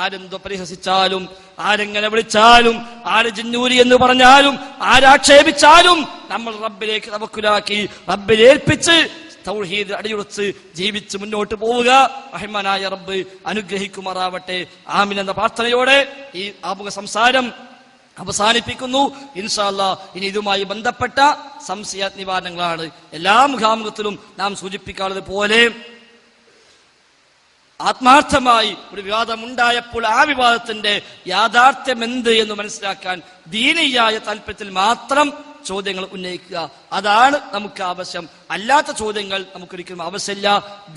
ആരെന്തോ പരിഹസിച്ചാലും, ആരെങ്ങനെ വിളിച്ചാലും, ആര് ജിന്നൂരി എന്ന് പറഞ്ഞാലും, ആരാക്ഷേപിച്ചാലും നമ്മൾ റബ്ബിലേക്ക് തവക്കുലാക്കി റബ്ബിലേൽപ്പിച്ച് തൗഹീദ് അടിയുറച്ച് ജീവിച്ച് മുന്നോട്ട് പോവുക. റഹ്മാനായ റബ്ബ് അനുഗ്രഹിക്കുമാറാവട്ടെ. ആമീൻ എന്ന പ്രാർത്ഥനയോടെ ഈ ആമുഖ സംസാരം അവസാനിപ്പിക്കുന്നു. ഇൻഷാ അല്ലാഹ് ഇനി ഇതുമായി ബന്ധപ്പെട്ട സംശയ നിവാരണങ്ങളാണ്. എല്ലാ മുഖാമുഖത്തിലും നാം സൂചിപ്പിക്കാറുള്ളത് പോലെ ആത്മാർത്ഥമായി ഒരു വിവാദം ഉണ്ടായപ്പോൾ ആ വിവാദത്തിന്റെ യാഥാർത്ഥ്യം എന്ത് എന്ന് മനസ്സിലാക്കാൻ ദീനിയായ താല്പര്യത്തിൽ മാത്രം ചോദ്യങ്ങൾ ഉന്നയിക്കുക. അതാണ് നമുക്ക് ആവശ്യം. അല്ലാത്ത ചോദ്യങ്ങൾ നമുക്കൊരിക്കലും ആവശ്യമില്ല.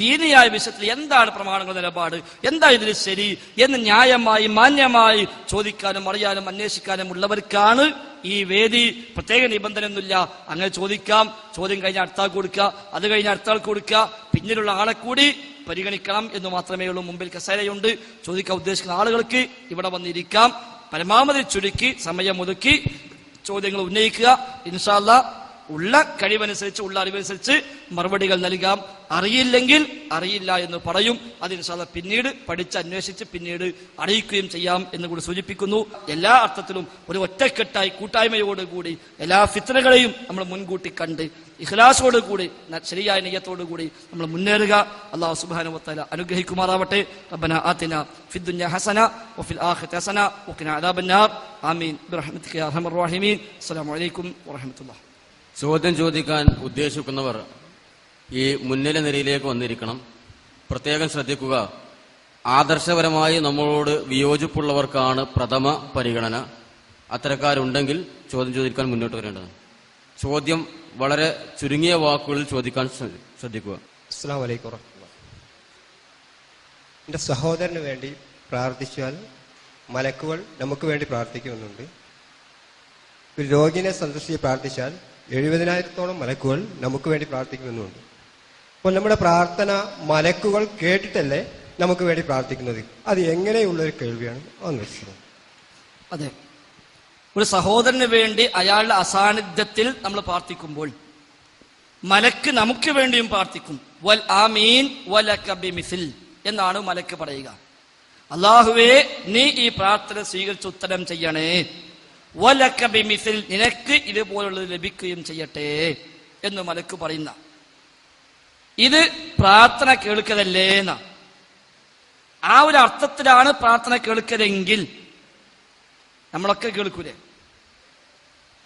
ദീനിയായ വിഷയത്തിൽ എന്താണ് പ്രമാണങ്ങൾ, നിലപാട്, എന്താ ഇതിൽ ശരി എന്ന് ന്യായമായി മാന്യമായി ചോദിക്കാനും അറിയാനും അന്വേഷിക്കാനും ഉള്ളവർക്കാണ് ഈ വേദി. പ്രത്യേക നിബന്ധനയൊന്നുമില്ല. അങ്ങനെ ചോദിക്കാം. ചോദ്യം കഴിഞ്ഞാൽ അടുത്താൾ കൊടുക്കുക, അത് കഴിഞ്ഞാൽ അടുത്താൾ കൊടുക്കുക, പിന്നിലുള്ള ആളെ കൂടി പരിഗണിക്കണം എന്ന് മാത്രമേ ഉള്ളൂ. മുമ്പിൽ കസേരയുണ്ട്. ചോദിക്കാൻ ഉദ്ദേശിക്കുന്ന ആളുകൾക്ക് ഇവിടെ വന്നിരിക്കാം. പരമാവധി ചുരുക്കി സമയം ഒതുക്കി ചോദ്യങ്ങൾ ഉന്നയിക്കുക. ഇൻഷാ അല്ലാഹ് ഉള്ള കഴിവനുസരിച്ച്, ഉള്ള അറിവനുസരിച്ച് മറുപടികൾ നൽകാം. അറിയില്ലെങ്കിൽ അറിയില്ല എന്ന് പറയും. അത് ഇൻഷാ അല്ലാഹ് പിന്നീട് പഠിച്ച് അന്വേഷിച്ച് പിന്നീട് അറിയിക്കുകയും ചെയ്യാം എന്ന് കൂടി സൂചിപ്പിക്കുന്നു. എല്ലാ അർത്ഥത്തിലും ഒരു ഒറ്റക്കെട്ടായി കൂട്ടായ്മയോടുകൂടി എല്ലാ ഫിത്നകളെയും നമ്മൾ മുൻകൂട്ടി കണ്ട് ഇഖ്ലാസോടുകൂടി ശരിയായ നിയ്യത്തോടുകൂടി നമ്മൾ മുന്നേറുക. അല്ലാഹു സുബ്ഹാനഹു വ തആല അനുഗ്രഹിക്കുമാറാവട്ടെ. റബ്ബനാ ആതിനാ ഫിദ്ദുനിയ ഹസന വഫിൽ ആഖിറതി ഹസന വഖിനാ അദാബന്നാർ. ആമീൻ ബിറഹ്മതിക യാ അർഹമർ റഹീമീൻ. അസ്സലാമു അലൈക്കും വറഹ്മത്തുള്ളാഹി. ചോദ്യം ചോദിക്കാൻ ഉദ്ദേശിക്കുന്നവർ ഈ മുന്നിലെ നിരയിലേക്ക് വന്നിരിക്കണം. പ്രത്യേകം ശ്രദ്ധിക്കുക, ആദർശപരമായി നമ്മളോട് വിയോജിപ്പുള്ളവർക്കാണ് പ്രഥമ പരിഗണന. അത്തരക്കാരുണ്ടെങ്കിൽ ചോദ്യം ചോദിക്കാൻ മുന്നോട്ട് വരേണ്ടതാണ്. ചോദ്യം വളരെ ചുരുങ്ങിയ വാക്കുകളിൽ ചോദിക്കാൻ ശ്രദ്ധിക്കുക. അസ്സലാമു അലൈക്കും വറഹ്മത്തുള്ളാഹി. എൻ്റെ സഹോദരന് വേണ്ടി പ്രാർത്ഥിച്ചാൽ മലക്കുകൾ നമുക്ക് വേണ്ടി പ്രാർത്ഥിക്കുന്നുണ്ട്. ഒരു രോഗിനെ സന്ദർശിച്ച് പ്രാർത്ഥിച്ചാൽ 70,000-ഓളം മലക്കുകൾ നമുക്ക് വേണ്ടി പ്രാർത്ഥിക്കുന്നുണ്ട്. അപ്പോൾ നമ്മുടെ പ്രാർത്ഥന മലക്കുകൾ കേട്ടിട്ടല്ലേ നമുക്ക് വേണ്ടി പ്രാർത്ഥിക്കുന്നത്? അത് എങ്ങനെയുള്ളൊരു കേൾവിയാണ് ഒന്ന് വെച്ചത്? അതെ, ഒരു സഹോദരന് വേണ്ടി അയാളുടെ അസാന്നിധ്യത്തിൽ നമ്മൾ പ്രാർത്ഥിക്കുമ്പോൾ മലക്ക് നമുക്ക് വേണ്ടിയും പ്രാർത്ഥിക്കും. വൽ ആമീൻ വലക ബിമിസിൽ എന്നാണ് മലക്ക് പറയുക. അല്ലാഹുവേ, നീ ഈ പ്രാർത്ഥന സ്വീകരിച്ച് ഉത്തരം ചെയ്യണേ. വലക ബിമിസിൽ, നിനക്ക് ഇതുപോലുള്ളത് ലഭിക്കുകയും ചെയ്യട്ടെ എന്ന് മലക്ക് പറയുന്ന ഇത് പ്രാർത്ഥന കേൾക്കതല്ലേ എന്ന ആ ഒരു അർത്ഥത്തിലാണ് പ്രാർത്ഥന കേൾക്കതെങ്കിൽ നമ്മളൊക്കെ കേൾക്കൂലേ?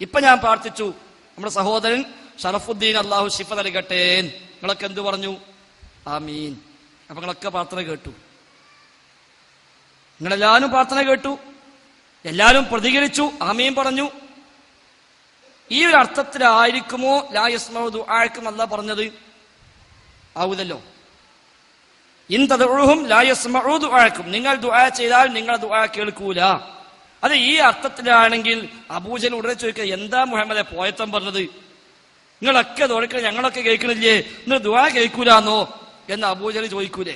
ഇപ്പൊ ഞാൻ പ്രാർത്ഥിച്ചു, നമ്മുടെ സഹോദരൻ ഷറഫുദ്ദീൻ അള്ളാഹു ശിഫ നൽകട്ടെ, നിങ്ങളൊക്കെ എന്തു പറഞ്ഞു? ആമീൻ. അപ്പൊ നിങ്ങളൊക്കെ പ്രാർത്ഥന കേട്ടു. നിങ്ങളെല്ലാവരും പ്രാർത്ഥന കേട്ടു, എല്ലാവരും പ്രതികരിച്ചു, ആമീൻ പറഞ്ഞു. ഈ ഒരു അർത്ഥത്തിലായിരിക്കുമോ ലാ യസ്മഉ ദുആഅക്കും അല്ലാഹ് പറഞ്ഞത്? ആവുതല്ലോ. ഇൻ തദ്ഉഹും ലാ യസ്മഉ ദുആഅക്കും, നിങ്ങൾ ദുആ ചെയ്താൽ നിങ്ങൾ ദുആ കേൾക്കൂല. അത് ഈ അർത്ഥത്തിലാണെങ്കിൽ അബൂജഹൽ ഉടനെ ചോദിക്കുക, എന്താ മുഹമ്മദെ പോയത്തം പറഞ്ഞത്? നിങ്ങളൊക്കെ ദുആ ഞങ്ങളൊക്കെ കേൾക്കണില്ലേ, നിങ്ങൾ ദുആ കേൾക്കൂലെന്നോ എന്ന് അബൂജഹൽ ചോദിക്കൂലേ?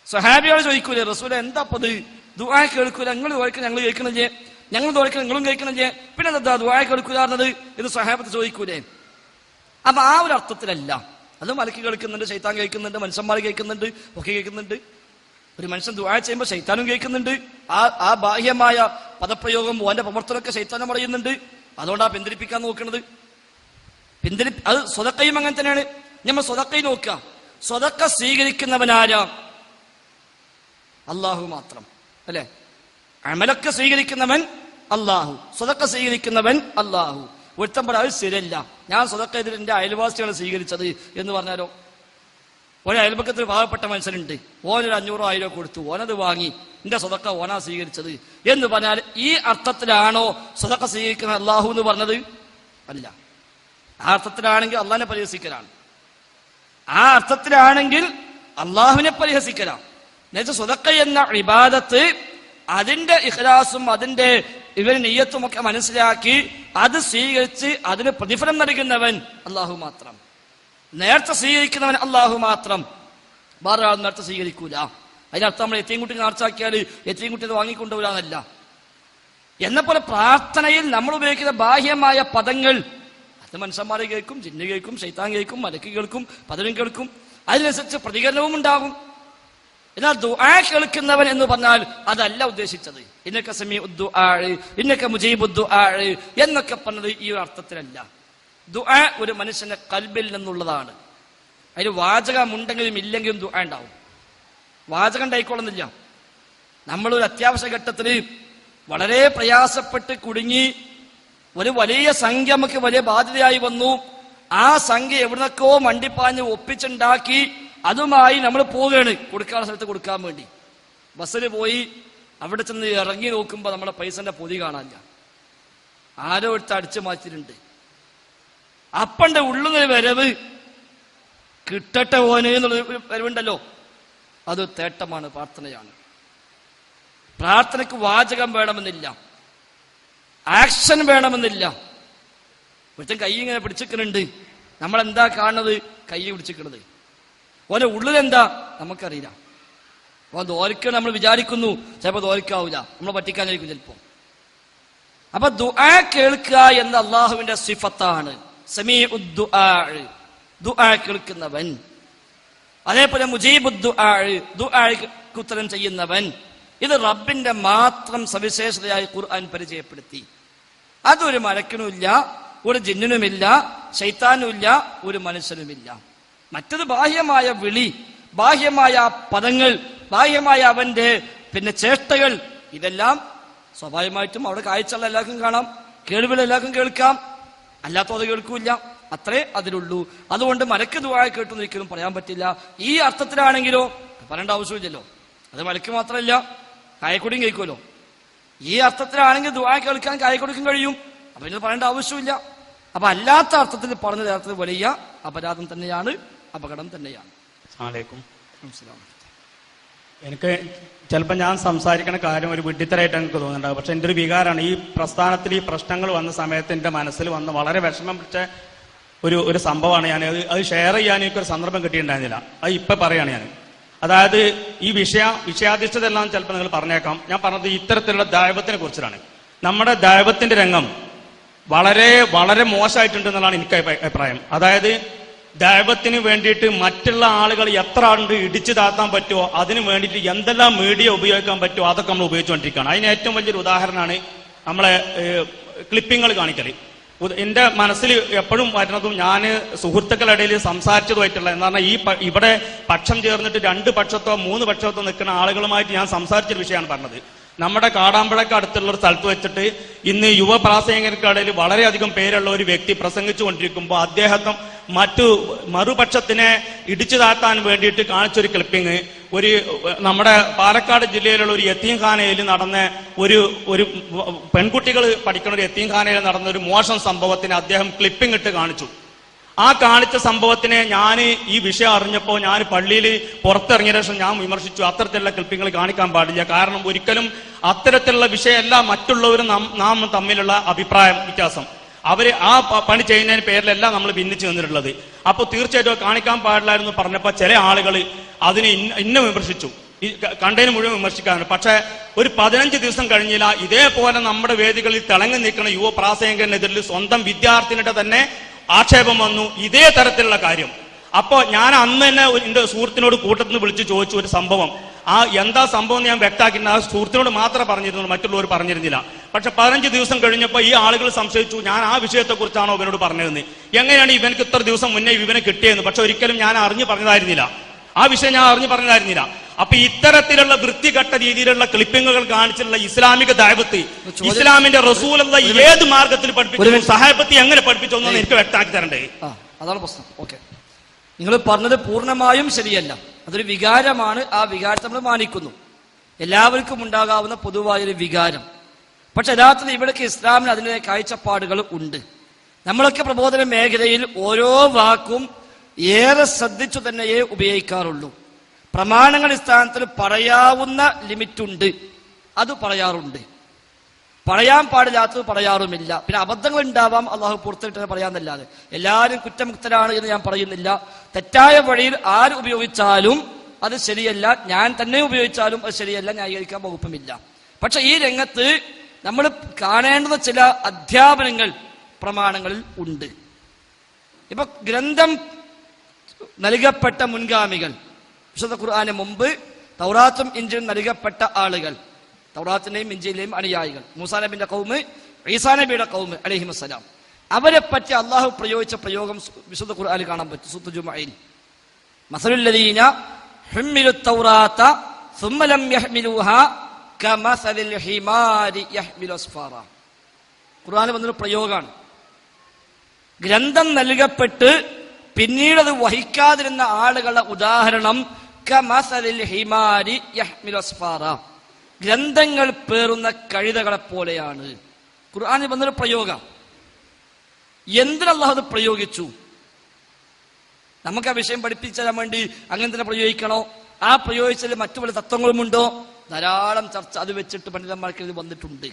സ്വഹാബിയോട് ചോദിക്കൂലേ, റസൂലെ എന്താ പത് ദുആ കേൾക്കൂല, നിങ്ങൾ ദുആ ഞങ്ങൾ കേൾക്കണില്ലേ, ഞങ്ങൾ ദുആ നിങ്ങളും കേൾക്കണില്ലേ, പിന്നെ എന്താ ദുആ കേൾക്കൂലാന്നത് എന്ന് സ്വഹാബത്ത് ചോദിക്കൂലേ? അപ്പൊ ആ ഒരു അർത്ഥത്തിലല്ല. അത് മലക്ക് കേൾക്കുന്നുണ്ട്, ശൈത്താൻ കേൾക്കുന്നുണ്ട്, മനുഷ്യന്മാർ കേൾക്കുന്നുണ്ട്, ഒക്കെ കേൾക്കുന്നുണ്ട്. ഒരു മനുഷ്യൻ ദുആ ചെയ്യുമ്പോൾ ശൈത്താനും കേൾക്കുന്നുണ്ട്. ആ ബാഹ്യമായ പദപ്രയോഗം ഓന്റെ പ്രവർത്തനമൊക്കെ ശൈത്താനും പറയുന്നുണ്ട്. അതുകൊണ്ടാ പിന്തിരിപ്പിക്കാൻ നോക്കുന്നത്. അത് സ്വതക്കയും അങ്ങനെ തന്നെയാണ്. നമ്മൾ സ്വതക്കൈ നോക്കുക, സ്വതക്ക സ്വീകരിക്കുന്നവനാരാ? അള്ളാഹു മാത്രം അല്ലെ? അമലൊക്കെ സ്വീകരിക്കുന്നവൻ അള്ളാഹു, സ്വതക്ക സ്വീകരിക്കുന്നവൻ അള്ളാഹു. ഒരുത്തം പറയാം അത് ശരിയല്ല, ഞാൻ സ്വതക്ക ഇതിൽ എന്റെ അയൽവാസിയാണ് സ്വീകരിച്ചത് എന്ന് പറഞ്ഞാലോ? ഒരു അയൽപക്കത്തിൽ പാവപ്പെട്ട മനുഷ്യനുണ്ട്, ഓനൊരു 500,000 കൊടുത്തു, ഓനത് വാങ്ങി, എന്റെ സ്വതക്ക ഓനാ സ്വീകരിച്ചത് എന്ന് പറഞ്ഞാൽ ഈ അർത്ഥത്തിലാണോ സ്വതക്ക സ്വീകരിക്കുന്ന അള്ളാഹു എന്ന് പറഞ്ഞത്? അല്ല. ആ അർത്ഥത്തിലാണെങ്കിൽ അള്ളാഹിനെ പരിഹസിക്കലാണ്. ആ അർത്ഥത്തിലാണെങ്കിൽ അള്ളാഹുവിനെ പരിഹസിക്കലാണ്. എന്നുവെച്ചാൽ സ്വതക്ക എന്ന ഇബാദത്ത് അതിന്റെ ഇഖ്ലാസും അതിന്റെ നിയ്യത്തും ഒക്കെ മനസ്സിലാക്കി അത് സ്വീകരിച്ച് അതിന് പ്രതിഫലം നൽകുന്നവൻ അള്ളാഹു മാത്രം. നേരത്തെ സ്വീകരിക്കുന്നവൻ അള്ളാഹു മാത്രം, വേറെ ആൾ നേരത്തെ സ്വീകരിക്കൂല. അതിനർത്ഥം നമ്മൾ എത്തിയും കുട്ടി നേർച്ചാക്കിയാൽ എത്തിയും കുട്ടി അത് വാങ്ങിക്കൊണ്ടുവരാന്നല്ല. എന്നപോലെ പ്രാർത്ഥനയിൽ നമ്മൾ ഉപയോഗിക്കുന്ന ബാഹ്യമായ പദങ്ങൾ അത് മനുഷ്യന്മാരെ കേൾക്കും, ജിന്ന് കേൾക്കും, ശൈത്താൻ കേൾക്കും, മലക്ക് കേൾക്കും, പലരും കേൾക്കും. അതിനനുസരിച്ച് പ്രതികരണവും ഉണ്ടാകും. എന്നാൽ ദുആ കേൾക്കുന്നവൻ എന്ന് പറഞ്ഞാൽ അതല്ല ഉദ്ദേശിച്ചത്. ഇന്നക സമീഉ ദുആ, ഇന്നക മുജീബു ദുആ എന്നൊക്കെ പറഞ്ഞത് ഈ ഒരു അർത്ഥത്തിലല്ല. ദുആ ഒരു മനുഷ്യന്റെ ഖൽബിൽ നിന്നുള്ളതാണ്. അതിന് വാചകമുണ്ടെങ്കിലും ഇല്ലെങ്കിലും ദുആ ഉണ്ടാവും. വാചകം ഉണ്ടായിക്കൊള്ളുന്നില്ല. നമ്മളൊരു അത്യാവശ്യ ഘട്ടത്തിൽ വളരെ പ്രയാസപ്പെട്ട് കുടുങ്ങി ഒരു വലിയ സംഖ്യ നമുക്ക് വലിയ ബാധ്യതയായി വന്നു. ആ സംഖ്യ എവിടുന്നൊക്കെയോ മണ്ടിപ്പാഞ്ഞ് ഒപ്പിച്ചുണ്ടാക്കി അതുമായി നമ്മൾ പോവുകയാണ് കൊടുക്കാനുള്ള സ്ഥലത്ത് കൊടുക്കാൻ വേണ്ടി. ബസ്സിൽ പോയി അവിടെ ചെന്ന് ഇറങ്ങി നോക്കുമ്പോൾ നമ്മുടെ പൈസന്റെ പൊതി കാണാനില്ല. ആരോ എടുത്ത് അടിച്ചു മാറ്റിയിട്ടുണ്ട്. അപ്പന്റെ ഉള്ളുന്നൊരു വരവ് കിട്ടട്ടെ ഓന് എന്നുള്ള വരവുണ്ടല്ലോ, അത് തേട്ടമാണ്, പ്രാർത്ഥനയാണ്. പ്രാർത്ഥനയ്ക്ക് വാചകം വേണമെന്നില്ല, ആക്ഷൻ വേണമെന്നില്ല. ഒരുത്തൻ കൈ ഇങ്ങനെ പിടിച്ചിരിക്കുന്നുണ്ട്, നമ്മളെന്താ കാണുന്നത്? കൈ പിടിച്ചിരിക്കുന്നത്. ഓന്റെ ഉള്ളിലെന്താ നമുക്കറിയില്ല. ഓൻ ദോരിക്കണം നമ്മൾ വിചാരിക്കുന്നു, ചിലപ്പോൾ ദോരിക്കാവൂല, നമ്മളെ പറ്റിക്കാനായിരിക്കും ചിലപ്പോ. അപ്പൊ ദുആ കേൾക്കുക എന്ന അള്ളാഹുവിന്റെ സിഫത്താണ്. സമീഉ ദുആ, ദുആ കേൾക്കുന്നവൻ. അതേപോലെ മുജീബു ദുആ, ദുആക്ക് ഉത്തരം ചെയ്യുന്നവൻ. ഇത് റബ്ബിന്റെ മാത്രം സവിശേഷതയായി ഖുർആൻ പരിചയപ്പെടുത്തി. അതൊരു മലക്കിനുമില്ല, ഒരു ജിന്നിനുമില്ല, ശൈത്താനുമില്ല, ഒരു മനുഷ്യനുമില്ല. മറ്റത് ബാഹ്യമായ വിളി, ബാഹ്യമായ പദങ്ങൾ, ബാഹ്യമായ അവന്റെ ചേഷ്ടകൾ, ഇതെല്ലാം സ്വാഭാവികമായിട്ടും അവിടെ കാഴ്ചയുള്ള എല്ലാവർക്കും കാണാം, കേൾവികൾ എല്ലാവർക്കും കേൾക്കാം, അല്ലാത്തത് കേൾക്കൂല. അത്രേ അതിലുള്ളൂ. അതുകൊണ്ട് മലക്ക് ദുആ കേട്ടു ഒരിക്കലും പറയാൻ പറ്റില്ല. ഈ അർത്ഥത്തിലാണെങ്കിലോ പറയേണ്ട ആവശ്യമില്ലല്ലോ. അത് മലക്ക് മാത്രമല്ല, കായക്കൊടിയും കേൾക്കുമല്ലോ. ഈ അർത്ഥത്തിലാണെങ്കിൽ ദുആ കേൾക്കാൻ കായക്കൊടിക്കും കഴിയും. അപ്പൊ ഇത് പറയേണ്ട ആവശ്യമില്ല. അപ്പൊ അല്ലാത്ത അർത്ഥത്തിൽ പറഞ്ഞ അർത്ഥത്തിൽ വലിയ അപരാധം തന്നെയാണ്, അപകടം തന്നെയാണ്. എനിക്ക് ചിലപ്പോൾ ഞാൻ സംസാരിക്കുന്ന കാര്യം ഒരു വിഡ്ഢിത്തരായിട്ട് എനിക്ക് തോന്നുന്നുണ്ടാവും. പക്ഷെ എൻ്റെ ഒരു വികാരമാണ്, ഈ പ്രസ്ഥാനത്തിൽ ഈ പ്രശ്നങ്ങൾ വന്ന സമയത്ത് എൻ്റെ മനസ്സിൽ വന്ന് വളരെ വിഷമം പിടിച്ച ഒരു സംഭവമാണ്. ഞാൻ അത് ഷെയർ ചെയ്യാൻ എനിക്കൊരു സന്ദർഭം കിട്ടിയിട്ടുണ്ടായിരുന്നില്ല. അത് ഇപ്പം പറയാണ് ഞാൻ. അതായത് ഈ വിഷയാധിഷ്ഠിതെല്ലാം ചിലപ്പോൾ നിങ്ങൾ പറഞ്ഞേക്കാം. ഞാൻ പറഞ്ഞത് ഇത്തരത്തിലുള്ള ദൈവത്തിനെ കുറിച്ചിട്ടാണ്. നമ്മുടെ ദൈവത്തിന്റെ രംഗം വളരെ വളരെ മോശമായിട്ടുണ്ട് എന്നുള്ളതാണ് എനിക്ക് അഭിപ്രായം. അതായത് ദൈവത്തിന് വേണ്ടിയിട്ട് മറ്റുള്ള ആളുകൾ എത്ര ആളുണ്ട് ഇടിച്ചു താത്താൻ പറ്റുമോ അതിന് വേണ്ടിയിട്ട് എന്തെല്ലാം മീഡിയ ഉപയോഗിക്കാൻ പറ്റുമോ അതൊക്കെ നമ്മൾ ഉപയോഗിച്ചുകൊണ്ടിരിക്കുകയാണ്. അതിന് ഏറ്റവും വലിയൊരു ഉദാഹരണമാണ് നമ്മളെ ക്ലിപ്പിങ്ങൾ കാണിക്കൽ. എന്റെ മനസ്സിൽ എപ്പോഴും വരുന്നതും ഞാൻ സുഹൃത്തുക്കളുടെ ഇടയിൽ സംസാരിച്ചതുമായിട്ടുള്ള എന്ന് പറഞ്ഞാൽ ഇവിടെ പക്ഷം ചേർന്നിട്ട് 2 പക്ഷത്തോ 3 പക്ഷത്തോ നിൽക്കുന്ന ആളുകളുമായിട്ട് ഞാൻ സംസാരിച്ചൊരു വിഷയമാണ് പറഞ്ഞത്. നമ്മുടെ കാടാമ്പഴക്ക് അടുത്തുള്ള ഒരു സ്ഥലത്ത് വെച്ചിട്ട് ഇന്ന് യുവപ്രാസംഗികർക്കിടയിൽ വളരെയധികം പേരുള്ള ഒരു വ്യക്തി പ്രസംഗിച്ചു കൊണ്ടിരിക്കുമ്പോൾ അദ്ദേഹത്തെ മറുപക്ഷത്തിനെ ഇടിച്ചു താത്താൻ വേണ്ടിയിട്ട് കാണിച്ചൊരു ക്ലിപ്പിങ് നമ്മുടെ പാലക്കാട് ജില്ലയിലുള്ള ഒരു യത്തീംഖാനയിൽ നടന്ന ഒരു പെൺകുട്ടികൾ പഠിക്കുന്ന ഒരു യത്തീംഖാനയിൽ നടന്ന ഒരു മോശം സംഭവത്തിന് അദ്ദേഹം ക്ലിപ്പിംഗ് ഇട്ട് കാണിച്ചു. ആ കാണിച്ച സംഭവത്തിനെ ഞാൻ ഈ വിഷയം അറിഞ്ഞപ്പോൾ ഞാൻ പള്ളിയിൽ പുറത്തിറങ്ങിയ ശേഷം ഞാൻ വിമർശിച്ചു. അത്തരത്തിലുള്ള ക്ലിപ്പിങ്ങൾ കാണിക്കാൻ പാടില്ല. കാരണം ഒരിക്കലും അത്തരത്തിലുള്ള വിഷയമല്ല മറ്റുള്ളവരും നാം തമ്മിലുള്ള അഭിപ്രായം വ്യത്യാസം. അവര് ആ പണി ചെയ്യുന്നതിന് പേരിലല്ല നമ്മൾ ഭിന്നിച്ചു നിന്നിട്ടുള്ളത്. അപ്പൊ തീർച്ചയായിട്ടും കാണിക്കാൻ പാടില്ലായിരുന്നു പറഞ്ഞപ്പോ ചില ആളുകൾ അതിനെ ഇന്ന വിമർശിച്ചു. ഈ കണ്ടതിന് മുഴുവൻ വിമർശിക്കാറുണ്ട്. പക്ഷെ ഒരു 15 ദിവസം കഴിഞ്ഞില്ല ഇതേപോലെ നമ്മുടെ വേദികളിൽ തിളങ്ങി നിൽക്കുന്ന യുവ പ്രാസംഗികനെതിരിൽ സ്വന്തം വിദ്യാർത്ഥിനിയുടെ തന്നെ ആക്ഷേപം വന്നു ഇതേ തരത്തിലുള്ള കാര്യം. അപ്പോ ഞാൻ അന്ന് തന്നെ എന്റെ സുഹൃത്തിനോട് കൂട്ടത്തിൽ നിന്ന് വിളിച്ച് ചോദിച്ചു ഒരു സംഭവം. എന്താ സംഭവം ഞാൻ വ്യക്തമാക്കിയിട്ട് ആ സുഹൃത്തിനോട് മാത്രമേ പറഞ്ഞിരുന്നുള്ളൂ, മറ്റുള്ളവർ പറഞ്ഞിരുന്നില്ല. പക്ഷെ 15 ദിവസം കഴിഞ്ഞപ്പോൾ ഈ ആളുകൾ സംശയിച്ചു ഞാൻ ആ വിഷയത്തെക്കുറിച്ചാണോ ഇവനോട് പറഞ്ഞതെന്ന്. എങ്ങനെയാണ് ഇവനക്ക് ഇത്ര ദിവസം മുന്നേ ഇവനെ കിട്ടിയെന്ന്. പക്ഷെ ഒരിക്കലും ഞാൻ അറിഞ്ഞു പറഞ്ഞതായിരുന്നില്ല, ആ വിഷയം ഞാൻ അറിഞ്ഞു പറഞ്ഞതായിരുന്നില്ല. അപ്പൊ ഇത്തരത്തിലുള്ള വൃത്തികെട്ട രീതിയിലുള്ള ക്ലിപ്പിങ്ങുകൾ കാണിച്ചിട്ടുള്ള ഇസ്ലാമിക ദഅവത്ത് ഇസ്ലാമിന്റെ റസൂലുള്ള ഏത് മാർഗത്തിൽ പഠിപ്പിച്ചു, സഹാബത്ത് എങ്ങനെ പഠിപ്പിച്ചു എന്ന് എനിക്ക് വ്യക്തമാക്കി തരണ്ടേ. അതാണ് പ്രശ്നം. ഓക്കെ, നിങ്ങൾ പറഞ്ഞത് പൂർണ്ണമായും ശരിയല്ല. അതൊരു വികാരമാണ്. ആ വികാരത്തെ നമ്മൾ മാനിക്കുന്നു. എല്ലാവർക്കും ഉണ്ടാകാവുന്ന പൊതുവായൊരു വികാരം. പക്ഷെ യഥാർത്ഥത്തിൽ ഇവിടേക്ക് ഇസ്ലാമിന് അതിൻ്റെ കാഴ്ചപ്പാടുകൾ ഉണ്ട്. നമ്മളൊക്കെ പ്രബോധന മേഖലയിൽ ഓരോ വാക്കും ഏറെ ശ്രദ്ധിച്ചു തന്നെയേ ഉപയോഗിക്കാറുള്ളൂ. പ്രമാണങ്ങൾ സ്ഥാനത്തിൽ പറയാവുന്ന ലിമിറ്റുണ്ട്, അത് പറയാറുണ്ട്. പറയാൻ പാടില്ലാത്തത് പറയാറുമില്ല. പിന്നെ അബദ്ധങ്ങൾ ഉണ്ടാവാം, അള്ളാഹു പുറത്തിട്ട് പറയാന്നല്ലാതെ എല്ലാവരും കുറ്റമുക്തരാണ് എന്ന് ഞാൻ പറയുന്നില്ല. തെറ്റായ വഴിയിൽ ആര് ഉപയോഗിച്ചാലും അത് ശരിയല്ല, ഞാൻ തന്നെ ഉപയോഗിച്ചാലും അത് ശരിയല്ല, ന്യായീകരിക്കാൻ വകുപ്പുമില്ല. പക്ഷെ ഈ രംഗത്ത് നമ്മൾ കാണേണ്ടുന്ന ചില അധ്യാപനങ്ങൾ പ്രമാണങ്ങളിൽ ഉണ്ട്. ഇപ്പൊ ഗ്രന്ഥം നൽകപ്പെട്ട മുൻഗാമികൾ വിശുദ്ധ ഖുർആന് മുമ്പ് തൗറാത്തും ഇഞ്ചിലും നൽകപ്പെട്ട ആളുകൾ, തൗറാത്തിന്റെയും ഇഞ്ചിയിലെയും അനുയായികൾ, മൂസാ നബിന്റെ കൗമ്, ഈസാ നബിയുടെ കൗമ് അലൈഹിമുസ്സലാം, അവരെ പറ്റി അള്ളാഹു പ്രയോഗിച്ച പ്രയോഗം വിശുദ്ധ ഖുർആനിൽ കാണാൻ പറ്റും. സൂറത്തുൽ ജുമുഅയിൽ മസലുല്ലദീന ഹുമ്മിലുത് തൗറാത്ത സുമ്മ ലം യഹ്മിലൂഹാ കമസലിൽ ഹിമാരി യഹ്മിലു അസ്ഫാറ. ഖുർആനിൽ വന്നൊരു പ്രയോഗമാണ്. ഗ്രന്ഥം നൽകപ്പെട്ട് പിന്നീട് അത് വഹിക്കാതിരുന്ന ആളുകളുടെ ഉദാഹരണം കമസലിൽ ഹിമാരി യഹ്മിലു അസ്ഫാറ, ഗ്രന്ഥങ്ങൾ പേറുന്ന കഴുതകളെ പോലെയാണ്. ഖുർആനിൽ വന്നൊരു പ്രയോഗം. എന്തിനല്ലാഹു അത് പ്രയോഗിച്ചു? നമുക്ക് ആ വിഷയം പഠിപ്പിച്ചു തരാൻ വേണ്ടി അങ്ങനെ തന്നെ പ്രയോഗിക്കണോ? ആ പ്രയോഗിച്ചതിൽ മറ്റു പല തത്വങ്ങളുമുണ്ടോ? ധാരാളം ചർച്ച അത് വെച്ചിട്ട് പണ്ഡിതന്മാർക്ക് ഇത് വന്നിട്ടുണ്ട്.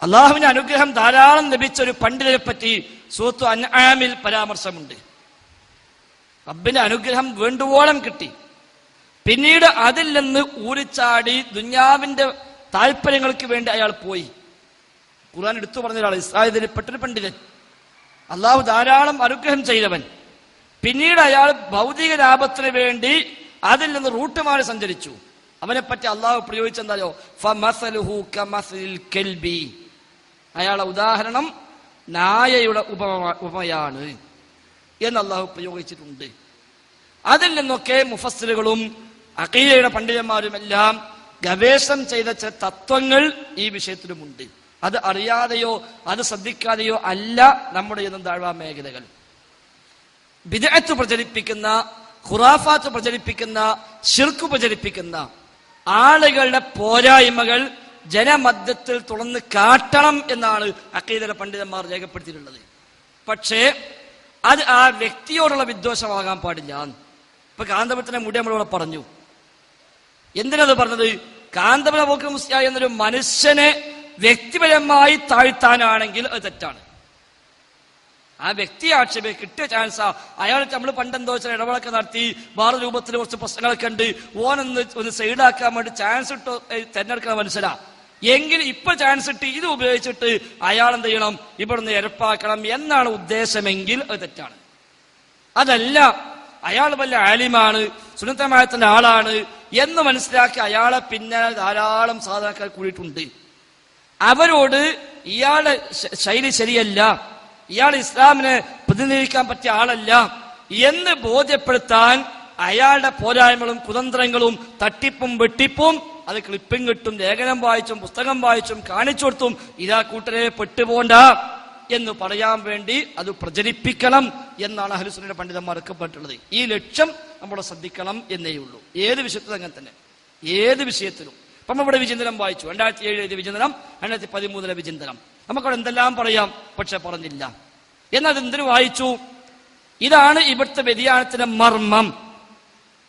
അള്ളാഹുവിന്റെ അനുഗ്രഹം ധാരാളം ലഭിച്ച ഒരു പണ്ഡിതനെ പറ്റി സൂറത്തു അൻആമിൽ പരാമർശമുണ്ട്. റബ്ബിന്റെ അനുഗ്രഹം വേണ്ടുവോളം കിട്ടി, പിന്നീട് അതിൽ നിന്ന് ഊരിച്ചാടി ദുന്യാവിന്റെ താല്പര്യങ്ങൾക്ക് വേണ്ടി അയാൾ പോയി. ഖുർആൻ എടുത്തു പറഞ്ഞ ഒരാൾ, ഇസ്രായേലിൽപ്പെട്ടൊരു പണ്ഡിതൻ, അള്ളാഹു ധാരാളം അനുഗ്രഹം ചെയ്തവൻ. പിന്നീട് അയാൾ ഭൗതിക ലാഭത്തിന് വേണ്ടി അതിൽ നിന്ന് റൂട്ട് മാറി സഞ്ചരിച്ചു. അവനെ പറ്റി അള്ളാഹു പ്രയോഗിച്ചെന്തായോ, ഫമസലുഹു കമസലിൽ കൽബി, അയാളുടെ ഉദാഹരണം നായയുടെ ഉപമയാണ് എന്ന് അള്ളാഹു പ്രയോഗിച്ചിട്ടുണ്ട്. അതിൽ നിന്നൊക്കെ മുഫസ്സിറുകളും അഖീദയുടെ പണ്ഡിതന്മാരും എല്ലാം ഗവേഷണം ചെയ്ത ചില തത്വങ്ങൾ ഈ വിഷയത്തിലുമുണ്ട്. അത് അറിയാതെയോ അത് ശ്രദ്ധിക്കാതെയോ അല്ല നമ്മുടെ ഇന്നും താഴ്വാ മേഖലകൾ. ബിദ്അത്ത് പ്രചരിപ്പിക്കുന്ന, ഖുറാഫാത്ത് പ്രചരിപ്പിക്കുന്ന, ശിർക്ക് പ്രചരിപ്പിക്കുന്ന ആളുകളുടെ പോരായ്മകൾ ജനമധ്യത്തിൽ തുറന്ന് കാട്ടണം എന്നാണ് അഖീദയുടെ പണ്ഡിതന്മാർ രേഖപ്പെടുത്തിയിട്ടുള്ളത്. പക്ഷേ അത് ആ വ്യക്തിയോടുള്ള വിദ്വേഷമാകാൻ പാടില്ല. ഇപ്പൊ കാന്തപുരത്തിന്റെ മുടി നമ്മളിവിടെ പറഞ്ഞു. എന്തിനത് പറഞ്ഞത്? കാന്തപുര ബക്കർ മുസ്ലിയാർ എന്നൊരു മനുഷ്യനെ വ്യക്തിപരമായി താഴ്ത്താനാണെങ്കിൽ അത് തെറ്റാണ്. ആ വ്യക്തിയെ ആക്ഷേപം കിട്ടിയ ചാൻസാ. അയാൾ നമ്മൾ പണ്ടെന്തോ വെച്ചാൽ ഇടപെടലൊക്കെ നടത്തി വേറെ രൂപത്തിൽ കുറച്ച് പ്രശ്നങ്ങളൊക്കെ ഉണ്ട്, ഒന്ന് സൈഡാക്കാൻ വേണ്ടി ചാൻസ് ഇട്ട് തെരഞ്ഞെടുക്കുന്ന മനുഷ്യരാ. എങ്കിൽ ഇപ്പൊ ചാൻസ് ഇട്ട് ഇത് ഉപയോഗിച്ചിട്ട് അയാൾ എന്ത് ചെയ്യണം, ഇവിടുന്ന് എരപ്പാക്കണം എന്നാണ് ഉദ്ദേശമെങ്കിൽ അത് തെറ്റാണ്. അതല്ല, അയാൾ വലിയ ആലിമാണ്, സുന്നത്തമായത്തിന്റെ ആളാണ് എന്ന് മനസ്സിലാക്കി അയാളെ പിന്നെ ധാരാളം സാധാരണക്കാർ കൂടിയിട്ടുണ്ട്. അവരോട് ഇയാളുടെ ശൈലി ശരിയല്ല, ഇയാൾ ഇസ്ലാമിനെ പ്രതിനിധീകരിക്കാൻ പറ്റിയ ആളല്ല എന്ന് ബോധ്യപ്പെടുത്താൻ അയാളുടെ പോരായ്മകളും കുതന്ത്രങ്ങളും തട്ടിപ്പും വെട്ടിപ്പും അത് ക്ലിപ്പിംഗ് കിട്ടും, ലേഖനം വായിച്ചും പുസ്തകം വായിച്ചും കാണിച്ചു കൊടുത്തും ഇതാ കൂട്ടരെ പെട്ടുപോണ്ട എന്ന് പറയാൻ വേണ്ടി അത് പ്രചരിപ്പിക്കണം എന്നാണ് അഹ്ലുസുന്നയുടെ പണ്ഡിതന്മാർക്ക് പറഞ്ഞിട്ടുള്ളത്. ഈ ലക്ഷ്യം നമ്മൾ ശ്രദ്ധിക്കണം എന്നേ ഉള്ളൂ. ഏത് വിഷയത്തിലും അങ്ങനെ തന്നെ, ഏത് വിഷയത്തിലും. അപ്പൊ നമ്മളിവിടെ വിചിന്തനം വായിച്ചു, 2007 വിചിന്തനം, 2013 വിചിന്തനം. നമുക്കവിടെ എന്തെല്ലാം പറയാം, പക്ഷെ പറഞ്ഞില്ല. എന്നാൽ എന്തിനു വായിച്ചു? ഇതാണ് ഇവിടുത്തെ വ്യതിയാനത്തിന്റെ മർമ്മം.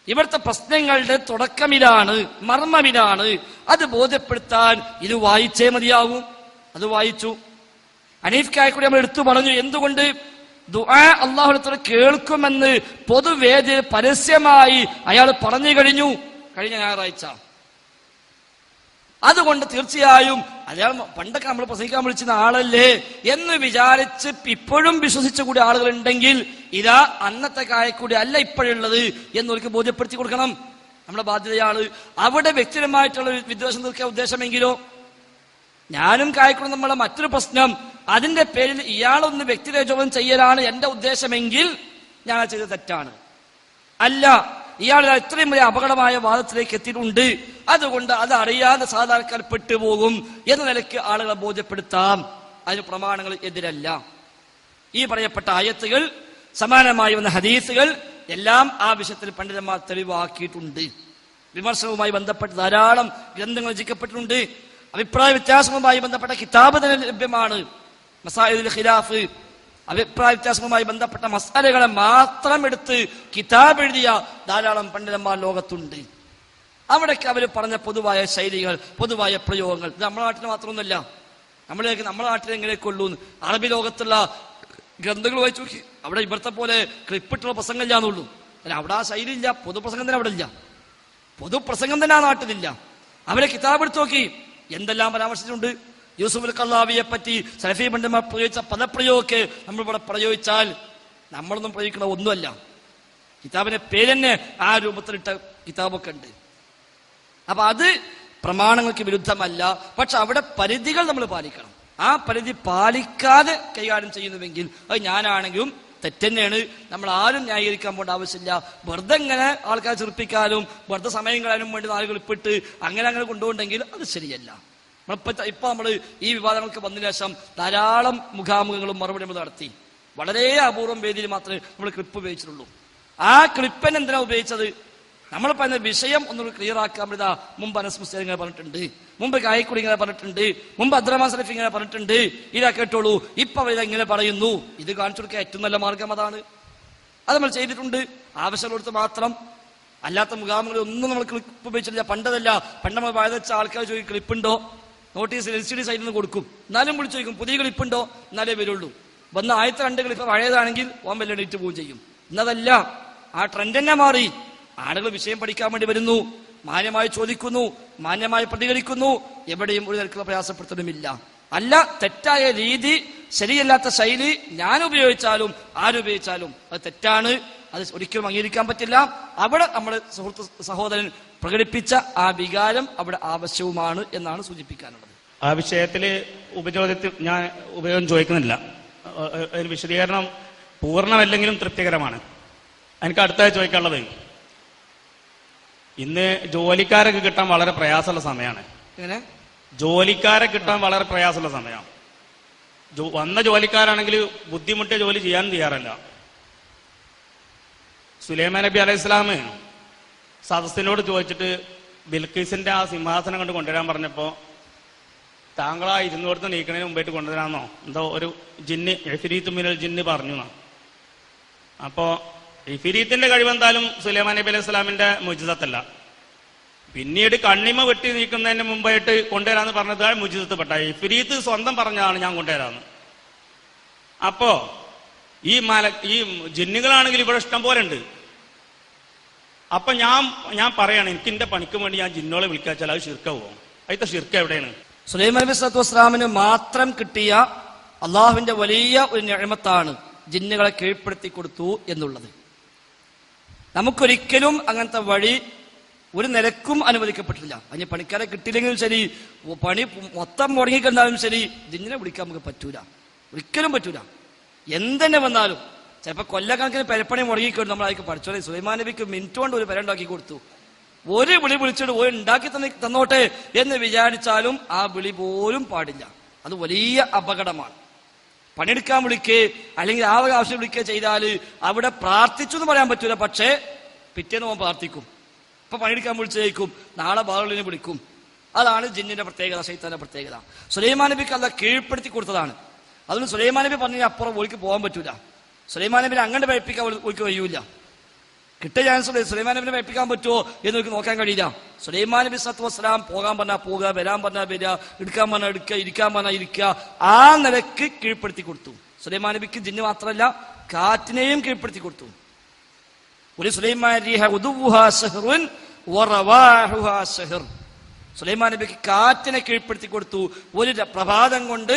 ഇവിടുത്തെ പ്രശ്നങ്ങളുടെ തുടക്കം ഇതാണ്, മർമ്മം ഇതാണ്. അത് ബോധ്യപ്പെടുത്താൻ ഇത് വായിച്ചേ മതിയാവും. അത് വായിച്ചു. ഹനീഫ് കായക്കൂടി നമ്മൾ എടുത്തു പറഞ്ഞു. എന്തുകൊണ്ട്? ദുആ അല്ലാഹു കേൾക്കുമെന്ന് പൊതുവേദിയിൽ പരസ്യമായി അയാൾ പറഞ്ഞു കഴിഞ്ഞു കഴിഞ്ഞ ഞായറാഴ്ച. അതുകൊണ്ട് തീർച്ചയായും അയാൾ പണ്ടൊക്കെ നമ്മൾ പ്രസംഗിക്കാൻ വിളിച്ചിരുന്ന ആളല്ലേ എന്ന് വിചാരിച്ച് ഇപ്പോഴും വിശ്വസിച്ചുകൂടി ആളുകൾ ഉണ്ടെങ്കിൽ ഇതാ അന്നത്തെ കായക്കൂടി അല്ല ഇപ്പോഴുള്ളത് എന്നൊരിക്കൽ ബോധ്യപ്പെടുത്തി കൊടുക്കണം. നമ്മുടെ ബാധ്യതയാണ്. അവിടെ വ്യക്തിപരമായിട്ടുള്ള വിദ്വേഷം തീർക്കാൻ ഉദ്ദേശമെങ്കിലോ, ഞാനും കായക്കൂടും നമ്മളെ മറ്റൊരു പ്രശ്നം, അതിന്റെ പേരിൽ ഇയാളൊന്ന് വ്യക്തിരേചോപനം ചെയ്യലാണ് എന്റെ ഉദ്ദേശമെങ്കിൽ ഞാൻ ചെയ്തത് തെറ്റാണ്. അല്ല, ഇയാൾ ഇത്രയും വലിയ അപകടമായ വാദത്തിലേക്ക് എത്തിയിട്ടുണ്ട്, അതുകൊണ്ട് അത് അറിയാതെ സാധാരണക്കാർ പെട്ടുപോകും എന്ന നിലയ്ക്ക് ആളുകളെ ബോധ്യപ്പെടുത്താം. അതിന് പ്രമാണങ്ങൾ എതിരല്ല. ഈ പറയപ്പെട്ട ആയത്തുകൾ, സമാനമായി വന്ന ഹദീസുകൾ എല്ലാം ആ വിഷയത്തിൽ പണ്ഡിതന്മാർ തെളിവാക്കിയിട്ടുണ്ട്. വിമർശനവുമായി ബന്ധപ്പെട്ട് ധാരാളം ഗ്രന്ഥങ്ങൾ രചിക്കപ്പെട്ടിട്ടുണ്ട്. അഭിപ്രായ വ്യത്യാസവുമായി ബന്ധപ്പെട്ട കിതാബ് തന്നെ ലഭ്യമാണ്. മസായിലുൽ ഖിലാഫ്, അഭിപ്രായ വ്യത്യാസവുമായി ബന്ധപ്പെട്ട മസാലകളെ മാത്രം എടുത്ത് കിതാബ് എഴുതിയ ധാരാളം പണ്ഡിതന്മാർ ലോകത്തുണ്ട്. അവിടേക്ക് അവർ പറഞ്ഞ പൊതുവായ ശൈലികൾ, പൊതുവായ പ്രയോഗങ്ങൾ ഇത് നമ്മുടെ നാട്ടിൽ മാത്രമൊന്നുമല്ല. നമ്മുടെ നാട്ടിൽ എങ്ങനെയൊക്കെ ഉള്ളൂ. അറബി ലോകത്തുള്ള ഗ്രന്ഥങ്ങൾ വായിച്ചു നോക്കി, അവിടെ ഇവിടുത്തെ പോലെ ക്ലിപ്പിട്ടുള്ള പ്രസംഗം ഇല്ലാന്നുള്ളൂ. അല്ല, അവിടെ ആ ശൈലി ഇല്ല, പൊതുപ്രസംഗം തന്നെ അവിടെ ഇല്ല, പൊതുപ്രസംഗം തന്നെ ആ നാട്ടിലില്ല. അവരെ കിതാബ് എടുത്ത് നോക്കി എന്തെല്ലാം പരാമർശിച്ചിട്ടുണ്ട്. യൂസുഫ് അൽ ഖല്ലാവിയെ പറ്റി സലഫി പണ്ഡിതന്മാർ പ്രയോഗിച്ച പദപ്രയോഗമൊക്കെ നമ്മളിവിടെ പ്രയോഗിച്ചാൽ നമ്മളൊന്നും പ്രയോഗിക്കണ ഒന്നുമല്ല. കിതാബിന്റെ പേര് തന്നെ ആ രൂപത്തിലിട്ട കിതാബൊക്കെ ഉണ്ട്. അപ്പൊ അത് പ്രമാണങ്ങൾക്ക് വിരുദ്ധമല്ല. പക്ഷെ അവിടെ പരിധികൾ നമ്മൾ പാലിക്കണം. ആ പരിധി പാലിക്കാതെ കൈകാര്യം ചെയ്യുന്നുവെങ്കിൽ അത് ഞാനാണെങ്കിലും തെറ്റന്നെയാണ്. നമ്മൾ ആരും ന്യായീകരിക്കാൻ പോകേണ്ട ആവശ്യമില്ല. വെറുതെ ഇങ്ങനെ ആൾക്കാരെ ചെറുപ്പിക്കാനും വെറുതെ സമയം കളയാനും വേണ്ടി നാളുകൾ ഇപ്പിട്ട് അങ്ങനെ കൊണ്ടുപോകണ്ടെങ്കിൽ അത് ശരിയല്ല. ഇപ്പൊ നമ്മൾ ഈ വിവാദങ്ങൾക്ക് വന്നതിന് ശേഷം ധാരാളം മുഖാമുഖങ്ങളും മറുപടികളും നടത്തി. വളരെ അപൂർവം വേദിയിൽ മാത്രമേ നമ്മൾ ക്ലിപ്പ് ഉപയോഗിച്ചിട്ടുള്ളൂ. ആ ക്ലിപ്പൻ എന്തിനാ ഉപയോഗിച്ചത്? നമ്മൾ പറയുന്ന വിഷയം ഒന്നുകൂടി ക്ലിയർ ആക്കാൻ വേണ്ടി മുമ്പ് അനസ് മുസ്ലിം ഇങ്ങനെ പറഞ്ഞിട്ടുണ്ട്, മുമ്പ് കായക്കുടി ഇങ്ങനെ പറഞ്ഞിട്ടുണ്ട്, മുമ്പ് അബ്ദുറഹ്മാൻ സലഫി ഇങ്ങനെ പറഞ്ഞിട്ടുണ്ട്, ഇതാ കേട്ടോളൂ, ഇപ്പൊ ഇങ്ങനെ പറയുന്നു. ഇത് കാണിച്ചു കൊടുക്കാൻ ഏറ്റവും നല്ല മാർഗം അതാണ്. അത് നമ്മൾ ചെയ്തിട്ടുണ്ട്. ആവശ്യമുള്ളടത്ത് മാത്രം. അല്ലാത്ത മുഖാമുഖങ്ങളിൽ ഒന്നും നമ്മൾ ക്ലിപ്പ് ഉപയോഗിച്ചിട്ടില്ല. പണ്ടതല്ല, പണ്ട് നമ്മൾ വായനച്ച ആൾക്കാർ ചോദിക്കും ക്ലിപ്പുണ്ടോ, നോട്ടീസ് LCD സൈഡിൽ നിന്ന് കൊടുക്കും. എന്നാലും വിളിച്ചു ചോദിക്കും പുതിയ ക്ലിപ്പുണ്ടോ, എന്നാലേ വരുള്ളൂ. വന്ന ആദ്യത്തെ 2 ക്ലിപ്പ് പഴയതാണെങ്കിൽ ഓൻ വല്ല ഡേറ്റ് പോവുകയും ചെയ്യും. എന്നതല്ല, ആ ട്രെൻഡ് തന്നെ മാറി. ആളുകൾ വിഷയം പഠിക്കാൻ വേണ്ടി വരുന്നു, മാന്യമായി ചോദിക്കുന്നു, മാന്യമായി പ്രതികരിക്കുന്നു. എവിടെയും ഒരു തരത്തിലുള്ള പ്രയാസപ്പെടുത്തലുമില്ല. അല്ല, തെറ്റായ രീതി, ശരിയല്ലാത്ത ശൈലി ഞാൻ ഉപയോഗിച്ചാലും ആരുപയോഗിച്ചാലും അത് തെറ്റാണ്. അത് ഒരിക്കലും അംഗീകരിക്കാൻ പറ്റില്ല. അവിടെ നമ്മുടെ സഹോദരൻ പ്രകടിപ്പിച്ച ആ വികാരം അവിടെ ആവശ്യവുമാണ് എന്നാണ് സൂചിപ്പിക്കാനുള്ളത്. ആ വിഷയത്തില് ഉപചോദ്യത്തിൽ ഞാൻ ഉപയോഗം ചോദിക്കുന്നില്ല. ഒരു വിശദീകരണം പൂർണ്ണമല്ലെങ്കിലും തൃപ്തികരമാണ്. എനിക്ക് അടുത്തായി ചോദിക്കാനുള്ളത്, ഇന്ന് ജോലിക്കാരൊക്കെ കിട്ടാൻ വളരെ പ്രയാസമുള്ള സമയമാണ്. എങ്ങനെ ജോലിക്കാരെ കിട്ടാൻ വളരെ പ്രയാസമുള്ള സമയമാണ്. വന്ന ജോലിക്കാരാണെങ്കിൽ ബുദ്ധിമുട്ടിയ ജോലി ചെയ്യാൻ തയ്യാറല്ല. സുലൈമാൻ നബി അലൈഹി സ്വലാം സദസ്സിനോട് ചോദിച്ചിട്ട് ബിൽക്കീസിന്റെ ആ സിംഹാസനം കൊണ്ട് കൊണ്ടുവരാൻ പറഞ്ഞപ്പോ താങ്കളാ ഇരുന്നോടത്ത് നീക്കണതിന് മുമ്പായിട്ട് കൊണ്ടുവരാന്നോ എന്തോ ഒരു ജിന്ന് ഇഫ്രീത്ത് മിനൽ ജിന്ന് പറഞ്ഞു. അപ്പോ ഇഫ്രീത്തിന്റെ കഴിവെന്തായാലും സുലൈമാൻ നബി അലൈഹി സ്വലാമിന്റെ മുജിസത്തല്ല. പിന്നീട് കണ്ണിമ വെട്ടി നീക്കുന്നതിന് മുമ്പായിട്ട് കൊണ്ടുവരാന്ന് പറഞ്ഞത് മുജിസത്ത് പെട്ട. ഇഫ്രീത്ത് സ്വന്തം പറഞ്ഞതാണ് ഞാൻ കൊണ്ടുവരാന്ന്. അപ്പോ ഈ ജിന്നുകളാണെങ്കിൽ ഇവിടെ ഇഷ്ടം പോലെ ഉണ്ട്. അപ്പൊ ഞാൻ പറയാണ്, എനിക്ക് എന്റെ പണിക്ക് വേണ്ടി ഞാൻ ജിന്നോളെ വിളിക്കാച്ചാൽ അത് ഷിർക്ക പോകും. അതിന്റെ ഷിർക്ക് എവിടെയാണ്? സുലൈമാൻ നബി സ്വല്ലല്ലാഹു അലൈഹി വസല്ലമിന് മാത്രം കിട്ടിയ അള്ളാഹുവിന്റെ വലിയ ഒരു നിഅമത്താണ് ജിന്നുകളെ കീഴ്പ്പെടുത്തി കൊടുത്തു എന്നുള്ളത്. നമുക്കൊരിക്കലും അങ്ങനത്തെ വഴി ഒരു നിലക്കും അനുവദിക്കപ്പെട്ടില്ല. അതിന് പണിക്കാരെ കിട്ടിയില്ലെങ്കിലും ശരി, പണി മൊത്തം മുടങ്ങിക്കണ്ടാലും ശരി, ജിന്നിനെ വിളിക്കാൻ നമുക്ക് പറ്റൂല, ഒരിക്കലും പറ്റൂല. എന്തെന്നെ വന്നാലും ചിലപ്പോൾ കൊല്ലക്കണക്കിന് പെരപ്പണി മുടങ്ങിക്കൊണ്ട് നമ്മൾ അതിലേക്ക് പഠിച്ചോളെ. സുലൈമാൻ നബിക്ക് മിനിറ്റ് കൊണ്ട് ഒരു പെര ഉണ്ടാക്കി കൊടുത്തു. ഒരു വിളി വിളിച്ചിട്ട് ഒരു ഉണ്ടാക്കി തന്നോട്ടെ എന്ന് വിചാരിച്ചാലും ആ വിളി പോലും പാടില്ല. അത് വലിയ അപകടമാണ്. പണിയെടുക്കാൻ വിളിക്കേ അല്ലെങ്കിൽ ആവശ്യം വിളിക്കുക ചെയ്താൽ അവിടെ പ്രാർത്ഥിച്ചു എന്ന് പറയാൻ പറ്റൂല. പക്ഷേ പിറ്റേന്ന് പോകാൻ പ്രാർത്ഥിക്കും. ഇപ്പൊ പണിയെടുക്കാൻ വിളിച്ചേക്കും, നാളെ ബാറുകളിനെ വിളിക്കും. അതാണ് ജിന്നിന്റെ പ്രത്യേകത, ശൈത്താന്റെ പ്രത്യേകത. സുലൈമാൻ നബിക്ക് അല്ല കീഴ്പ്പെടുത്തി കൊടുത്തതാണ്. അതുകൊണ്ട് സുലൈമാൻ നബി പറഞ്ഞ അപ്പുറം ഒളിക്ക് പോകാൻ പറ്റൂല. സുലൈമാൻ നബിനെ അങ്ങനെ പഠിപ്പിക്കാൻ ഒളിക്ക് കഴിയൂല. കിട്ടിയ ചാൻസ് സുലൈമാൻ നബിനെ പഠിപ്പിക്കാൻ പറ്റുമോ എന്ന് നമുക്ക് നോക്കാൻ കഴിയില്ല. സുലൈമാൻ നബി സ്വല്ലല്ലാഹു അലൈഹി വസല്ലം പോകാൻ പറഞ്ഞാൽ പോവുക, വരാൻ പറഞ്ഞാൽ വരിക, എടുക്കാൻ പറഞ്ഞാൽ എടുക്കുക, ഇരിക്കാൻ പറഞ്ഞാൽ ഇരിക്കുക. ആ നിലക്ക് കീഴ്പ്പെടുത്തി കൊടുത്തു. സുലൈമാൻ നബിക്ക് ജിന്ന് മാത്രമല്ല കാറ്റിനെയും കീഴ്പ്പെടുത്തി കൊടുത്തു. ഒരു സുലൈമാൻ നബിക്ക് കാറ്റിനെ കീഴ്പ്പെടുത്തി കൊടുത്തു. ഒരു പ്രഭാതം കൊണ്ട്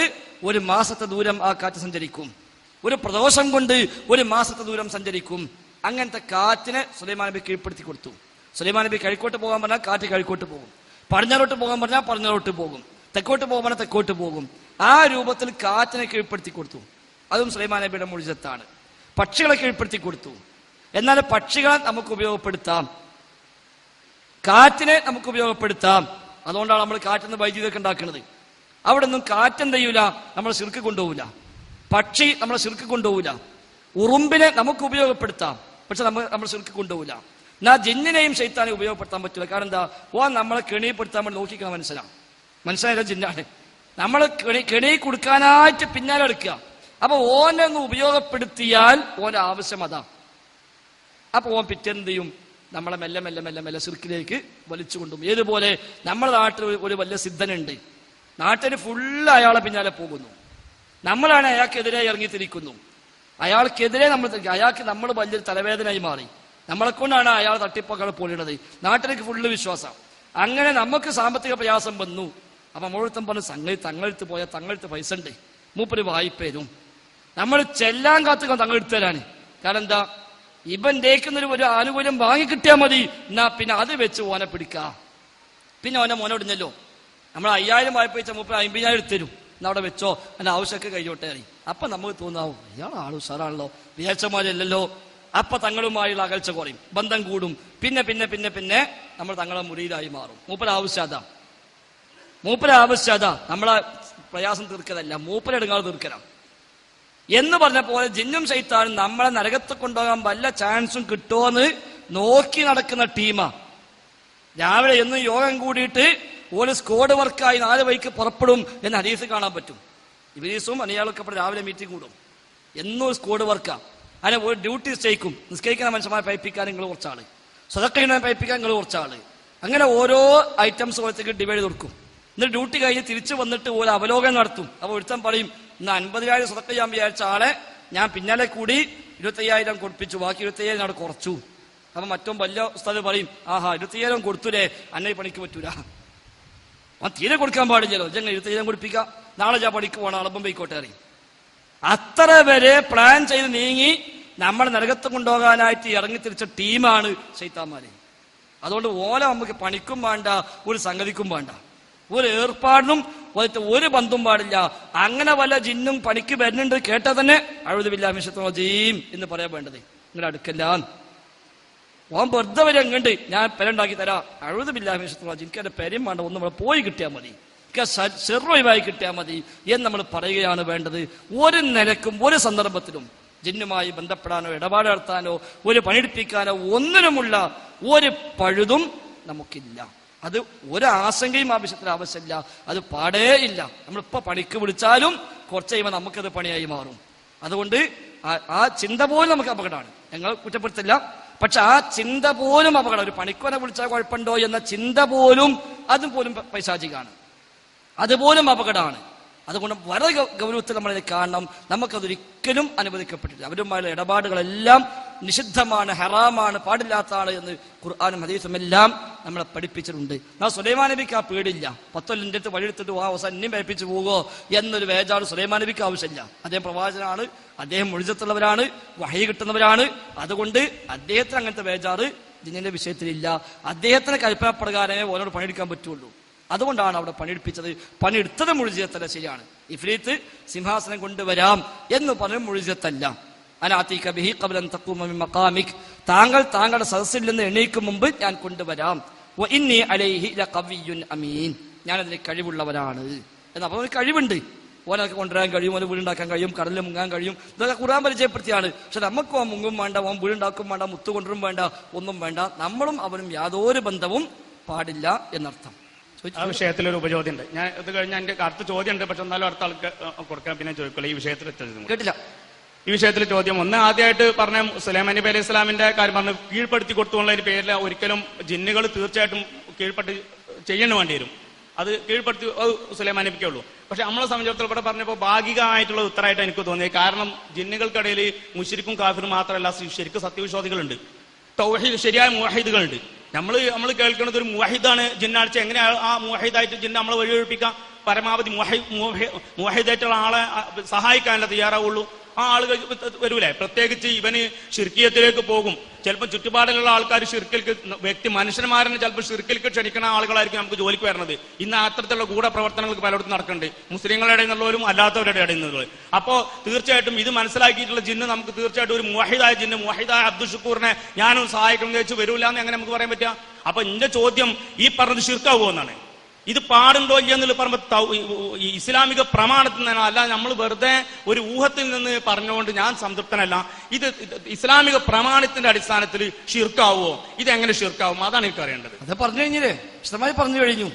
1 മാസത്തെ ദൂരം ആ കാറ്റ് സഞ്ചരിക്കും. ഒരു പ്രദോഷം കൊണ്ട് 1 മാസത്തെ ദൂരം സഞ്ചരിക്കും. അങ്ങനത്തെ കാറ്റിനെ സുലൈമാൻ നബി കീഴ്പ്പെടുത്തി കൊടുത്തു. സുലൈമാൻ നബി കിഴക്കോട്ട് പോകാൻ പറഞ്ഞാൽ കാറ്റ് കിഴക്കോട്ട് പോകും, പടിഞ്ഞാറോട്ട് പോകാൻ പറഞ്ഞാൽ പടിഞ്ഞാറോട്ട് പോകും, തെക്കോട്ട് പോകാൻ പറഞ്ഞാൽ തെക്കോട്ട് പോകും. ആ രൂപത്തിൽ കാറ്റിനെ കീഴ്പ്പെടുത്തി കൊടുത്തു. അതും സുലൈമാൻ നബിയുടെ മുഅ്ജിസത്താണ്. പക്ഷികളെ കീഴ്പ്പെടുത്തി കൊടുത്തു. എന്നാൽ പക്ഷികളെ നമുക്ക് ഉപയോഗപ്പെടുത്താം, കാറ്റിനെ നമുക്ക് ഉപയോഗപ്പെടുത്താം. അതുകൊണ്ടാണ് നമ്മൾ കാറ്റിൽ നിന്ന് വൈദ്യുതിയൊക്കെ ഉണ്ടാക്കുന്നത്. അവിടെ ഒന്നും കാറ്റെന്ത് ചെയ്യൂല, നമ്മൾ ശിർക്ക് കൊണ്ടുപോകില്ല. പക്ഷി നമ്മളെ ശിർക്ക് കൊണ്ടുപോകില്ല. ഉറുമ്പിനെ നമുക്ക് ഉപയോഗപ്പെടുത്താം, പക്ഷെ നമ്മൾ ശിർക്ക് കൊണ്ടുപോകില്ല. എന്നാൽ ജിന്നിനെയും ശൈത്താനെ ഉപയോഗപ്പെടുത്താൻ പറ്റില്ല. കാരണം എന്താ, നമ്മളെ കെണിപ്പെടുത്താൻ വേണ്ടി നോക്കിക്കാൻ മനസ്സിലായ ജിന്നാണ്. നമ്മൾ കെണി കൊടുക്കാനായിട്ട് പിന്നാലെ എടുക്കുക. അപ്പൊ ഓനെ ഒന്ന് ഉപയോഗപ്പെടുത്തിയാൽ ഓന്റെ ആവശ്യം അതാ. അപ്പൊ ഓൻ പിറ്റെന്ത് ചെയ്യും, നമ്മളെ മെല്ലെ മെല്ലെ മെല്ലെ മെല്ലെ ശിർക്കിലേക്ക് വലിച്ചു കൊണ്ടുപോകും. ഏതുപോലെ നമ്മുടെ നാട്ടിൽ ഒരു വലിയ സിദ്ധനുണ്ട്, നാട്ടിന് ഫുള്ള് അയാളെ പിന്നാലെ പോകുന്നു. നമ്മളാണ് അയാൾക്കെതിരെ ഇറങ്ങിത്തിരിക്കുന്നു. അയാൾക്കെതിരെ അയാൾക്ക് നമ്മൾ വലിയൊരു തലവേദനയായി മാറി. നമ്മളെ കൊണ്ടാണ് അയാൾ തട്ടിപ്പൊക്കെ പൊളിയണത്. നാട്ടിലേക്ക് ഫുള്ള് വിശ്വാസം. അങ്ങനെ നമുക്ക് സാമ്പത്തിക പ്രയാസം വന്നു. അപ്പൊ മുഴുവൻ പറഞ്ഞു, സംഗതി തങ്ങളെടുത്ത് പോയാൽ തങ്ങളെടുത്ത് പൈസ ഉണ്ട്, മൂപ്പര് വായ്പ തരും. നമ്മൾ ചെല്ലാൻ കാത്തുക തങ്ങളെടുത്ത് തരാന്. കാരണം എന്താ, ഇവന്റേക്കുന്നൊരു ഒരു ആനുകൂല്യം വാങ്ങിക്കിട്ടിയാൽ മതി, എന്നാ പിന്നെ അത് വെച്ച് ഓനെ പിടിക്കാം. പിന്നെ ഓനെ മോനോടിഞ്ഞല്ലോ, നമ്മൾ 5000 വായ്പ വെച്ചാൽ 50,000 തരും, എന്നാ അവിടെ വെച്ചോ, അതിന്റെ ആവശ്യമൊക്കെ കഴിഞ്ഞോട്ടെ അറിയും. അപ്പൊ നമുക്ക് തോന്നാവും ഇയാൾ ആള് ഉഷാറാണല്ലോ, വിചാരിച്ചമാരല്ലോ. അപ്പൊ തങ്ങളുമായുള്ള അകൽച്ച കുറയും, ബന്ധം കൂടും. പിന്നെ പിന്നെ പിന്നെ പിന്നെ നമ്മൾ തങ്ങളെ മുറിയിലായി മാറും. മൂപ്പര ആവശ്യത നമ്മളെ പ്രയാസം തീർക്കതല്ല, മൂപ്പരെടുങ്ങാതെ തീർക്കലാണ് എന്ന് പറഞ്ഞ പോലെ ജിന്നും ശൈത്താനും നമ്മളെ നരകത്ത് കൊണ്ടുപോകാൻ വല്ല ചാൻസും കിട്ടുമോന്ന് നോക്കി നടക്കുന്ന ടീമാ. രാവിലെ എന്നും യോഗം കൂടിയിട്ട് ഒരു സ്ക്വാഡ് വർക്കായി 4 വഴിക്ക് പുറപ്പെടും എന്ന് ഹദീസ് കാണാൻ പറ്റും. ഇബ്ലീസും അനിയാളൊക്കെ ഇപ്പോൾ രാവിലെ മീറ്റിംഗ് കൂടും, എന്നും സ്ക്വാഡ് വർക്കാ. അതിനെ ഒരു ഡ്യൂട്ടി സ്റ്റേക്കും. നിസ്കരിക്കുന്ന മനുഷ്യന്മാരെ പൈപ്പിക്കാൻ നിങ്ങൾ കുറച്ചാള്, സ്വതക്ക പൈപ്പിക്കാൻ നിങ്ങൾ കുറച്ചാള്, അങ്ങനെ ഓരോ ഐറ്റംസ് ഓരോത്തേക്ക് ഡിവൈഡ് കൊടുക്കും. എന്നിട്ട് ഡ്യൂട്ടി കഴിഞ്ഞ് തിരിച്ചു വന്നിട്ട് ഒരു അവലോകനം നടത്തും. അപ്പൊ ഒരുത്തൻ പറയും, ഇന്ന് 50,000 സ്വതക്ക ചെയ്യാൻ വിചാരിച്ച ആളെ ഞാൻ പിന്നാലെ കൂടി 25,000 കൊടുപ്പിച്ചു, ബാക്കി 25,000 അവിടെ കുറച്ചു. അപ്പൊ മറ്റോ വലിയ ഉസ്താദ് പറയും, ആഹാ 25,000 കൊടുത്തൂലേ, അന്നെ പണിക്ക് പറ്റൂല, അവൻ തീരെ കൊടുക്കാൻ പാടില്ലല്ലോ, ജങ്ങൾ 25,000 കൊടുപ്പിക്കാം, നാളെ ഞാൻ പണിക്ക് പോകണം, അളപ്പം പോയിക്കോട്ടെ അറിയും. അത്ര വരെ പ്ലാൻ ചെയ്ത് നീങ്ങി നമ്മളെ നരകത്ത് കൊണ്ടുപോകാനായിട്ട് ഇറങ്ങി തിരിച്ച ടീമാണ് ശൈത്താന്മാര്. അതുകൊണ്ട് ഓല നമുക്ക് പണിക്കും വേണ്ട, ഒരു സംഗതിക്കും വേണ്ട, ഒരു ഏർപ്പാടിനും ഒരു ബന്ധും പാടില്ല. അങ്ങനെ വല്ല ജിന്നും പണിക്ക് വരുന്നുണ്ട് കേട്ടാൽ തന്നെ അഴുതു ബില്ലാഹി മിനശ് ശൈത്വാനിർ റജീം എന്ന് പറയാൻ വേണ്ടത്. നിങ്ങളുടെ അടുക്കല്ല ഓൻ വെറുതെ വരെ എങ്ങണ്ട് ഞാൻ പെരുണ്ടാക്കി തരാം, അഴുതു ബില്ലാഹി മിനശ് ശൈത്വാനിർ റജീം, എനിക്ക് എന്റെ പെരും വേണ്ട, ഒന്ന് നമ്മൾ പോയി കിട്ടിയാൽ മതി, ചെറുവായി കിട്ടിയാൽ മതി എന്ന് നമ്മൾ പറയുകയാണ് വേണ്ടത്. ഒരു നിലക്കും ഒരു സന്ദർഭത്തിലും ജിന്നുമായി ബന്ധപ്പെടാനോ ഇടപാട് നടത്താനോ ഒരു പണിയെടുപ്പിക്കാനോ ഒന്നിനുമുള്ള ഒരു പഴുതും നമുക്കില്ല. അത് ഒരു ആശങ്കയും ആവശ്യമില്ല, അത് പാടേ ഇല്ല. നമ്മളിപ്പോ പണിക്ക് വിളിച്ചാലും കുറച്ച് കഴിയുമ്പോൾ നമുക്കത് പണിയായി മാറും. അതുകൊണ്ട് ആ ചിന്ത പോലും നമുക്ക് അപകടമാണ്, ഞങ്ങൾ കുറ്റപ്പെടുത്തില്ല. പക്ഷെ ആ ചിന്ത പോലും അപകടം. ഒരു പണിക്കുവനെ വിളിച്ചാൽ കുഴപ്പമുണ്ടോ എന്ന ചിന്ത പോലും, അതും പോലും പൈശാചികമാണ്, അതുപോലും അപകടമാണ്. അതുകൊണ്ട് വളരെ ഗൗരവത്തിൽ നമ്മളത് കാണണം. നമുക്കതൊരിക്കലും അനുവദിക്കപ്പെട്ടില്ല. അവരുമായുള്ള ഇടപാടുകളെല്ലാം നിഷിദ്ധമാണ്, ഹറാമാണ്, പാടില്ലാത്തതാണ് എന്ന് ഖുർആനും ഹദീസും എല്ലാം നമ്മളെ പഠിപ്പിച്ചിട്ടുണ്ട്. സുലൈമാൻ നബിക്ക് ആ പേടില്ല. 10 കൊല്ലത്തിന്റെ അടുത്ത് വഴിയെടുത്തിട്ട് അവസാനം ഇനിയും പേപ്പിച്ചു പോകുമോ എന്നൊരു വേജാട് സുലൈമാൻ നബിക്ക് ആവശ്യമില്ല. അദ്ദേഹം പ്രവാചകനാണ്, അദ്ദേഹം മുഴുജത്തുള്ളവരാണ്, വഹി കിട്ടുന്നവരാണ്. അതുകൊണ്ട് അദ്ദേഹത്തിന് അങ്ങനത്തെ വേജാറ് ജിന്നിന്റെ വിഷയത്തിലില്ല. അദ്ദേഹത്തിന് കൽപ്പനപ്രകാരമേ ഓരോട് പണിയെടുക്കാൻ പറ്റുള്ളൂ. അതുകൊണ്ടാണ് അവിടെ പണിയെടുപ്പിച്ചത്. പണിയെടുത്തത് മുഴുജിയത്തല്ല, ശരിയാണ്. ഇഫ്രീത്ത് സിംഹാസനം കൊണ്ടുവരാം എന്ന് പറഞ്ഞ മുഴുജിയത്തല്ല. അനാതീക ബിഹി ഖബ്ലൻ തഖൂമ മിൻ മഖാമിക്, താങ്കൾ താങ്കളുടെ സദസ്സിൽ നിന്ന് എണീക്കും മുമ്പ് ഞാൻ കൊണ്ടുവരാം. വ ഇന്നി അലൈഹി ലഖവിയ്യുൻ അമീൻ, ഞാൻ അതിന് കഴിവുള്ളവരാണ് എന്ന്. അപ്പോൾ കഴിവുണ്ട്, ഓനൊക്കെ കൊണ്ടുവരാൻ കഴിയും, ഓന് വീടുണ്ടാക്കാൻ കഴിയും, കടലിൽ മുങ്ങാൻ കഴിയും. ഇതൊക്കെ ഖുർആൻ പരിചയപ്പെടുത്തിയാണ്. പക്ഷെ നമുക്ക് ഓൻ മുങ്ങും വേണ്ട, ഓൻ വീടുണ്ടാക്കും വേണ്ട, മുത്തു കൊണ്ടുവരും വേണ്ട, ഒന്നും വേണ്ട. നമ്മളും അവനും യാതൊരു ബന്ധവും പാടില്ല എന്നർത്ഥം. ആ വിഷയത്തിലൊരു ഉപചോദ്യം ഉണ്ട്. ഞാൻ ഇത് കഴിഞ്ഞാൽ എന്റെ അടുത്ത ചോദ്യം ഉണ്ട്, പക്ഷെ എന്നാലും അടുത്ത ആൾക്ക് കൊടുക്കാൻ പിന്നെ ചോദിക്കുള്ളൂ. ഈ വിഷയത്തിൽ കേട്ടില്ല. ഈ വിഷയത്തിൽ ചോദ്യം ഒന്ന്, ആദ്യമായിട്ട് പറഞ്ഞ സുലൈമാൻ നബി അലൈഹി സ്വലാമിന്റെ കാര്യം പറഞ്ഞു, കീഴ്പ്പെടുത്തി കൊടുത്തുള്ളതിന്റെ പേരിൽ ഒരിക്കലും ജിന്നുകൾ തീർച്ചയായിട്ടും കീഴ്പ്പെട്ട് ചെയ്യേണ്ടി വേണ്ടി വരും. അത് കീഴ്പ്പെടുത്തി സുലൈമാൻ നബിക്കേ ഉള്ളൂ. പക്ഷെ നമ്മളെ സംബന്ധിച്ചിടത്തോളം ഇവിടെ പറഞ്ഞപ്പോൾ ഭാഗികമായിട്ടുള്ള ഉത്തരമായിട്ട് എനിക്ക് തോന്നിയത്. കാരണം ജിന്നുകൾക്കിടയിൽ മുശ്രിക്കും കാഫിറും മാത്രമല്ല, ശരിക്കും സത്യവിശ്വാസികളുണ്ട്, തൗഹീദ് ശരിയായ മുവഹിദുകളുണ്ട്. നമ്മൾ കേൾക്കുന്നത് ഒരു മുവഹിദാണ് ജിന്നാഴ്ച. എങ്ങനെ ആ മുവഹിദായിട്ട് ജിന്ന് നമ്മളെ വഴിയൊഴിപ്പിക്കാം? പരമാവധി മുവഹിദായിട്ടുള്ള ആളെ സഹായിക്കാനല്ല തയ്യാറാവുള്ളൂ. ആ ആളുകൾ വരൂലേ? പ്രത്യേകിച്ച് ഇവന് ഷിർക്കിയത്തിലേക്ക് പോകും. ചിലപ്പോൾ ചുറ്റുപാടിലുള്ള ആൾക്കാർ ഷിർക്കിൽക്ക് മനുഷ്യന്മാരെ ചിലപ്പോൾ ഷിർക്കിൽക്ക് ക്ഷണിക്കുന്ന ആളുകളായിരിക്കും നമുക്ക് ജോലിക്ക് വരുന്നത്. ഇന്ന് അത്തരത്തിലുള്ള ഗൂഢപ്രവർത്തനങ്ങൾക്ക് പലയിടത്തും നടക്കുന്നുണ്ട്, മുസ്ലിങ്ങളുടെ ഇടയിൽ നിന്നുള്ളവരും അല്ലാത്തവരുടെ ഇടയിൽ നിന്നുള്ളവരും. അപ്പോൾ തീർച്ചയായിട്ടും ഇത് മനസ്സിലാക്കിയിട്ടുള്ള ജിന്ന് നമുക്ക് തീർച്ചയായിട്ടും ഒരു മുവഹിദായ ജിന്ന്, മുവഹിദായ അബ്ദുൽ ഷുക്കൂറിനെ ഞാനും സഹായിക്കണം എന്ന് വെച്ച് വരൂല എന്ന് എങ്ങനെ നമുക്ക് പറയാൻ പറ്റുക? അപ്പൊ എന്റെ ചോദ്യം, ഈ പറഞ്ഞത് ഷിർക്കാവുമോ എന്നാണ്. ഇത് പാടുണ്ടോ എന്നുള്ള പറയുമ്പോൾ ഇസ്ലാമിക പ്രമാണത്തിൽ നിന്നാണ്, അല്ല നമ്മൾ വെറുതെ ഒരു ഊഹത്തിൽ നിന്ന് പറഞ്ഞുകൊണ്ട് ഞാൻ സംതൃപ്തനല്ല. ഇത് ഇസ്ലാമിക പ്രമാണത്തിന്റെ അടിസ്ഥാനത്തിൽ ഷിർക്കാവോ? ഇതെങ്ങനെ ഷിർക്കാവും? അതാണ് എനിക്ക് അറിയേണ്ടത്. അത് പറഞ്ഞു കഴിഞ്ഞില്ലേ, വിശദമായി പറഞ്ഞു കഴിഞ്ഞു,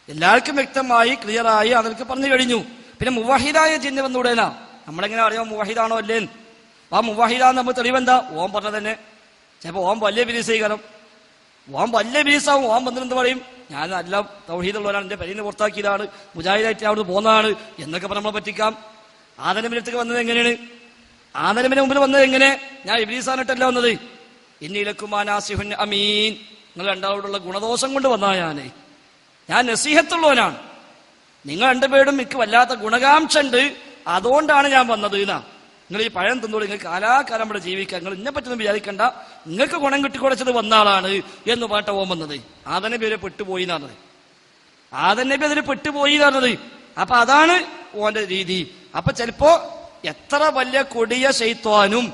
എല്ലാവർക്കും വ്യക്തമായി ക്ലിയറായി അതൊക്കെ പറഞ്ഞു കഴിഞ്ഞു. പിന്നെ മുവഹിദായ ജിന്ന് വന്നുകൂടേനാ, നമ്മളെങ്ങനെ അറിയാം മുവഹിദാണോ അല്ലേ? ആ മുവഹിദാന്ന് നമ്മൾ തെളിവെന്താ? ഓൻ പറഞ്ഞ തന്നെ. ചിലപ്പോ ഓൻ വലിയ ബിരീസീകരണം, ഓൻ വലിയ ബിരീസാവും. ഓൻ വന്നിട്ട് പറയും, ഞാൻ നല്ല തൗഹീദുള്ളവരാണ്, എന്റെ പരിന്ന് പുറത്താക്കിയതാണ്, മുജാഹിദായിട്ട് അവിടുന്ന് പോന്നതാണ് എന്നൊക്കെ പറഞ്ഞ് നമ്മളെ പറ്റിക്കാം. ആദനബിന്റെ അടുത്തേക്ക് വന്നത് എങ്ങനെയാണ്? ആദനബിന്റെ മുമ്പിൽ വന്നത് എങ്ങനെ? ഞാൻ ഇബ്ലീസാനിട്ടല്ല വന്നത്. ഇന്നീലക്കുമാനാസിഹുൻ അമീൻ, നിങ്ങൾ രണ്ടാളോടുള്ള ഗുണദോഷം കൊണ്ട് വന്നാ ഞാൻ നസീഹത്തുള്ളവനാണ്, നിങ്ങൾ രണ്ടുപേരും എനിക്ക് വല്ലാത്ത ഗുണകാംക്ഷ ഉണ്ട്, അതുകൊണ്ടാണ് ഞാൻ വന്നത് എന്നാ. നിങ്ങൾ ഈ പഴം തിന്നോളൂ, നിങ്ങൾക്ക് കാലാകാലം ഇവിടെ ജീവിക്കാം, നിങ്ങൾ ഇന്നെ പറ്റൊന്നും വിചാരിക്കണ്ട, നിങ്ങൾക്ക് ഗുണം കിട്ടിക്കൊടച്ചത് വന്ന ആളാണ് എന്ന് പറഞ്ഞിട്ട് ഓൻ വന്നത്. ആദം നബി പെട്ടുപോയി എന്ന് പറഞ്ഞത്. ആദം നബി അതിന് പെട്ടുപോയി എന്ന് പറഞ്ഞത്. അപ്പൊ അതാണ് ഓന്റെ രീതി. അപ്പൊ ചിലപ്പോ എത്ര വലിയ കൊടിയ ശൈത്വാനും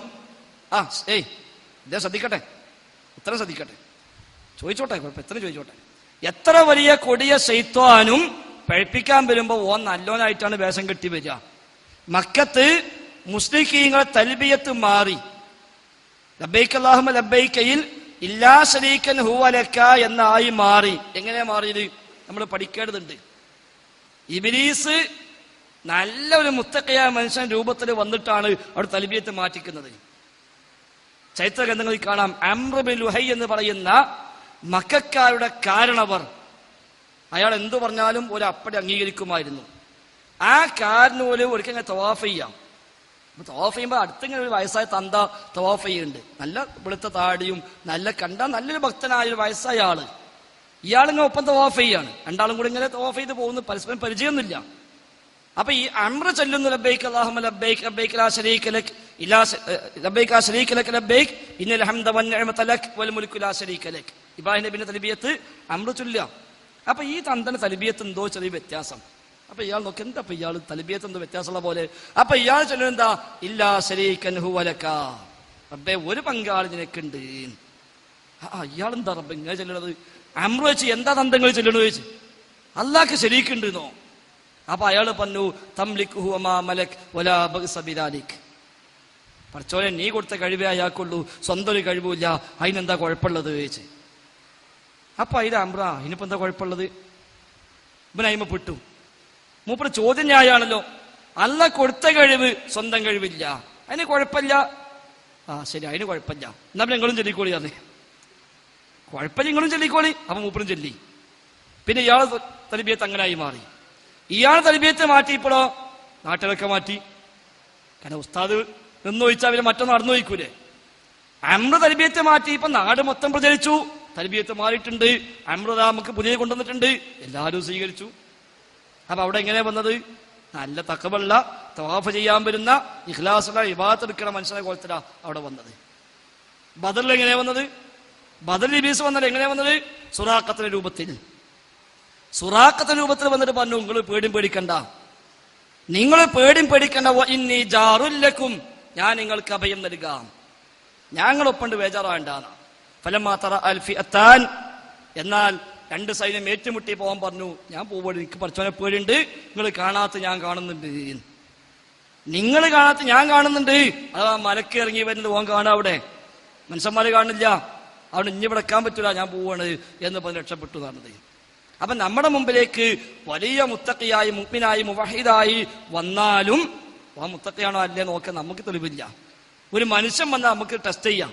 ഇതേ ശ്രദ്ധിക്കട്ടെ, ഉത്തരം ശ്രദ്ധിക്കട്ടെ, ചോദിച്ചോട്ടെ, എത്ര ചോദിച്ചോട്ടെ. എത്ര വലിയ കൊടിയ ശൈത്വാനും പഴിപ്പിക്കാൻ വരുമ്പോ ഓൻ നല്ലോനായിട്ടാണ് വേഷം കെട്ടി വരിക. മക്കത്ത് മുസ്ലിഖീങ്ങളെ തൽബിയത്ത് മാറി ലബ്ബൈക അല്ലാഹുമ്മ ലബ്ബൈകയിൽ ഇല്ലാ ശരീകൻ ഹുവ ലക എന്നായി മാറി. എങ്ങനെ മാറിയത് നമ്മൾ പഠിക്കേണ്ടതുണ്ട്. ഇബ്ലീസ് നല്ലൊരു മുത്തഖിയായ മനുഷ്യൻ രൂപത്തിൽ വന്നിട്ടാണ് അവിടെ തൽബിയത്ത് മാറ്റിക്കുന്നത്. ചരിത്ര ഗ്രന്ഥങ്ങളിൽ കാണാം. അംർ ബിൻ ലുഹൈ എന്ന് പറയുന്ന മക്കക്കാരുടെ കാരണവർ, അയാൾ എന്തു പറഞ്ഞാലും ഒരു അപ്പടി അംഗീകരിക്കുമായിരുന്നു. ആ കാരണവര് ഒരിക്കൽ തവാഫ് ചെയ്യാം. തവാഫ് ചെയ്യുമ്പോൾ അടുത്തിങ്ങനെ ഒരു വയസ്സായ തന്ത തവാഫ് ചെയ്യുന്നുണ്ട്. നല്ല വെളുത്ത താടിയും നല്ല കണ്ട നല്ലൊരു ഭക്തനായ ഒരു വയസ്സായ ആള്. ഇയാളിങ്ങനെ ഒപ്പം തവാഫ് ചെയ്യാണ്. രണ്ടാളും കൂടി ഇങ്ങനെ തവാഫ് ചെയ്ത് പോകുന്നു, പരസ്പരം പരിചയമൊന്നുമില്ല. അപ്പൊ ഈ അംർ ചൊല്ലുന്നു ലബ്ബൈക അല്ലാഹുമ്മ ലബ്ബൈക ലബ്ബൈക ലാ ശരീക ലക് ഇല്ലാ ലബ്ബൈക ലാ ശരീക ലക് ലബ്ബൈക ഇന്നൽ ഹംദ വൻ നിഅമത ലക് വൽ മുൽക്കു ലാ ശരീക ലക്. ഇബ്രാഹിം നബിയുടെ തൽബിയത്ത് അംർ ചൊല്ലുക. അപ്പൊ ഈ തന്തന്റെ തൽബിയത്ത് എന്തോ ചെറിയ വ്യത്യാസം. അപ്പൊ ഇയാൾ നോക്കി, എന്താ അപ്പൊ ഇയാൾ തൽബിയത്ത് എന്തോ വ്യത്യാസമുള്ള പോലെ. അപ്പൊ ഇയാൾ ചൊല്ലുന്നത് എന്താ? ഇല്ലാ ശരീകൻ ഹുവ ലക, റബ്ബേ ഒരു പങ്കാളി നിനക്കുണ്ട്. ഇയാൾ എന്താ റബ്ബേ ഇങ്ങനെ ചൊല്ലണത്? അംർ വെച്ച് എന്താ തന്തങ്ങൾ ചൊല്ലണത് ചോദിച്ചു. അല്ലാഹ്ക്ക് ശരീക്കുണ്ട് എന്നോ? അപ്പൊ അയാൾ പറഞ്ഞു തംലിക്കുഹു വമാ മലക് വലാ ബഗ്സ ബിദാലിക്. പടച്ചോനെ നീ കൊടുത്ത കഴിവേ അയാൾക്കുള്ളൂ, സ്വന്തം ഒരു കഴിവില്ല, അതിനെന്താ കുഴപ്പമുള്ളത് ചോദിച്ചു. അപ്പൊ അതിന് അംറ ഇനിയിപ്പോ എന്താ കുഴപ്പമുള്ളത്? ഇവൻ അയിമപ്പെട്ടു. മൂപ്പര് ചോദ്യം ന്യായാണല്ലോ. അല്ല കൊടുത്ത കഴിവ് സ്വന്തം കഴിവില്ല, അതിന് കുഴപ്പമില്ല. ശരി, അതിന് കുഴപ്പമില്ല, എന്നാ പിന്നെ നിങ്ങളും ചൊല്ലിക്കോളി പറഞ്ഞേ. കുഴപ്പമില്ല, നിങ്ങളും ചൊല്ലിക്കോളി. അപ്പൊ മൂപ്പരും ചൊല്ലി. പിന്നെ ഇയാൾ തൽബിയത്ത് അങ്ങനായി മാറി. ഇയാൾ തൽബിയത്ത് മാറ്റിയപ്പോഴോ നാട്ടിലൊക്കെ മാറ്റി. കാരണം ഉസ്താദ് നിന്ന് ചോദിച്ചാൽ അവര് മറ്റൊന്നും നടന്നു ചോദിക്കൂലേ. അംർ തൽബിയത്ത് മാറ്റി, ഇപ്പൊ നാട് മൊത്തം പ്രചരിച്ചു. തൽബിയത്ത് മാറിയിട്ടുണ്ട്, അംർ നമുക്ക് പുതിയ കൊണ്ടുവന്നിട്ടുണ്ട്, എല്ലാവരും സ്വീകരിച്ചു. അപ്പൊ അവിടെ എങ്ങനെ വന്നത്? നല്ല തഖ്വയുള്ള തവാഫ് ചെയ്യാൻ വരുന്ന ഇഖ്ലാസുള്ള ഇബാദത്ത് എടുക്കണ മനുഷ്യനെ കോലത്തിലാ അവിടെ വന്നത്. ബദറിൽ എങ്ങനെ വന്നത്? ബദറിൽ ഇബ്ലീസ് വന്നത് എങ്ങനെ വന്നത്? സുറാഖത്തിന്റെ രൂപത്തിൽ. സുറാഖത്തിന്റെ രൂപത്തിൽ വന്നിട്ട് പറഞ്ഞു, നിങ്ങൾ പേടിയും പേടിക്കണ്ട, നിങ്ങൾ പേടിയും പേടിക്കണ്ട, ഇന്നി ജാറുൽ ലക്കും, ഞാൻ നിങ്ങൾക്ക് അഭയം നൽകാം, ഞങ്ങളൊപ്പണ്ട് ബേജാറാണ്ടാണ്. ഫലമാ തറ അൽ ഫിഅത്താൻ, എന്നാൽ രണ്ട് സൈന്യം ഏറ്റുമുട്ടി പോകാൻ പറഞ്ഞു. ഞാൻ പോവുകയാണ്, എനിക്ക് പഠിച്ചവനെ പേടിയുണ്ട്, നിങ്ങൾ കാണാത്ത ഞാൻ കാണുന്നുണ്ട്, നിങ്ങൾ കാണാത്ത ഞാൻ കാണുന്നുണ്ട്. അതാ മലക്ക് ഇറങ്ങി വരുന്നത് ഓൻ കാണാം, അവിടെ മനുഷ്യന്മാര് കാണില്ല, അവിടെ ഇഞ്ഞി വിടക്കാൻ പറ്റൂല, ഞാൻ പോവാണ് എന്ന് പറഞ്ഞ് രക്ഷപ്പെട്ടു നടന്നത്. അപ്പൊ നമ്മുടെ മുമ്പിലേക്ക് വലിയ മുത്തഖിയായി മുഅ്മിനായി മുവഹിദായി വന്നാലും ആ മുത്തഖിയാണോ അല്ലേ നോക്കാൻ നമുക്ക് തെളിവില്ല. ഒരു മനുഷ്യൻ വന്നാൽ നമുക്ക് ടെസ്റ്റ് ചെയ്യാം.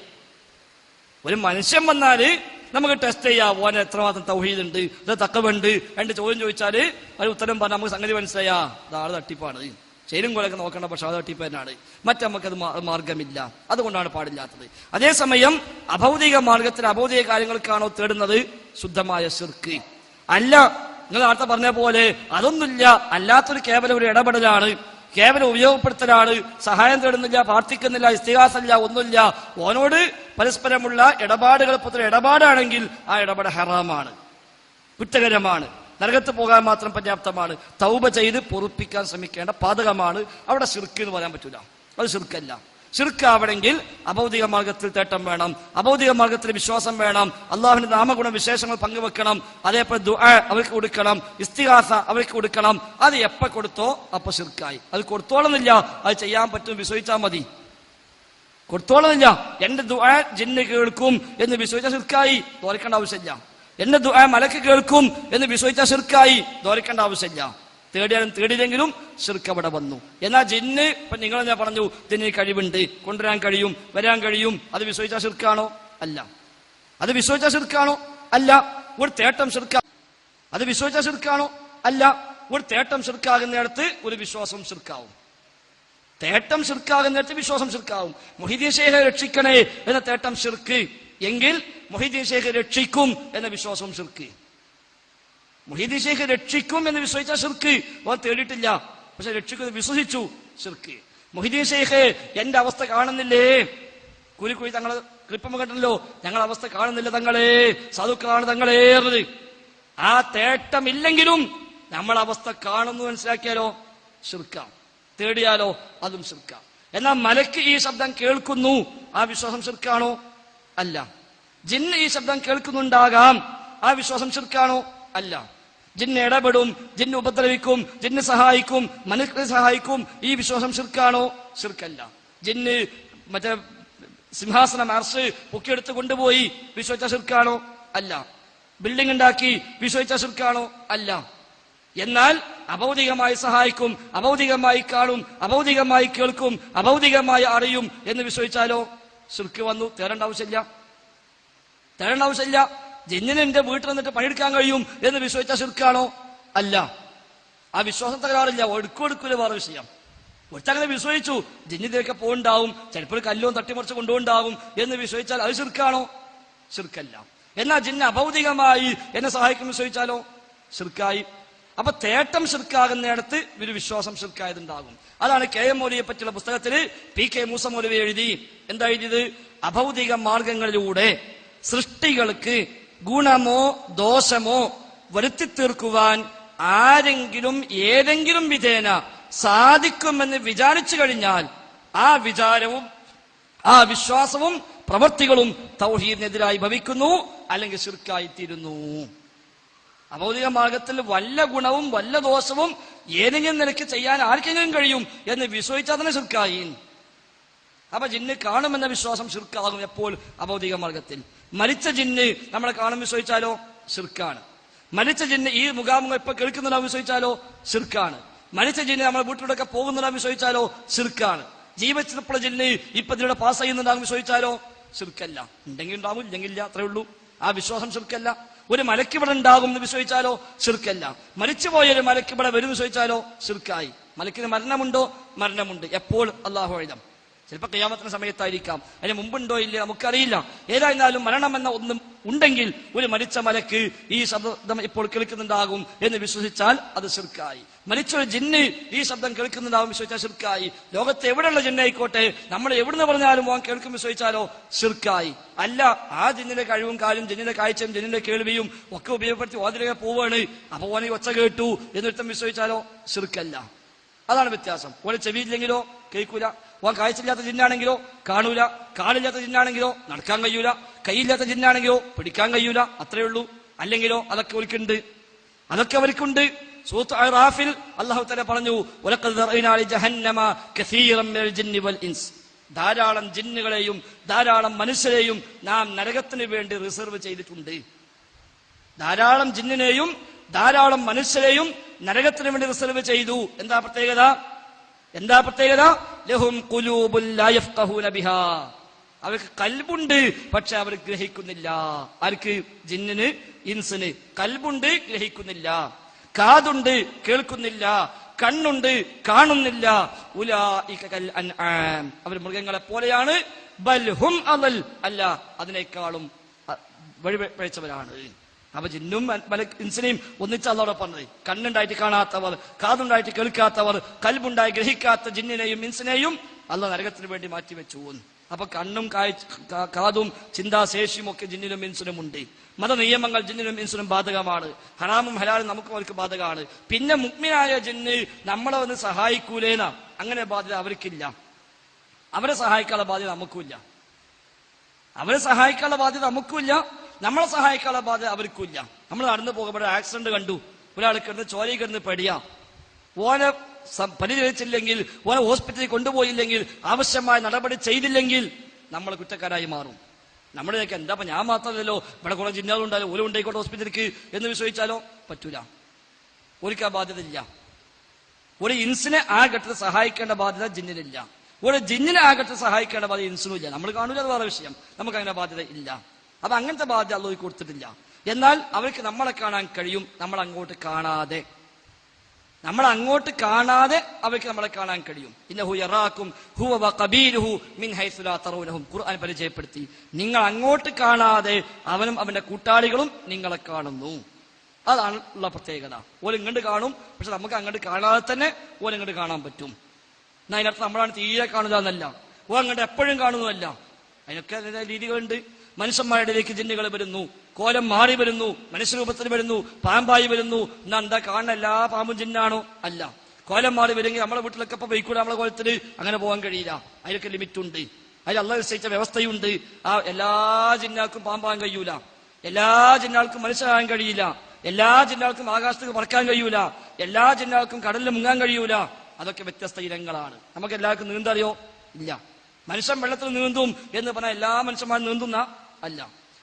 ഒരു മനുഷ്യൻ വന്നാല് നമുക്ക് ടെസ്റ്റ് ചെയ്യാം, ഓനെ എത്രമാത്രം തൗഹീദ് ഉണ്ട്, ഇത് തഖ്വയുണ്ട്. രണ്ട് ചോദ്യം ചോദിച്ചാല് ഒരു ഉത്തരം പറഞ്ഞാൽ നമുക്ക് സംഗതി മനസ്സിലായാ ഇതാള് തട്ടിപ്പാണ്, ചേരും കൊലൊക്കെ നോക്കണ്ട, പക്ഷെ അത് തട്ടിപ്പ് തന്നെയാണ്, മറ്റമ്മക്കത് മാർഗമില്ല. അതുകൊണ്ടാണ് പാടില്ലാത്തത്. അതേസമയം അഭൗതിക മാർഗത്തിൽ അഭൗതിക കാര്യങ്ങൾക്കാണോ തേടുന്നത്? ശുദ്ധമായ ശിർക്ക് അല്ല. നിങ്ങൾ നേരത്തെ പറഞ്ഞ പോലെ അതൊന്നുമില്ല, അല്ലാത്തൊരു കേവലം ഒരു ഇടപെടലാണ്, കേവലം ഉപയോഗപ്പെടുത്തലാണ്, സഹായം തേടുന്നില്ല, പ്രാർത്ഥിക്കുന്നില്ല, ഇസ്തിഗാസല്ല, ഒന്നുമില്ല. ഓനോട് പരസ്പരമുള്ള ഇടപാടുകൾ ഇടപാടാണെങ്കിൽ ആ ഇടപാട് ഹറാമാണ്, കുറ്റകരമാണ്, നരകത്ത് പോകാൻ മാത്രം പര്യാപ്തമാണ്, തൗബ ചെയ്ത് പൊറുപ്പിക്കാൻ ശ്രമിക്കേണ്ട പാതകമാണ്. അവിടെ ശിർക്ക് എന്ന് പറയാൻ പറ്റൂല, അത് ശിർക്കല്ല. ശിർക്കാവണമെങ്കിൽ അഭൗതിക മാർഗത്തിൽ തേട്ടം വേണം, അഭൗതിക മാർഗത്തിൽ വിശ്വാസം വേണം, അള്ളാഹുവിന്റെ നാമഗുണ വിശേഷങ്ങൾ പങ്കുവെക്കണം, അതേപോലെ ദുആ അവർക്ക് കൊടുക്കണം, ഇസ്തിഗാസ അവർക്ക് കൊടുക്കണം. അത് എപ്പോ കൊടുത്തോ അപ്പൊ ശിർക്കായി. അത് കൊടുത്തോളുന്നില്ല, അത് ചെയ്യാൻ പറ്റും വിശ്വസിച്ചാൽ മതി. കൊടുത്തോളുന്നില്ല, എന്റെ ദുആ ജിന്ന് കേൾക്കും എന്ന് വിശ്വസിച്ച ശിർക്കായി, ദോരിക്കേണ്ട ആവശ്യമില്ല. എന്റെ ദുആ മലക്ക് കേൾക്കും എന്ന് വിശ്വസിച്ച ശിർക്കായി, ദോരിക്കേണ്ട ആവശ്യമില്ല. തേടിയാലും തേടിയില്ലെങ്കിലും ശിർക്ക് അവിടെ വന്നു. എന്നാൽ ജിന്ന്, ഇപ്പൊ നിങ്ങൾ ഞാൻ പറഞ്ഞു ജിന്നിന് കഴിവുണ്ട്, കൊണ്ടുവരാൻ കഴിയും, വരാൻ കഴിയും, അത് വിശ്വസിച്ച ശിർക്കാണോ? അല്ല. അത് വിശ്വസിച്ച ശിർക്കാണോ? അല്ല. ഒരു തേട്ടം ശിർക്കാ, അത് വിശ്വസിച്ച ശിർക്കാണോ? അല്ല. ഒരു തേട്ടം ശിർക്കാകുന്നിടത്ത് ഒരു വിശ്വാസം ശിർക്കാവും. തേട്ടം ശിർക്കാകുന്നിടത്ത് വിശ്വാസം ശിർക്കാവും. മുഹീദ്ദീൻ ശൈഖ് രക്ഷിക്കണേ എന്ന തേട്ടം ശിർക്ക് എങ്കിൽ മുഹീദ്ദീൻ ശൈഖ് രക്ഷിക്കും എന്ന വിശ്വാസം ശിർക്ക്. മുഹീദ്ദീൻ ശൈഖ് രക്ഷിക്കും എന്ന് വിശ്വസിച്ച ശിർക്ക്. ഓൻ തേടിയിട്ടില്ല, പക്ഷെ രക്ഷിക്കുന്നത് വിശ്വസിച്ചു, ശിർക്ക്. മൊഹിദ്ദീൻ ഷെയ്ഖ് എന്റെ അവസ്ഥ കാണുന്നില്ലേ? കൂലിക്കുഴി തങ്ങള് ക്ലിപ്പം കണ്ടല്ലോ, ഞങ്ങളുടെ അവസ്ഥ കാണുന്നില്ല തങ്ങളെ, സാധുക്കളാണ് തങ്ങളെ. ആ തേട്ടമില്ലെങ്കിലും നമ്മളെ അവസ്ഥ കാണുന്നു മനസ്സിലാക്കിയാലോ ശിർക്കാം, തേടിയാലോ അതും ശിർക്കാം. എന്നാൽ മലക്ക് ഈ ശബ്ദം കേൾക്കുന്നു, ആ വിശ്വാസം ശിർക്കാണോ? അല്ല. ജിന്ന് ഈ ശബ്ദം കേൾക്കുന്നുണ്ടാകാം, ആ വിശ്വാസം ശിർക്കാണോ? അല്ല. ജിന്ന് ഇടപെടും, ജിന്ന് ഉപദ്രവിക്കും, ജിന്ന് സഹായിക്കും, മനുഷ്യരെ സഹായിക്കും, ഈ വിശ്വാസം ശിർക്കാണോ? ശിർക്കല്ല. ജിന്ന് മറ്റേ സിംഹാസനം അർശ് പൊക്കിയെടുത്ത് കൊണ്ടുപോയി വിശ്വസിച്ച ശിർക്കാണോ? അല്ല. ബിൽഡിംഗ് ഉണ്ടാക്കി വിശ്വസിച്ച ശിർക്കാണോ? അല്ല. എന്നാൽ അഭൗതികമായി സഹായിക്കും, അഭൗതികമായി കാണും, അഭൗതികമായി കേൾക്കും, അഭൗതികമായി അറിയും എന്ന് വിശ്വസിച്ചാലോ ശിർക്ക് വന്നു. തേടേണ്ട ആവശ്യമില്ല, തേടേണ്ട ആവശ്യമില്ല. ജിന്നിന് എന്റെ വീട്ടിൽ നിന്നിട്ട് പണിയെടുക്കാൻ കഴിയും എന്ന് വിശ്വസിച്ച ശിർക്കാണോ? അല്ല. ആ വിശ്വാസം തകരാറില്ല, ഒടുക്കൂല വേറെ വിഷയം. ഒറ്റങ്ങനെ വിശ്വസിച്ചു ജിന്നിലേക്ക് പോണ്ടാവും, ചിലപ്പോൾ കല്ലോ തട്ടിമറിച്ച് കൊണ്ടുപോണ്ടാവും എന്ന് വിശ്വസിച്ചാൽ അത് ശിർക്കാണോ? ശിർക്കല്ല. എന്നാൽ ജിന്ന് അഭൗതികമായി എന്നെ സഹായിക്കും വിശ്വസിച്ചാലോ ശിർക്കായി. അപ്പൊ തേട്ടം ശിർക്കാകുന്നിടത്ത് ഒരു വിശ്വാസം ശിർക്കായതുണ്ടാകും. അതാണ് KM മൗലവിയെ പറ്റിയുള്ള പുസ്തകത്തില് PK മൂസ മൗലവി എഴുതി. എന്താ എഴുതിയത്? അഭൗതിക മാർഗങ്ങളിലൂടെ സൃഷ്ടികൾക്ക് ഗുണമോ ദോഷമോ വരുത്തി തീർക്കുവാൻ ആരെങ്കിലും ഏതെങ്കിലും വിധേന സാധിക്കുമെന്ന് വിചാരിച്ചു കഴിഞ്ഞാൽ ആ വിചാരവും ആ വിശ്വാസവും പ്രവൃത്തികളും തൗഹീദിനെതിരായി ഭവിക്കുന്നു, അല്ലെങ്കിൽ ശിർക്കായിത്തീരുന്നു. അഭൗതിക മാർഗത്തിൽ വല്ല ഗുണവും വല്ല ദോഷവും ഏതെങ്കിലും നിലയ്ക്ക് ചെയ്യാൻ ആർക്കെങ്കിലും കഴിയും എന്ന് വിശ്വസിച്ചാൽ തന്നെ ശിർക്കായി. അപ്പൊ ജിന്ന് കാണുമെന്ന വിശ്വാസം ശിർക്കാകും എപ്പോൾ? അഭൗതിക മാർഗത്തിൽ. മരിച്ച ജിന്ന് നമ്മളെ കാണും വിശ്വസിച്ചാലോ ശിർക്കാണ്. മരിച്ച ജിന്ന് ഈ മുഖാമുഖം ഇപ്പൊ കേൾക്കുന്നുണ്ടാവും വിശ്വസിച്ചാലോ ശിർക്കാണ്. മരിച്ച ജിന്ന് നമ്മളെ വീട്ടിലൂടെയൊക്കെ പോകുന്നുണ്ടാവും വിശ്വസിച്ചാലോ ശിർക്കാണ്. ജീവിച്ചപ്പോൾ ജിന്ന് ഇപ്പൊ ഇതിലൂടെ പാസ് ചെയ്യുന്നുണ്ടാകും വിശ്വസിച്ചാലോ ശിർക്കല്ല. ഉണ്ടെങ്കിൽ ഉണ്ടാവും, ഇല്ലെങ്കിൽ ഇല്ല, അത്രേ ഉള്ളൂ. ആ വിശ്വാസം ശിർക്കല്ല. ഒരു മലക്കിവിടെ ഉണ്ടാകും എന്ന് വിശ്വസിച്ചാലോ ശിർക്കല്ല. മരിച്ചുപോയൊരു മലക്കിവിടെ വരും വിശ്വസിച്ചാലോ ശിർക്കായി. മലക്കിന് മരണമുണ്ടോ? മരണമുണ്ട്. എപ്പോൾ? അല്ലാഹു അഅലം. ചിലപ്പോൾ ഖിയാമത്തിന്റെ സമയത്തായിരിക്കാം, അതിന് മുമ്പുണ്ടോ ഇല്ലേ നമുക്കറിയില്ല. ഏതായിരുന്നാലും മരണം എന്ന ഒന്നും ഉണ്ടെങ്കിൽ ഒരു മരിച്ച മലക്ക് ഈ ശബ്ദം ഇപ്പോൾ കേൾക്കുന്നുണ്ടാകും എന്ന് വിശ്വസിച്ചാൽ അത് ശിർക്കായി. മരിച്ചൊരു ജിന്ന് ഈ ശബ്ദം കേൾക്കുന്നുണ്ടാകും വിശ്വസിച്ചാൽ ശിർക്കായി. ലോകത്ത് എവിടെയുള്ള ജിന്നായിക്കോട്ടെ നമ്മൾ എവിടുന്ന് പറഞ്ഞാലും അവൻ കേൾക്കും വിശ്വസിച്ചാലോ ശിർക്കായി. അല്ല, ആ ജിന്നിന്റെ കഴിവും കാലും ജിന്നിന്റെ കാഴ്ചയും ജിന്നിന്റെ കേൾവിയും ഒക്കെ ഉപയോഗപ്പെടുത്തി ഓതിലേക്ക് പോവാണ്, അപ്പൊ ഓനെ ഒച്ച കേട്ടു എന്നൊരുത്തം വിശ്വസിച്ചാലോ ശിർക്കല്ല. അതാണ് വ്യത്യാസം. ഓനെ ചെവിയില്ലെങ്കിലോ കേൾക്കൂല, ഓൻ കാഴ്ചയില്ലാത്ത ജിന്നാണെങ്കിലോ കാണൂല, കാലില്ലാത്ത ജിന്നാണെങ്കിലോ നടക്കാൻ കഴിയൂല, കൈയില്ലാത്ത ജിന്നാണെങ്കിലോ പിടിക്കാൻ കഴിയൂല, അത്രേ ഉള്ളൂ. അല്ലെങ്കിലോ അതൊക്കെ അവർക്കുണ്ട്, അതൊക്കെ അവർക്കുണ്ട്. സൂറത്ത് അഅറാഫിൽ അല്ലാഹു തആല പറഞ്ഞു, വലഖദ് ദറഅനാ ലിജഹന്നമ കസീറൻ മിനൽ ജിന്നി വൽ ഇൻസ്. ധാരാളം ജിന്നുകളെയും ധാരാളം മനുഷ്യരെയും നാം നരകത്തിന് വേണ്ടി റിസർവ് ചെയ്തിട്ടുണ്ട്. ധാരാളം ജിന്നിനെയും ധാരാളം മനുഷ്യരെയും നരകത്തിന് വേണ്ടി റിസർവ് ചെയ്തു. എന്താ പ്രത്യേകത? എന്താ പ്രത്യേകത? ലഹും ഖുലൂബുൻ ലാ യഫ്ഖഹൂന ബിഹാ. അവർക്ക് കൽബുണ്ട്, പക്ഷെ അവർ ഗ്രഹിക്കുന്നില്ല. ആർക്ക്? ജിന്നിന്, ഇൻസിന്. കൽബുണ്ട്, ഗ്രഹിക്കുന്നില്ല. കാതുണ്ട്, കേൾക്കുന്നില്ല. കണ്ണുണ്ട്, കാണുന്നില്ല. ഉലൈക കൽ അൻആം, അവർ മൃഗങ്ങളെ പോലെയാണ്. ബൽ ഹും അളൽ, അല്ല അതിനേക്കാളും വഴിപിഴച്ചവരാണ്. അപ്പൊ ജിന്നും ഇൻസിനെയും ഒന്നിച്ച് അല്ലാഹു പറഞ്ഞത്. കണ്ണുണ്ടായിട്ട് കാണാത്തവർ, കാതുണ്ടായിട്ട് കേൾക്കാത്തവർ, കൽബുണ്ടായി ഗ്രഹിക്കാത്ത ജിന്നിനെയും ഇൻസിനെയും അല്ലാഹു നരകത്തിന് വേണ്ടി മാറ്റിവെച്ചു. അപ്പൊ കണ്ണും കാതും ചിന്താശേഷിയും ഒക്കെ ജിന്നിനും ഇൻസിനും ഉണ്ട്. മത നിയമങ്ങൾ ജിന്നിനും ഇൻസിനും ബാധകമാണ്. ഹറാമും ഹലാലും നമുക്കും അവർക്ക് ബാധകമാണ്. പിന്നെ മുഅ്മിനായ ജിന്ന് നമ്മളെ ഒന്ന് സഹായിക്കൂലേന, അങ്ങനെ ബാധ്യത അവർക്കില്ല. അവരെ സഹായിക്കാനുള്ള ബാധ്യത നമുക്കുമില്ല. അവരെ സഹായിക്കാനുള്ള ബാധ്യത നമുക്കുമില്ല, നമ്മളെ സഹായിക്കാനുള്ള ബാധ്യത അവർക്കുമില്ല. നമ്മൾ നടന്നു പോകുമ്പോൾ ആക്സിഡന്റ് കണ്ടു, ഒരാൾ കിടന്ന് ചോരയിൽ കിടന്ന് പടിയാ, ഓനെ പരിചരിച്ചില്ലെങ്കിൽ, ഓനെ ഹോസ്പിറ്റലിൽ കൊണ്ടുപോയില്ലെങ്കിൽ, ആവശ്യമായ നടപടി ചെയ്തില്ലെങ്കിൽ നമ്മൾ കുറ്റക്കാരായി മാറും. നമ്മുടെയൊക്കെ എന്താ ഞാൻ മാത്രമല്ലല്ലോ, ഇവിടെ കുറെ ജിന്നുകളുണ്ടായാലും ഓരോ ഉണ്ടായിക്കോട്ടെ ഹോസ്പിറ്റലിലേക്ക് എന്ന് വിശ്വസിച്ചാലോ പറ്റൂല. ഒരിക്കൽ ബാധ്യത ഇല്ല. ഒരു ഇൻസിനെ ആ ഘട്ടത്തിൽ സഹായിക്കേണ്ട ബാധ്യത ജിന്നിനില്ല. ഒരു ജിന്നിനെ ആ ഘട്ടത്തിൽ സഹായിക്കേണ്ട ബാധ്യത ഇൻസിനും ഇല്ല. നമ്മൾ കാണൂല, അത് വേറെ വിഷയം. നമുക്ക് അങ്ങനെ ബാധ്യത ഇല്ല. അപ്പൊ അങ്ങനത്തെ ബാധ്യത അല്ലാഹു കൊടുത്തിട്ടില്ല. എന്നാൽ അവർക്ക് നമ്മളെ കാണാൻ കഴിയും, നമ്മൾ അങ്ങോട്ട് കാണാതെ. നമ്മൾ അങ്ങോട്ട് കാണാതെ അവർക്ക് നമ്മളെ കാണാൻ കഴിയും. ഇന്നഹു യറാക്കും ഹുവ വഖബീലുഹു മിൻ ഹൈസു ലാ തറൂനഹും. ഖുർആൻ പരിചയപ്പെടുത്തി, നിങ്ങൾ അങ്ങോട്ട് കാണാതെ അവനും അവന്റെ കൂട്ടാളികളും നിങ്ങളെ കാണുന്നു. അതാണ് ഉള്ള പ്രത്യേകത. ഓൻ ഇങ്ങോട്ട് കാണും, പക്ഷെ നമുക്ക് അങ്ങോട്ട് കാണാതെ തന്നെ ഓൻ ഇങ്ങോട്ട് കാണാൻ പറ്റും. എന്നാൽ അതിനകത്ത് നമ്മളാണ് തീരെ കാണുക എന്നല്ല, ഓ അങ്ങോട്ട് എപ്പോഴും കാണുന്നതല്ല. അതിനൊക്കെ അതിൻ്റെ രീതികളുണ്ട്. മനുഷ്യന്മാരുടെ ഇടയിലേക്ക് ജിന്നുകൾ വരുന്നു, കോലം മാറി വരുന്നു, മനുഷ്യരൂപത്തിൽ വരുന്നു, പാമ്പായി വരുന്നു. എന്നാ എന്താ കാണുന്ന എല്ലാ പാമ്പും ജിന്നാണോ? അല്ല. കോലം മാറി വരുമെങ്കിൽ നമ്മളെ വീട്ടിലൊക്കെ ഇപ്പൊ പോയിക്കൂടെ? നമ്മളെ കോലത്തിൽ അങ്ങനെ പോകാൻ കഴിയില്ല. അതിലൊക്കെ ലിമിറ്റ് ഉണ്ട്. അതിൽ അള്ളാഹ് നിശ്ചയിച്ച വ്യവസ്ഥയുണ്ട്. ആ എല്ലാ ജിന്നാൾക്കും പാമ്പാകാൻ കഴിയൂല, എല്ലാ ജിന്നാൾക്കും മനുഷ്യരാകാൻ കഴിയില്ല, എല്ലാ ജിന്നാൾക്കും ആകാശത്തേക്ക് പറക്കാൻ കഴിയൂല, എല്ലാ ജിന്നാൾക്കും കടലിൽ മുങ്ങാൻ കഴിയൂല. അതൊക്കെ വ്യത്യസ്ത ഇനങ്ങളാണ്. നമുക്ക് എല്ലാവർക്കും നീന്തറിയോ? ഇല്ല. മനുഷ്യൻ വെള്ളത്തിൽ നീന്തും എന്ന് പറഞ്ഞാൽ എല്ലാ മനുഷ്യന്മാരും നീന്തുന്ന അല്ല.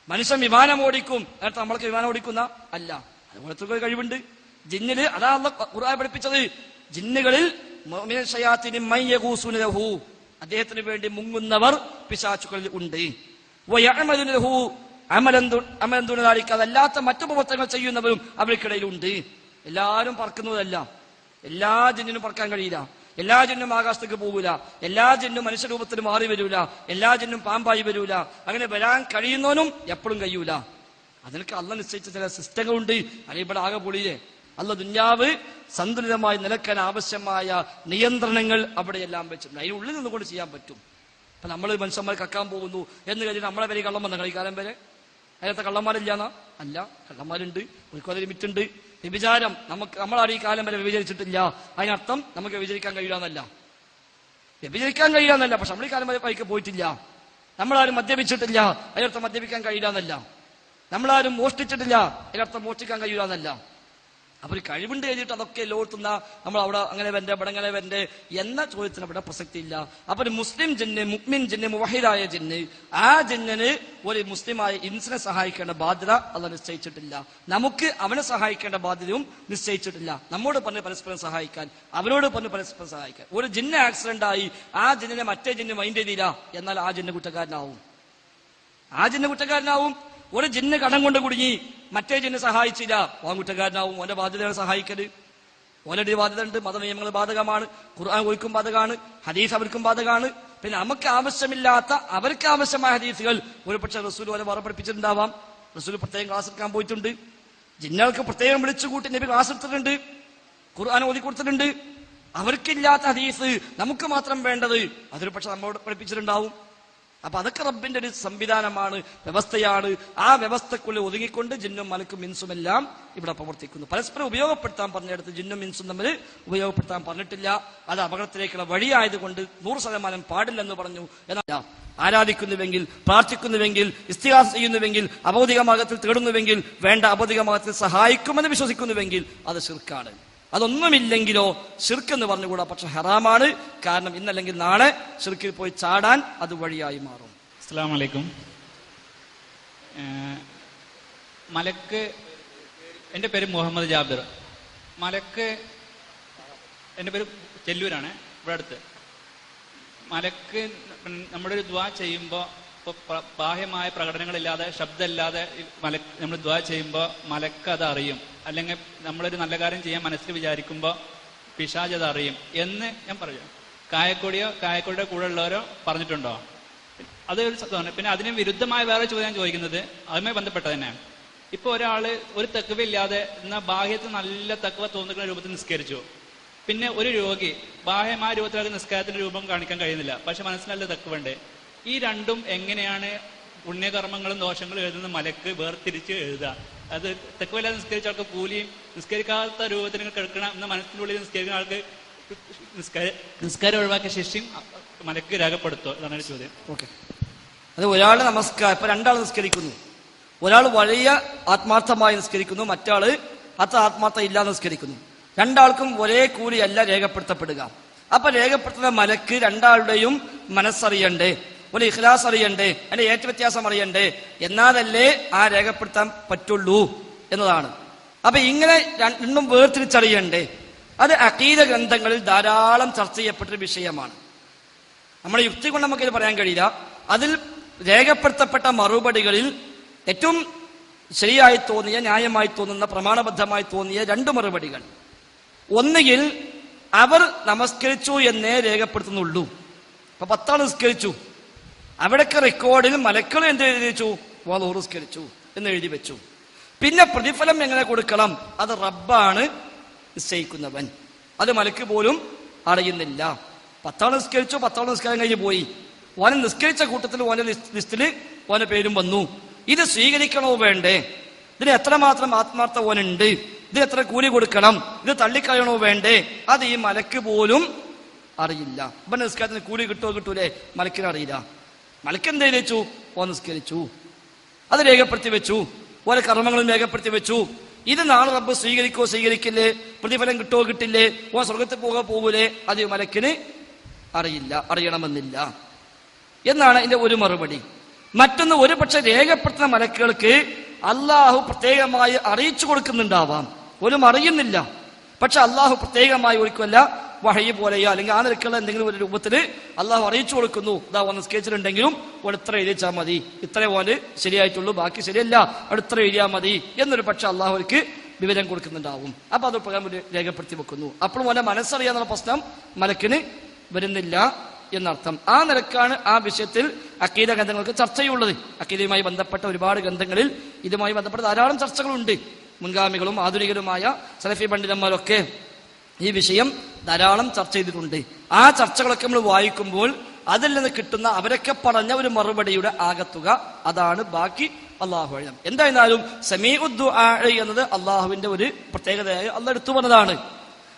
മനുഷ്യൻ വിമാനം ഓടിക്കും, നേരത്തെ നമ്മൾക്ക് വിമാനം ഓടിക്കുന്ന അല്ല. അതുപോലത്തെ കഴിവുണ്ട് ജിന്നില്. അതാ അല്ലാഹ് ഖുർആൻ പഠിപ്പിച്ചത്. ജിന്നുകളിൽ അദ്ദേഹത്തിന് വേണ്ടി മുങ്ങുന്നവർ പിശാചുകളിൽ ഉണ്ട്. അതല്ലാത്ത മറ്റു പ്രവർത്തനങ്ങൾ ചെയ്യുന്നവരും അവർക്കിടയിലുണ്ട്. എല്ലാവരും പറക്കുന്നതല്ല, എല്ലാ ജിന്നിനും പറക്കാൻ കഴിയില്ല, എല്ലാ ജിന്നും ആകാശത്തേക്ക് പോകൂല, എല്ലാ ജിന്നും മനുഷ്യരൂപത്തിൽ മാറി വരൂല, എല്ലാ ജിന്നും പാമ്പായി വരൂല. അങ്ങനെ വരാൻ കഴിയുന്നവനും എപ്പോഴും കഴിയൂല. അതിനൊക്കെ അള്ളാഹ് നിശ്ചയിച്ച ചില സിസ്റ്റങ്ങളുണ്ട്. അല്ലെങ്കിൽ ഇവിടെ ആകെ പൊളിയില്ലേ. അള്ളാഹ് ദുന്യാവ് സന്തുലിതമായി നിലക്കാൻ ആവശ്യമായ നിയന്ത്രണങ്ങൾ അവിടെയെല്ലാം വെച്ചിട്ടുണ്ട്. അതിനുള്ളിൽ നിന്നുകൊണ്ട് ചെയ്യാൻ പറ്റും. അപ്പൊ നമ്മൾ മനുഷ്യന്മാർ കക്കാൻ പോകുന്നു എന്ന് കഴിഞ്ഞിട്ട് നമ്മളെ വരെ കള്ളം വന്ന കളിക്കാലം വരെ അതിനകത്ത് കള്ളന്മാരില്ലാന്നാ? അല്ല, കള്ളന്മാരുണ്ട്. ഒരിക്കലും ലിമിറ്റ് ഉണ്ട്. വ്യഭിചാരം നമ്മളാണ് ഈ കാലം വരെ വ്യഭിചരിച്ചിട്ടില്ല. അതിനർത്ഥം നമുക്ക് വ്യഭിചരിക്കാൻ കഴിയാന്നല്ല, വ്യഭിചരിക്കാൻ കഴിയാന്നല്ല. പക്ഷെ നമ്മൾ ഈ കാലം വരെ പൈക്ക് പോയിട്ടില്ല. നമ്മളാരും മദ്യപിച്ചിട്ടില്ല, അതിനർത്ഥം മദ്യപിക്കാൻ കഴിയില്ലാന്നല്ല. നമ്മളാരും മോഷ്ടിച്ചിട്ടില്ല, അതിനർത്ഥം മോഷ്ടിക്കാൻ കഴിയില്ലാന്നല്ല. അപ്പൊ ഒരു കഴിവുണ്ട് എഴുതിയിട്ട് അതൊക്കെ ലോട്ടുന്ന നമ്മൾ അവിടെ അങ്ങനെ വരണ്ടേ ഇവിടെ അങ്ങനെ വരണ്ടേ എന്ന ചോദ്യത്തിന് അവിടെ പ്രസക്തി ഇല്ല. അപ്പൊ ഒരു മുസ്ലിം ജിന്ന്, മുഅ്മിൻ ജിന്ന്, മുവഹിദായ ജിന്ന്, ആ ജിന്നിന് ഒരു മുസ്ലിമായ ഇൻസിനെ സഹായിക്കേണ്ട ബാധ്യത അള്ളാഹ് നിശ്ചയിച്ചിട്ടില്ല. നമുക്ക് അവനെ സഹായിക്കേണ്ട ബാധ്യതയും നിശ്ചയിച്ചിട്ടില്ല. നമ്മോട് പറഞ്ഞ് പരസ്പരം സഹായിക്കാൻ, അവനോട് പറഞ്ഞ് പരസ്പരം സഹായിക്കാൻ. ഒരു ജിന്ന് ആക്സിഡന്റ് ആയി, ആ ജിന്നിനെ മറ്റേ ജിന്ന് മൈൻഡ് ചെയ്തില്ല, എന്നാൽ ആ ജിന്ന് കുറ്റക്കാരനാവും, ആ ജിന്ന് കുറ്റക്കാരനാവും. ഒരു ജിന്ന് കടം കൊണ്ട് കുടുങ്ങി, മറ്റേ ജിന്ന് സഹായിച്ചില്ല, ഓൻ കുറ്റക്കാരനാവും. ഓന്റെ ബാധ്യതയാണ് സഹായിക്കല്. ഓലടി ബാധ്യത ഉണ്ട്. മതനിയമങ്ങൾ ബാധകമാണ്, ഖുർആൻ ഓൽക്കും ബാധകമാണ്, ഹദീസ് അവർക്കും ബാധകമാണ്. പിന്നെ നമുക്ക് ആവശ്യമില്ലാത്ത അവർക്ക് ആവശ്യമായ ഹദീസുകൾ ഒരുപക്ഷെ റസൂൽ ഓലെ വേറെ പഠിപ്പിച്ചിട്ടുണ്ടാവാം. റസൂൽ പ്രത്യേകം ക്ലാസ് എടുക്കാൻ പോയിട്ടുണ്ട്. ജിന്നകൾക്ക് പ്രത്യേകം വിളിച്ചുകൂട്ടി നബി ക്ലാസ് എടുത്തിട്ടുണ്ട്, ഖുർആൻ ഓതി കൊടുത്തിട്ടുണ്ട്. അവർക്കില്ലാത്ത ഹദീസ് നമുക്ക് മാത്രം വേണ്ടത് അതൊരു പക്ഷെ നമ്മോട് പഠിപ്പിച്ചിട്ടുണ്ടാവും. അപ്പൊ അതൊക്കെ റബ്ബിന്റെ ഒരു സംവിധാനമാണ്, വ്യവസ്ഥയാണ്. ആ വ്യവസ്ഥക്കുള്ളിൽ ഒതുങ്ങിക്കൊണ്ട് ജിന്നും മലക്കും ഇൻസും എല്ലാം ഇവിടെ പ്രവർത്തിക്കുന്നു. പരസ്പരം ഉപയോഗപ്പെടുത്താൻ പറഞ്ഞെടുത്ത് ജിന്നും ഇൻസും തമ്മിൽ ഉപയോഗപ്പെടുത്താൻ പറഞ്ഞിട്ടില്ല. അത് അപകടത്തിലേക്കുള്ള വഴിയായതുകൊണ്ട് 100% പാടില്ലെന്ന് പറഞ്ഞു. എന്നാൽ ആരാധിക്കുന്നുവെങ്കിൽ, പ്രാർത്ഥിക്കുന്നുവെങ്കിൽ, ഇസ്തിഗാസ ചെയ്യുന്നുവെങ്കിൽ, അഭൗതിക മാർഗത്തിൽ തേടുന്നുവെങ്കിൽ, വേണ്ട അഭൗതിക മാർഗത്തിൽ സഹായിക്കുമെന്ന് വിശ്വസിക്കുന്നുവെങ്കിൽ അത് ശിർക്കാണ്. അതൊന്നുമില്ലെങ്കിലോ ശിർക്ക് എന്ന് പറഞ്ഞുകൂടാ, പക്ഷെ ഹറാമാണ്. കാരണം ഇന്നല്ലെങ്കിൽ നാളെ ശിർക്കിൽ പോയി ചാടാൻ അത് വഴിയായി മാറും. അസ്സലാമു അലൈക്കും. മലക്ക്, എൻ്റെ പേര് മുഹമ്മദ് ജാബിർ. മലക്ക്, എൻ്റെ പേര് ചെല്ലൂരാണ്, ഇവിടെ അടുത്ത്. മലക്ക് നമ്മുടെ ഒരു ദുആ ചെയ്യുമ്പോൾ, ഇപ്പോൾ ബാഹ്യമായ പ്രകടനങ്ങളില്ലാതെ, ശബ്ദമില്ലാതെ നമ്മൾ ദുആ ചെയ്യുമ്പോൾ മലക്ക് അത് അറിയും. അല്ലെങ്കിൽ നമ്മളൊരു നല്ല കാര്യം ചെയ്യാൻ മനസ്സിൽ വിചാരിക്കുമ്പോൾ പിശാച് അത് അറിയും എന്ന് ഞാൻ പറയാം. കായക്കൊടിയുടെ കൂടെ ഉള്ളവരോ പറഞ്ഞിട്ടുണ്ടോ? അത് പിന്നെ അതിന് വിരുദ്ധമായ വേറെ ചോദ്യം ഞാൻ ചോദിക്കുന്നത് അതുമായി ബന്ധപ്പെട്ട തന്നെയാണ്. ഇപ്പൊ ഒരാള് ഒരു തഖ്വയില്ലാതെ എന്നാൽ ബാഹ്യത്തിൽ നല്ല തഖ്വ തോന്നുന്ന രൂപത്തിൽ നിസ്കരിച്ചു. പിന്നെ ഒരു രോഗി ബാഹ്യമായ രൂപത്തിൽ നിസ്കാരത്തിന്റെ രൂപം കാണിക്കാൻ കഴിയുന്നില്ല, പക്ഷെ മനസ്സിനല്ല തഖ്വയുണ്ട്. ഈ രണ്ടും എങ്ങനെയാണ് പുണ്യകർമ്മങ്ങളും ദോഷങ്ങളും എഴുതുന്ന മലക്ക് വേർതിരിച്ച് എഴുതുക? അത് തഖ്വയില്ലാതെ നിസ്കരിച്ച ആൾക്ക് കൂലിയും, നിസ്കരിക്കാത്ത രൂപത്തിന് കിടക്കണം എന്ന മനസ്സിനുള്ളിൽ നിസ്കരിക്കുന്ന ആൾക്ക് നിസ്കാരം ഒഴിവാക്കിയ ശിഷ്യം മലക്ക് രേഖപ്പെടുത്തുക? അതാണ് ചോദ്യം. ഓക്കെ, അത് ഒരാൾ നമസ്കാരം, ഇപ്പൊ രണ്ടാൾ നിസ്കരിക്കുന്നു. ഒരാൾ വലിയ ആത്മാർത്ഥമായി നിസ്കരിക്കുന്നു, മറ്റാള് അത്ര ആത്മാർത്ഥ ഇല്ലാതെ നിസ്കരിക്കുന്നു. രണ്ടാൾക്കും ഒരേ കൂലിയല്ല രേഖപ്പെടുത്തപ്പെടുക. അപ്പൊ രേഖപ്പെടുത്തുന്ന മലക്ക് രണ്ടാളുടെയും മനസ്സറിയണ്ടേ, ഒരു ഇഖ്ലാസ് അറിയണ്ടേ, അതിന്റെ ഏറ്റവ്യത്യാസം അറിയണ്ടേ, എന്നാലല്ലേ ആ രേഖപ്പെടുത്താൻ പറ്റുള്ളൂ എന്നതാണ്. അപ്പൊ ഇങ്ങനെ രണ്ടും വേർതിരിച്ചറിയണ്ടേ. അത് അഖീദ ഗ്രന്ഥങ്ങളിൽ ധാരാളം ചർച്ച ചെയ്യപ്പെട്ടൊരു വിഷയമാണ്. നമ്മുടെ യുക്തി കൊണ്ട് നമുക്കിത് പറയാൻ കഴിയില്ല. അതിൽ രേഖപ്പെടുത്തപ്പെട്ട മറുപടികളിൽ ഏറ്റവും ശരിയായി തോന്നിയ, ന്യായമായി തോന്നുന്ന, പ്രമാണബദ്ധമായി തോന്നിയ രണ്ട് മറുപടികൾ. ഒന്നുകിൽ അവർ നമസ്കരിച്ചു എന്നേ രേഖപ്പെടുത്തുന്നുള്ളൂ. അപ്പൊ 10 ആൾ നിസ്കരിച്ചു, അവിടൊക്കെ റെക്കോർഡിൽ മലക്കൾ എന്ത് എഴുതി വെച്ചു? വളൂർ നിസ്കരിച്ചു എന്ന് എഴുതി വെച്ചു. പിന്നെ പ്രതിഫലം എങ്ങനെ കൊടുക്കണം? അത് റബ്ബാണ് നിശ്ചയിക്കുന്നവൻ, അത് മലക്ക് പോലും അറിയുന്നില്ല. 10 നിസ്കരിച്ചു, 10 നിസ്കാരം കഴിഞ്ഞ് പോയി. ഓനെ നിസ്കരിച്ച കൂട്ടത്തിൽ ഓന്റെ ലിസ്റ്റിൽ ഓന്റെ പേരും വന്നു. ഇത് സ്വീകരിക്കണോ വേണ്ടേ? ഇതിന് എത്രമാത്രം ആത്മാർത്ഥ ഓനുണ്ട്? ഇതിന് എത്ര കൂലി കൊടുക്കണം? ഇത് തള്ളിക്കളയണോ വേണ്ടേ? അത് ഈ മലക്ക് പോലും അറിയില്ല. അപ്പൊ നിസ്കാരത്തിന് കൂലി കിട്ടൂലേ? മലക്കിന് അറിയില്ല. മലക്ക് എന്തേലും വെച്ചു? ഓൻ നിസ്കരിച്ചു, അത് രേഖപ്പെടുത്തി വെച്ചു, ഓരോ കർമ്മങ്ങളും രേഖപ്പെടുത്തി വെച്ചു. ഇത് നാളെ റബ്ബ് സ്വീകരിക്കില്ലേ, പ്രതിഫലം കിട്ടില്ലേ, ഓ സ്വർഗത്തിൽ പോകൂലേ? അത് മലക്കിന് അറിയില്ല, അറിയണമെന്നില്ല എന്നാണ് ഇതിന്റെ ഒരു മറുപടി. മറ്റൊന്ന്, ഒരു പക്ഷെ രേഖപ്പെടുത്തുന്ന മലക്കുകൾക്ക് അള്ളാഹു പ്രത്യേകമായി അറിയിച്ചു കൊടുക്കുന്നുണ്ടാവാം, പോലും അറിയുന്നില്ല. പക്ഷെ അള്ളാഹു പ്രത്യേകമായി ഒരിക്കലല്ല വഹയി പോലെയോ അല്ലെങ്കിൽ ആ നിലക്കുള്ള എന്തെങ്കിലും ഒരു രൂപത്തിൽ അള്ളാഹു അറിയിച്ചു കൊടുക്കുന്നു. ഇതാ വന്ന് സ്കെച്ചിലുണ്ടെങ്കിലും അവിടെ ഇത്ര എഴുതിച്ചാൽ മതി, ഇത്രേ ഓന് ശരിയായിട്ടുള്ളൂ, ബാക്കി ശരിയല്ല, അവിടെ ഇത്ര എഴുതിയാൽ മതി എന്നൊരു പക്ഷെ അള്ളാഹുക്ക് വിവരം കൊടുക്കുന്നുണ്ടാവും. അപ്പൊ അത് പ്രകാരം രേഖപ്പെടുത്തി വെക്കുന്നു. അപ്പോഴും ഓനെ മനസ്സറിയാന്നുള്ള പ്രശ്നം മലക്കിന് വരുന്നില്ല എന്നർത്ഥം. ആ നിലക്കാണ് ആ വിഷയത്തിൽ അക്കീദ ഗ്രന്ഥങ്ങൾക്ക് ചർച്ചയുള്ളത്. അക്കീദയുമായി ബന്ധപ്പെട്ട ഒരുപാട് ഗ്രന്ഥങ്ങളിൽ ഇതുമായി ബന്ധപ്പെട്ട ധാരാളം ചർച്ചകളുണ്ട്. മുൻഗാമികളും ആധുനികരുമായ സലഫി പണ്ഡിതന്മാരൊക്കെ ഈ വിഷയം ധാരാളം ചർച്ച ചെയ്തിട്ടുണ്ട്. ആ ചർച്ചകളൊക്കെ നമ്മൾ വായിക്കുമ്പോൾ അതിൽ നിന്ന് കിട്ടുന്ന അവരൊക്കെ പറഞ്ഞ ഒരു മറുപടിയുടെ ആകത്തുക അതാണ് ബാക്കി അള്ളാഹു അഴം. എന്തായിരുന്നാലും സമീഉദ്ദുആ എന്നത് അള്ളാഹുവിന്റെ ഒരു പ്രത്യേകതയായി അള്ളാഹ് എടുത്തു പറഞ്ഞതാണ്.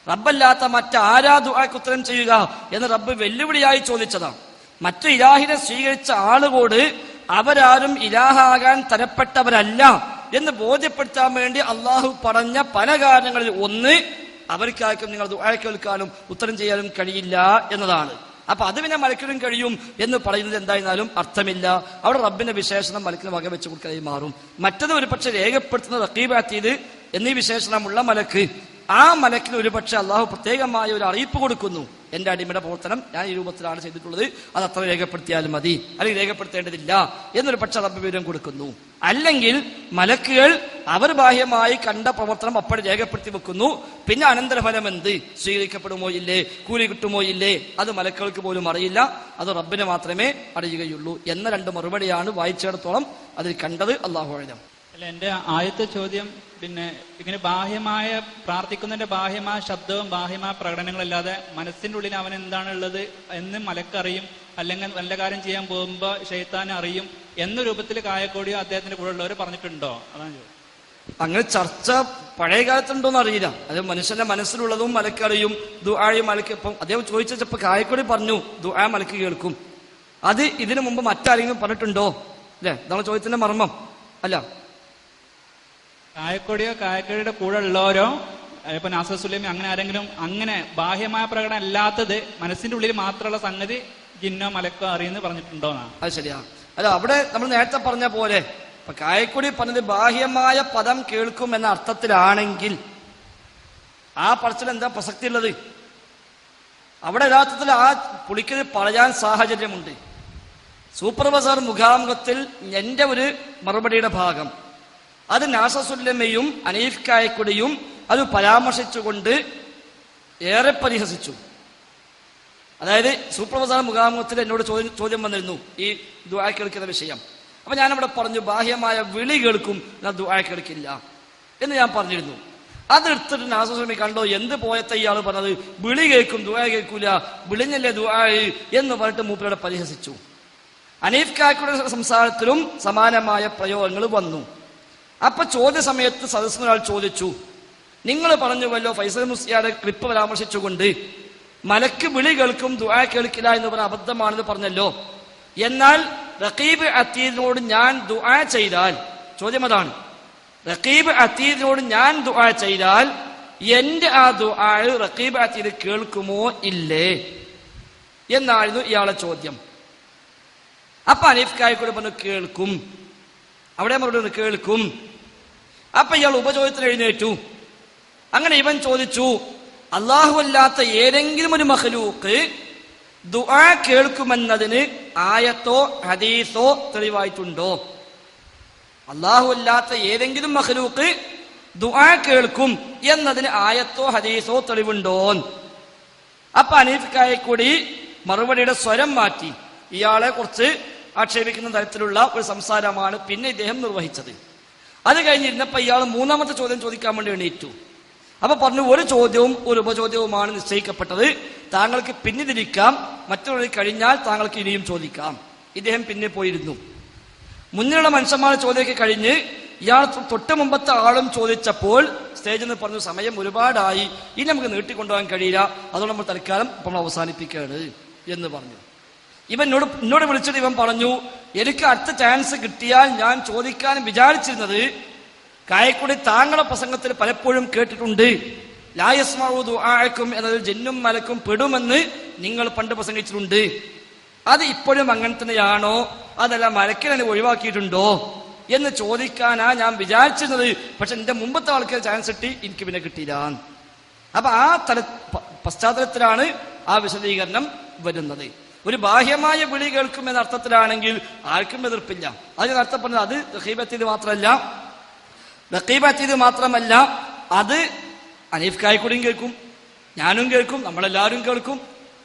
റബ്ബല്ലാത്ത മറ്റാരാ ദുആക്ക് ഉത്തരം ചെയ്യുക എന്ന് റബ്ബ് വെല്ലുവിളിയായി ചോദിച്ചതാണ്. മറ്റു ഇലാഹിനെ സ്വീകരിച്ച ആളുകളോട് അവരാരും ഇലാഹാകാൻ തരപ്പെട്ടവരല്ല എന്ന് ബോധ്യപ്പെടുത്താൻ വേണ്ടി അള്ളാഹു പറഞ്ഞ പല കാരണങ്ങളിൽ ഒന്ന്, അവർക്കാർക്കും നിങ്ങൾ ദുആ കേൾക്കാനും ഉത്തരം ചെയ്യാനും കഴിയില്ല എന്നതാണ്. അപ്പൊ അത് പിന്നെ മലക്കിനും കഴിയും എന്ന് പറയുന്നത് എന്തായിരുന്നാലും അർത്ഥമില്ല. അവിടെ റബ്ബിന്റെ വിശേഷണം മലക്കിന് വകവെച്ച് കൊടുക്കായി മാറും. മറ്റത് ഒരു പക്ഷെ രേഖപ്പെടുത്തുന്ന റഖീബ് അതീദ് എന്നീ വിശേഷണമുള്ള മലക്ക്, ആ മലക്കിന് ഒരു പക്ഷെ അള്ളാഹു പ്രത്യേകമായ ഒരു അറിയിപ്പ് കൊടുക്കുന്നു. എന്റെ അടിമയുടെ പ്രവർത്തനം ഞാൻ ഈ രൂപത്തിലാണ് ചെയ്തിട്ടുള്ളത്, അത് അത്ര രേഖപ്പെടുത്തിയാലും മതി, അല്ലെങ്കിൽ രേഖപ്പെടുത്തേണ്ടതില്ല എന്നൊരു പക്ഷെ റബ്ബ് വിവരം കൊടുക്കുന്നു. അല്ലെങ്കിൽ മലക്കുകൾ അവർ ബാഹ്യമായി കണ്ട പ്രവർത്തനം അപ്പോൾ രേഖപ്പെടുത്തി വെക്കുന്നു. പിന്നെ അനന്തരഫലം എന്ത്, സ്വീകരിക്കപ്പെടുമോ ഇല്ലേ, കൂലി കിട്ടുമോ ഇല്ലേ, അത് മലക്കുകൾക്ക് പോലും അറിയില്ല, അത് റബ്ബിനെ മാത്രമേ അറിയുകയുള്ളൂ എന്ന രണ്ട് മറുപടിയാണ് വായിച്ചിടത്തോളം അതിൽ കണ്ടത്. അല്ലാഹു അഅലം. അല്ല, എന്റെ ആദ്യത്തെ ചോദ്യം പിന്നെ ഇങ്ങനെ ബാഹ്യമായ പ്രാർത്ഥിക്കുന്നതിന്റെ ബാഹ്യമായ ശബ്ദവും ബാഹ്യമായ പ്രകടനങ്ങളല്ലാതെ മനസ്സിന്റെ ഉള്ളിൽ അവൻ എന്താണ് ഉള്ളത് എന്ന് മലക്കറിയും, അല്ലെങ്കിൽ നല്ല കാര്യം ചെയ്യാൻ പോകുമ്പോ ശൈത്താൻ അറിയും എന്ന രൂപത്തിൽ കായക്കോടിയോ അദ്ദേഹത്തിന്റെ കൂടെ ഉള്ളവർ പറഞ്ഞിട്ടുണ്ടോ? അതാണ് ചോദിച്ചത്. അങ്ങനെ ചർച്ച പഴയ കാലത്തുണ്ടോന്ന് അറിയില്ല. അത് മനുഷ്യന്റെ മനസ്സിലുള്ളതും മലക്കറിയും, ദുആയും മലക്ക്. ഇപ്പം അദ്ദേഹം ചോദിച്ചപ്പോ കായക്കോടി പറഞ്ഞു ദുആ മലക്ക് കേൾക്കും. അത് ഇതിനു മുമ്പ് മറ്റാരെങ്കിലും പറഞ്ഞിട്ടുണ്ടോ? അല്ലെ, ഇതാണ് ചോദ്യത്തിന്റെ മർമ്മം. അല്ല, കായക്കൊടിയോ കായക്കൊടിയുടെ കൂടെ ഉള്ളവരോ ഇപ്പൊ നാസർ സുലൈമി അങ്ങനെ ആരെങ്കിലും അങ്ങനെ ബാഹ്യമായ പ്രകടനം അല്ലാത്തത് മനസ്സിന്റെ ഉള്ളിൽ മാത്രമുള്ള സംഗതി ജിന്നോ മലക്കോ അറിയുന്നു പറഞ്ഞിട്ടുണ്ടോന്നാണ്. അത് ശരിയാ. അല്ല, അവിടെ നമ്മൾ നേരത്തെ പറഞ്ഞ പോലെ ഇപ്പൊ കായക്കൊടി പറഞ്ഞത് ബാഹ്യമായ പദം കേൾക്കും എന്ന അർത്ഥത്തിലാണെങ്കിൽ ആ പറച്ചിൽ എന്താ പ്രസക്തി ഉള്ളത്? അവിടെ യഥാർത്ഥത്തിൽ ആ പുളിക്കത് പറയാൻ സാഹചര്യമുണ്ട്. സൂപ്പർ ബസാർ മുഖാമുഖത്തിൽ എന്റെ ഒരു മറുപടിയുടെ ഭാഗം അത് നാസസുല്ലമയും അനീഫ് കായക്കൊടിയും അത് പരാമർശിച്ചുകൊണ്ട് ഏറെ പരിഹസിച്ചു. അതായത് സൂപ്പർ ബസാർ മുഖാമുഖത്തിൽ എന്നോട് ചോദ്യം വന്നിരുന്നു ഈ ദുആ കേൾക്കുന്ന വിഷയം. അപ്പൊ ഞാനവിടെ പറഞ്ഞു ബാഹ്യമായ വിളി കേൾക്കും, ഞാൻ ദുആ കേൾക്കില്ല എന്ന് ഞാൻ പറഞ്ഞിരുന്നു. അതെടുത്തിട്ട് നാസസുല്ലമി കണ്ടോ എന്ത് പോയത്തെ ഇയാൾ പറഞ്ഞത്, വിളി കേൾക്കും ദുആ കേൾക്കൂല, വിളിഞ്ഞല്ലേ ദുആ എന്ന് പറഞ്ഞിട്ട് മൂപ്പരുടെ പരിഹസിച്ചു. അനീഫ് കായക്കൊടിയുടെ സംസാരത്തിലും സമാനമായ പ്രയോഗങ്ങൾ വന്നു. അപ്പൊ ചോദ്യ സമയത്ത് സദസ്സിനൊരാൾ ചോദിച്ചു, നിങ്ങൾ പറഞ്ഞുവല്ലോ ഫൈസൽ മുസ്ലിയാരുടെ ക്ലിപ്പ് പരാമർശിച്ചുകൊണ്ട് മലക്ക് വിളി കേൾക്കും ദുആ കേൾക്കില്ല എന്ന് പറഞ്ഞ അബദ്ധമാണെന്ന് പറഞ്ഞല്ലോ, എന്നാൽ റഖീബ് അതീദിനോട് ഞാൻ ദുആ ചെയ്താൽ, ചോദ്യം അതാണ്, റഖീബ് അതീദിനോട് ഞാൻ ദുആ ചെയ്താൽ എന്റെ ആ ദുആ റഖീബ് അതീദ് കേൾക്കുമോ ഇല്ലേ എന്നായിരുന്നു ഇയാളെ ചോദ്യം. അപ്പൊ അനീഫ് കായക്കൂടെ പറഞ്ഞു കേൾക്കും. അവിടെ മറുപടി കേൾക്കും. അപ്പൊ ഇയാൾ ഉപചോദ്യത്തിന് എഴുന്നേറ്റു. അങ്ങനെ ഇവൻ ചോദിച്ചു, അല്ലാഹു അല്ലാത്ത ഏതെങ്കിലും ഒരു മഖ്ലൂഖ് ദുആ കേൾക്കുമെന്നതിന് ആയത്തോ ഹദീസോ തെളിവായിട്ടുണ്ടോ? അല്ലാഹു അല്ലാത്ത ഏതെങ്കിലും മഖ്ലൂഖ് ദുആ കേൾക്കും എന്നതിന് ആയത്തോ ഹദീസോ തെളിവുണ്ടോ? അപ്പൊ അനീഫ് കായക്കൂടി മറുപടിയുടെ സ്വരം മാറ്റി. ഇയാളെ കുറിച്ച് ആക്ഷേപിക്കുന്ന തരത്തിലുള്ള ഒരു സംസാരമാണ് പിന്നെ ഇദ്ദേഹം നിർവഹിച്ചത്. അത് കഴിഞ്ഞിരുന്നപ്പോ ഇയാൾ മൂന്നാമത്തെ ചോദ്യം ചോദിക്കാൻ വേണ്ടി എണീറ്റു. അപ്പൊ പറഞ്ഞു, ഒരു ചോദ്യവും ഒരു ഉപചോദ്യവുമാണ് നിശ്ചയിക്കപ്പെട്ടത്, താങ്കൾക്ക് പിന്നിതിരിക്കാം, മറ്റുള്ളവർ കഴിഞ്ഞാൽ താങ്കൾക്ക് ഇനിയും ചോദിക്കാം. ഇദ്ദേഹം പിന്നെ പോയിരുന്നു. മുന്നിലുള്ള മനുഷ്യന്മാരുടെ ചോദ്യമൊക്കെ കഴിഞ്ഞ് ഇയാൾ തൊട്ട് മുമ്പത്തെ ആളും ചോദിച്ചപ്പോൾ സ്റ്റേജിൽ നിന്ന് പറഞ്ഞു, സമയം ഒരുപാടായി, ഇനി നമുക്ക് നീട്ടിക്കൊണ്ടുപോകാൻ കഴിയില്ല, അതുകൊണ്ട് നമ്മൾ തൽക്കാലം നമ്മൾ അവസാനിപ്പിക്കുകയാണ് എന്ന് പറഞ്ഞു. എന്നോട് വിളിച്ചിട്ട് ഇവൻ പറഞ്ഞു, എനിക്ക് അടുത്ത ചാൻസ് കിട്ടിയാൽ ഞാൻ ചോദിക്കാൻ വിചാരിച്ചിരുന്നത് കായക്കുടി താങ്കളുടെ പ്രസംഗത്തിൽ പലപ്പോഴും കേട്ടിട്ടുണ്ട്, ലാ യസ്മഉ ദുആഅക്കും എന്നതിൽ ജിന്നും മലക്കും പെടുമെന്ന് നിങ്ങൾ പണ്ട് പ്രസംഗിച്ചിട്ടുണ്ട്. അത് ഇപ്പോഴും അങ്ങനെ തന്നെയാണോ, അതല്ല മലക്കിനെ ഒഴിവാക്കിയിട്ടുണ്ടോ എന്ന് ചോദിക്കാനാ ഞാൻ വിചാരിച്ചിരുന്നത്. പക്ഷെ എന്റെ മുമ്പത്തെ ആൾക്കാർ ചാൻസ് കിട്ടി, എനിക്ക് പിന്നെ കിട്ടിയില്ല. അപ്പൊ ആ പശ്ചാത്തലത്തിലാണ് ആ വിശദീകരണം വരുന്നത്. ഒരു ബാഹ്യമായ വിളി കേൾക്കും എന്ന അർത്ഥത്തിലാണെങ്കിൽ ആർക്കും എതിർപ്പില്ല. അതിന് അർത്ഥം പറഞ്ഞത് അത് റഖീബത്ത് മാത്രമല്ല, അത് അനീഫ് കായ്ക്കുടിയും കേൾക്കും, ഞാനും കേൾക്കും, നമ്മളെല്ലാവരും കേൾക്കും.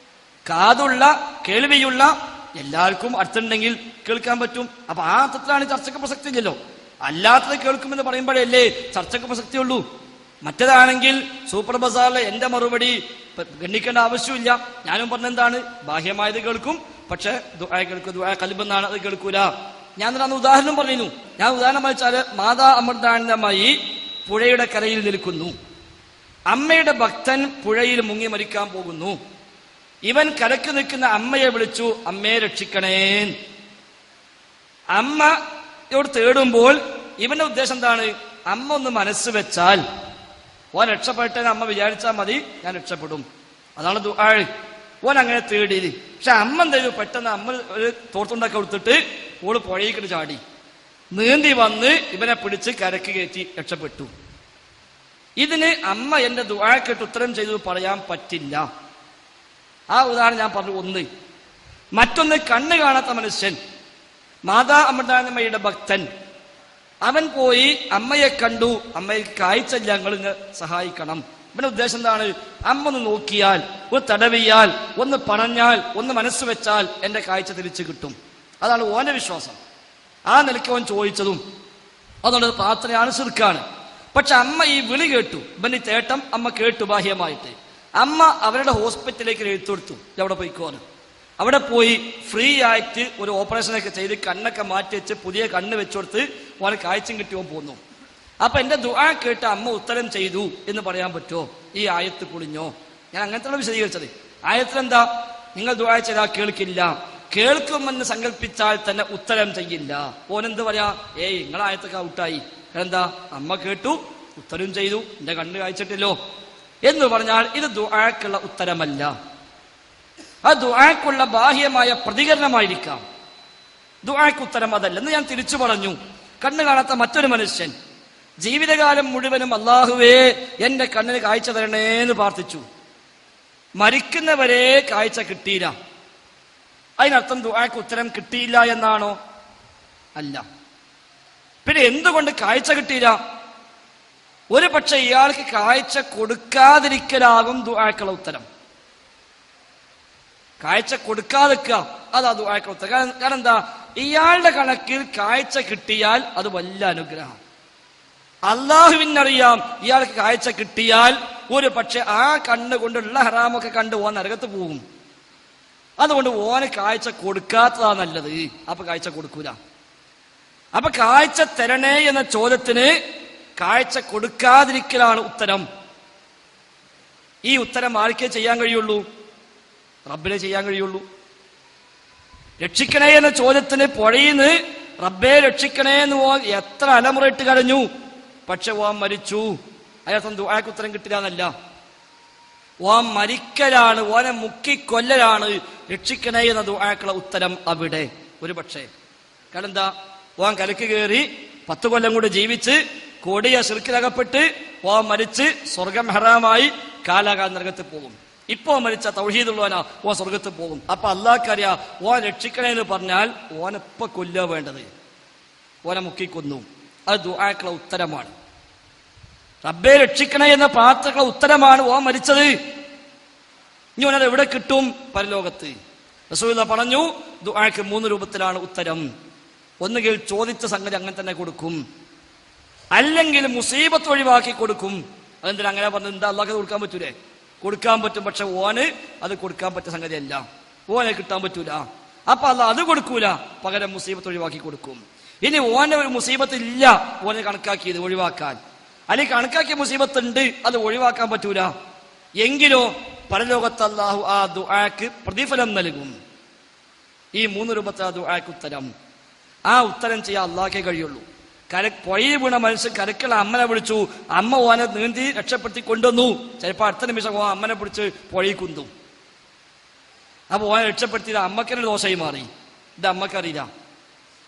കാതുള്ള കേൾവിയുള്ള എല്ലാവർക്കും അടുത്തുണ്ടെങ്കിൽ കേൾക്കാൻ പറ്റും. അപ്പൊ ആ അർത്ഥത്തിലാണ് ചർച്ചയ്ക്ക് പ്രസക്തി ഇല്ലല്ലോ. അല്ലാത്തത് കേൾക്കുമെന്ന് പറയുമ്പോഴല്ലേ ചർച്ചയ്ക്ക് പ്രസക്തിയുള്ളൂ. മറ്റേതാണെങ്കിൽ സൂപ്പർ ബസാറിലെ എന്റെ മറുപടി ഗണ്ണിക്കേണ്ട ആവശ്യമില്ല. ഞാനും പറഞ്ഞെന്താണ്, ബാഹ്യമായത് കേൾക്കും, പക്ഷെ ദുആ കേൾക്കും, ദുആ ഖൽബെന്നാണ്, അത് കേൾക്കൂല. ഞാൻ അന്ന് ഉദാഹരണം പറഞ്ഞിരുന്നു. ഞാൻ ഉദാഹരണം വെച്ചാൽ മാതാ അമൃതാനന്ദമായി പുഴയുടെ കരയിൽ നിൽക്കുന്നു. അമ്മയുടെ ഭക്തൻ പുഴയിൽ മുങ്ങി മരിക്കാൻ പോകുന്നു. ഇവൻ കരക്ക് നിൽക്കുന്ന അമ്മയെ വിളിച്ചു, അമ്മയെ രക്ഷിക്കണേ. അമ്മയോട് തേടുമ്പോൾ ഇവന്റെ ഉദ്ദേശം എന്താണ്, അമ്മ ഒന്ന് മനസ്സ് വെച്ചാൽ ഓൻ രക്ഷപ്പെട്ടെന്ന് അമ്മ വിചാരിച്ചാൽ മതി, ഞാൻ രക്ഷപ്പെടും. അതാണ് ദുആ. ഓൻ അങ്ങനെ തേടി. പക്ഷെ അമ്മ എന്ത് ചെയ്തു, പെട്ടെന്ന് അമ്മ ഒരു തോർത്തുണ്ടൊക്കെ കൊടുത്തിട്ട് ഓള് പുഴയിക്കിട്ട് ചാടി നീന്തി വന്ന് ഇവനെ പിടിച്ച് കരക്ക് കയറ്റി രക്ഷപ്പെട്ടു. ഇതിന് അമ്മ എന്റെ ദുആയ്ക്കിട്ട് ഉത്തരം ചെയ്തു പറയാൻ പറ്റില്ല. ആ ഉദാഹരണം ഞാൻ പറഞ്ഞു. ഒന്ന്. മറ്റൊന്ന്, കണ്ണ് കാണാത്ത മനുഷ്യൻ, മാതാ അമൃതാനന്ദമയുടെ ഭക്തൻ, അവൻ പോയി അമ്മയെ കണ്ടു, അമ്മയ്ക്ക് കാഴ്ചയില്ല, ഞങ്ങൾ സഹായിക്കണം. ഇവന്റെ ഉദ്ദേശം എന്താണ്, അമ്മ ഒന്ന് നോക്കിയാൽ, ഒന്ന് തടവിയാൽ, ഒന്ന് പറഞ്ഞാൽ, ഒന്ന് മനസ്സ് വെച്ചാൽ എന്റെ കാഴ്ച തിരിച്ചു കിട്ടും. അതാണ് ഓന്റെ വിശ്വാസം. ആ നിലയ്ക്ക് അവൻ ചോദിച്ചതും അതുകൊണ്ട് പ്രാർത്ഥനയാണ്, ശിർക്കാണ്. പക്ഷെ അമ്മ ഈ വിളി കേട്ടു, ഇവന്റെ തേട്ടം അമ്മ കേട്ടു ബാഹ്യമായിട്ട്. അമ്മ അവരുടെ ഹോസ്പിറ്റലിലേക്ക് എഴുത്തുകൊടുത്തു, അവിടെ പോയിക്കോന്ന്. അവിടെ പോയി ഫ്രീ ആയിട്ട് ഒരു ഓപ്പറേഷനൊക്കെ ചെയ്ത് കണ്ണൊക്കെ മാറ്റി വെച്ച് പുതിയ കണ്ണ് വെച്ചുകൊടുത്ത് ഓനെ കാഴ്ചയും കിട്ടി ഓൻ പോന്നു. അപ്പൊ എന്റെ ദുആ കേട്ട് അമ്മ ഉത്തരം ചെയ്തു എന്ന് പറയാൻ പറ്റുമോ? ഈ ആയത്ത് പൊളിഞ്ഞോ? ഞാൻ അങ്ങനത്തെ വിശദീകരിച്ചത്. ആയത്തിലെന്താ, നിങ്ങൾ ദുആ ചെയ്താൽ കേൾക്കില്ല, കേൾക്കുമെന്ന് സങ്കല്പിച്ചാൽ തന്നെ ഉത്തരം ചെയ്യില്ല. ഓനെന്ത് പറയാ, നിങ്ങളെ ആയത്തൊക്കെ ഔട്ടായി. എന്താ, അമ്മ കേട്ടു, ഉത്തരം ചെയ്തു, എന്റെ കണ്ണ് കാഴ്ചിട്ടില്ലോ എന്ന് പറഞ്ഞാൽ ഇത് ദുആക്കുള്ള ഉത്തരമല്ല. ആ ദുആക്കുള്ള ബാഹ്യമായ പ്രതികരണമായിരിക്കാം, ദുആക്ക് ഉത്തരം അതല്ലെന്ന് ഞാൻ തിരിച്ചു പറഞ്ഞു. കണ്ണ് കാണാത്ത മറ്റൊരു മനുഷ്യൻ ജീവിതകാലം മുഴുവനും അല്ലാഹുവേ എന്റെ കണ്ണിന് കാഴ്ച തരണേന്ന് പ്രാർത്ഥിച്ചു. മരിക്കുന്നവരെ കാഴ്ച കിട്ടിയില്ല. അതിനർത്ഥം ദുആക്ക് ഉത്തരം കിട്ടിയില്ല എന്നാണോ? അല്ല. പിന്നെ എന്തുകൊണ്ട് കാഴ്ച കിട്ടിയില്ല? ഒരു പക്ഷെ ഇയാൾക്ക് കാഴ്ച കൊടുക്കാതിരിക്കലാകും ദുആക്കുള്ള ഉത്തരം. കാഴ്ച കൊടുക്കാതിരിക്കുക, അതാ ദുആക്കുള്ള ഉത്തരം. കാരണം എന്താ, ഇയാളുടെ കണക്കിൽ കാഴ്ച കിട്ടിയാൽ അത് വലിയ അനുഗ്രഹം. അള്ളാഹുവിനറിയാം ഇയാൾക്ക് കാഴ്ച കിട്ടിയാൽ ഒരു പക്ഷെ ആ കണ്ണ് കൊണ്ടുള്ള ഹറാമൊക്കെ കണ്ട് ഓൻ നരകത്ത് പോകും. അതുകൊണ്ട് ഓന് കാഴ്ച കൊടുക്കാത്തതാ നല്ലത്. അപ്പൊ കാഴ്ച കൊടുക്കൂല. അപ്പൊ കാഴ്ച തരണേ എന്ന ചോദ്യത്തിന് കാഴ്ച കൊടുക്കാതിരിക്കലാണ് ഉത്തരം. ഈ ഉത്തരം ആർക്കേ ചെയ്യാൻ കഴിയുള്ളൂ? റബ്ബിനെ ചെയ്യാൻ കഴിയുള്ളൂ. രക്ഷിക്കണേ എന്ന ചോദ്യത്തിന് പുഴയിന്ന് റബ്ബെ രക്ഷിക്കണേ എന്ന് എത്ര അലമുറയിട്ട് കരഞ്ഞു, പക്ഷെ ഓൻ മരിച്ചു. അയാൾക്ക് ദുആക്ക് ഉത്തരം കിട്ടില്ല എന്നല്ല, ഓൻ മരിക്കലാണ്, ഓനെ മുക്കിക്കൊല്ലലാണ് രക്ഷിക്കണേ എന്ന ദുആക്കുള്ള ഉത്തരം അവിടെ. ഒരു പക്ഷേ കാരണം എന്താ, ഓൻ കലക്ക് കയറി 10 കൊല്ലം കൂടെ ജീവിച്ച് കൊടിയ ശിർക്കിലകപ്പെട്ട് ഓൻ മരിച്ച് സ്വർഗം ഹറാമായി കാലാകാലം നരകത്തിൽ പോകും. ഇപ്പോ മരിച്ച തൗഹീദുള്ളവനാ ഓൻ സ്വർഗത്തിൽ പോകും. അപ്പൊ അല്ലാഹ്ക്കറിയാ ഓൻ രക്ഷിക്കണേ എന്ന് പറഞ്ഞാൽ ഓനെപ്പ കൊല്ലുക വേണ്ടത്, ഓനെ മുക്കിക്കൊന്നു. അത് ദുആക്കുള്ള ഉത്തരമാണ്. റബ്ബെ രക്ഷിക്കണേ എന്ന പ്രാർത്ഥനക്കുള്ള ഉത്തരമാണ് ഓൻ മരിച്ചത്. ഇനി ഓനത് എവിടെ കിട്ടും? പരലോകത്ത്. റസൂലുള്ളാഹി പറഞ്ഞു, ദുആക്ക് 3 രൂപത്തിലാണ് ഉത്തരം. ഒന്നുകിൽ ചോദിച്ച സംഗതി അങ്ങനെ തന്നെ കൊടുക്കും, അല്ലെങ്കിൽ മുസീബത്ത് ഒഴിവാക്കി കൊടുക്കും. അതെന്തിനാ അങ്ങനെ പറഞ്ഞത്? എന്താ അല്ലാഹ്ക്ക് കൊടുക്കാൻ പറ്റൂലേ? കൊടുക്കാൻ പറ്റും, പക്ഷെ ഓന് അത് കൊടുക്കാൻ പറ്റിയ സംഗതിയല്ല, ഓനെ കിട്ടാൻ പറ്റൂല. അപ്പൊ അല്ല അത് കൊടുക്കൂല, പകരം മുസീബത്ത് ഒഴിവാക്കി കൊടുക്കും. ഇനി ഓനെ ഒരു മുസീബത്ത് ഇല്ല, ഓനെ കണക്കാക്കിയത് ഒഴിവാക്കാൻ, അല്ലെങ്കിൽ കണക്കാക്കിയ മുസീബത്ത് ഉണ്ട്, അത് ഒഴിവാക്കാൻ പറ്റൂല, എങ്കിലോ പരലോകത്ത് അല്ലാഹു ആ ദുആക്ക് പ്രതിഫലം നൽകും. ഈ 3 രൂപത്തെ ആ ദുആക്ക് ഉത്തരം, ആ ഉത്തരം ചെയ്യാൻ അള്ളാഹ്ക്കേ കഴിയുള്ളൂ. പുഴയിൽ വീണ മനുഷ്യൻ കരക്കുള്ള അമ്മനെ വിളിച്ചു, അമ്മ ഓനെ നീന്തി രക്ഷപ്പെടുത്തി കൊണ്ടുവന്നു. ചിലപ്പോൾ അടുത്ത നിമിഷം ഓ അമ്മനെ പിടിച്ച് പുഴയിൽ കുന്തും. അപ്പൊ ഓനെ രക്ഷപ്പെടുത്തിയത് അമ്മക്കന്നെ ദോഷമായി മാറി, ഇത് അമ്മക്കറിയില്ല.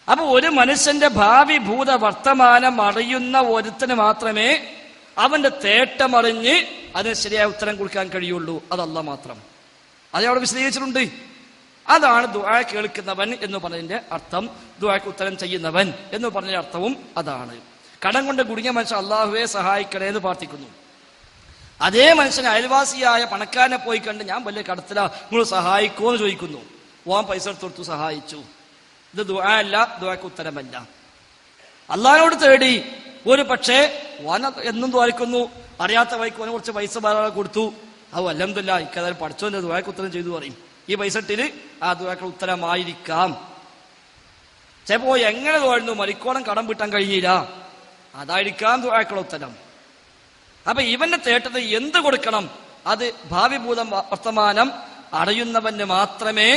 അപ്പൊ ഒരു മനുഷ്യന്റെ ഭാവി ഭൂത വർത്തമാനം അറിയുന്ന ഒരുത്തന് മാത്രമേ അവന്റെ തേട്ടമറിഞ്ഞ് അതിന് ശരിയായ ഉത്തരം കൊടുക്കാൻ കഴിയുള്ളൂ. അതല്ല മാത്രം, അത് അവിടെ വിശദീകരിച്ചിട്ടുണ്ട്. അതാണ് ദുആ കേൾക്കുന്നവൻ എന്ന് പറഞ്ഞതിന്റെ അർത്ഥം, ദുആക്ക് ഉത്തരം ചെയ്യുന്നവൻ എന്ന് പറഞ്ഞതിന്റെ അർത്ഥവും അതാണ്. കടം കൊണ്ട് കുടുങ്ങിയ മനുഷ്യൻ അള്ളാഹുവെ സഹായിക്കണേ എന്ന് പ്രാർത്ഥിക്കുന്നു. അതേ മനുഷ്യൻ അയൽവാസിയായ പണക്കാരനെ പോയി കണ്ട് ഞാൻ വലിയ കടത്തില, നിങ്ങൾ സഹായിക്കുമോ എന്ന് ചോദിക്കുന്നു. ഓൻ പൈസ എടുത്തു സഹായിച്ചു. ഇത് ദുആ അല്ല, ദുആക്ക് ഉത്തരമല്ല. അള്ളാഹിനോട് തേടി ഒരു പക്ഷേ ഓൻ എന്നും ദ്വാരിക്കുന്നു, അറിയാത്ത വഴിക്ക് ഓനെ കുറച്ച് പൈസ കൊടുത്തു, അത് അൽഹംദുലില്ലാഹ് എനിക്കതായാലും പഠിച്ചോന്റെ ദുആക്ക് ഉത്തരം ചെയ്തു പറയും. ഈ പൈസ ഇട്ടില് ആ ദുആക്ക് ഉത്തരമായിരിക്കാം. ചിലപ്പോ എങ്ങനെ തോന്നുന്നു മരിക്കോളം കടം വീട്ടാൻ കഴിയില്ല, അതായിരിക്കാം ദുആക്കുള്ള ഉത്തരം. അപ്പൊ ഇവന്റെ തേട്ടത് എന്ത് കൊടുക്കണം, അത് ഭാവി ഭൂതം വർത്തമാനം അറിയുന്നവന് മാത്രമേ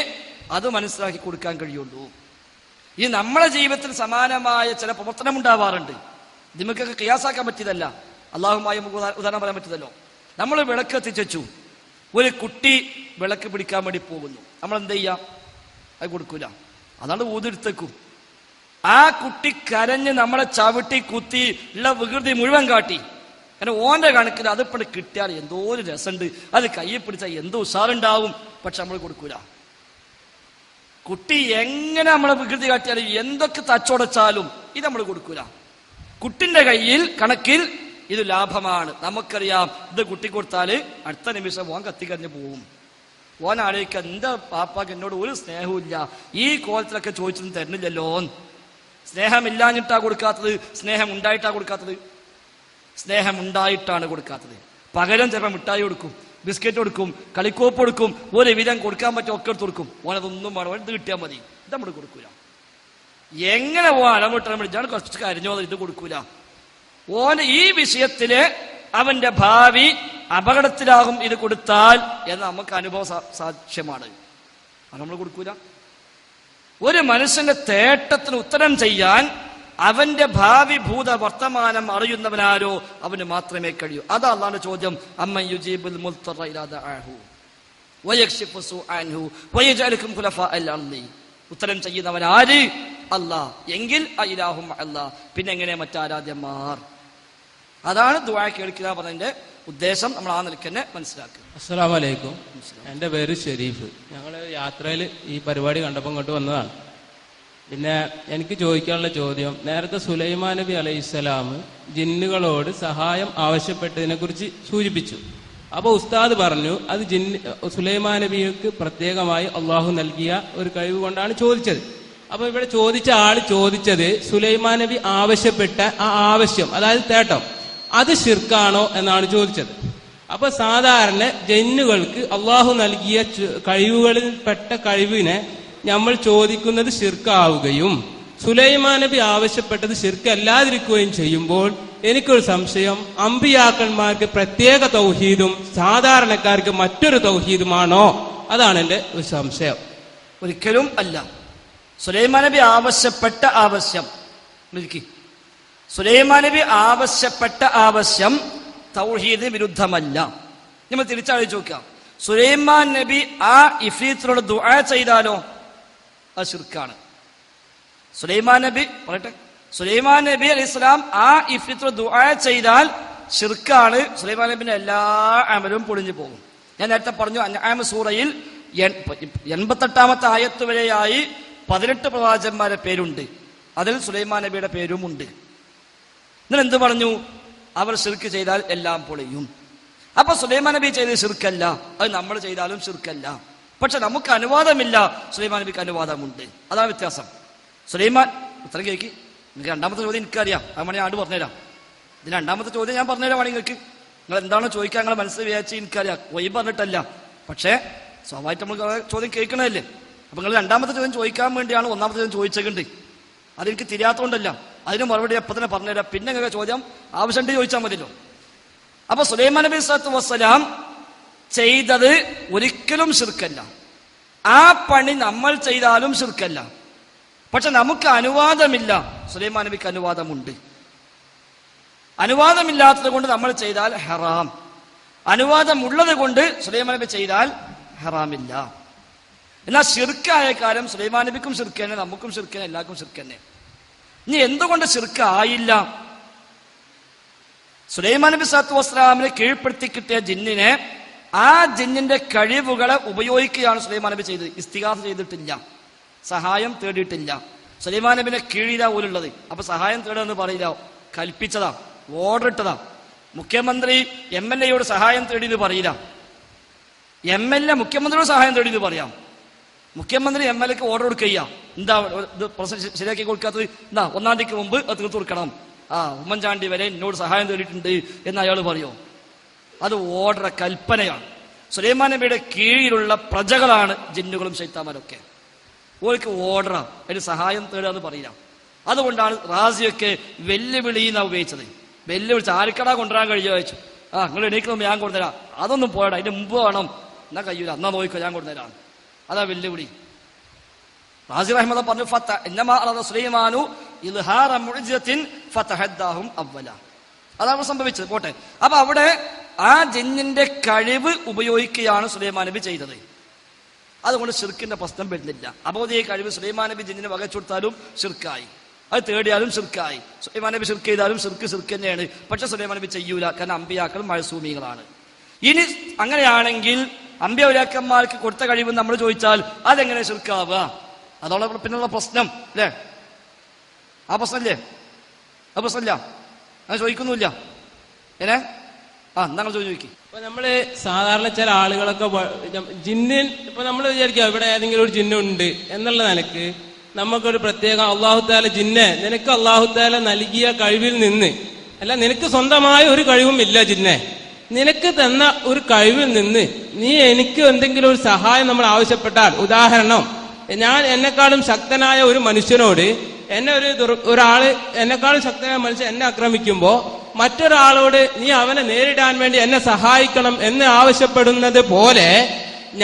അത് മനസ്സിലാക്കി കൊടുക്കാൻ കഴിയുള്ളൂ. ഈ നമ്മളെ ജീവിതത്തിൽ സമാനമായ ചില പ്രവർത്തനം ഉണ്ടാവാറുണ്ട്. നമുക്കൊക്കെ ഖിയാസാക്കാൻ പറ്റിയതല്ല, അള്ളാഹുമായി നമുക്ക് ഉദാഹരണം പറയാൻ പറ്റിയതല്ലോ. നമ്മൾ വിളക്ക് എത്തിച്ചു, ഒരു കുട്ടി വിളക്ക് പിടിക്കാൻ വേണ്ടി പോകുന്നു, നമ്മൾ എന്ത് ചെയ്യാം, അത് കൊടുക്കൂല, അതാണ് ഊതെടുത്തേക്കും. ആ കുട്ടി കരഞ്ഞ് നമ്മളെ ചവിട്ടി കുത്തി ഉള്ള വികൃതി മുഴുവൻ കാട്ടി. കാരണം ഓന്റെ കണക്കിൽ അതിപ്പോൾ കിട്ടിയാൽ എന്തോ ഒരു രസമുണ്ട്, അത് കയ്യിൽ പിടിച്ചാൽ എന്തോ ഉഷാറുണ്ടാവും, പക്ഷെ നമ്മൾ കൊടുക്കൂല. കുട്ടി എങ്ങനെ നമ്മളെ വികൃതി കാട്ടിയാലും എന്തൊക്കെ തച്ചോടച്ചാലും ഇത് നമ്മൾ കൊടുക്കൂല. കുട്ടിന്റെ കയ്യിൽ കണക്കിൽ ഇത് ലാഭമാണ്, നമുക്കറിയാം. ഇത് കുട്ടി കൊടുത്താൽ അടുത്ത നിമിഷം ഓൻ കത്തിക്കറിഞ്ഞ് പോവും. ഓൻ ആലോചിക്കുക, എന്റെ പാപ്പാക്ക് എന്നോട് ഒരു സ്നേഹവും ഇല്ല, ഈ കോലത്തിലൊക്കെ ചോദിച്ചൊന്നും തരുന്നില്ലല്ലോ. സ്നേഹമില്ലാഞ്ഞിട്ടാ കൊടുക്കാത്തത്, സ്നേഹം ഉണ്ടായിട്ടാ കൊടുക്കാത്തത്? സ്നേഹം ഉണ്ടായിട്ടാണ് കൊടുക്കാത്തത്. പകരം ചിലപ്പോൾ മിഠായി കൊടുക്കും, ബിസ്ക്കറ്റ് കൊടുക്കും, കളിക്കോപ്പ് കൊടുക്കും, ഒരു വിധം കൊടുക്കാൻ പറ്റും ഒക്കെ എടുത്ത് കൊടുക്കും. ഓനതൊന്നും വേണം, ഇത് കിട്ടിയാൽ മതി, ഇത് നമ്മൾ കൊടുക്കൂല. എങ്ങനെ ഓൻ അലമുട്ടാൻ ഞാൻ കുറച്ച് കരിഞ്ഞോ, ഇത് കൊടുക്കൂല. ഓന് ഈ വിഷയത്തില് അവന്റെ ഭാവി അപകടത്തിലാകും ഇത് കൊടുത്താൽ എന്ന് നമുക്ക് അനുഭവ സാക്ഷ്യമാണ്. അത് നമ്മൾ കൊടുക്കൂല. ഒരു മനുഷ്യന്റെ തേട്ടത്തിന് ഉത്തരം ചെയ്യാൻ അവന്റെ ഭാവി ഭൂത വർത്തമാനം അറിയുന്നവനാരോ അവന് മാത്രമേ കഴിയൂ. അതാ അല്ലാഹുവിന്റെ ചോദ്യം, അമ്മൻ യുജീബുൽ മുൽത്തറ ഇദാ ദഅഹു വയക്ഷിഫു സുഅൻഹു വയജഅലുകും ഖുലഫാഅൽ അർളി. ഉത്തരം ചെയ്യുന്നവൻ ആര്? അല്ലാഹ്. എങ്കിൽ ഇലാഹും അല്ലാഹ്, പിന്നെ എങ്ങനെ മറ്റാരാധ്യന്മാർ? അതാണ് ദുആ കേൾക്കുക പറഞ്ഞതിന്റെ ഉദ്ദേശം. നമ്മൾ ആ നിലയ്ക്ക് തന്നെ മനസ്സിലാക്കുക. അസ്സലാമു അലൈക്കും. എൻ്റെ പേര് ഷെരീഫ്. ഞങ്ങൾ യാത്രയിൽ ഈ പരിപാടി കണ്ടപ്പോൾ ഇങ്ങോട്ട് വന്നതാണ്. പിന്നെ എനിക്ക് ചോദിക്കാനുള്ള ചോദ്യം, നേരത്തെ സുലൈമാൻ നബി അലൈഹിസ്സലാം ജിന്നുകളോട് സഹായം ആവശ്യപ്പെട്ടതിനെ കുറിച്ച് സൂചിപ്പിച്ചു. അപ്പോൾ ഉസ്താദ് പറഞ്ഞു അത് സുലൈമാൻ നബിക്ക് പ്രത്യേകമായി അള്ളാഹു നൽകിയ ഒരു കഴിവ് കൊണ്ടാണ് ചോദിച്ചത്. അപ്പൊ ഇവിടെ ചോദിച്ച ആള് ചോദിച്ചത് സുലൈമാൻ നബി ആവശ്യപ്പെട്ട ആ ആവശ്യം, അതായത് തേട്ടം, അത് ശിർക്കാണോ എന്നാണ് ചോദിച്ചത്. അപ്പൊ സാധാരണ ജിന്നുകൾക്ക് അള്ളാഹു നൽകിയ കഴിവുകളിൽ പെട്ട കഴിവിനെ നമ്മൾ ചോദിക്കുന്നത് ശിർക്കാവുകയും സുലൈമാൻ നബി ആവശ്യപ്പെട്ടത് ശിർക്കല്ലാതിരിക്കുകയും ചെയ്യുമ്പോൾ എനിക്കൊരു സംശയം, അമ്പിയാക്കന്മാർക്ക് പ്രത്യേക തൗഹീദും സാധാരണക്കാർക്ക് മറ്റൊരു തൗഹീദുമാണോ? അതാണ് എൻ്റെ ഒരു സംശയം. ഒരിക്കലും അല്ല. സുലൈമാൻ നബി ആവശ്യപ്പെട്ട ആവശ്യം, സുലൈമാൻ നബി ആവശ്യപ്പെട്ട ആവശ്യം തൗഹീദ് വിരുദ്ധമല്ല. നമ്മൾ തിരിച്ചാലോചിച്ച് നോക്കാം. സുലൈമാൻ നബി ആ ഇഫ്രീത്തിനോട് ദുആ ചെയ്താലോ അത് ശിർക്കാണ്. സുലൈമാൻ നബി പറയട്ടെ, സുലൈമാൻ നബി അലൈഹി സ്വലാം ആ ഇഫ്രീത്തിനോട് ദുആ ചെയ്താൽ ശിർക്കാണ്. സുലൈമാൻ നബിന്റെ എല്ലാ അമലും പൊളിഞ്ഞു പോകും. ഞാൻ നേരത്തെ പറഞ്ഞു, അൻആം സൂറയിൽ 88-ാമത്തെ ആയത്ത് വരെയായി 18 പ്രവാചകന്മാരുടെ പേരുണ്ട്, അതിൽ സുലൈമാൻ നബിയുടെ പേരും ഉണ്ട്. എന്നിട്ട് എന്ത് പറഞ്ഞു? അവർ ശിർക്ക് ചെയ്താൽ എല്ലാം പൊളിയും. അപ്പൊ സുലൈമാൻ നബി ചെയ്തത് ശിർക്കല്ല, അത് നമ്മൾ ചെയ്താലും ശിർക്കല്ല. പക്ഷെ നമുക്ക് അനുവാദമില്ല, സുലൈമാൻ നബിക്ക് അനുവാദമുണ്ട്. അതാണ് വ്യത്യാസം. സുലൈമാൻ ഉത്തരം കേൾക്ക്. നിങ്ങൾക്ക് രണ്ടാമത്തെ ചോദ്യം എനിക്കറിയാം, അത് വേണമെങ്കിൽ ആണ്ട് പറഞ്ഞുതരാം. ഇതിന് രണ്ടാമത്തെ ചോദ്യം ഞാൻ പറഞ്ഞുതരാം. വേണമെങ്കിൽ നിങ്ങൾക്ക് നിങ്ങൾ എന്താണോ ചോദിക്കാൻ നിങ്ങളെ മനസ്സിൽ വിചാരിച്ച് എനിക്കറിയാം, കൊയ് പറഞ്ഞിട്ടല്ല. പക്ഷേ സ്വാഭാവികമായിട്ട് നമ്മൾ ചോദ്യം കേൾക്കണമല്ലേ. അപ്പൊ നിങ്ങൾ രണ്ടാമത്തെ ചോദ്യം ചോദിക്കാൻ വേണ്ടിയാണ് ഒന്നാമത്തെ ചോദ്യം ചോദിച്ചിട്ടുണ്ട്. അതെനിക്ക് തിരിയാത്തതുകൊണ്ടല്ല, അതിന് മറുപടി എപ്പോൾ തന്നെ പറഞ്ഞുതരാം. പിന്നെ നിങ്ങൾക്ക് ചോദ്യം ആവശ്യമുണ്ട് ചോദിച്ചാൽ മതിയല്ലോ. അപ്പൊ സുലൈമാൻ നബി സ്വല്ലല്ലാഹു അലൈഹി വസല്ലം ചെയ്തത് ഒരിക്കലും ശിർക്കല്ല. ആ പണി നമ്മൾ ചെയ്താലും ശിർക്കല്ല. പക്ഷെ നമുക്ക് അനുവാദമില്ല. സുലൈമാൻ നബിക്ക് അനുവാദമുണ്ട്. അനുവാദമില്ലാത്തത് കൊണ്ട് നമ്മൾ ചെയ്താൽ ഹറാം. അനുവാദമുള്ളത് കൊണ്ട് സുലൈമാൻ നബി ചെയ്താൽ ഹറാമില്ല. എന്നാൽ ശിർക്കായ കാര്യം സുലൈമാൻ നബിക്കും ശിർക്ക് തന്നെ, നമുക്കും ശിർക്ക് തന്നെ, എല്ലാവർക്കും ശിർക്ക് തന്നെ. ഇനി എന്തുകൊണ്ട് ശിർക്ക് ആയില്ല? സുലൈമാൻ നബി സ്വല്ലല്ലാഹു അലൈഹി വസല്ലമിനെ കീഴ്പ്പെടുത്തി കിട്ടിയ ജിന്നിനെ, ആ ജിന്നിന്റെ കഴിവുകളെ ഉപയോഗിക്കുകയാണ് സുലൈമാൻ നബി ചെയ്തത്. ഇസ്തിഗാസ ചെയ്തിട്ടില്ല, സഹായം തേടിയിട്ടില്ല. സുലൈമാൻ നബിനെ കീഴിലാ പോലുള്ളത്. അപ്പൊ സഹായം തേടുമെന്ന് പറയില്ല, കൽപ്പിച്ചതാ, ഓർഡർ ഇട്ടതാ. മുഖ്യമന്ത്രി MLA സഹായം തേടിയെന്ന് പറയില്ല. MLA മുഖ്യമന്ത്രിയോട് സഹായം തേടിയെന്ന് പറയാം. മുഖ്യമന്ത്രി MLAക്ക് ഓർഡർ കൊടുക്കുക, എന്താ ഇത് പ്രശ്നം ശരിയാക്കി കൊടുക്കാത്തത്, എന്താ 1-ാം തീയതിക്ക് മുമ്പ് അത് തീർത്തു കൊടുക്കണം, ഉമ്മൻചാണ്ടി വരെ എന്നോട് സഹായം തേടിയിട്ടുണ്ട് എന്ന് അയാൾ പറയോ? അത് ഓർഡർ, കൽപ്പനയാണ്. സുലൈമാൻ നബിയുടെ കീഴിലുള്ള പ്രജകളാണ് ജിന്നുകളും ശൈത്താന്മാരൊക്കെ. ഓർക്ക് ഓർഡറാ, അതിന് സഹായം തേടുക എന്ന് പറയില്ല. അതുകൊണ്ടാണ് റാസിയൊക്കെ വെല്ലുവിളി എന്നാ ഉപയോഗിച്ചത്. വെല്ലുവിളിച്ച് ആർക്കടാ കൊണ്ടുവരാൻ കഴിയുമോ ചോദിച്ചു. നിങ്ങൾ എണീക്കുമ്പോൾ ഞാൻ കൊണ്ടുതരാം. അതൊന്നും പോയടാ, അതിന്റെ മുമ്പ് വേണം. എന്നാ കഴിയൂല, എന്നാ നോക്കിക്കോ, ഞാൻ കൊണ്ടുതരാം. അതാ വെല്ലുവിളി. റാസി റഹ്മത്തുള്ളാഹി പറഞ്ഞു, സുലൈമാനു ഇൽഹാറ മുഅ്ജിസത്തിൻ ഫതഹദ്ദാഹും അവ്വല. അതാണ് സംഭവിച്ചത്. പോട്ടെ. അപ്പൊ അവിടെ ആ ജിന്നിന്റെ കഴിവ് ഉപയോഗിക്കുകയാണ് സുലൈമാൻ നബി ചെയ്തത്. അതുകൊണ്ട് ശിർക്കിന്റെ പ്രശ്നം വരുന്നില്ല. അബോധിയ കഴിവ് സുലൈമാൻ നബി ജിന്നിനെ വകച്ചുകൊടുത്താലും ശിർക്കായി, അത് തേടിയാലും ശിർക്കായി. സുലൈമാൻ നബി ശിർക്ക് ചെയ്താലും ശിർക്ക് തന്നെയാണ്. പക്ഷെ സുലൈമാൻ നബി ചെയ്യൂല, കാരണം അമ്പിയാക്കൾ മഅ്സൂമികളാണ്. ഇനി അങ്ങനെയാണെങ്കിൽ അമ്പിയാക്കന്മാർക്ക് കൊടുത്ത കഴിവ് നമ്മൾ ചോദിച്ചാൽ അതെങ്ങനെ ശിർക്കാവുക? അതോടെ പിന്നുള്ള പ്രശ്നം അല്ലേ? ആ പ്രശ്നമില്ലേ? ആ പ്രശ്നമില്ല, അങ്ങനെ ചോദിക്കുന്നില്ല. എന്നാ നിങ്ങൾ ചോദിക്കും. ഇപ്പൊ നമ്മള് സാധാരണ ചില ആളുകളൊക്കെ ജിന്നിൻ, ഇപ്പൊ നമ്മൾ വിചാരിക്കുക ഇവിടെ ഏതെങ്കിലും ഒരു ജിന്നുണ്ട് എന്നുള്ള നിലക്ക് നമുക്കൊരു പ്രത്യേക അള്ളാഹു താല ജിന്നെ, നിനക്ക് അള്ളാഹു താല നൽകിയ കഴിവിൽ നിന്ന്, അല്ല നിനക്ക് സ്വന്തമായ ഒരു കഴിവും ഇല്ല ജിന്നെ, നിനക്ക് തന്ന ഒരു കഴിവിൽ നിന്ന് നീ എനിക്ക് എന്തെങ്കിലും ഒരു സഹായം നമ്മൾ ആവശ്യപ്പെട്ടാൽ, ഉദാഹരണം ഞാൻ എന്നെക്കാളും ശക്തനായ ഒരു മനുഷ്യനോട് ഒരാള് എന്നെക്കാളും ശക്തനായ മനുഷ്യൻ എന്നെ ആക്രമിക്കുമ്പോ മറ്റൊരാളോട് നീ അവനെ നേരിടാൻ വേണ്ടി എന്നെ സഹായിക്കണം എന്ന് ആവശ്യപ്പെടുന്നത് പോലെ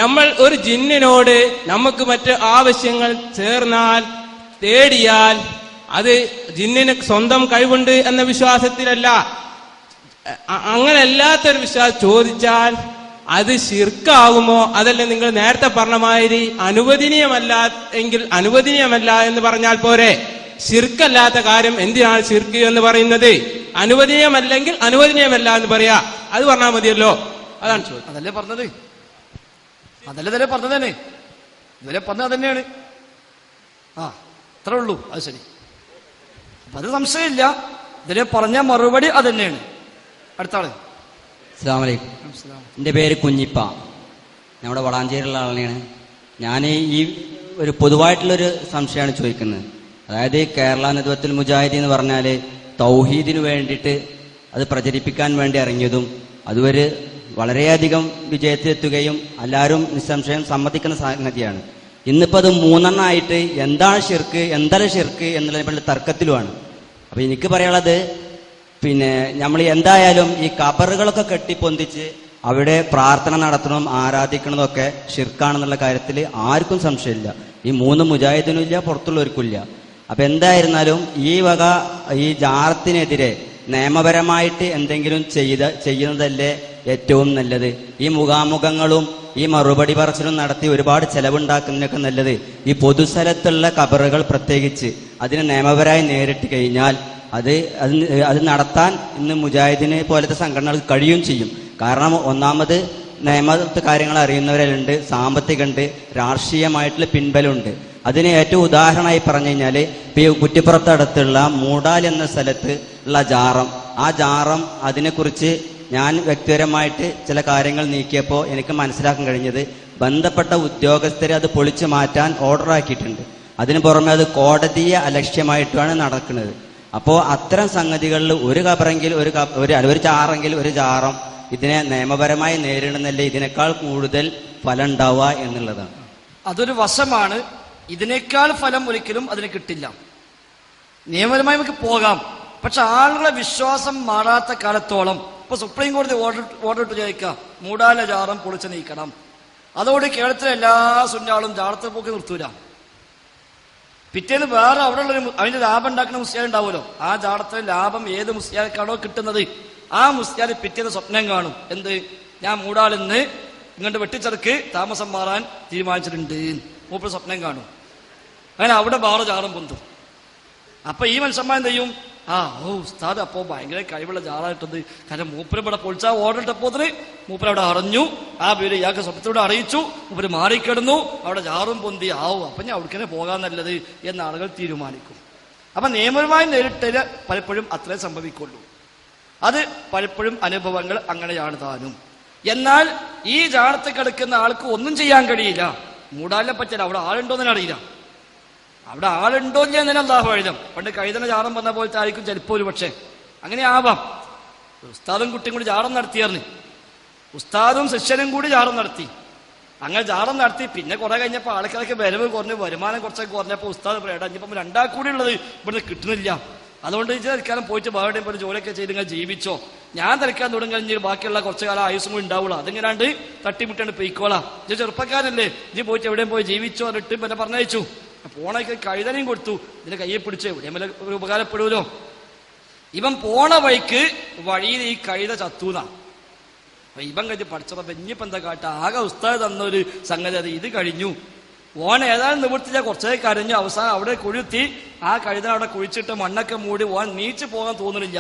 നമ്മൾ ഒരു ജിന്നിനോട് നമുക്ക് മറ്റ് ആവശ്യങ്ങൾ ചേർന്നാൽ, തേടിയാൽ അത് ജിന്നിന് സ്വന്തം കഴിവുണ്ട് എന്ന വിശ്വാസത്തിലല്ല, അങ്ങനെയല്ലാത്തൊരു വിശ്വാസം ചോദിച്ചാൽ അത് ശിർക്കാകുമോ? അതല്ല നിങ്ങൾ നേരത്തെ പറഞ്ഞ മാതിരി അനുവദനീയമല്ല എങ്കിൽ അനുവദനീയമല്ല എന്ന് പറഞ്ഞാൽ പോരെ? ശിർക്കല്ലാത്ത കാര്യം എന്തിനാണ് ശിർക്ക് എന്ന് പറയുന്നത്? അനുവദനീയമല്ലെങ്കിൽ അനുവദനീയമല്ല എന്ന് പറയാ, അത് പറഞ്ഞാൽ മതിയല്ലോ. അതാണ് ചോദ്യം. അതല്ലേ പറഞ്ഞത്, അതല്ലേ പറഞ്ഞതന്നെ, ഇതുവരെ പറഞ്ഞത് തന്നെയാണ്. അത്രേ ഉള്ളൂ. അത് ശരി, അപ്പൊ അത് സംശയമില്ല. ഇതിനെ പറഞ്ഞ മറുപടി അത് തന്നെയാണ്. അടുത്ത ആള്. അസ്സലാമു അലൈക്കും. എൻ്റെ പേര് കുഞ്ഞിപ്പ, നമ്മുടെ വളാഞ്ചേരിയുള്ള ആളാണ്. ഞാൻ ഈ ഒരു പൊതുവായിട്ടുള്ളൊരു സംശയമാണ് ചോദിക്കുന്നത്. അതായത് കേരള നദ്വത്തുൽ മുജാഹിദീൻ എന്ന് പറഞ്ഞാൽ തൗഹീദിന് വേണ്ടിയിട്ട് അത് പ്രചരിപ്പിക്കാൻ വേണ്ടി ഇറങ്ങിയതും അതുവരെ വളരെയധികം വിജയത്തിലെത്തുകയും എല്ലാവരും നിസ്സംശയം സമ്മതിക്കുന്ന സംഗതിയാണ്. ഇന്നിപ്പോൾ അത് 3 എണ്ണമായിട്ട് എന്താണ് ഷിർക്ക്, എന്തല്ല ഷിർക്ക് എന്നുള്ള തർക്കത്തിലുമാണ്. അപ്പം എനിക്ക് പറയാനുള്ളത്, നമ്മൾ എന്തായാലും ഈ കബറുകളൊക്കെ കെട്ടിപ്പൊന്തിച്ച് അവിടെ പ്രാർത്ഥന നടത്തണം, ആരാധിക്കണതൊക്കെ ഷിർക്കാണെന്നുള്ള കാര്യത്തിൽ ആർക്കും സംശയമില്ല. ഈ 3 മുജാഹിദിനും ഇല്ല, പുറത്തുള്ളവർക്കും ഇല്ല. അപ്പൊ എന്തായിരുന്നാലും ഈ ജാറത്തിനെതിരെ നിയമപരമായിട്ട് എന്തെങ്കിലും ചെയ്യുന്നതല്ലേ ഏറ്റവും നല്ലത്. ഈ മുഖാമുഖങ്ങളും ഈ മറുപടി പറച്ചിലും നടത്തി ഒരുപാട് ചെലവുണ്ടാക്കുന്നതിനൊക്കെ നല്ലത് ഈ പൊതുസ്ഥലത്തുള്ള കബറുകൾ പ്രത്യേകിച്ച് അതിന് നിയമപരമായി നേരിട്ട് കഴിഞ്ഞാൽ അത് നടത്താൻ ഇന്ന് മുജാഹിദിനെ പോലത്തെ സംഘടനകൾക്ക് കഴിയും ചെയ്യും. കാരണം ഒന്നാമത് നിയമത്തെ കാര്യങ്ങൾ അറിയുന്നവരുണ്ട്, സാമ്പത്തികമുണ്ട്, രാഷ്ട്രീയമായിട്ടുള്ള പിൻബലമുണ്ട്. അതിന് ഏറ്റവും ഉദാഹരണമായി പറഞ്ഞു കഴിഞ്ഞാൽ ഇപ്പൊ ഈ കുറ്റിപ്പുറത്തടുത്തുള്ള മൂടാൽ എന്ന സ്ഥലത്ത് ഉള്ള ജാറം, ആ ജാറം അതിനെക്കുറിച്ച് ഞാൻ വ്യക്തിപരമായിട്ട് ചില കാര്യങ്ങൾ നീക്കിയപ്പോൾ എനിക്ക് മനസ്സിലാക്കാൻ കഴിഞ്ഞത് ബന്ധപ്പെട്ട ഉദ്യോഗസ്ഥരെ അത് പൊളിച്ചു മാറ്റാൻ ഓർഡർ ആക്കിയിട്ടുണ്ട്. അതിന് പുറമെ അത് കോടതിയെ അലക്ഷ്യമായിട്ടാണ് നടക്കുന്നത്. അപ്പോൾ അത്തരം സംഗതികളിൽ ഒരു കബറെങ്കിൽ ഒരു ജാറെങ്കിൽ ഒരു ജാറം ഇതിനെ നിയമപരമായി നേരിടുന്നല്ലേ ഇതിനേക്കാൾ കൂടുതൽ ഫലം ഉണ്ടാവുക എന്നുള്ളതാണ്. അതൊരു വശമാണ്. ഇതിനേക്കാൾ ഫലം ഒരിക്കലും അതിന് കിട്ടില്ല. നിയമപരമായി നമുക്ക് പോകാം, പക്ഷെ ആളുകളെ വിശ്വാസം മാറാത്ത കാലത്തോളം ഇപ്പൊ സുപ്രീം കോടതി ഓർഡർ ഇട്ട് ചോദിക്കാം മൂടാല ജാറം പൊളിച്ചു നീക്കണം. അതോടെ കേരളത്തിലെ എല്ലാ സുന്നാളും ജാറത്തെ പോക്കി നിർത്തൂല. പിറ്റേന്ന് വേറെ അവിടെ ഉള്ളൊരു അതിന്റെ ലാഭം ഉണ്ടാക്കുന്ന മുസ്ലിയാർ ഉണ്ടാവുമല്ലോ, ആ ജാറത്തിലെ ലാഭം ഏത് മുസ്ലിയാർക്കാണോ കിട്ടുന്നത് ആ മുസ്ലിയാർ പിറ്റേന്ന് സ്വപ്നം കാണും. എന്ത്, ഞാൻ മൂടാലിന്ന് ഇങ്ങോട്ട് വെട്ടിച്ചെറുക്ക് താമസം മാറാൻ തീരുമാനിച്ചിട്ടുണ്ട്. മൂപ്പര് സ്വപ്നം കാണും. അങ്ങനെ അവിടെ വേറെ ജാറും പൊന്തും. അപ്പൊ ഈ മനുഷ്യന്മാർ എന്ത് ചെയ്യും? ഉസ്താദ് അപ്പോ ഭയങ്കര കഴിവുള്ള ജാറായിട്ടത്. കാരണം മൂപ്പര് ഇവിടെ പൊളിച്ചാ ഓർഡർ ഇട്ടപ്പോത്തിന് മൂപ്പര് അവിടെ അറിഞ്ഞു, ആ പേര് ഇയാൾക്ക് സ്വപ്നത്തോടെ അറിയിച്ചു, മൂപ്പര് മാറിക്കിടന്നു, അവിടെ ജാറും പൊന്തി അപ്പൊ ഞാൻ അവിടേക്കന്നെ പോകാൻ നല്ലത് എന്ന ആളുകൾ തീരുമാനിക്കും. അപ്പൊ നിയമപരമായി നേരിട്ടത് പലപ്പോഴും അത്രേ സംഭവിക്കുള്ളൂ. അത് പലപ്പോഴും അനുഭവങ്ങൾ അങ്ങനെയാണ് താനും. എന്നാൽ ഈ ജാറത്ത് കിടക്കുന്ന ആൾക്ക് ഒന്നും ചെയ്യാൻ കഴിയില്ല. മൂടാലിനെ പറ്റില്ല, അവിടെ ആളുണ്ടോന്ന് അറിയില്ല. അവിടെ ആളുണ്ടോ ഇല്ല എന്നതിന് അല്ലാഹു അഅലം. പണ്ട് കൈതന ജാറം വന്ന പോലത്തെ ആയിരിക്കും ചിലപ്പോൾ ഒരു പക്ഷേ, അങ്ങനെ ആവാം. ഉസ്താദും കുട്ടിയും കൂടി ജാറം നടത്തിയായിരുന്നു. ഉസ്താദും ശിഷ്യനും കൂടി ജാറം നടത്തി. അങ്ങനെ ജാറം നടത്തി. പിന്നെ കുറെ കഴിഞ്ഞപ്പോൾ ആൾക്കാർക്ക് വരവ് കുറഞ്ഞു, വരുമാനം കുറച്ചൊക്കെ കുറഞ്ഞപ്പോൾ ഉസ്താദ് പറയടാ ഇനിയിപ്പം രണ്ടാൾ കൂടി ഉള്ളത് ഇവിടുന്ന് കിട്ടുന്നില്ല, അതുകൊണ്ട് തൽക്കാലം പോയിട്ട് വേറെ പോലെ ജോലിയൊക്കെ ചെയ്ത് ഇങ്ങനെ ജീവിച്ചോ, ഞാൻ തൽക്കാലം തുടങ്ങി കഴിഞ്ഞ് ബാക്കിയുള്ള കുറച്ചു കാലം ആയുസും കൂടി ഉണ്ടാവുള്ളൂ, അതിങ്ങനാണ്ട് തട്ടിമുട്ടാണ്ട് പെയ്ക്കോളാം, ഇത് ചെറുപ്പക്കാരല്ലേ, ഇത് പോയിട്ട് എവിടെയും പോയി ജീവിച്ചോ എന്നിട്ട് പിന്നെ പറഞ്ഞയച്ചു. പോണൊക്കെ കഴുതനയും കൊടുത്തു, ഇതിന്റെ കയ്യെ പിടിച്ചു, എവിടെയും വല്ല ഒരു ഉപകാരപ്പെടുമല്ലോ. ഇവൻ പോണ വഴിക്ക് വഴിയിൽ ഈ കഴുത ചത്തൂന്നാ. ഇവൻ കഴിഞ്ഞ് പഠിച്ചപ്പോ ഇനിയിപ്പോ എന്താ കാട്ട, ആകെ ഉസ്താദ് തന്നൊരു സംഗതി അത് ഇത് കഴിഞ്ഞു. ഓൻ ഏതായാലും നിവൃത്തിച്ച കുറച്ചേ കരഞ്ഞു. അവസാനം അവിടെ കൊഴുത്തി ആ കഴുതന അവിടെ കുഴിച്ചിട്ട് മണ്ണൊക്കെ മൂടി ഓൻ നീച്ചു പോകാൻ തോന്നുന്നില്ല.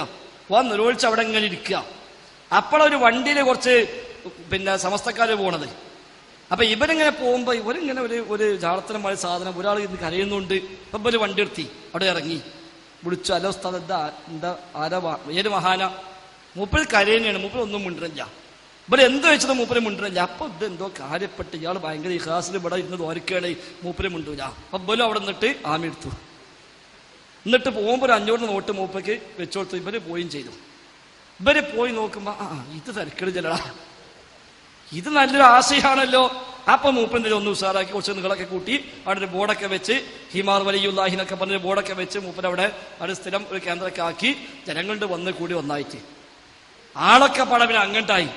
ഓൻ നിരോധിച്ച് അവിടെ ഇങ്ങനെ ഇരിക്കുക. അപ്പോഴൊരു വണ്ടിയിൽ കുറച്ച് സമസ്തക്കാര് പോണത്. അപ്പൊ ഇവരിങ്ങനെ പോകുമ്പോ ഇവരിങ്ങനെ ഒരു ജാളത്തരമായ സാധനം ഒരാൾ ഇന്ന് കരയുന്നുണ്ട്. ഇപ്പൊ ഒരു വണ്ടി എടുത്തി അവിടെ ഇറങ്ങി വിളിച്ചു, അല്ല ഉസ്താദ് എന്താ ആരാ ഏത് മഹാന? മൂപ്പര് കരയനെയാണ്, മൂപ്പര് ഒന്നും മിണ്ടണില്ല. ഇവര് എന്ത് വെച്ചത് മൂപ്പര് മിണ്ടണില്ല. അപ്പൊ ഇത് എന്തോ കാര്യപ്പെട്ട് ഇയാൾ ഭയങ്കര ഇഖ്ലാസിൽ ഇവിടെ ഇന്ന് തോരക്കേണ്, മൂപ്പര് മിണ്ടൂല. അപ്പൊ ഇവരും അവിടെ നിന്നിട്ട് ആമി എടുത്തു. എന്നിട്ട് പോകുമ്പോ ഒരു 500 നോട്ട് മൂപ്പയ്ക്ക് വെച്ചോടുത്തു. ഇവര് പോയും ചെയ്തു. ഇവര് പോയി നോക്കുമ്പോ ഇത് തിരക്കിടില്ലടാ, ഇത് നല്ലൊരു ആശയാണല്ലോ. അപ്പൊ മൂപ്പന്തിനെ ഒന്ന് ഉഷാറാക്കി കുറച്ച് നിങ്ങളൊക്കെ കൂട്ടി അവിടെ ഒരു ബോർഡൊക്കെ വെച്ച് ഹിമാർ വലിയുല്ലാഹിനൊക്കെ പറഞ്ഞ ബോർഡൊക്കെ വെച്ച് മൂപ്പൻ അവിടെ സ്ഥിരം ഒരു കേന്ദ്രമൊക്കെ ആക്കി ജനങ്ങളുടെ വന്ന് കൂടി ഒന്നായിട്ട് ആളൊക്കെ പടവിന് അങ്ങോട്ടായി.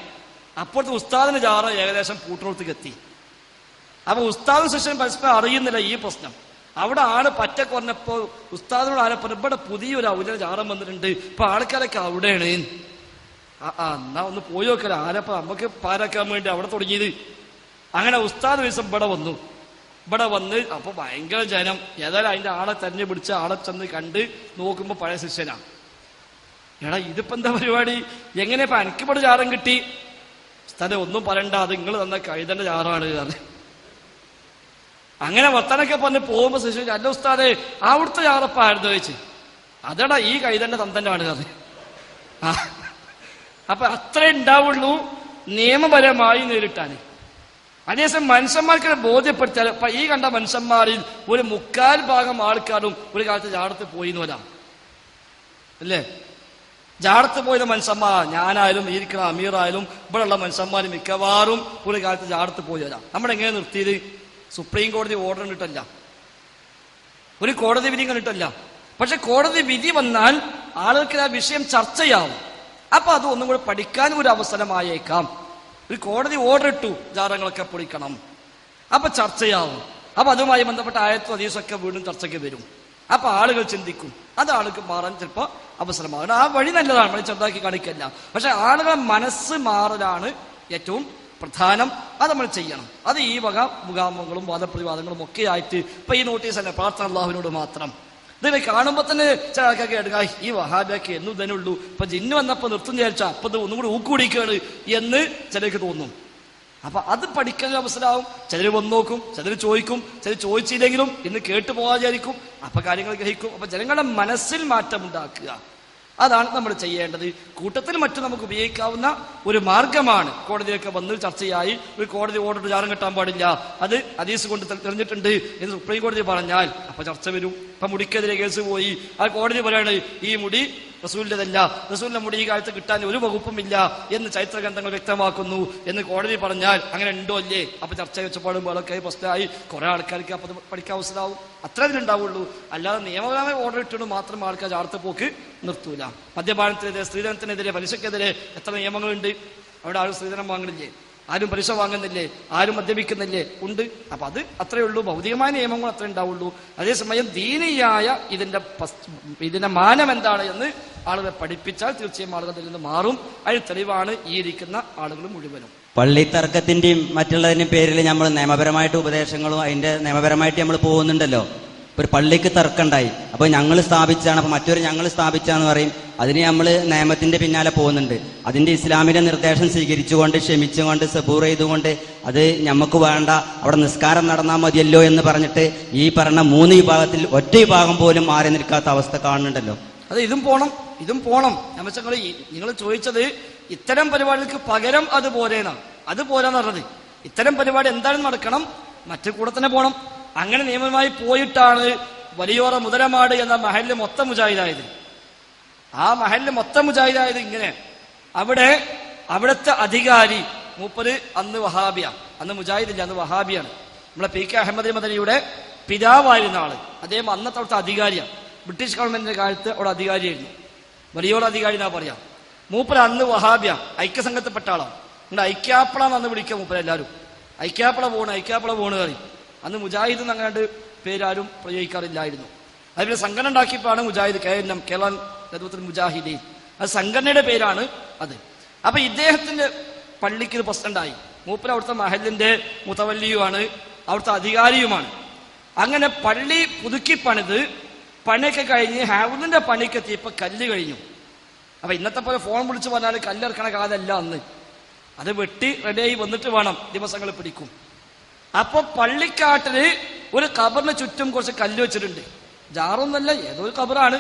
അപ്പോഴത്തെ ഉസ്താദിന് ജാറ ഏകദേശം പൂട്ടോളത്തേക്ക് എത്തി. അപ്പൊ ഉസ്താദും ശിഷ്യനും പരസ്പരം അറിയുന്നില്ല ഈ പ്രശ്നം. അവിടെ ആള് പറ്റ കുറഞ്ഞപ്പോ ഉസ്താദിനോട് ആരെ പറഞ്ഞു, ഇവിടെ പുതിയൊരു ഔല ജാറം വന്നിട്ടുണ്ട്, ഇപ്പൊ ആൾക്കാരൊക്കെ അവിടെയാണ്. എന്നാ ഒന്ന് പോയി നോക്കല, ആരപ്പ നമുക്ക് പാരാക്കാൻ വേണ്ടി അവിടെ തുടങ്ങിയത്. അങ്ങനെ ഉസ്താദ് ദിവസം ഇവിടെ വന്നു. ഇവിടെ വന്ന് അപ്പൊ ഭയങ്കര ജനം. ഏതായാലും അതിന്റെ ആളെ തെരഞ്ഞു പിടിച്ച് ആളെ ചെന്ന് കണ്ട് നോക്കുമ്പോ പഴയ ശിഷ്യനാ. എടാ ഇതിപ്പോ എന്താ പരിപാടി, എങ്ങനെ ഇപ്പൊ എനിക്കിവിടെ ജാറം കിട്ടി? ഉസ്താദെ ഒന്നും പറയണ്ട, അത് നിങ്ങൾ തന്ന കഴുതന്റെ ജാറാണ്. അങ്ങനെ വർത്താനൊക്കെ പറഞ്ഞ് പോകുമ്പോ ശിഷ്യൻ, അല്ല ഉസ്താദെ അവിടുത്തെ ജാറപ്പ ആയിരുന്നു ചോദിച്ചു. അതെടാ ഈ കഴുതന്റെ തന്തന്റെ ആണ്. അപ്പൊ അത്രേ ഉണ്ടാവുള്ളൂ നിയമപരമായി നേരിട്ടാണ്. അതേസമയം മനുഷ്യന്മാർക്ക് ബോധ്യപ്പെടുത്തിയാൽ ഇപ്പൊ ഈ കണ്ട മനുഷ്യന്മാരിൽ ഒരു 3/4 ആൾക്കാരും ഒരു കാലത്ത് ജാടത്ത് പോയി എന്ന് വരാം അല്ലേ? ജാടത്ത് പോയത് മനുഷ്യന്മാർ, ഞാനായാലും ഇരിക്കുന്ന അമീറായാലും ഇവിടെയുള്ള മനുഷ്യന്മാർ മിക്കവാറും ഒരു കാലത്ത് ജാടത്ത് പോയി വരാം. നമ്മളെങ്ങനെ നിർത്തിയത്? സുപ്രീം കോടതി ഓർഡർ കണ്ടിട്ടല്ല, ഒരു കോടതി വിധി കണ്ടിട്ടല്ല. പക്ഷെ കോടതി വിധി വന്നാൽ ആളുകൾക്ക് ആ വിഷയം ചർച്ചയാവും. അപ്പൊ അത് ഒന്നും കൂടെ പഠിക്കാനും ഒരു അവസരമായേക്കാം. ഒരു കോടതി ഓർഡർ ഇട്ടു ജാറങ്ങളൊക്കെ പൊളിക്കണം, അപ്പൊ ചർച്ചയാവും. അപ്പൊ അതുമായി ബന്ധപ്പെട്ട ആയത്തും ഹദീസൊക്കെ വീണ്ടും ചർച്ചയ്ക്ക് വരും. അപ്പൊ ആളുകൾ ചിന്തിക്കും, അത് ആളുകൾക്ക് മാറാൻ ചിലപ്പോ അവസരമാകണം. ആ വഴി നല്ലതാണ്, നമ്മൾ ചെറുതാക്കി കാണിക്കല്ല. പക്ഷെ ആളുകളെ മനസ്സ് മാറലാണ് ഏറ്റവും പ്രധാനം. അത് നമ്മൾ ചെയ്യണം. അത് ഈ വക മുഖാമുഖങ്ങളും വാദപ്രതിവാദങ്ങളും ഒക്കെ ആയിട്ട് ഇപ്പൊ ഈ നോട്ടീസ് അല്ല, പ്രാർത്ഥന അല്ലാഹുവിനോട് മാത്രം. ഇതിനെ കാണുമ്പോ തന്നെ ചില ആൾക്കാർക്ക് എടുക്കുക, ഈ വഹാബിയൊക്കെ എന്നും തന്നെ ഉള്ളൂ, ഇപ്പൊ ജിന്ന് വന്നപ്പോ നിർത്തും വിചാരിച്ചാ അപ്പൊ ഇത് ഒന്നും കൂടി ഊക്കുകൂടിക്കാണ് എന്ന് ചിലർക്ക് തോന്നും. അപ്പൊ അത് പഠിക്കാൻ അവസരമാവും. ചിലർ വന്നു നോക്കും, ചിലർ ചോദിക്കും, ചിലർ ചോദിച്ചില്ലെങ്കിലും ഇന്ന് കേട്ടു പോകാതിരിക്കും. അപ്പൊ കാര്യങ്ങൾ ഗ്രഹിക്കും. അപ്പൊ ജനങ്ങളുടെ മനസ്സിൽ മാറ്റം ഉണ്ടാക്കുക, അതാണ് നമ്മൾ ചെയ്യേണ്ടത്. കൂട്ടത്തിൽ മറ്റും നമുക്ക് ഉപയോഗിക്കാവുന്ന ഒരു മാർഗമാണ്. കോടതിയൊക്കെ വന്ന് ചർച്ചയായി ഒരു കോടതി ഓർഡർ ജാറം കെട്ടാൻ പാടില്ല, അത് ഹദീസ് കൊണ്ട് തെളിഞ്ഞിട്ടുണ്ട് എന്ന് സുപ്രീം കോടതി പറഞ്ഞാൽ അപ്പൊ ചർച്ച വരും. ഇപ്പൊ മുടിക്കെതിരെ കേസ് പോയി, ആ കോടതി പറയാണ് ഈ മുടി റസൂലിന്റെതല്ല, റസൂലിന്റെ മുടി ഈ കാലത്ത് കിട്ടാൻ ഒരു വകുപ്പുമില്ല എന്ന് ചരിത്ര ഗ്രന്ഥങ്ങൾ വ്യക്തമാക്കുന്നു എന്ന് കോടതി പറഞ്ഞാൽ അങ്ങനെ ഉണ്ടോ അല്ലേ? അപ്പൊ ചർച്ച വെച്ചപ്പാടും വേളൊക്കെ പ്രശ്നമായി കുറെ ആൾക്കാർക്ക് അപ്പൊ പഠിക്കാൻ അവസരമാവും. അത്ര ഇതിലുണ്ടാവുള്ളൂ. അല്ലാതെ നിയമപരമായ ഓർഡർ ഇട്ടുകൊണ്ട് മാത്രം ആൾക്കാർ ആർത്ത് പോക്ക് നിർത്തൂല. മദ്യപാനത്തിനെതിരെ, സ്ത്രീധനത്തിനെതിരെ, പലിശക്കെതിരെ എത്ര നിയമങ്ങളുണ്ട്. അവിടെ ആരും സ്ത്രീധനം വാങ്ങണില്ലേ? ആരും പലിശ വാങ്ങുന്നില്ലേ? ആരും മദ്യപിക്കുന്നില്ലേ? ഉണ്ട്. അപ്പൊ അത് അത്രയേ ഉള്ളൂ. ഭൗതികമായ നിയമങ്ങൾ അത്രേ ഉണ്ടാവുള്ളൂ. അതേസമയം ദീനിയായ ഇതിന്റെ മാനം എന്താണ് എന്ന് ആളുകളെ പഠിപ്പിച്ചാൽ തീർച്ചയായും ആളുകൾ അതിൽ നിന്ന് മാറും. അതിന് തെളിവാണ് ഈ ഇരിക്കുന്ന ആളുകൾ മുഴുവനും. പള്ളി തർക്കത്തിന്റെയും മറ്റുള്ളതിന്റെയും പേരിൽ നമ്മൾ നിയമപരമായിട്ട് ഉപദേശങ്ങളും അതിന്റെ നിയമപരമായിട്ട് നമ്മൾ പോകുന്നുണ്ടല്ലോ. ഒരു പള്ളിക്ക് തർക്കമുണ്ടായി, അപ്പൊ ഞങ്ങൾ സ്ഥാപിച്ചാണ്, അപ്പൊ മറ്റൊരു ഞങ്ങൾ സ്ഥാപിച്ചാന്ന് പറയും. അതിന് നമ്മൾ നിയമത്തിന്റെ പിന്നാലെ പോകുന്നുണ്ട്. അതിന്റെ ഇസ്ലാമിന്റെ നിർദ്ദേശം സ്വീകരിച്ചുകൊണ്ട്, ക്ഷമിച്ചുകൊണ്ട്, സബൂർ ചെയ്തുകൊണ്ട്, അത് നമുക്ക് വേണ്ട, അവിടെ നിസ്കാരം നടന്നാൽ മതിയല്ലോ എന്ന് പറഞ്ഞിട്ട് ഈ പറഞ്ഞ 3 വിഭാഗത്തിൽ ഒറ്റ വിഭാഗം പോലും മാറി നിൽക്കാത്ത അവസ്ഥ കാണുന്നുണ്ടല്ലോ. അത് ഇതും പോണം. നിങ്ങൾ ചോദിച്ചത് ഇത്തരം പരിപാടികൾക്ക് പകരം അതുപോലെയാണ്. അതുപോലെന്ന് പറഞ്ഞത് ഇത്തരം പരിപാടി എന്തായാലും നടക്കണം, മറ്റു കൂടെ തന്നെ പോകണം. അങ്ങനെ നിയമമായി പോയിട്ടാണ് വലിയോറ മുതലമാട് എന്ന മഹലിൽ മൊത്തം മുജാഹിദായത്. ആ മഹലിൽ മൊത്തം മുജാഹിദായത് ഇങ്ങനെ. അവിടുത്തെ അധികാരി മൂപ്പര് അന്ന് വഹാബിയ, അന്ന് മുജാഹിദില്ല, അന്ന് വഹാബിയാണ്. നമ്മളെ പി കെ അഹമ്മദ് മദനിയുടെ പിതാവായിരുന്ന ആള്. അദ്ദേഹം അന്നത്തെ അവിടുത്തെ അധികാരിയാണ്. ബ്രിട്ടീഷ് ഗവൺമെന്റിന്റെ കാലത്ത് അവിടെ അധികാരിയായിരുന്നു. വലിയോറ അധികാരി എന്നാ പറയാ. മൂപ്പര് അന്ന് വഹാബിയ, ഐക്യസംഘത്തിൽപ്പെട്ട ആളാണ്. നിങ്ങളുടെ ഐക്യാപ്പള എന്ന് വിളിക്കുക മൂപ്പര് എല്ലാവരും. ഐക്യാപ്പള പോണ് കറി. അന്ന് മുജാഹിദ് എന്നങ്ങാണ്ട് പേരാരും പ്രയോഗിക്കാറില്ലായിരുന്നു. അതുപോലെ സംഘടന ഉണ്ടാക്കിയപ്പോഴാണ് മുജാഹിദ്, KNM, കേരള നേതൃത്വത്തിൽ മുജാഹിദീൻ, അത് സംഘടനയുടെ പേരാണ് അത്. അപ്പൊ ഇദ്ദേഹത്തിന്റെ പള്ളിക്ക് പ്രസിഡന്റായി. മൂപ്പര് അവിടുത്തെ മഹലിന്റെ മുതവല്ലിയുമാണ്, അവിടുത്തെ അധികാരിയുമാണ്. അങ്ങനെ പള്ളി പുതുക്കി പണിത് പണിയൊക്കെ കഴിഞ്ഞ് ഹാവുലിന്റെ പണിക്ക് എത്തിയപ്പോ കല്ല് കഴിഞ്ഞു. അപ്പൊ ഇന്നത്തെ പോലെ ഫോൺ വിളിച്ച് പറഞ്ഞാൽ കല്ലിറക്കണ കാലമല്ല അന്ന്. അത് വെട്ടി റെഡിയായി വന്നിട്ട് വേണം, ദിവസങ്ങൾ പിടിക്കും. അപ്പൊ പള്ളിക്കാട്ടില് ഒരു കബറിന് ചുറ്റും കുറച്ച് കല്ല് വെച്ചിട്ടുണ്ട്. ജാറൊന്നല്ല, ഏതോ ഒരു കബറാണ്.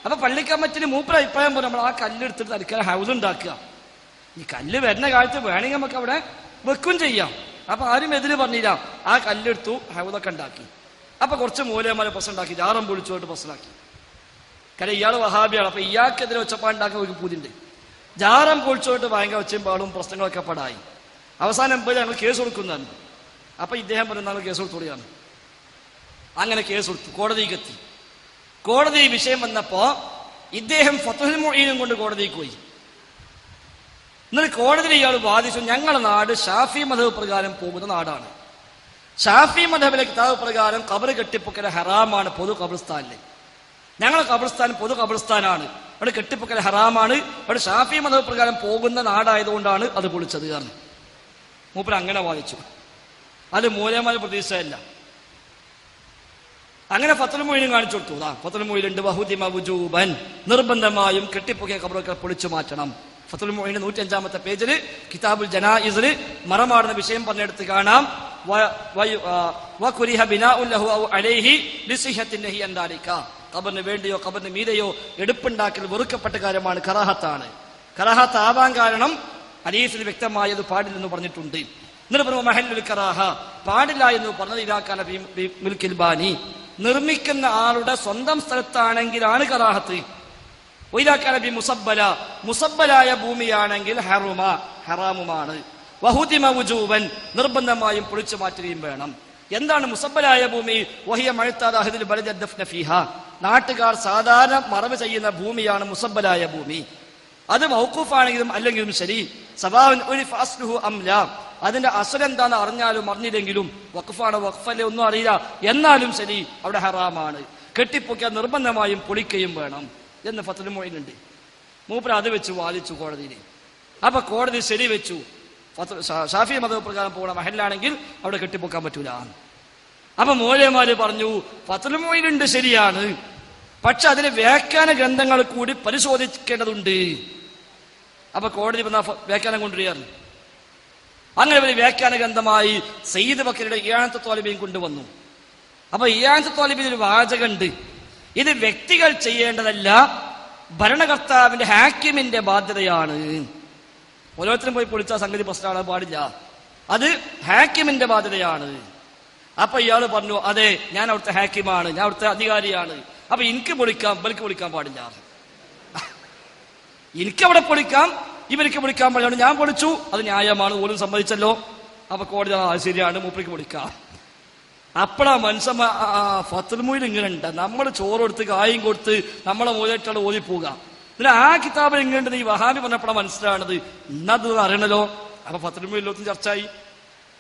അപ്പൊ പള്ളിക്കമ്മറ്റിന് മൂപ്പര അഭിപ്രായം പോലെ നമ്മൾ ആ കല്ലെടുത്തിട്ട് തൽക്കാലം ഹൗസ് ഉണ്ടാക്കുക. ഈ കല്ല് വരുന്ന കാലത്ത് വേണമെങ്കിൽ നമുക്ക് അവിടെ വെക്കും ചെയ്യാം. അപ്പൊ ആരും എതിര് പറഞ്ഞില്ല. ആ കല്ലെടുത്തു, ഹൗസൊക്കെ ഉണ്ടാക്കി. അപ്പൊ കുറച്ച് മൂലയന്മാരെ പ്രശ്നമുണ്ടാക്കി, ജാറം പൊളിച്ചുകൊണ്ട് പ്രശ്നമാക്കി. കാരണം ഇയാൾ വഹാബിയാണ്. അപ്പൊ ഇയാൾക്കെതിരെ ഒച്ചപ്പാടുണ്ടാക്കാൻ ഒരു പൂതിണ്ട്. ജാറം പൊളിച്ചുകൊണ്ട് ഭയങ്കര ഒച്ചപ്പാടും പ്രശ്നങ്ങളൊക്കെ പടായി. അവസാനം പോയി ഞങ്ങൾ കേസ് കൊടുക്കുന്നതാണ്. അപ്പൊ ഇദ്ദേഹം പറയുന്ന കേസ് കൊടുത്തോളിയാണ്. അങ്ങനെ കേസ് കൊടുത്തു, കോടതിക്ക് എത്തി. കോടതി വിഷയം വന്നപ്പോ ഇദ്ദേഹം ഫത്ഹുൽ മുഈനും കൊണ്ട് കോടതിക്ക് പോയി. എന്നിട്ട് കോടതിയിൽ ഇയാൾ വാദിച്ചു, ഞങ്ങളുടെ നാട് ഷാഫി മദ്ഹബ് പ്രകാരം പോകുന്ന നാടാണ്. ഷാഫി മദ്ഹബിലെ കിതാബ് പ്രകാരം ഖബർ കെട്ടിപ്പൊക്കൽ ഹറാമാണ് പൊതു ഖബർസ്ഥാനില്. ഞങ്ങളുടെ ഖബർസ്ഥാൻ പൊതു ഖബർസ്ഥാനാണ്, അവിടെ കെട്ടിപ്പൊക്കൽ ഹറാമാണ്. അവിടെ ഷാഫി മദ്ഹബ് പ്രകാരം പോകുന്ന നാടായതുകൊണ്ടാണ് അത് പൊളിച്ചത് കാരണം മൂപ്പർ അങ്ങനെ വാദിച്ചു. അത് മൂലയമായ പ്രതീക്ഷയല്ല. അങ്ങനെ ഫത്ഹുൽ മുഈനും കാണിച്ചു കൊടുത്തു. ഫത്ഹുൽ മുഈനുണ്ട്, വഹുദിമ വുജൂബൻ, നിർബന്ധമായും കെട്ടിപ്പൊക്കിയ ഖബറൊക്കെ പൊളിച്ചു മാറ്റണം. ഫത്ഹുൽ മുഈൻ 105-ാമത്തെ പേജിൽ കിതാബുൽ ജനായിസിൽ മറമാടുന്ന വിഷയം പറഞ്ഞെടുത്ത് കാണാം. വകുരിഹ ബിനാഉൻ ലഹു ഔ അലൈഹി ലിസിഹത്തിൻ നഹി അൻ ദാലിക. ഖബറിന് വേണ്ടിയോ ഖബറിന് മീതെയോ എടുപ്പുണ്ടാക്കൽ വെറുക്കപ്പെട്ട കാര്യമാണ്, കറാഹത്താണ്. കറാഹത്ത് ആവാൻ കാരണം ഹദീസിൽ വ്യക്തമായത് പാടില്ലെന്ന് പറഞ്ഞിട്ടുണ്ട്. എന്നിട്ട് മഹല്ലുൽ കറാഹ, പാടില്ല എന്ന് പറഞ്ഞത് ഇലാക്കാന മിൽക്കിൽ ബാനി, നിർമ്മിക്കുന്ന ആളുടെ സ്വന്തം സ്ഥലത്താണെങ്കിലാണ് കറാഹത്ത്. ഒയിലാക്കാന ബി മുസബ്ബല, മുസബ്ബലായ ഭൂമിയാണെങ്കിൽ ഹറുമ, ഹറാമുമാണ്. വഹുദിമ വുജൂബൻ, നിർബന്ധമായും പൊളിച്ചു മാറ്റുകയും വേണം. എന്താണ് മുസബ്ബലായ ഭൂമി? വഹിയ മഅ്താദ ബലദ ദഫ്ന ഫീഹ, നാട്ടുകാർ സാധാരണ മറവ് ചെയ്യുന്ന ഭൂമിയാണ് മുസബ്ബലായ ഭൂമി. അത് മൗഖൂഫാണെങ്കിലും അല്ലെങ്കിലും ശരി, സവാഉൻ ഉരിഫ അസ്ലുഹു അം ലാ, അതിന്റെ അസ്ൽ എന്താണെന്ന് അറിഞ്ഞാലും അറിഞ്ഞില്ലെങ്കിലും, വഖഫാണ് വഖഫല്ലേ ഒന്നും അറിയില്ല എന്നാലും ശരി, അവിടെ ഹറാമാണ്. കെട്ടിപ്പൊക്കിയാൽ നിർബന്ധമായും പൊളിക്കുകയും വേണം എന്ന് ഫത്ഹുൽ മുഈനുണ്ട്. മൂപ്പർ അത് വെച്ച് വാദിച്ചു കോടതിയിൽ. അപ്പൊ കോടതി ശരി വെച്ചു, ഷാഫി മദ്ഹബ് പ്രകാരം പോകുന്ന മഹല്ലാണെങ്കിൽ അവിടെ കെട്ടിപ്പൊക്കാൻ പറ്റൂല. അപ്പൊ മൂലയന്മാര് പറഞ്ഞു ഫത്ഹുൽ മുഈനുണ്ട് ശരിയാണ്, പക്ഷെ അതിലെ വ്യാഖ്യാന ഗ്രന്ഥങ്ങൾ കൂടി പരിശോധിക്കേണ്ടതുണ്ട്. അപ്പൊ കോടതി വ്യാഖ്യാനം കൊണ്ടുവരികയാണ്. അങ്ങനെ ഒരു വ്യാഖ്യാന ഗ്രന്ഥമായി സയ്യിദ് ബക്കറിയുടെ ഇയാനത്ത് ത്വാലിബീൻ കൊണ്ടുവന്നു. അപ്പൊ ഇയാനത്ത് ത്വാലിബീൻ ഒരു വാചകമുണ്ട്, ഇത് വ്യക്തികൾ ചെയ്യേണ്ടതല്ല, ഭരണകർത്താവിന്റെ ഹാക്കിമിന്റെ ബാധ്യതയാണ്. ഓരോരുത്തരും പോയി പൊളിച്ച സംഗതി പ്രശ്നമാണ്, പാടില്ല, അത് ഹാക്കിമിന്റെ ബാധ്യതയാണ്. അപ്പൊ ഇയാൾ പറഞ്ഞു, അതെ ഞാൻ അവിടുത്തെ ഹാക്കിമാണ്, ഞാൻ അവിടുത്തെ അധികാരിയാണ്, അപ്പൊ എനിക്ക് പൊളിക്കാം, ബലിക്ക് പൊളിക്കാൻ പാടില്ല. എനിക്കവിടെ പൊളിക്കാം, ഇവർക്ക് പൊളിക്കാൻ പറയുന്നത് ഞാൻ പൊളിച്ചു, അത് ന്യായമാണ്, പോലും സമ്മതിച്ചല്ലോ. അപ്പൊ കോടതി ശരിയാണ്, മൂപ്പർക്ക് പൊളിക്കാം. അപ്പഴാ മനുഷ്യൻ ഫത്തുൽമൂയിൽ ഇങ്ങനെ ഉണ്ട്, നമ്മൾ ചോറ് കൊടുത്ത് കായും കൊടുത്ത് നമ്മളെ മൂലയിട്ടാണ് ഓതിപ്പോവുക. പിന്നെ ആ കിതാബ് എങ്ങനെയുണ്ട് ഈ വഹാബി പറഞ്ഞപ്പോഴാണ് മനസ്സിലാണത്, ഇന്നത് അറിയണല്ലോ. അപ്പൊ ഫത്തുൽമൂയിലൊത്തും ചർച്ചയായി.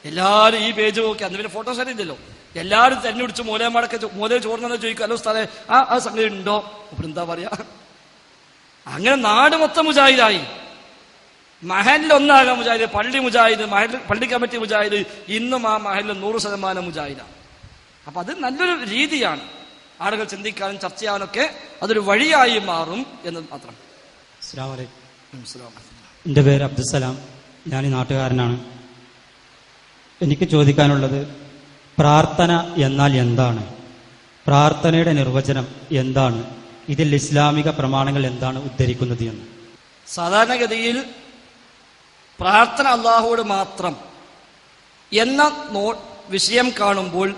എല്ലാവരും ഈ പേജ് നോക്കി, അന്ന് പിന്നെ ഫോട്ടോസ് അറിയില്ലല്ലോ, എല്ലാവരും തന്നെ പിടിച്ച് മൂലയന്മാരൊക്കെ മൂലയിൽ ചോറിനെന്ന് ചോദിക്കും, അല്ലോ സ്ഥലം ആ സംഗതി ഉണ്ടോ? അപ്പൊ എന്താ പറയാ, അങ്ങനെ നാട് മൊത്തം മുജാഹിദായി. മഹലിൽ ഒന്നാകാം മുജാഹിദ്, പള്ളി മുജാഹിദ്, പള്ളി കമ്മിറ്റി മുജാഹിദ്, ഇന്നും ആ മഹലിൽ 100% മുജാഹിദാണ്. അപ്പൊ അത് നല്ലൊരു രീതിയാണ്, ആളുകൾ ചിന്തിക്കാനും ചർച്ച ചെയ്യാനൊക്കെ അതൊരു വഴിയായി മാറും എന്ന് മാത്രം. അസ്സലാമു അലൈക്കും. എൻ്റെ പേര് അബ്ദുസലാം, ഞാൻ ഈ നാട്ടുകാരനാണ്. എനിക്ക് ചോദിക്കാനുള്ളത്, പ്രാർത്ഥന എന്നാൽ എന്താണ്? പ്രാർത്ഥനയുടെ നിർവചനം എന്താണ്? ഇതിൽ ഇസ്ലാമിക പ്രമാണങ്ങൾ എന്താണ് ഉദ്ധരിക്കുന്നത് എന്ന്. സാധാരണഗതിയിൽ പ്രാർത്ഥന അള്ളാഹുവോട് മാത്രം എന്ന വിഷയം കാണുമ്പോൾ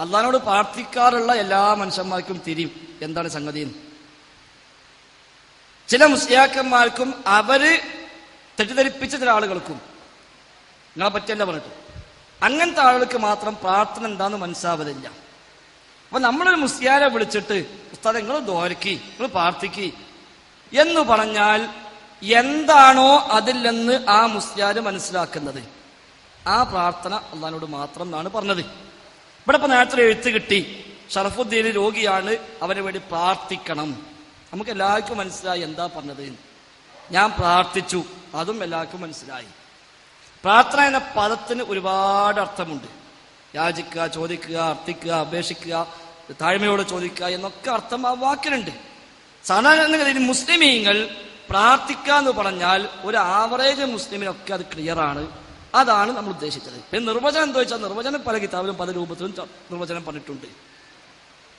അള്ളാഹിനോട് പ്രാർത്ഥിക്കാറുള്ള എല്ലാ മനുഷ്യന്മാർക്കും തിരിയും എന്താണ് സംഗതി. ചില മുസ്ലിയാക്കന്മാർക്കും അവര് തെറ്റിദ്ധരിപ്പിച്ച ചില ആളുകൾക്കും നിങ്ങളെ പറ്റിയല്ല പറഞ്ഞിട്ട് അങ്ങനത്തെ ആളുകൾക്ക് മാത്രം പ്രാർത്ഥന എന്താന്ന് മനസ്സിലാവതില്ല. അപ്പൊ നമ്മളൊരു മുസ്ലിയാരെ വിളിച്ചിട്ട് ഉസ്താദേ നിങ്ങൾ ദ്വാരക്കി, നിങ്ങൾ പ്രാർത്ഥിക്കി എന്ന് പറഞ്ഞാൽ എന്താണോ അതിൽ നിന്ന് ആ മുസ്ലിയാര് മനസ്സിലാക്കുന്നത് ആ പ്രാർത്ഥന അള്ളാഹിനോട് മാത്രം എന്നാണ് പറഞ്ഞത്. ഇവിടെ ഇപ്പൊ നേരത്തെ എഴുത്ത് കിട്ടി, ഷറഫുദ്ദീൻ രോഗിയാണ്, അവന് വേണ്ടി പ്രാർത്ഥിക്കണം. നമുക്ക് എല്ലാവർക്കും മനസ്സിലായി എന്താ പറഞ്ഞത്. ഞാൻ പ്രാർത്ഥിച്ചു, അതും എല്ലാവർക്കും മനസ്സിലായി. പ്രാർത്ഥന എന്ന പദത്തിന് ഒരുപാട് അർത്ഥമുണ്ട്. യാചിക്കുക, ചോദിക്കുക, അർത്ഥിക്കുക, അപേക്ഷിക്കുക, താഴ്മയോട് ചോദിക്കുക എന്നൊക്കെ അർത്ഥം ആ വാക്കിനുണ്ട്. സാധാരണഗതിയിൽ മുസ്ലിമീങ്ങൾ പ്രാർത്ഥിക്കുക എന്ന് പറഞ്ഞാൽ ഒരു ആവറേജ് മുസ്ലിമിനൊക്കെ അത് ക്ലിയർ ആണ്. അതാണ് നമ്മൾ ഉദ്ദേശിച്ചത്. പിന്നെ നിർവചനം എന്താ വെച്ചാൽ, നിർവചനം പല കിതാബിലും പല രൂപത്തിലും നിർവചനം പറഞ്ഞിട്ടുണ്ട്,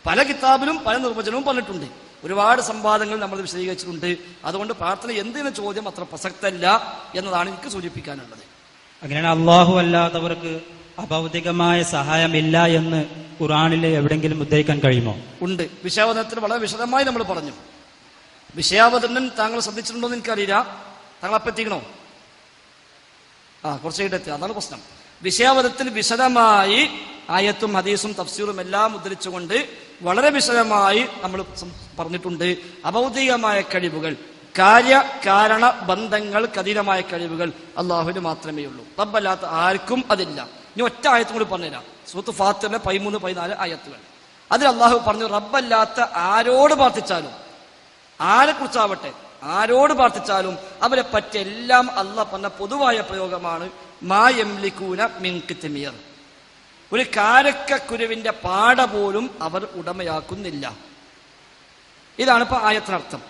പല കിതാബിലും പല നിർവചനവും പറഞ്ഞിട്ടുണ്ട്. ഒരുപാട് സംവാദങ്ങൾ നമ്മൾ വിശദീകരിച്ചിട്ടുണ്ട്. അതുകൊണ്ട് പ്രാർത്ഥന എന്തിന് ചോദ്യം അത്ര പ്രസക്തല്ല എന്നതാണ് എനിക്ക് സൂചിപ്പിക്കാനുള്ളത്. അങ്ങനെയാണ് അള്ളാഹു അല്ലാത്തവർക്ക് അഭൗതികമായ സഹായമില്ല എന്ന് ഖുർആനിൽ എവിടെയെങ്കിലും ഉദ്ധരിക്കാൻ കഴിയുമോ? ഉണ്ട്. വിഷയാവതരണത്തിൽ വളരെ വിശദമായി നമ്മൾ പറഞ്ഞു. വിഷയാവതരണം താങ്കൾ ശ്രദ്ധിച്ചിട്ടുണ്ടോ എന്ന് എനിക്കറിയില്ല. താങ്കൾ അപ്പം എത്തിക്കണോ? കുറച്ച് കഴിഞ്ഞെത്തി, അതാണ് പ്രശ്നം. വിഷയാവതത്തിൽ വിശദമായി ആയത്തും ഹദീസും തഫ്സീറും എല്ലാം ഉദ്ധരിച്ചുകൊണ്ട് വളരെ വിശദമായി നമ്മൾ പറഞ്ഞിട്ടുണ്ട്. അഭൗതികമായ കഴിവുകൾ, കാര്യകാരണ ബന്ധങ്ങൾക്ക് അതീതമായ കഴിവുകൾ അള്ളാഹുവിന് മാത്രമേ ഉള്ളൂ. റബ്ബല്ലാത്ത ആർക്കും അതില്ല. ഇനി ഒറ്റ ആയത്തും കൂടി പറഞ്ഞുതരാം. സൂറത്ത് ഫാത്തിറിലെ 13, 14 ആയത്തുകൾ. അതിൽ അള്ളാഹു പറഞ്ഞു, റബ്ബല്ലാത്ത ആരോട് പ്രാർത്ഥിച്ചാലും, ആരെക്കുറിച്ചാവട്ടെ ആരോട് പ്രാർത്ഥിച്ചാലും അവരെ പറ്റി എല്ലാം അള്ളാഹ് പറഞ്ഞ പൊതുവായ പ്രയോഗമാണ് മാ യംലികൂന മിൻ ഖിത്മിർ. ഒരു കാരക്കക്കുരുവിന്റെ പാട പോലും അവർ ഉടമയാക്കുന്നില്ല. ഇതാണ് ഇപ്പൊ ആയത്തിനർത്ഥം.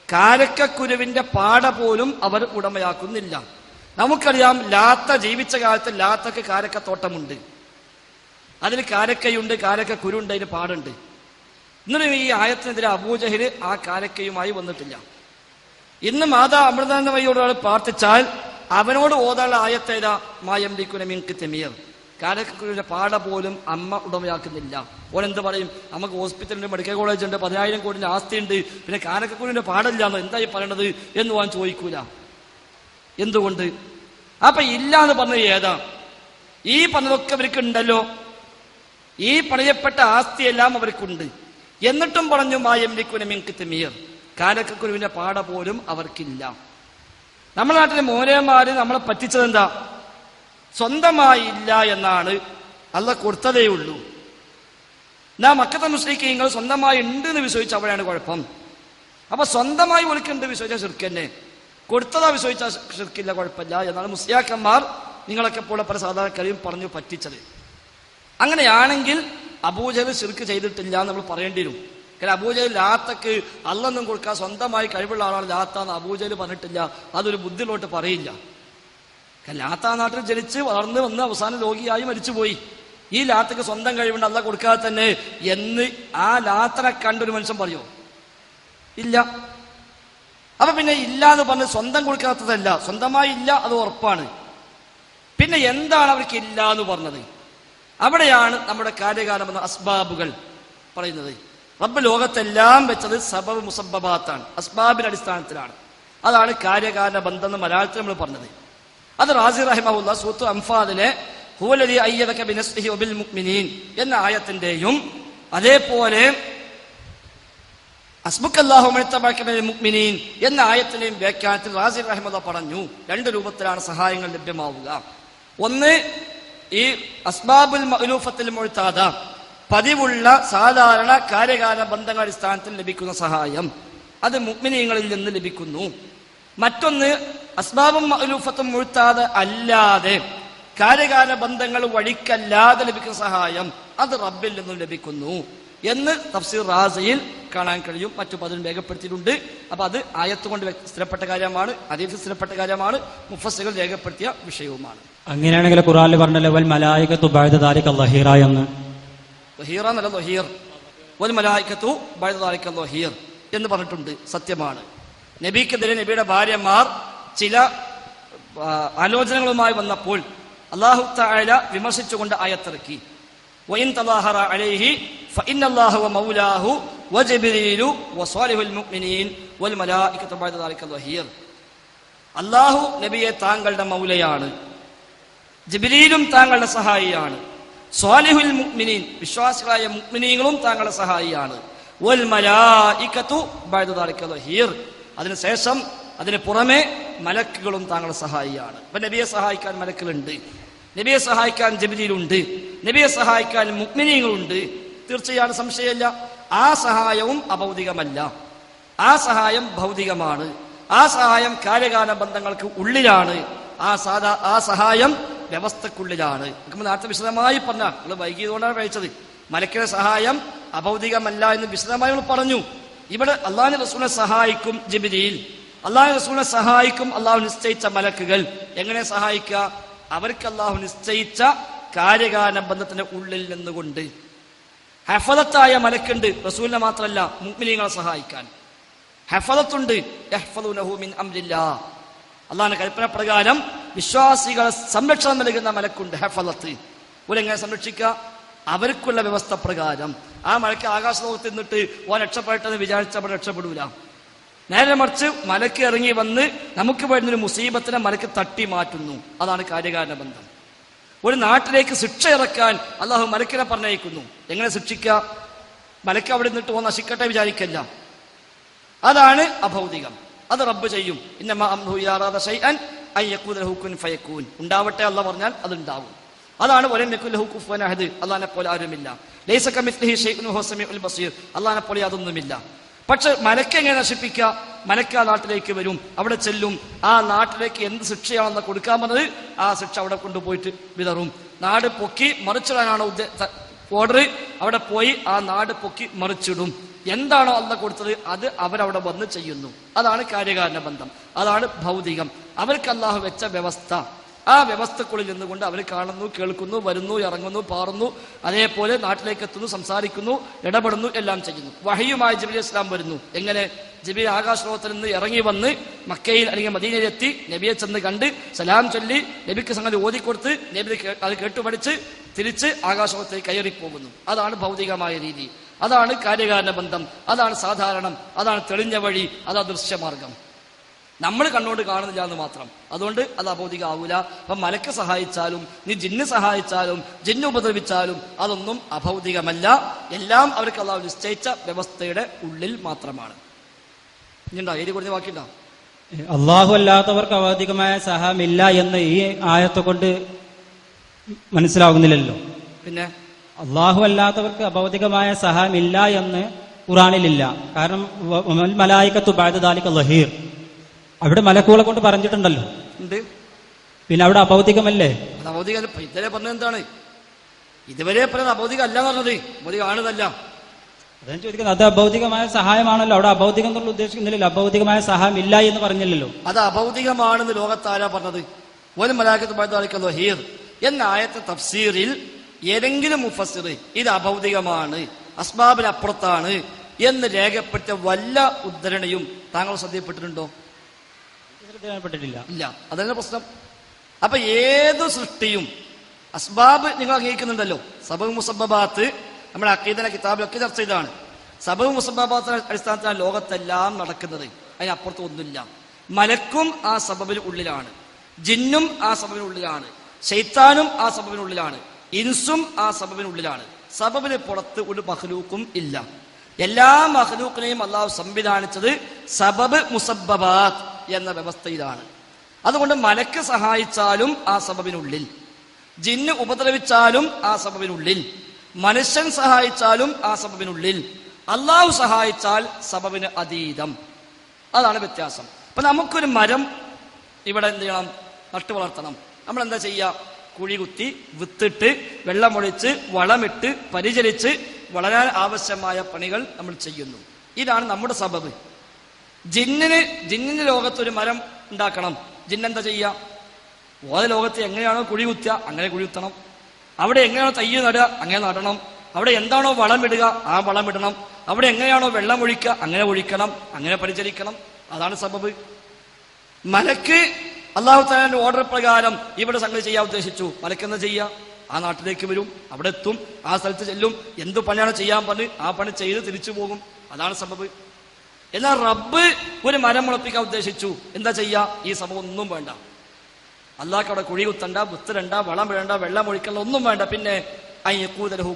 കാരക്കക്കുരുവിന്റെ പാട പോലും അവർ ഉടമയാക്കുന്നില്ല. നമുക്കറിയാം, ലാത്ത ജീവിച്ച കാലത്ത് ലാത്തക്ക് കാരക്കത്തോട്ടമുണ്ട്, അതിൽ കാരക്കയുണ്ട്, കാരക്കക്കുരുണ്ട്, അതിന് പാടുണ്ട്. ഇന്നലെ ഈ ആയത്തിനെതിരെ അബൂജഹല് ആ കാരക്കയുമായി വന്നിട്ടില്ല. ഇന്ന് മാതാ അമൃതാനന്ദമയോട് പ്രാർത്ഥിച്ചാൽ അവനോട് ഓതാനുള്ള ആയത്തേതാ മാ യംലികൂന മിൻ ഖിത്മിർ. കാരക്കക്കുരുവിന്റെ പാട പോലും അമ്മ ഉടമയാക്കുന്നില്ല. ഓനെന്ത് പറയും, നമുക്ക് ഹോസ്പിറ്റലുണ്ട്, മെഡിക്കൽ കോളേജ് ഉണ്ട്, 10,000 കോടിന്റെ ആസ്തിയുണ്ട്, പിന്നെ കാരക്കക്കുരുവിന്റെ പാടില്ലാന്നോ എന്തായി പറയണത് എന്ന് ഞാൻ ചോദിക്കൂല. എന്തുകൊണ്ട്? അപ്പൊ ഇല്ല എന്ന് പറഞ്ഞത് ഏതാ? ഈ പറഞ്ഞതൊക്കെ അവർക്ക് ഉണ്ടല്ലോ, ഈ പണിയപ്പെട്ട ആസ്തിയെല്ലാം അവർക്കുണ്ട്. എന്നിട്ടും പറഞ്ഞു മാ യംലികൂന മിൻ ഖിത്മിർ, കാരക്കക്കുരുവിന്റെ പാട പോലും അവർക്കില്ല. നമ്മുടെ നാട്ടിലെ മോനന്മാര് നമ്മളെ പറ്റിച്ചത് എന്താ? സ്വന്തമായി ഇല്ല എന്നാണ്, അള്ളാഹ് കൊടുത്തതേ ഉള്ളൂ. മക്കത്തെ മുസ്ലിക്കീങ്ങൾ സ്വന്തമായി ഉണ്ട് എന്ന് വിശ്വസിച്ച അവിടെയാണ് കുഴപ്പം. അപ്പൊ സ്വന്തമായി ഒളിക്കുണ്ട് വിശ്വസിച്ച ശിർക്ക് തന്നെ, കൊടുത്തതാ വിശ്വസിച്ച ശിർക്കില്ല, കുഴപ്പമില്ല എന്നാണ് മുസ്ലിയാക്കന്മാർ നിങ്ങളൊക്കെ പോലെ പല സാധാരണക്കാരെയും പറഞ്ഞു പറ്റിച്ചത്. അങ്ങനെയാണെങ്കിൽ അബൂജഹൽ ശിർക്ക് ചെയ്തിട്ടില്ല എന്ന് നമ്മൾ പറയേണ്ടി വരും. കാരണം അബൂജഹൽ ലാത്തക്ക് അള്ളൊന്നും കൊടുക്കാൻ സ്വന്തമായി കഴിവുള്ള ആളാണ് ലാത്താന്ന് അബൂജഹൽ പറഞ്ഞിട്ടില്ല. അതൊരു ബുദ്ധിയിലോട്ട് പറയില്ല. ലാത്ത നാട്ടിൽ ജനിച്ച് വളർന്ന് വന്ന് അവസാനം രോഗിയായി മരിച്ചുപോയി. ഈ ലാത്തക്ക് സ്വന്തം കഴിവുണ്ട്, അള്ളാഹ് കൊടുക്കാതെ തന്നെ എന്ന് ആ ലാത്തനെ കണ്ടൊരു മനുഷ്യൻ പറയുമോ? ഇല്ല. അപ്പൊ പിന്നെ ഇല്ല എന്ന് പറഞ്ഞ് സ്വന്തം കൊടുക്കാത്തതല്ല, സ്വന്തമായി ഇല്ല, അത് ഉറപ്പാണ്. പിന്നെ എന്താണ് അവർക്ക് ഇല്ല എന്ന് പറഞ്ഞത്? അവിടെയാണ് നമ്മുടെ കാര്യകാലം എന്ന അസ്ബാബുകൾ പറയുന്നത്. റബ്ബ് ലോകത്തെല്ലാം വെച്ചത് സബബ് മുസബ്ബബാത്താണ്, അസ്ബാബിന്റെ അടിസ്ഥാനത്തിലാണ്. അതാണ് കാര്യകാരണ ബന്ധം എന്ന് മലയാളത്തിൽ നമ്മൾ പറഞ്ഞത്. അത് റാസി റഹിമഹുല്ല സൂറത്തുൽ അംഫാലിലെ ഹുവല്ലദീ അയ്യദക ബിനസ്രിഹി വബിൽ മുഅ്മിനീൻ എന്ന ആയത്തിന്റെയും അതേപോലെ അസ്ബുക്കല്ലാഹു മഅത്തബഅക മിനൽ മുഅ്മിനീൻ എന്ന ആയത്തിന്റെയും വ്യാഖ്യാനത്തിൽ റാസി റഹിമഹുല്ല പറഞ്ഞു, രണ്ട് രൂപത്തിലാണ് സഹായങ്ങൾ ലഭ്യമാവുക. ഒന്ന്, ഈ അസ്ബാബുൽ മഅലൂഫത്തുൽ മുഅ്താദ, പതിവുള്ള സാധാരണ കാര്യകാരണ ബന്ധങ്ങളുടെ അടിസ്ഥാനത്തിൽ ലഭിക്കുന്ന സഹായം, അത് മുഅ്മിനീങ്ങളിൽ നിന്ന് ലഭിക്കുന്നു. മറ്റൊന്ന്, അസ്ബാബും മഅലൂഫത്തും മുഅ്താദ അല്ലാതെ കാര്യകാരണ ബന്ധങ്ങൾ വഴിക്കല്ലാതെ ലഭിക്കുന്ന സഹായം, അത് റബ്ബിൽ നിന്നും ലഭിക്കുന്നു എന്ന് തഫ്സീർ റാസിയിൽ കാണാൻ കഴിയും. മറ്റു പലരും രേഖപ്പെടുത്തിയിട്ടുണ്ട്. അപ്പൊ അത് ആയത്ത് കൊണ്ട് സ്ഥിരപ്പെട്ട കാര്യമാണ്, ഹദീസിൽ സ്ഥിരപ്പെട്ട കാര്യമാണ്, മുഫസ്സിറുകൾ രേഖപ്പെടുത്തിയ വിഷയവുമാണ്. അങ്ങനെയാണെങ്കിൽ ഖുർആനിൽ പറഞ്ഞല്ലോ വൽ മലായികത്തു ബഅദ ദാലിക ളഹീറ എന്ന്. ളഹീറ എന്നല്ല, ലഹീർ. വൽ മലായികത്തു ബഅദ ദാലിക ലഹീർ എന്ന് പറഞ്ഞിട്ടുണ്ട്. സത്യമാണ്. നബിക്കെതിരെ നബിയുടെ ഭാര്യമാർ ചില ആലോചനകളുമായി വന്നപ്പോൾ അല്ലാഹു തആല വിമർശിച്ചുകൊണ്ട് ആയത്തിറക്കി. വഇൻ തളാഹറ അലൈഹി ഫഇന്നല്ലാഹു വമൗലാഹു വജിബ്രീലു വസാലിഹുൽ മുഅ്മിനീൻ വൽ മലായികത്തു ബഅദ ദാലിക ലഹീർ. അല്ലാഹു നബിയെ താങ്കളുടെ മൗലയാണ്, ജിബ്രീലും താങ്കളുടെ സഹായിയാണ്, സ്വാലിഹുൽ മുഅ്മിനീൻ വിശ്വാസികളായ മുഅ്മിനീങ്ങളും താങ്കളുടെ സഹായിയാണ്, വൽ മലായികത്തു ബഅദ ദാലിക ലഹീർ അതിനുശേഷം അതിന് പുറമെ മലക്കുകളും താങ്കളുടെ സഹായിയാണ്. അപ്പൊ നബിയെ സഹായിക്കാൻ മലക്കുകളുണ്ട്, നബിയെ സഹായിക്കാൻ ജിബ്രീലുണ്ട്, നബിയെ സഹായിക്കാൻ മുഅ്മിനീങ്ങളുണ്ട്. തീർച്ചയാണ്, സംശയമില്ല. ആ സഹായവും അഭൗതികമല്ല, ആ സഹായം ഭൗതികമാണ്. ആ സഹായം കാര്യകാല ബന്ധങ്ങൾക്ക് ഉള്ളിലാണ്. ആ സഹായം വ്യവസ്ഥക്കുള്ളിലാണ്. നമുക്ക് നേരത്തെ വിശദമായി പറഞ്ഞ, നമ്മൾ വൈകിയതുകൊണ്ടാണ് കഴിച്ചത്. മലക്കിന്റെ സഹായം അഭൗതികമല്ല എന്ന് വിശദമായി നമ്മൾ പറഞ്ഞു. ഇവിടെ അള്ളാഹുവിന്റെ റസൂലിനെ സഹായിക്കും ജിബ്രീൽ, അള്ളാഹുവിന്റെ റസൂലിനെ സഹായിക്കും അള്ളാഹു നിശ്ചയിച്ച മലക്കുകൾ. എങ്ങനെ സഹായിക്കുക? അവർക്ക് അള്ളാഹു നിശ്ചയിച്ച കാര്യകാരണ ബന്ധത്തിന്റെ ഉള്ളിൽ നിന്നുകൊണ്ട്. ഹഫദത്തായ മലക്കുണ്ട്, റസൂലിനെ മാത്രമല്ല മുഅ്മിനീങ്ങളെ സഹായിക്കാൻ. ഹഫദത്തുണ്ട്, യഹ്ഫദൂനഹു മിൻ അംരില്ലാഹ്. അള്ളാഹുവിന്റെ കൽപ്പന പ്രകാരം വിശ്വാസികളെ സംരക്ഷണം നൽകുന്ന മലക്കുണ്ട്, ഹഫദത്ത്. ഓരെങ്ങനെ സംരക്ഷിക്കുക? അവർക്കുള്ള വ്യവസ്ഥ പ്രകാരം. ആ മലക്ക് ആകാശലോകത്ത് നിന്നിട്ട് ഓൻ രക്ഷപ്പെട്ടെന്ന് വിചാരിച്ച അവിടെ രക്ഷപ്പെടൂല. നേരെ മറിച്ച് മലക്ക് ഇറങ്ങി വന്ന് നമുക്ക് വരുന്നൊരു മുസീബത്തിനെ മലക്ക് തട്ടി മാറ്റുന്നു. അതാണ് കാര്യകാരണ ബന്ധം. ഒരു നാട്ടിലേക്ക് ശിക്ഷ ഇറക്കാൻ അള്ളാഹു മലക്കിനെ പറഞ്ഞയക്കുന്നു. എങ്ങനെ ശിക്ഷിക്കുക? മലക്ക് അവിടെ നിന്നിട്ട് ഓൻ നശിക്കട്ടെ വിചാരിക്കല്ല. അതാണ് അഭൗതികം. അത് റബ്ബ് ചെയ്യും. ഇന്നമാ അംറുഹു ഇദാ അറാദ ശൈഅൻ അൻ യഖൂല ലഹു കുൻ ഫയകൂൻ. ഉണ്ടാവട്ടെ അല്ലാഹ് പറഞ്ഞാൽ അത് ഉണ്ടാവും. അതാണ് വലം യകുൽ ലഹു കുഫുവൻ അഹദ്. അല്ലാഹുവിനെ പോലെ ആരുമില്ല. ലൈസ കമിസ്ലിഹി ഷൈഉൻ വഹുവ സമീഉൽ ബസീർ. അല്ലാഹുവിനെ പോലെ യാതൊന്നുമില്ല. പക്ഷെ മലക്ക് എങ്ങനെ നശിപ്പിക്കുക? മലക്ക് ആ നാട്ടിലേക്ക് വരും, അവിടെ ചെല്ലും. ആ നാട്ടിലേക്ക് എന്ത് ശിക്ഷയാണെന്ന് കൊടുക്കാൻ പറഞ്ഞത് ആ ശിക്ഷ അവിടെ കൊണ്ടുപോയിട്ട് വിതറും. നാട് പൊക്കി മറിച്ചിടാനാണോ ഓർഡർ, അവിടെ പോയി ആ നാട് പൊക്കി മറിച്ചിടും. എന്താണോ അള്ളാഹ് കൊടുത്തത് അത് അവരവിടെ വന്ന് ചെയ്യുന്നു. അതാണ് കാര്യകാരണ ബന്ധം, അതാണ് ഭൗതികം. അവർക്ക് അള്ളാഹു വെച്ച വ്യവസ്ഥ. ആ വ്യവസ്ഥക്കുള്ളിൽ നിന്നുകൊണ്ട് അവർ കാണുന്നു, കേൾക്കുന്നു, വരുന്നു, ഇറങ്ങുന്നു, പാറുന്നു, അതേപോലെ നാട്ടിലേക്ക് എത്തുന്നു, സംസാരിക്കുന്നു, ഇടപെടുന്നു, എല്ലാം ചെയ്യുന്നു. വഹയുമായി ജിബ്രീൽ ഇസ്ലാം വരുന്നു. എങ്ങനെ? ജിബ്രീൽ ആകാശലോകത്തിൽ നിന്ന് ഇറങ്ങി വന്ന് മക്കയിൽ അല്ലെങ്കിൽ മദീനയിലെത്തി നബിയെ ചെന്ന് കണ്ട് സലാം ചൊല്ലി നബിക്ക് സംഗതി ഓതിക്കൊടുത്ത് നബി അത് കേട്ടുപഠിച്ച് തിരിച്ച് ആകാശലോകത്തേക്ക് കയറിപ്പോകുന്നു. അതാണ് ഭൗതികമായ രീതി, അതാണ് കാര്യകാരണ ബന്ധം, അതാണ് സാധാരണം, അതാണ് തെളിഞ്ഞ വഴി, അതാ ദൃശ്യമാർഗം. നമ്മൾ കണ്ണോട് കാണുന്നില്ല എന്ന് മാത്രം. അതുകൊണ്ട് അത് അഭൗതിക ആവൂല. അപ്പൊ മലക്ക് സഹായിച്ചാലും നീ ജിന്ന് സഹായിച്ചാലും ജിന്ന് ഉപദ്രവിച്ചാലും അതൊന്നും അഭൗതികമല്ല. എല്ലാം അവർക്ക് അള്ളാഹു നിശ്ചയിച്ച വ്യവസ്ഥയുടെ ഉള്ളിൽ മാത്രമാണ്. ഇനിയുണ്ടോ? ഏരി കുറഞ്ഞ വാക്കിണ്ടോ? അള്ളാഹു അല്ലാത്തവർക്ക് അഭൗതികമായ സഹായമില്ല എന്ന് ഈ ആയത്തെ കൊണ്ട് മനസ്സിലാകുന്നില്ലല്ലോ. പിന്നെ അള്ളാഹു അല്ലാത്തവർക്ക് അഭൗതികമായ സഹായമില്ല എന്ന് ഖുർആനിലില്ല. കാരണം മലായികത്തു ബഅദ ദാലിക ലഹീർ, അവിടെ മലക്കുകളെ കൊണ്ട് പറഞ്ഞിട്ടുണ്ടല്ലോ. ഉണ്ട്. പിന്നെ അവിടെ അഭൗതികമല്ലേ? അത് അഭൗതിക. ഇതുവരെ പറഞ്ഞത് എന്താണ്? ഇതുവരെ പറഞ്ഞത് അഭൗതികം അല്ല പറഞ്ഞത്, അഭൗതികം ആണെന്നല്ല. അതാണ് ചോദിക്കുന്നത്. അത് അഭൗതികമായ സഹായമാണല്ലോ. അവിടെ അഭൗതികം എന്നുള്ള ഉദ്ദേശിക്കുന്നില്ലല്ലോ. അഭൗതികമായ സഹായം ഇല്ല എന്ന് പറഞ്ഞില്ലല്ലോ. അത് അഭൗതികമാണെന്ന് ലോകത്താരാ പറഞ്ഞത്? വൽ മലായികത്തു ബഅദ ദാലിക ലഹീർ എന്ന ആയത്തെ തഫ്സീറിൽ ഏതെങ്കിലും മുഫസ്സിർ ഇത് അഭൗതികമാണ്, അസ്ബാബിന് അപ്പുറത്താണ് എന്ന് രേഖപ്പെടുത്തിയ വല്ല ഉദ്ധരണിയും താങ്കൾ ശ്രദ്ധയിൽപ്പെട്ടിട്ടുണ്ടോ? ഇല്ല. അതന്നെ പ്രശ്നം. അപ്പൊ ഏതു സൃഷ്ടിയും അസ്ബാബ് നിങ്ങൾ അംഗീകരിക്കുന്നുണ്ടല്ലോ. സബബ് മുസബ്ബബാത്ത് നമ്മുടെ അഖീദയുടെ കിതാബിലൊക്കെ ചർച്ച ചെയ്തതാണ്. സബബ് മുസബ്ബബാത്തിന്റെ അടിസ്ഥാനത്തിലാണ് ലോകത്തെല്ലാം നടക്കുന്നത്, അതിനപ്പുറത്ത് ഒന്നുമില്ല. മലക്കും ആ സബബിന് ഉള്ളിലാണ്, ജിന്നും ആ സബബിനുള്ളിലാണ്, ശൈത്താനും ആ സബബിനുള്ളിലാണ്, ഇൻസും ആ സബബിനുള്ളിലാണ്. സബബിന് പുറത്ത് ഒരു മഖ്ലൂക്കും ഇല്ല. എല്ലാ മഖ്ലൂക്കിനെയും അള്ളാഹു സംവിധാനിച്ചത് സബബ് മുസബ്ബബാത്ത് എന്ന വ്യവസ്ഥയിലാണ്. അതുകൊണ്ട് മലക്ക് സഹായിച്ചാലും ആ സബബിനുള്ളിൽ, ജിന്ന് ഉപദ്രവിച്ചാലും ആ സബബിനുള്ളിൽ, മനുഷ്യൻ സഹായിച്ചാലും ആ സബബിനുള്ളിൽ, അള്ളാഹു സഹായിച്ചാൽ സബബിന് അതീതം. അതാണ് വ്യത്യാസം. അപ്പൊ നമുക്കൊരു മരം ഇവിടെ എന്ത് ചെയ്യണം? നട്ടു വളർത്തണം. നമ്മൾ എന്താ ചെയ്യുക? കുഴി കുത്തി, വിത്തിട്ട്, വെള്ളമൊഴിച്ച്, വളമിട്ട്, പരിചരിച്ച് വളരാൻ ആവശ്യമായ പണികൾ നമ്മൾ ചെയ്യുന്നു. ഇതാണ് നമ്മുടെ സബബ്. ജിന്നിന്റെ ലോകത്തൊരു മരം ഉണ്ടാക്കണം. ജിന്നെന്താ ചെയ്യുക? ഓരോ ലോകത്ത് എങ്ങനെയാണോ കുഴി കുത്തുക അങ്ങനെ കുഴി കുത്തണം. അവിടെ എങ്ങനെയാണോ തയ്യ് നടുക അങ്ങനെ നടണം. അവിടെ എന്താണോ വളമിടുക ആ വളമിടണം. അവിടെ എങ്ങനെയാണോ വെള്ളം ഒഴിക്കുക അങ്ങനെ ഒഴിക്കണം, അങ്ങനെ പരിചരിക്കണം. അതാണ് സബബ്. മലക്ക് അള്ളാഹു തആലയുടെ ഓർഡർ പ്രകാരം ഇവിടെ സംഗതി ചെയ്യാൻ ഉദ്ദേശിച്ചു. മലക്കെന്താ ചെയ്യുക? ആ നാട്ടിലേക്ക് വരും, അവിടെ എത്തും, ആ സ്ഥലത്ത് ചെല്ലും, എന്തു പണിയാണ് ചെയ്യാൻ പറഞ്ഞ് ആ പണി ചെയ്ത് തിരിച്ചു പോകും. അതാണ് സബബ്. എന്നാൽ റബ്ബ് ഒരു മരം മുളപ്പിക്കാൻ ഉദ്ദേശിച്ചു. എന്താ ചെയ്യുക? ഈ സബബ് ഒന്നും വേണ്ട. അള്ളാഹ്ക്ക് അവിടെ കുഴി കുത്തണ്ട, വിത്തിടണ്ട, വളം വിടണ്ട, വെള്ളം ഒഴിക്കണ്ട, ഒന്നും വേണ്ട. പിന്നെ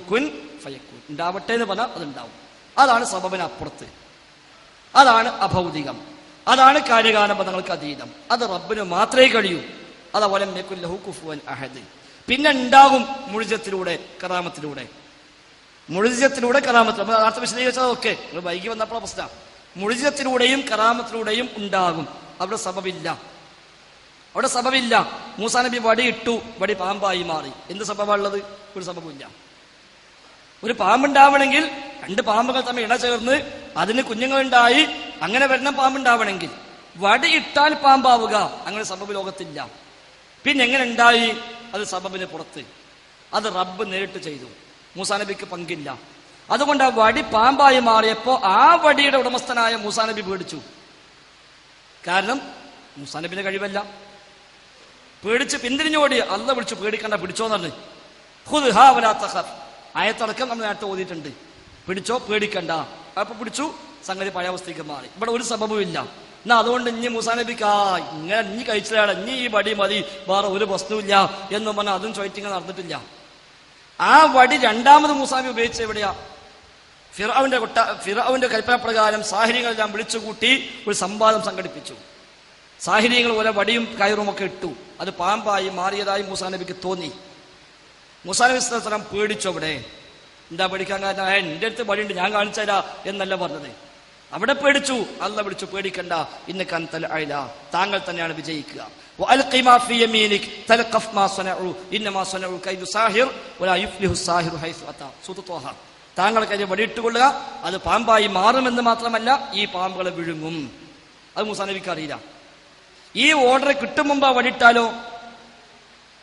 കുൻ ഫയക്കൂൻ, ഉണ്ടാവട്ടെ എന്ന് പറഞ്ഞാൽ അതുണ്ടാവും. അതാണ് സബബിന് അപ്പുറത്ത്. അതാണ് അഭൗതികം. അതാണ് കാര്യകാലബന്ധങ്ങൾക്ക് അതീതം. അത് റബ്ബിന് മാത്രമേ കഴിയൂ. അതുപോലെ അഹദ്. പിന്നെ ഉണ്ടാകും മുഴുജത്തിലൂടെ, കറാമത്തിലൂടെ. മുഴുജത്തിലൂടെ, കറാമത്തിലൂടെ നേരത്തെ വിശദീകരിച്ചതൊക്കെ നിങ്ങൾ വൈകി വന്നപ്പോൾ പ്രശ്നം. മുഴുജത്തിലൂടെയും കറാമത്തിലൂടെയും ഉണ്ടാകും. അവിടെ സബബില്ല. അവിടെ സബബില്ല. മൂസാ നബി വടി ഇട്ടു, വടി പാമ്പായി മാറി. എന്ത് സബബുള്ളത്? ഒരു സബബില്ല. ഒരു പാമ്പുണ്ടാവണമെങ്കിൽ രണ്ട് പാമ്പുകൾ തമ്മിൽ ഇണ ചേർന്ന് അതിന് കുഞ്ഞുങ്ങളുണ്ടായി അങ്ങനെ വരണം പാമ്പുണ്ടാവണമെങ്കിൽ. വടി ഇട്ടാൽ പാമ്പാവുക, അങ്ങനെ സബബ് ലോകത്തില്ല. പിന്നെ എങ്ങനെ ഉണ്ടായി? അത് സബബിന് പുറത്ത്. അത് റബ്ബ് നേരിട്ട് ചെയ്തു. മൂസാ നബിക്ക് പങ്കില്ല. അതുകൊണ്ട് ആ വടി പാമ്പായി മാറിയപ്പോ ആ വടിയുടെ ഉടമസ്ഥനായ മൂസാ നബി പേടിച്ചു. കാരണം മൂസാ നബിന്റെ കഴിവല്ല. പേടിച്ച് പിന്തിരിഞ്ഞോടി. അല്ല വിളിച്ചു, പേടിക്കണ്ട, പിടിച്ചോന്ന് പറഞ്ഞു. ഖുദ് ഹാ വലാ തഖഫ് ആയത്തടക്കം നമ്മൾ നേരത്തെ ഓതിയിട്ടുണ്ട്. പിടിച്ചോ, പേടിക്കണ്ട. അപ്പൊ പിടിച്ചു, സംഗതി പഴയ അവസ്ഥയ്ക്ക് മാറി. ഇവിടെ ഒരു സബബും ഇല്ല. എന്നാ അതുകൊണ്ട് ഇനി മൂസാ നബിക്ക് ഇങ്ങനെ ഇനി കഴിച്ചിലാണ്, ഇനി ഈ വടി മതി, വേറെ ഒരു പ്രശ്നമില്ല എന്ന് പറഞ്ഞാൽ അതും ചോദിറ്റിങ്ങനെ നടന്നിട്ടില്ല. ആ വടി രണ്ടാമത് മൂസാ നബി ഉപയോഗിച്ച എവിടെയാ? ഫിർഔന്റെ കൽപ്പന പ്രകാരം സാഹിര്യങ്ങളെല്ലാം വിളിച്ചുകൂട്ടി ഒരു സംവാദം സംഘടിപ്പിച്ചു. സാഹിര്യങ്ങൾ പോലെ വടിയും കയറും ഒക്കെ ഇട്ടു. അത് പാമ്പായി മാറിയതായി മൂസാ നബിക്ക് തോന്നി. മൂസാ നബി സ്വല്ലല്ലാഹു അലൈഹി വസല്ലം പേടിച്ചു. അവിടെ എന്താ പേടിക്കാൻ കാരണം? എന്റെ അടുത്ത് വടിയുണ്ട്, ഞാൻ കാണിച്ചു തരാ എന്നല്ല പറഞ്ഞത്. അവിടെ പേടിച്ചു. അല്ല വിളിച്ചു, പേടിക്കണ്ട, ഇന്നക അൻതൽ അഅല, താങ്കൾ തന്നെയാണ് വിജയിക്കുക. വഅൽഖി മാ ഫീ യമീനിക് തൽഖഫ് മാ സനഉ ഇന്നമാ സനഉ കൈദു സാഹിർ വലാ യുഫ്ലിഹു സാഹിറു ഹൈസു അതാ. സൂറത്ത് ത്വാഹ. താങ്കൾ കയ്യിൽ വടിയിട്ടുകൊള്ളുക, അത് പാമ്പായി മാറുമെന്ന് മാത്രമല്ല ഈ പാമ്പുകളെ വിഴുങ്ങും. അത് മൂസാ നബിക്ക് അറിയില്ല. ഈ ഓർഡർ കിട്ടും മുമ്പ് വടിയിട്ടാലോ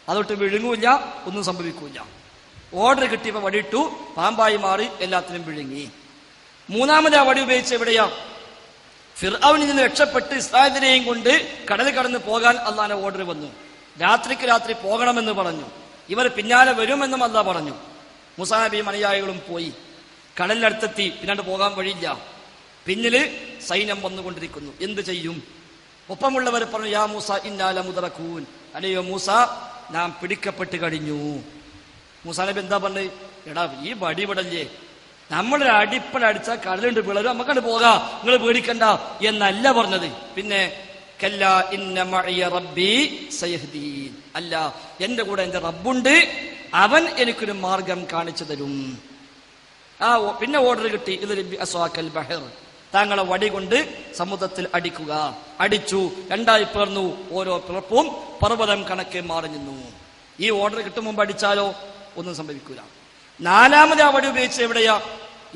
അതൊട്ട് വിഴുങ്ങൂല്ല, ഒന്നും സംഭവിക്കൂല. ഓർഡർ കിട്ടിയപ്പോ വടിയിട്ടു, പാമ്പായി മാറി, എല്ലാത്തിനും വിഴുങ്ങി. മൂന്നാമത് ആ വടി ഉപയോഗിച്ച് എവിടെയാ? ഫിർഔനിൽ നിന്ന് രക്ഷപ്പെട്ട് ഇസ്രായേലിനെയും കൊണ്ട് കടൽ കടന്ന് പോകാൻ അള്ളാന്റെ ഓർഡർ വന്നു. രാത്രിക്ക് രാത്രി പോകണമെന്ന് പറഞ്ഞു. ഇവർ പിന്നാലെ വരുമെന്നും അള്ളാഹ് പറഞ്ഞു. മൂസാ നബിയും അനുയായികളും പോയി. കടലിനടുത്തെത്തി. പിന്നാണ്ട് പോകാൻ വഴിയില്ല. പിന്നില് സൈന്യം വന്നുകൊണ്ടിരിക്കുന്നു. എന്ത് ചെയ്യും? ഒപ്പമുള്ളവർ പറഞ്ഞു, യാ മൂസ ഇന്നാ ലമുദ്റകൂൻ, അല്ലയോ മൂസ, നാം പിടിക്കപ്പെട്ട് കഴിഞ്ഞു. മൂസാ നബി എന്താ പറഞ്ഞത്? എടാ, ഈ വടി വിടല്ലേ, നമ്മളൊരു അടിപ്പടടിച്ചാൽ കടലുണ്ട് പിളരും, നമുക്കണ്ട് പോകാം, നിങ്ങൾ പേടിക്കണ്ട എന്നല്ല പറഞ്ഞത്. പിന്നെ കല്ലാ ഇന്ന മഅയ റബ്ബി സയഹ്ദീൻ, അല്ല, എന്റെ കൂടെ എന്റെ റബ്ബുണ്ട്, അവൻ എനിക്കൊരു മാർഗം കാണിച്ചു തരും. പിന്നെ ഓർഡർ കിട്ടി, ഇത് റബ്ബി അസ്വാക്കൽ ബഹർ, താങ്കളെ വടി കൊണ്ട് സമുദ്രത്തിൽ അടിക്കുക. അടിച്ചു, രണ്ടായി പേർന്നു. ഓരോ പിളർപ്പും പർവ്വതം കണക്കെ മാറി നിന്നു. ഈ ഓർഡർ കിട്ടും മുമ്പ് അടിച്ചാലോ ഒന്നും സംഭവിക്കൂല. നാലാമത് ആ വടി ഉപയോഗിച്ച് എവിടെയാ?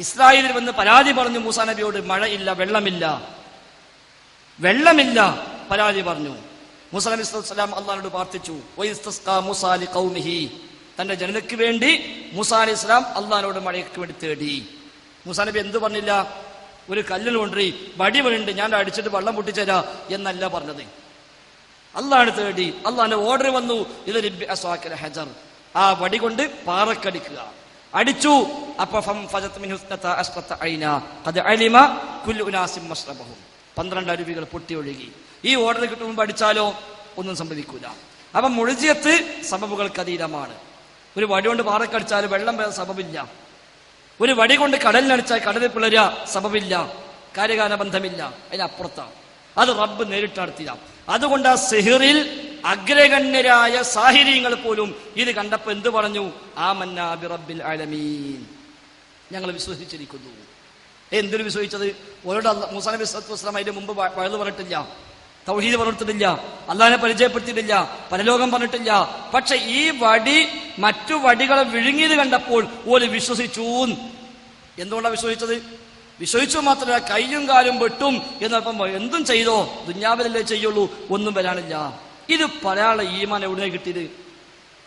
ഇസ്രായേലിൽ വന്ന് പരാതി പറഞ്ഞു മൂസാ നബിയോട്, മഴയില്ല, വെള്ളമില്ല, വെള്ളമില്ല, പരാതി പറഞ്ഞു. മൂസാ നബി സ്വല്ലല്ലാഹു അലൈഹി വസല്ലം അല്ലാഹുവോട് പ്രാർത്ഥിച്ചു. വഇസ്തസ്ഖാ മൂസാ ലിഖൗമിഹി, തന്റെ ജനതയ്ക്ക് വേണ്ടി മൂസാ അലൈഹി സ്വലാം അല്ലാഹുവോട് മഴയ്ക്ക് വേണ്ടി തേടി. മൂസാ നബി എന്ത് പറഞ്ഞില്ല? ഒരു കല്ലിൽ കൊണ്ടേ വടി വീണ്ട് ഞാൻ അടിച്ചിട്ട് വെള്ളം പൊട്ടിച്ചേരാ എന്നല്ല പറഞ്ഞത്. അള്ളാഹ് തേടി. അള്ളാഹിന്റെ ഓർഡർ വന്നു, ഇത് റബ്ബി അസ്വാക്കൽ ഹജർ, ആ വടി കൊണ്ട് പാറക്കടിക്കുക. അടിച്ചു. അപ്പൊ 12 അരുവികൾ പൊട്ടി ഒഴുകി. ഈ ഓർഡർ കിട്ടുമ്പോൾ അടിച്ചാലോ ഒന്നും സംഭവിക്കൂല. അപ്പൊ മുഴുജിയത്ത് സബബുകൾക്ക് അതീതമാണ്. ഒരു വടി കൊണ്ട് പാറക്കടിച്ചാൽ വെള്ളം വരാൻ സബബില്ല. ഒരു വടി കൊണ്ട് കടലിനടിച്ചാൽ കടലിൽ പിളരുക സബബില്ല, കാര്യകാല ബന്ധമില്ല, അതിനപ്പുറത്താണ്. അത് റബ്ബ് നേരിട്ട് നടത്തിയ. അതുകൊണ്ട് ആ സിഹിറിൽ അഗ്രഗണ്യരായ സാഹിര്യങ്ങൾ പോലും ഇത് കണ്ടപ്പോ എന്ത് പറഞ്ഞു? ആമന്നാ ബിറബ്ബിൽ ആലമീൻ, ഞങ്ങൾ വിശ്വസിച്ചിരിക്കുന്നു. എന്തിനു വിശ്വസിച്ചത്? ഓരോട് മൂസാ നബി സ്വല്ലല്ലാഹു അലൈഹി വസല്ലം അതിന്റെ മുമ്പ് വഴുതു പറഞ്ഞിട്ടില്ല, തൗഹീദ് പറഞ്ഞിട്ടില്ല, അള്ളാഹിനെ പരിചയപ്പെടുത്തിയിട്ടില്ല, പരലോകം പറഞ്ഞിട്ടില്ല. പക്ഷെ ഈ വടി മറ്റു വടികളെ വിഴുങ്ങിയത് കണ്ടപ്പോൾ ഓല് വിശ്വസിച്ചു. എന്തുകൊണ്ടാണ് വിശ്വസിച്ചത്? വിശ്വസിച്ചു മാത്രമല്ല, കയ്യും കാലും വെട്ടും എന്നപ്പം എന്തും ചെയ്തോ, ദുന്യാവിലല്ലേ ചെയ്യുള്ളൂ, ഒന്നും വരാനില്ല. ഇത് പലയാളെ ഈമാൻ എവിടെ കിട്ടിയത്?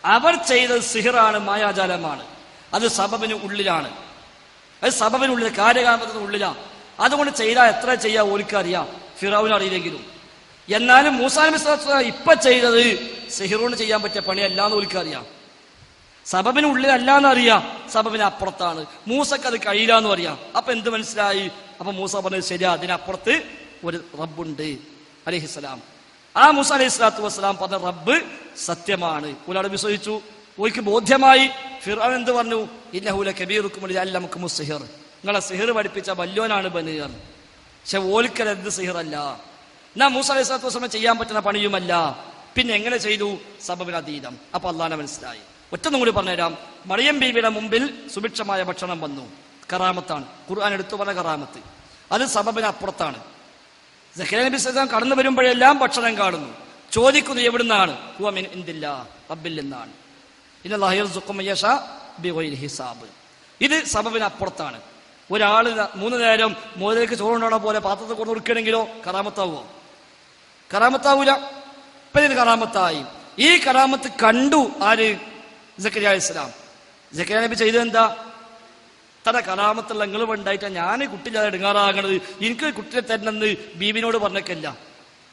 അവർ ചെയ്തത് സിഹിറാണ്, മായാജാലമാണ്. അത് സബബിന് ഉള്ളിലാണ്, അത് സബബിനുള്ളിൽ, കാര്യകാമത്തിന് ഉള്ളിലാണ്. അതുകൊണ്ട് ചെയ്താൽ എത്ര ചെയ്യാ ഓലിക്കറിയാം, ഫിറൗന് അറിയില്ലെങ്കിലും. എന്നാലും മൂസാ നബി സ്വല്ലല്ലാഹു അലൈഹി വസല്ലം ഇപ്പൊ ചെയ്തത് സിഹിറോണ് ചെയ്യാൻ പറ്റിയ പണിയല്ലാന്ന് ഓലിക്കറിയാം. സബബിന് ഉള്ളിലല്ലാന്ന് അറിയാം, സബബിന് അപ്പുറത്താണ്. മൂസക്ക് അത് കഴിയില്ലാന്ന് അറിയാം. അപ്പൊ എന്ത് മനസ്സിലായി? അപ്പൊ മൂസ പറഞ്ഞത് ശരിയാ, അതിനപ്പുറത്ത് ഒരു റബ്ബുണ്ട് അലൈഹിസ്സലാം. ആ മൂസ അലൈഹി സ്വലാത്തു വസ്സലാം പറഞ്ഞ റബ്ബ് സത്യമാണ്. ഒരാൾ വിശ്വസിച്ചു, ഓയ്ക്ക് ബോധ്യമായി. ഫിർഔൻ എന്ത് പറഞ്ഞു? ഇന്നഹു ലകബീറുക്കും അല്ലമക്കും സിഹിർ, നിങ്ങളെ സിഹിർ പഠിപ്പിച്ച വല്യോനാണ് ബനീർ. പക്ഷെ ഓൽക്കൽ എന്ത് സിഹിറല്ല, എന്നാ മൂസ അലൈഹി സ്വലാത്തു വസ്സലാം ചെയ്യാൻ പറ്റുന്ന പണിയുമല്ല. പിന്നെ എങ്ങനെ ചെയ്തു? സബബിന് അതീതം. അപ്പൊ അള്ളാഹനെ മനസ്സിലായി. ഒറ്റൊന്നും കൂടി പറഞ്ഞുതരാം. മറിയം ബീവിയുടെ മുമ്പിൽ സുഭിക്ഷമായ ഭക്ഷണം വന്നു, കറാമത്താണ്. ഖുർആൻ എടുത്തു പറഞ്ഞ കറാമത്ത്, അത് സബബിന് അപ്പുറത്താണ്. സക്കറിയ നബി സ്വല്ലല്ലാഹു അലൈഹി വസല്ലം കടന്നു വരുമ്പോഴെല്ലാം ഭക്ഷണം കാണുന്നു. ചോദിക്കുന്നു എവിടുന്നാണ്? ഹുവ മിൻ ഇൻദില്ലാ, റബ്ബിൽ നിന്നാണ്. ഇന്നല്ലാഹു യർസുഖു മൻ യശാ ബിഗൈരി ഹിസാബ്. ഇത് സബബിന് അപ്പുറത്താണ്. ഒരാൾ 3 നേരം മോതിലേക്ക് ചോറുണ്ടാണോ പോലെ പാത്രത്തിൽ കൊണ്ടു കൊടുക്കണമെങ്കിലോ കറാമത്താവോ? കറാമത്താവൂല. ഇപ്പൊ ഇത് കറാമത്തായി. ഈ കറാമത്ത് കണ്ടു ആര്? സക്കറിയ അലൈഹിസ്സലാം. സക്കറിയ നബി ചെയ്തത് എന്താ? തന്റെ കറാമത്തുള്ള നിങ്ങൾ ഉണ്ടായിട്ടാ ഞാൻ കുട്ടിയില്ലാതെ ഇടങ്ങാറാകണത്, എനിക്ക് കുട്ടിയെ തരണമെന്ന് ബീബിനോട് പറഞ്ഞേക്കല്ല.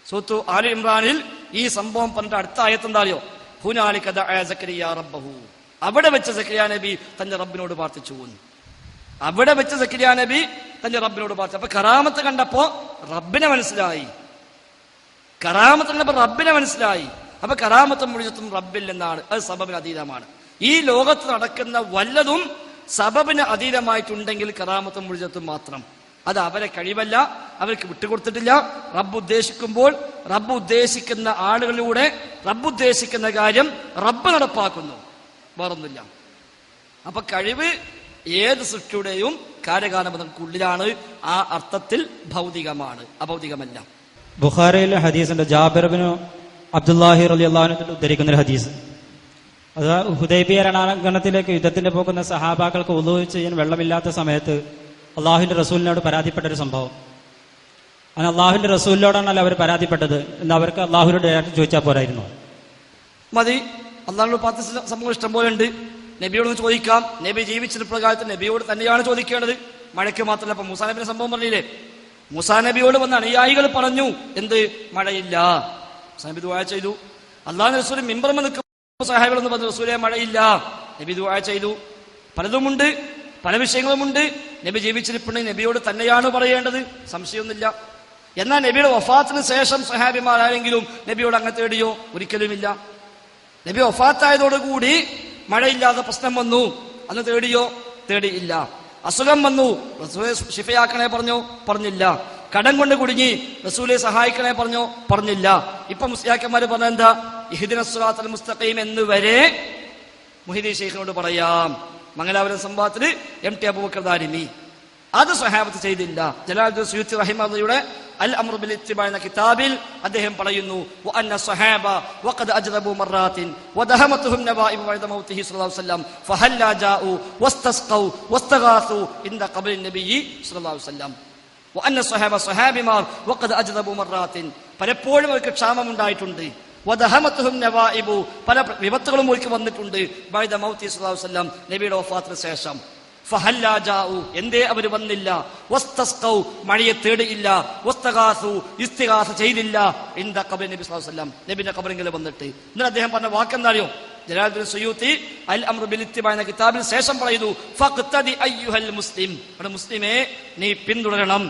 സൂറത്ത് ആലി ഇമ്രാനിൽ ഈ സംഭവം പറഞ്ഞിട്ട് അടുത്ത ആയത്ത് എന്താ അറിയോ? ഹുനാലിക ദഅ സക്കറിയ റബ്ബഹു, അവിടെ വെച്ച് സക്കറിയ നബി തന്റെ റബ്ബിനോട് പ്രാർത്ഥിച്ചു. അവിടെ വെച്ച് സക്കറിയ നബി തന്റെ റബ്ബിനോട് പ്രാർത്ഥിച്ചു. അപ്പൊ കറാമത്ത് കണ്ടപ്പോ റബ്ബിനെ മനസ്സിലായി, കറാമത്ത് കണ്ടപ്പോ റബ്ബിനെ മനസ്സിലായി. അപ്പൊ കറാമത്തും മുഴുവത്തും റബ്ബിൽ നിന്നാണ്, അത് സബബിന് അതീതമാണ്. ഈ ലോകത്ത് നടക്കുന്ന വല്ലതും സബബിന് അതീതമായിട്ടുണ്ടെങ്കിൽ കറാമത്തും മുഴുവത്തും മാത്രം. അത് അവരെ കഴിവല്ല, അവർക്ക് വിട്ടുകൊടുത്തിട്ടില്ല. റബ്ബ് ഉദ്ദേശിക്കുമ്പോൾ റബ്ബ് ഉദ്ദേശിക്കുന്ന ആളുകളിലൂടെ റബ്ബ് ഉദ്ദേശിക്കുന്ന കാര്യം റബ്ബ് നടപ്പാക്കുന്നു, വേറൊന്നുമില്ല. അപ്പൊ കഴിവ് ഏത് സൃഷ്ടിയുടെയും കാര്യകാലബന്ധങ്ങൾക്കുള്ളിലാണ്. ആ അർത്ഥത്തിൽ ഭൗതികമാണ്, അഭൗതികമല്ല. ബുഖാരിയിലെ ഹദീസുണ്ട്, ജാബിർ ഇബ്നു അബ്ദുല്ലാഹി റളിയല്ലാഹു അൻഹു ഉദ്ധരിക്കുന്ന ഒരു ഹദീസ്. അത് ഹുദൈബിയ രണാങ്കണത്തിലേക്ക് യുദ്ധത്തിന് പോകുന്ന സഹാബാക്കൾക്ക് വുളൂ ചെയ്യാൻ വെള്ളമില്ലാത്ത സമയത്ത് അള്ളാഹുവിന്റെ റസൂലിനോട് പരാതിപ്പെട്ട ഒരു സംഭവം. അങ്ങനെ അള്ളാഹുവിന്റെ റസൂലിനോടാണല്ലോ അവർ പരാതിപ്പെട്ടത് എന്ന് അവർക്ക് അള്ളാഹുവിനോട് ഡയറക്റ്റ് ചോദിച്ചാൽ പോരായിരുന്നു? മതി. അള്ളാഹുവിനോട് പ്രാർത്ഥിച്ച സംഭവം ഇഷ്ടം പോലെ ഉണ്ട്. നബിയോട് ചോദിക്കാം. നബി ജീവിച്ചിരിക്കുന്ന കാലത്ത് നബിയോട് തന്നെയാണ് ചോദിക്കേണ്ടത്, മഴയ്ക്ക് മാത്രമല്ല. അപ്പൊ മൂസാ നബിയുടെ സംഭവം പറഞ്ഞില്ലേ? മൂസാ നബിയോട് വന്ന അനുയായികൾ പറഞ്ഞു എന്ത്? മഴയില്ല. മൂസാ നബി ദുആ ചെയ്തു. അള്ളാഹുവിന്റെ റസൂൽ മിമ്പറുമ നിൽക്കും സഹാബികളെന്ന് പറഞ്ഞു, റസൂലേ മഴയില്ല. നബി ദുആ ചെയ്തു. പലതുമുണ്ട്, പല വിഷയങ്ങളുമുണ്ട്. നബി ജീവിച്ചിരിപ്പുണ്ടെങ്കിൽ നബിയോട് തന്നെയാണ് പറയേണ്ടത്, സംശയമൊന്നുമില്ല. എന്നാൽ നബിയുടെ വഫാത്തിന് ശേഷം സഹാബിമാരാരെങ്കിലും നബിയോട് അങ്ങനെ തേടിയോ? ഒരിക്കലുമില്ല. നബി വഫാത്തായതോടുകൂടി മഴയില്ലാതെ പ്രശ്നം വന്നു, അന്ന് തേടിയോ? തേടിയില്ല. അസുഖം വന്നു, റസൂലെ ഷിഫയാക്കണേ പറഞ്ഞോ? പറഞ്ഞില്ല. കടം കൊണ്ട് കുടുങ്ങി, റസൂലെ സഹായിക്കണേ പറഞ്ഞോ? പറഞ്ഞില്ല. ഇപ്പൊ മുസ്ലിയാക്കന്മാര് പറഞ്ഞ എന്താ? ഇഹ്ദിനസ് സിറാത്തൽ മുസ്തഖീം എന്ന് വരെ മുഹീദ്ദീൻ ശൈഖിനോട് പറയാം. മംഗലാപുരം സംഭവത്തിന് MT അബൂബക്കർ ദാരിമി അത് സ്വഹാബത്ത് ചെയ്തില്ല. ജലാലുദ്ദീൻ സുയൂത്തി റഹിമഹുള്ളയുടെ അൽ അംറു ബിൽ ഇത്തിബാ എന്ന കിതാബിൽ അദ്ദേഹം പറയുന്നു, വഅന്ന സ്വഹാബ വഖദ് അജ്റബു മറാത്തിൻ വദഹമതുഹും നവാഇബ ബഅദ മൗതിഹി സ്വല്ലല്ലാഹു അലൈഹി വസല്ലം ഫഹല്ലാ ജാഉ വസ്തസ്ഖൗ വസ്തഗാസു ഇൻദ ഖബ്രി നബിയി സ്വല്ലല്ലാഹു അലൈഹി വസല്ലം. വഅന്ന സ്വഹാബ സ്വഹാബിമാർ വഖദ് അജ്റബു മറാത്തിൻ, പലപ്പോഴും അവർക്ക് ക്ഷാമം ഉണ്ടായിട്ടുണ്ട്. വദഹമതുഹും നവാഇബു, പല വിപത്തുകളും അവർക്ക് വന്നിട്ടുണ്ട്. ബഅദ മൗതിഹി സ്വല്ലല്ലാഹു അലൈഹി വസല്ലം, നബിയുടെ വഫാത്തിന് ശേഷം. ഫഹല്ലാ ജാഉ, എന്തേ അവർ വന്നില്ല? വസ്തസ്ഖൗ, മഴയെ തേടിയില്ല. വസ്തഗാസു, ഇസ്തിഗാസ ചെയ്തില്ല. ഇൻദ ഖബ്രി നബി സ്വല്ലല്ലാഹു അലൈഹി വസല്ലം, നബിയുടെ ഖബറിൽ വന്നിട്ട്. എന്നിട്ട് അദ്ദേഹം പറഞ്ഞ വാക്കെന്താ അറിയോ? ജലാലുദ്ദീൻ സുയൂത്തി അൽ അംറു ബിൽ ഇത്തിബാ എന്ന കിതാബിൽ ശേഷം പറയുന്നു, ഫഖ്തദി അയ്യുഹൽ മുസ്ലിം, മുസ്ലിമേ നീ പിന്തുടരണം.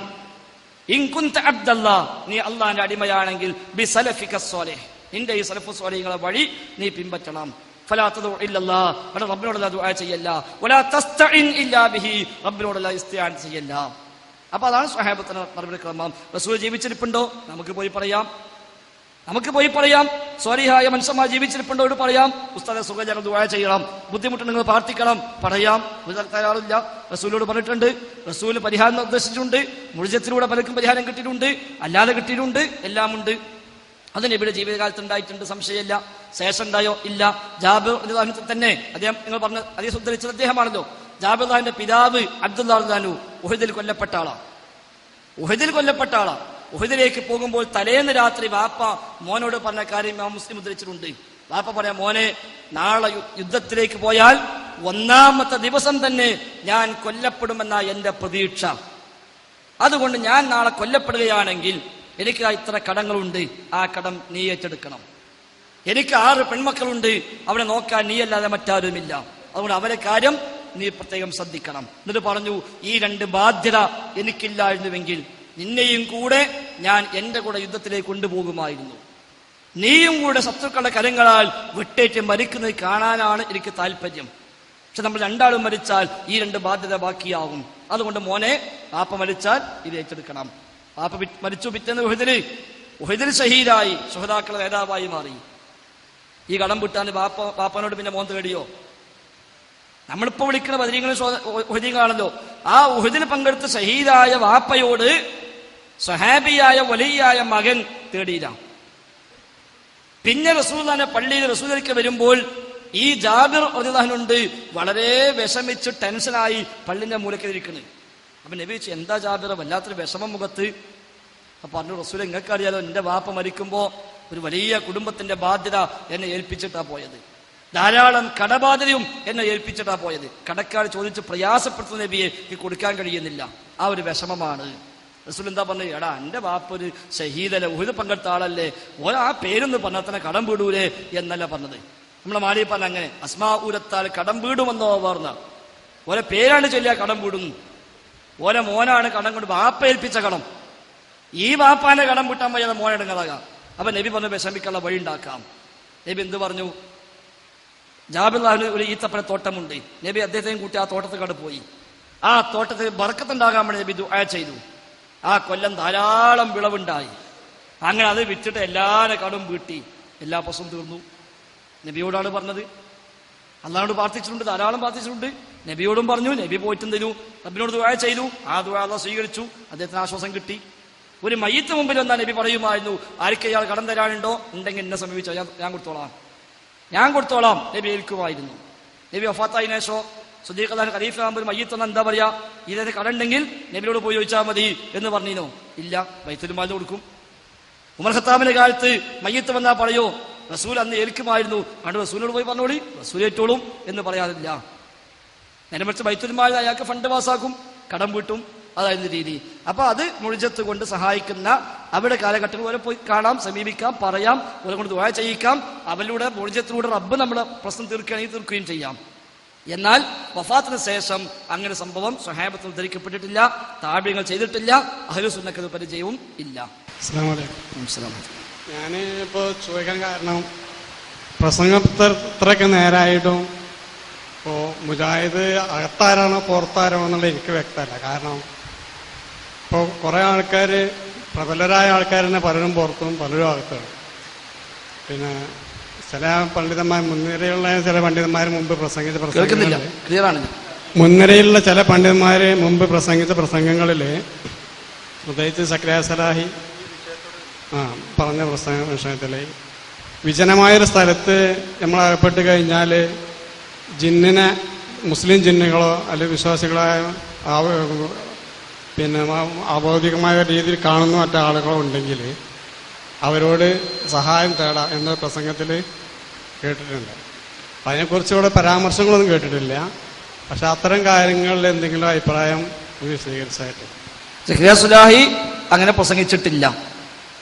ഇൻ കുന്ത അബ്ദല്ലാ, നീ അള്ളാന്റെ അടിമയാണെങ്കിൽ ബി സലഫിക സ്വാലിഹ്, നിന്റെ ഈ സലഫു സ്വാലിഹ്കളെ വഴി നീ പിൻപറ്റണം. ഫലാ തദഉ ഇല്ലല്ലാ, അവിടെ റബ്ബിനോടല്ല ദുആ ചെയ്യല്ല. വലാ തസ്തഇൻ ഇല്ലാ ബിഹി, റബ്ബിനോടല്ല ഇസ്തിആൻ ചെയ്യല്ല. അപ്പൊ അതാണ് സ്വഹാബത്തിന്റെ നടപടിക്രമം. റസൂൽ ജീവിച്ചിരിപ്പുണ്ടോ? നമുക്ക് പോയി പറയാം. സ്വാലിഹായ മനുഷ്യന്മാർ ജീവിച്ചിരിപ്പുണ്ടോ? പറയാം. ഉസ്താദെ സുഖജനം ദുആ ചെയ്യണം, ബുദ്ധിമുട്ട് നിങ്ങൾ പ്രാർത്ഥിക്കണം, പറയാം. തയ്യാറില്ല. റസൂലോട് പറഞ്ഞിട്ടുണ്ട്, റസൂല് പരിഹാരം നിർദ്ദേശിച്ചിട്ടുണ്ട്. മുഴുജത്തിലൂടെ പലർക്കും പരിഹാരം കിട്ടിയിട്ടുണ്ട്, അല്ലാതെ കിട്ടിയിട്ടുണ്ട്, എല്ലാം ഉണ്ട്. അത് നബിയുടെ ജീവിതകാലത്ത് ഉണ്ടായിട്ടുണ്ട്, സംശയമില്ല. ശേഷം ഉണ്ടായോ? ഇല്ല. ജാബിർ തന്നെ അദ്ദേഹം, നിങ്ങൾ പറഞ്ഞ അതേ ഉദ്ധരിച്ചത് അദ്ദേഹമാണല്ലോ. ജാബിർന്റെ പിതാവ് അബ്ദുല്ലാഹു ഉഹദിൽ കൊല്ലപ്പെട്ട ആളാണ്. ഉഹദിലേക്ക് പോകുമ്പോൾ തലേന്ന് രാത്രി വാപ്പ മോനോട് പറഞ്ഞ കാര്യം ഇമാം മുസ്ലിം ഉദ്ധരിച്ചിട്ടുണ്ട്. വാപ്പ പറയാം, മോനെ, നാളെ യുദ്ധത്തിലേക്ക് പോയാൽ 1-ാമത്തെ ദിവസം തന്നെ ഞാൻ കൊല്ലപ്പെടുമെന്ന എന്റെ പ്രതീക്ഷ. അതുകൊണ്ട് ഞാൻ നാളെ കൊല്ലപ്പെടുകയാണെങ്കിൽ എനിക്ക് ഇത്ര കടങ്ങളുണ്ട്, ആ കടം നീ ഏറ്റെടുക്കണം. എനിക്ക് 6 പെൺമക്കളുണ്ട്, അവരെ നോക്കാൻ നീയല്ലാതെ മറ്റാരുമില്ല. അതുകൊണ്ട് അവരെ കാര്യം നീ പ്രത്യേകം ശ്രദ്ധിക്കണം. എന്നിട്ട് പറഞ്ഞു, ഈ 2 ബാധ്യത എനിക്കില്ലായിരുന്നുവെങ്കിൽ നിന്നെയും കൂടെ ഞാൻ എന്റെ കൂടെ യുദ്ധത്തിലേക്ക് കൊണ്ടുപോകുമായിരുന്നു. നീയും കൂടെ ശത്രുക്കളുടെ കരങ്ങളാൽ വെട്ടേറ്റ് മരിക്കുന്നത് കാണാനാണ് എനിക്ക് താല്പര്യം. പക്ഷെ നമ്മൾ 2 ആളും മരിച്ചാൽ ഈ 2 ബാധ്യത ബാക്കിയാവും. അതുകൊണ്ട് മോനെ, വാപ്പ മരിച്ചാൽ ഇത് ഏറ്റെടുക്കണം. വാപ്പ മരിച്ചു. പിറ്റേന്ന് ഉഹദിൽ ഷഹീദായി, ശുഹദാക്കളുടെ നേതാവായി മാറി. ഈ കടം വിട്ടാൻ വാപ്പനോട് പിന്നെ മോൻ തേടിയോ? നമ്മളിപ്പോ വിളിക്കുന്ന ബദരീങ്ങളും ഉഹദീങ്ങളാണല്ലോ. ആ ഉഹദിൽ പങ്കെടുത്ത് ഷഹീദായ വാപ്പയോട് സ്വഹാബിയായ വലിയായ മകൻ തേടിയില്ല. പിന്നെ റസൂലുള്ളാഹിന്റെ പള്ളിയിൽ റസൂലുള്ളാഹിക്ക് വരുമ്പോൾ ഈ ജാബിർ റളിയല്ലാഹുണ്ട് വളരെ വിഷമിച്ച് ടെൻഷനായി പള്ളിന്റെ മൂലക്കിരിക്കുന്നത്. അപ്പൊ നബി ചോദിച്ചു, എന്താ ജാബിർ, വല്ലാത്തൊരു വിഷമം മുഖത്ത്? അപ്പൊ പറഞ്ഞു, റസൂൽ, നിങ്ങൾക്കറിയാലോ, എന്റെ വാപ്പ മരിക്കുമ്പോ ഒരു വലിയ കുടുംബത്തിന്റെ ബാധ്യത എന്നെ ഏൽപ്പിച്ചിട്ടാ പോയത്. ധാരാളം കടബാധ്യതയും എന്നെ ഏൽപ്പിച്ചിട്ടാ പോയത്. കടക്കാർ ചോദിച്ച് പ്രയാസപ്പെടുത്തുന്ന നബിയെ കൊടുക്കാൻ കഴിയുന്നില്ല. ആ ഒരു വിഷമമാണ്. റസൂൽ എന്താ പറഞ്ഞത്? എടാ, എന്റെ വാപ്പ ഒരു ഷഹീദല്ലേ, ഉഹദ് പങ്കെടുത്ത ആളല്ലേ, ഓരോ ആ പേരൊന്ന് പറഞ്ഞാൽ തന്നെ കടം വീടൂലേ എന്നല്ല പറഞ്ഞത്. നമ്മളെ മാടി പറഞ്ഞ അങ്ങനെ അസ്മാ ഊരത്താൽ കടം വീടുമെന്നോ പറഞ്ഞ ഓരോ പേരാണ് ചൊല്ലിയ കടം വീടുന്നു. ഓരോ മോനാണ് കടം കൊണ്ട് വാപ്പ ഏൽപ്പിച്ച കടം. ഈ വാപ്പാന്റെ കടം വിട്ടാൻ വയ്യാതെ മോനെടുങ്ങതാകാം. അപ്പൊ നബി പറഞ്ഞു, വിഷമിക്കാനുള്ള വഴി ഉണ്ടാക്കാം. നബി എന്ത് പറഞ്ഞു? ജാബിർലാഹിന് ഒരു ഈത്തപ്പഴ തോട്ടമുണ്ട്. നബി അദ്ദേഹത്തെയും കൂട്ടി ആ തോട്ടത്തിൽ പോയി. ആ തോട്ടത്തിൽ ബർക്കത്തുണ്ടാകാൻ വേണ്ടി നബി ദുആ ചെയ്തു. ആ കൊല്ലം ധാരാളം വിളവുണ്ടായി. അങ്ങനെ അത് വിറ്റിട്ട് എല്ലാവരുടെ കടം വീട്ടി, എല്ലാ പ്രശ്നവും തീർന്നു. നബിയോടാണ് പറഞ്ഞത്. അള്ളാഹോട് പ്രാർത്ഥിച്ചിട്ടുണ്ട്, ധാരാളം പ്രാർത്ഥിച്ചിട്ടുണ്ട്. നബിയോടും പറഞ്ഞു. നബി പോയിട്ടും തരൂ, റബ്ബിനോട് ദുആ ചെയ്തു. ആ ദുആ അല്ലാഹു സ്വീകരിച്ചു. അദ്ദേഹത്തിന് ആശ്വാസം കിട്ടി. ഒരു മയ്യിത്ത് മുമ്പിൽ വന്നാൽ നബി പറയുമായിരുന്നു, ആർക്ക് ഇയാൾ കടം തരാനുണ്ടോ? ഉണ്ടെങ്കിൽ എന്നെ സമീപിച്ചോ, ഞാൻ കൊടുത്തോളാം. നബി ഏൽക്കുമായിരുന്നു. നബി വഫാത്തായിനേശോ സുദ്ദീഖ് റളിയല്ലാഹു ഖലീഫ ആകുമ്പോൾ മയ്യിത്ത് വന്നാൽ എന്താ പറയാ? ഇതേ കടമുണ്ടെങ്കിൽ നബിയോട് പോയി ചോദിച്ചാൽ മതി എന്ന് പറഞ്ഞിനോ? ഇല്ല, ബൈത്തുൽ മാലിന് കൊടുക്കും. ഉമർ ഖത്താബിന്റെ കാലത്ത് മയ്യിത്ത് വന്നാൽ പറയോ? റസൂൽ അന്ന് ഏൽക്കുമായിരുന്നു. അതുകൊണ്ട് റസൂലിനോട് പോയി പറഞ്ഞോളി, റസൂൽ ഏറ്റോളും എന്ന് പറയാറില്ല. നേരെ മറിച്ച് ബൈത്തുൽ മാലിൽ അയാൾക്ക് ഫണ്ട് പാസ്സാക്കും, കടം വീട്ടും. അതായിരുന്നു രീതി. അപ്പൊ അത് മുഴുജത്ത് കൊണ്ട് സഹായിക്കുന്ന അവരുടെ കാലഘട്ടത്തിൽ ഓരോ പോയി കാണാം, സമീപിക്കാം, പറയാം, ഓരോ കൊണ്ട് ദുആ ചെയ്യിക്കാം. അവരിലൂടെ മുഴുജത്തിലൂടെ റബ്ബ് നമ്മുടെ പ്രശ്നം തീർക്കുകയാണെങ്കിൽ തീർക്കുകയും ചെയ്യാം. എന്നാൽ വഫാത്തിന് ശേഷം അങ്ങനെ സംഭവം സ്വഹാബത്തിൽ ഉദ്ധരിക്കപ്പെട്ടിട്ടില്ല, താബിഈങ്ങൾ ചെയ്തിട്ടില്ല, അഹ്ലു സുന്നക്ക് പരിചയവും ഇല്ല. ഞാൻ ഇപ്പോൾ ചോദിക്കാൻ കാരണം, പ്രസംഗം ഇത്രയൊക്കെ നേരായിട്ടും ഇപ്പോൾ മുജാഹിദ് അകത്താരാണോ പുറത്താരാണോ എന്നുള്ളത് എനിക്ക് വ്യക്തമല്ല. കാരണം ഇപ്പോൾ കുറേ ആൾക്കാർ, പ്രബലരായ ആൾക്കാർ തന്നെ പലരും പുറത്തും പലരും അകത്താണ്. പിന്നെ ചില പണ്ഡിതന്മാർ, മുൻനിരയുള്ള ചില പണ്ഡിതന്മാർ മുമ്പ് പ്രസംഗിച്ച മുൻനിരയിലുള്ള ചില പണ്ഡിതന്മാർ മുമ്പ് പ്രസംഗിച്ച പ്രസംഗങ്ങളിൽ, പ്രത്യേകിച്ച് സക്കരിയ സലാഹി പറഞ്ഞ പ്രസംഗ വിഷയത്തിൽ, വിജനമായൊരു സ്ഥലത്ത് നമ്മൾ അകപ്പെട്ട് കഴിഞ്ഞാൽ ജിന്നിനെ, മുസ്ലിം ജിന്നുകളോ അല്ലെങ്കിൽ വിശ്വാസികളായ പിന്നെ അബൗദ്ധികമായ രീതിയിൽ കാണുന്ന മറ്റാളുകളോ ഉണ്ടെങ്കിൽ അവരോട് സഹായം തേടാം എന്ന പ്രസംഗത്തിൽ കേട്ടിട്ടുണ്ട്. അതിനെക്കുറിച്ചുകൂടെ പരാമർശങ്ങളൊന്നും കേട്ടിട്ടില്ല. പക്ഷെ അത്തരം കാര്യങ്ങളിൽ എന്തെങ്കിലും അഭിപ്രായം സ്വീകരിച്ചായിട്ട്? സക്കരിയ സലാഹി അങ്ങനെ പ്രസംഗിച്ചിട്ടില്ല.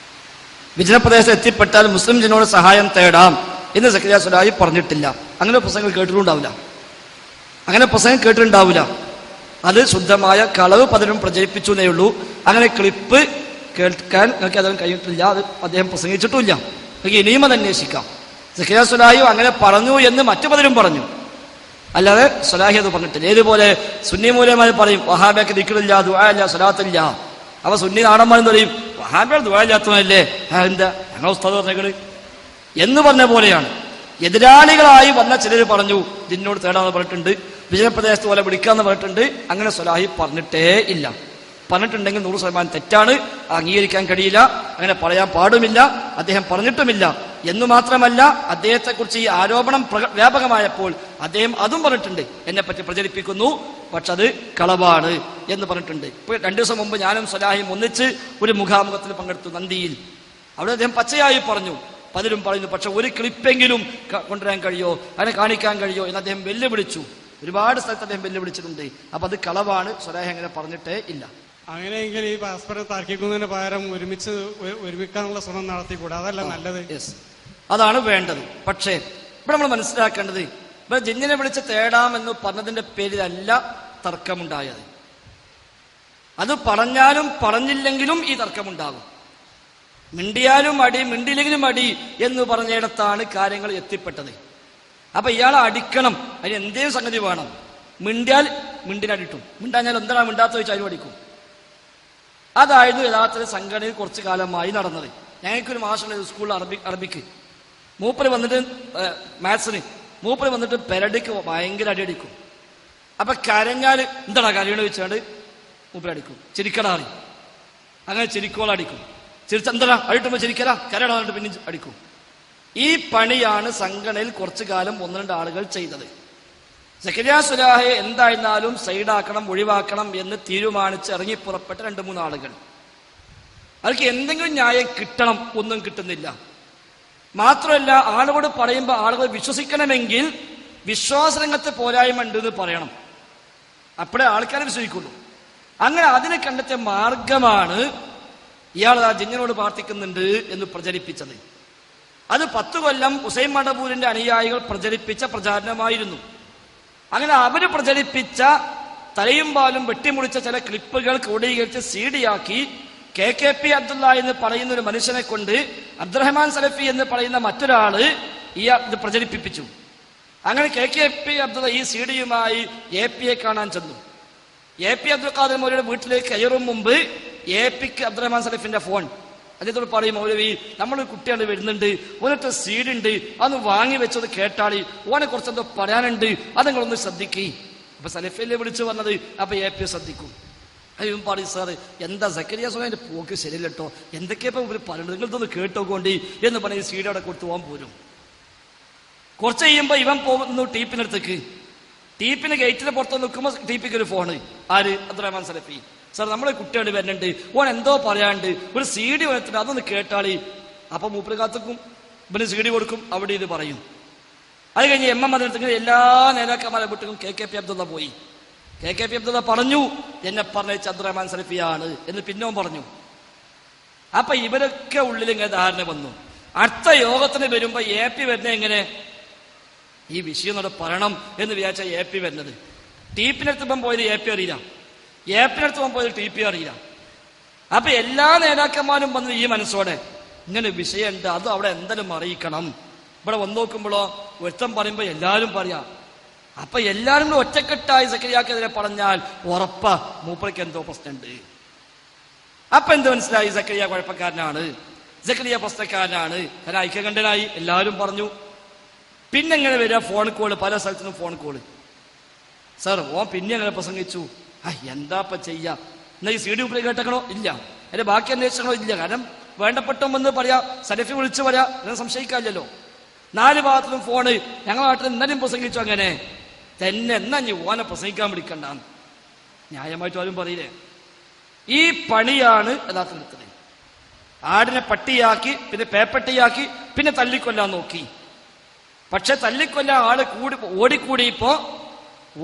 വിജനപ്രദേശത്ത് എത്തിപ്പെട്ടാൽ മുസ്ലിം ജിന്നോട് സഹായം തേടാം എന്ന് സക്കരിയ സലാഹി പറഞ്ഞിട്ടില്ല. അങ്ങനെ പ്രസംഗം കേട്ടിട്ടുണ്ടാവില്ല. അത് ശുദ്ധമായ കളവ് പലരും പ്രചരിപ്പിച്ചു എന്നേ ഉള്ളൂ. അങ്ങനെ ക്ലിപ്പ് കേൾക്കാൻ നിങ്ങൾക്ക് അതും കഴിഞ്ഞിട്ടില്ല, അത് അദ്ദേഹം പ്രസംഗിച്ചിട്ടുമില്ല. നിങ്ങൾക്ക് ഇനിയും അത് അന്വേഷിക്കാം. സക്കറിയ സ്വലാഹി അങ്ങനെ പറഞ്ഞു എന്ന് മറ്റു പലരും പറഞ്ഞു, അല്ലാതെ സ്വലാഹി അത് പറഞ്ഞിട്ടില്ല. ഏതുപോലെ സുന്നി മൂലമാർ പറയും വഹാബിക്ക് ദിക്റില്ല, ദുആ ഇല്ല, സ്വലാത്തില്ല. അവ സുന്നി നാടന്മാരെന്ന് പറയും വഹാബിയുടെ ദുആ ഇല്ലാത്തവനല്ലേ, എന്താ ഞങ്ങൾ ഉസ്താദ് പറഞ്ഞേക്കണ് എന്ന് പറഞ്ഞ പോലെയാണ്. എതിരാളികളായി വന്ന ചിലർ പറഞ്ഞു ജിന്നോട് തേടാന്ന് പറഞ്ഞിട്ടുണ്ട്, വിജയപ്രദേശത്ത് പോലെ വിളിക്കാന്ന് പറഞ്ഞിട്ടുണ്ട്. അങ്ങനെ സ്വലാഹി പറഞ്ഞിട്ടേ ഇല്ല. പറഞ്ഞിട്ടുണ്ടെങ്കിൽ 100% തെറ്റാണ്, അംഗീകരിക്കാൻ കഴിയില്ല, അങ്ങനെ പറയാൻ പാടുമില്ല, അദ്ദേഹം പറഞ്ഞിട്ടുമില്ല. എന്ന് മാത്രമല്ല, അദ്ദേഹത്തെക്കുറിച്ച് ഈ ആരോപണം വ്യാപകമായപ്പോൾ അദ്ദേഹം അതും പറഞ്ഞിട്ടുണ്ട്, എന്നെ പറ്റി പ്രചരിപ്പിക്കുന്നു, പക്ഷെ അത് കളവാണ് എന്ന് പറഞ്ഞിട്ടുണ്ട്. ഇപ്പൊ 2 ദിവസം മുമ്പ് ഞാനും സ്വലാഹിയും ഒന്നിച്ച് ഒരു മുഖാമുഖത്തിൽ പങ്കെടുത്തു നന്ദിയിൽ. അവിടെ അദ്ദേഹം പച്ചയായി പറഞ്ഞു, പലരും പറയുന്നു പക്ഷെ ഒരു ക്ലിപ്പെങ്കിലും കൊണ്ടുവരാൻ കഴിയോ, അതിനെ കാണിക്കാൻ കഴിയോ എന്ന് അദ്ദേഹം വെല്ലുവിളിച്ചു. ഒരുപാട് സ്ഥലത്ത് അദ്ദേഹം വെല്ലുവിളിച്ചിട്ടുണ്ട്. അപ്പൊ അത് കളവാണ്, സ്വലാഹി അങ്ങനെ പറഞ്ഞിട്ടേ ഇല്ല. അങ്ങനെയെങ്കിൽ ഈ പരസ്പരം തർക്കിക്കുന്നതിന് പകരം ഒരുമിക്കാനുള്ള ശ്രമം നടത്തിക്കൂടെ? അതല്ല നല്ലത്? അതാണ് വേണ്ടത്. പക്ഷേ ഇവിടെ നമ്മൾ മനസ്സിലാക്കേണ്ടത്, ഇവിടെ ജിന്നിനെ വിളിച്ച് തേടാമെന്ന് പറഞ്ഞതിന്റെ പേരിലല്ല തർക്കമുണ്ടായത്. അത് പറഞ്ഞാലും പറഞ്ഞില്ലെങ്കിലും ഈ തർക്കമുണ്ടാകും. മിണ്ടിയാലും അടി, മിണ്ടിയില്ലെങ്കിലും അടി എന്ന് പറഞ്ഞിടത്താണ് കാര്യങ്ങൾ എത്തിപ്പെട്ടത്. അപ്പൊ ഇയാളെ അടിക്കണം, അതിന് എന്തേലും സംഗതി വേണം. മിണ്ടിയാൽ മിണ്ടിനടിട്ടും, മിണ്ടാഞ്ഞാൽ എന്താണ് മിണ്ടാത്ത ചോദിച്ചാൽ അതിനും അടിക്കും. അതായിരുന്നു യഥാർത്ഥത്തിൽ സംഘടനയിൽ കുറച്ചു കാലമായി നടന്നത്. ഞങ്ങൾക്കൊരു മാഷുള്ള സ്കൂളിൽ അറബിക്ക് മൂപ്പര് വന്നിട്ട് മാത്സിന് മൂപ്പര് വന്നിട്ട് പെരടിക്ക് ഭയങ്കര അടി അടിക്കും. അപ്പൊ കരഞ്ഞാൽ എന്താടാ കരയണ വെച്ചാണ്ട് മൂപ്പര് അടിക്കും. ചിരിക്കടാറി അങ്ങനെ ചിരിക്കോളടിക്കും. ചിരിച്ച എന്താ അടിട്ടുമ്പോ ചിരിക്കല, കരടാ പിന്നെ അടിക്കും. ഈ പണിയാണ് സംഘടനയിൽ കുറച്ചു കാലം 1-2 ആളുകൾ ചെയ്തത്. സക്കരിയ സ്വലാഹയെ എന്തായിരുന്നാലും സൈഡാക്കണം, ഒഴിവാക്കണം എന്ന് തീരുമാനിച്ച് ഇറങ്ങി പുറപ്പെട്ട 2-3 ആളുകൾ. അവർക്ക് എന്തെങ്കിലും ന്യായം കിട്ടണം, ഒന്നും കിട്ടുന്നില്ല. മാത്രമല്ല, ആളുകളോട് പറയുമ്പോൾ ആളുകൾ വിശ്വസിക്കണമെങ്കിൽ വിശ്വാസരംഗത്തെ പോരായ്മ ഉണ്ട് എന്ന് പറയണം, അപ്പോഴേ ആൾക്കാരെ വിശ്വസിക്കുള്ളൂ. അങ്ങനെ അതിനെ കണ്ടെത്തിയ മാർഗമാണ് ഇയാൾ ആ ജിന്നിനോട് പ്രാർത്ഥിക്കുന്നുണ്ട് എന്ന് പ്രചരിപ്പിച്ചത്. അത് 10 കൊല്ലം ഹുസൈൻ മടബൂരിന്റെ അനുയായികൾ പ്രചരിപ്പിച്ച പ്രചാരണമായിരുന്നു. അങ്ങനെ അവര് പ്രചരിപ്പിച്ച തലയും പാലും വെട്ടിമുറിച്ച ചില ക്ലിപ്പുകൾ ക്രോഡീകരിച്ച് CD-യാക്കി KKP അബ്ദുള്ള എന്ന് പറയുന്ന ഒരു മനുഷ്യനെ കൊണ്ട് അബ്ദുറഹ്മാൻ സലഫി എന്ന് പറയുന്ന മറ്റൊരാള് ഇത് പ്രചരിപ്പിച്ചു. അങ്ങനെ KKP അബ്ദുള്ള ഈ CD-യുമായി AP-യെ കാണാൻ ചെന്നു. AP അബ്ദുൽ ഖാദർ മൗലവിയുടെ വീട്ടിലേക്ക് കയറും മുമ്പ് AP-ക്ക് അബ്ദുറഹ്മാൻ സലഫിന്റെ ഫോൺ അദ്ദേഹത്തോട് പറയും, മൗലവി നമ്മളൊരു കുട്ടിയാണ് വരുന്നുണ്ട്, ഓനൊക്കെ CD ഉണ്ട്, അതൊന്ന് വാങ്ങി വെച്ചത് കേട്ടാളി, ഓനെ കുറച്ചെന്തോ പറയാനുണ്ട്, അത് നിങ്ങളൊന്ന് ശ്രദ്ധിക്കേ. അപ്പൊ സലഫിയല്ലേ വിളിച്ചു വന്നത്, അപ്പൊ AP ശ്രദ്ധിക്കും. അയ്യും പറയും സാറ് എന്താ സക്കരിയ സ്വലാഹിന്റെ പോക്ക് ശരിയല്ലോ, എന്തൊക്കെയപ്പോ ഇവർ പറയുന്നത്, നിങ്ങൾക്കൊന്ന് കേട്ടോക്കൊണ്ടി എന്ന് പറഞ്ഞ് CD അവിടെ കൊടുത്തു പോകാൻ പോരും. കുറച്ച് കഴിയുമ്പോ ഇവൻ പോകുന്നു ടീപ്പിനടുത്തേക്ക്. ടീപ്പിന് ഗേറ്റിന് പുറത്ത് നിൽക്കുമ്പോ ടീപ്പിക്ക് ഒരു ഫോണ്, ആര്? അബ്ദുറഹ്മാൻ സലഫി. സാർ നമ്മളെ കുട്ടിയോട് വരുന്നുണ്ട്, ഓൻ എന്തോ പറയാണ്ട്, ഒരു CD വന്നിട്ടുണ്ട്, അതൊന്ന് കേട്ടാളി. അപ്പൊ മൂപ്പര് കാത്തുക്കും, ഇവന് CD കൊടുക്കും, അവിടെ ഇത് പറയും. അത് കഴിഞ്ഞ് MM അതിനടുത്ത് എല്ലാ നേതാക്കന്മാരെ വിട്ടും KKP അബ്ദുള്ള പോയി. KKP അബ്ദുള്ള പറഞ്ഞു എന്നെ പറഞ്ഞ അബ്ദുറഹ്മാൻ സലഫിയാണ് എന്ന് പിന്നോം പറഞ്ഞു. അപ്പൊ ഇവരൊക്കെ ഉള്ളിൽ ഇങ്ങനെ ധാരണ വന്നു. അടുത്ത യോഗത്തിന് വരുമ്പോ AP വരുന്നത് എങ്ങനെ, ഈ വിഷയം എന്നോട് പറയണം എന്ന് വിചാരിച്ച AP വരുന്നത്. ടീപ്പിനടുത്ത് പോയത് AP അറിയില്ല, AP പോയത് TP അറിയില്ല. അപ്പൊ എല്ലാ നേതാക്കന്മാരും വന്നത് ഈ മനസ്സോടെ, ഇങ്ങനെ വിഷയമുണ്ട്, അത് അവിടെ എന്തായാലും അറിയിക്കണം. ഇവിടെ വന്നു നോക്കുമ്പോഴോ ഒരുത്തം പറയുമ്പോ എല്ലാരും പറയാം. അപ്പൊ എല്ലാരും ഒറ്റക്കെട്ടായി സക്കരിയാക്കെതിരെ പറഞ്ഞാൽ ഉറപ്പാ മൂപ്പർക്ക് എന്തോ പ്രശ്നമുണ്ട്. അപ്പൊ എന്ത് മനസ്സിലായി, സക്കരിയ കുഴപ്പക്കാരനാണ്, സക്കരിയ പ്രശ്നക്കാരനാണ്. കാരണം ഐക്യകണ്ഠനായി എല്ലാവരും പറഞ്ഞു. പിന്നെ എങ്ങനെ വരിക, ഫോൺ കോള്, പല സ്ഥലത്തുനിന്നും ഫോൺ കോള്. സാർ ഓൻ പിന്നെ അങ്ങനെ പ്രസംഗിച്ചു, എന്താപ്പ ചെയ്യാ, എന്നാ ഈ CD ഉപരി കേട്ടക്കണോ ഇല്ല, അതിന്റെ ബാക്കി അന്വേഷിക്കണോ ഇല്ല. കാരണം വേണ്ടപ്പെട്ടോമെന്ന് പറയാ, സലഫി വിളിച്ചു പറയാ, അങ്ങനെ സംശയിക്കാമല്ലോ. 4 ഭാഗത്തുനിന്നും ഫോണ്. ഞങ്ങളുടെ നാട്ടിൽ ഇന്നലെയും പ്രസംഗിച്ചു അങ്ങനെ തന്നെ, എന്നാ നീ ഓനെ പ്രസംഗിക്കാൻ വിളിക്കണ്ട, ന്യായമായിട്ടും ആരും പറയില്ലേ. ഈ പണിയാണ് യഥാർത്ഥത്തിൽ. ആടിനെ പട്ടിയാക്കി, പിന്നെ പേപ്പട്ടിയാക്കി, പിന്നെ തല്ലിക്കൊല്ലാൻ നോക്കി. പക്ഷെ തല്ലിക്കൊല്ലാൻ ആള് ഓടിക്കൂടിയപ്പോ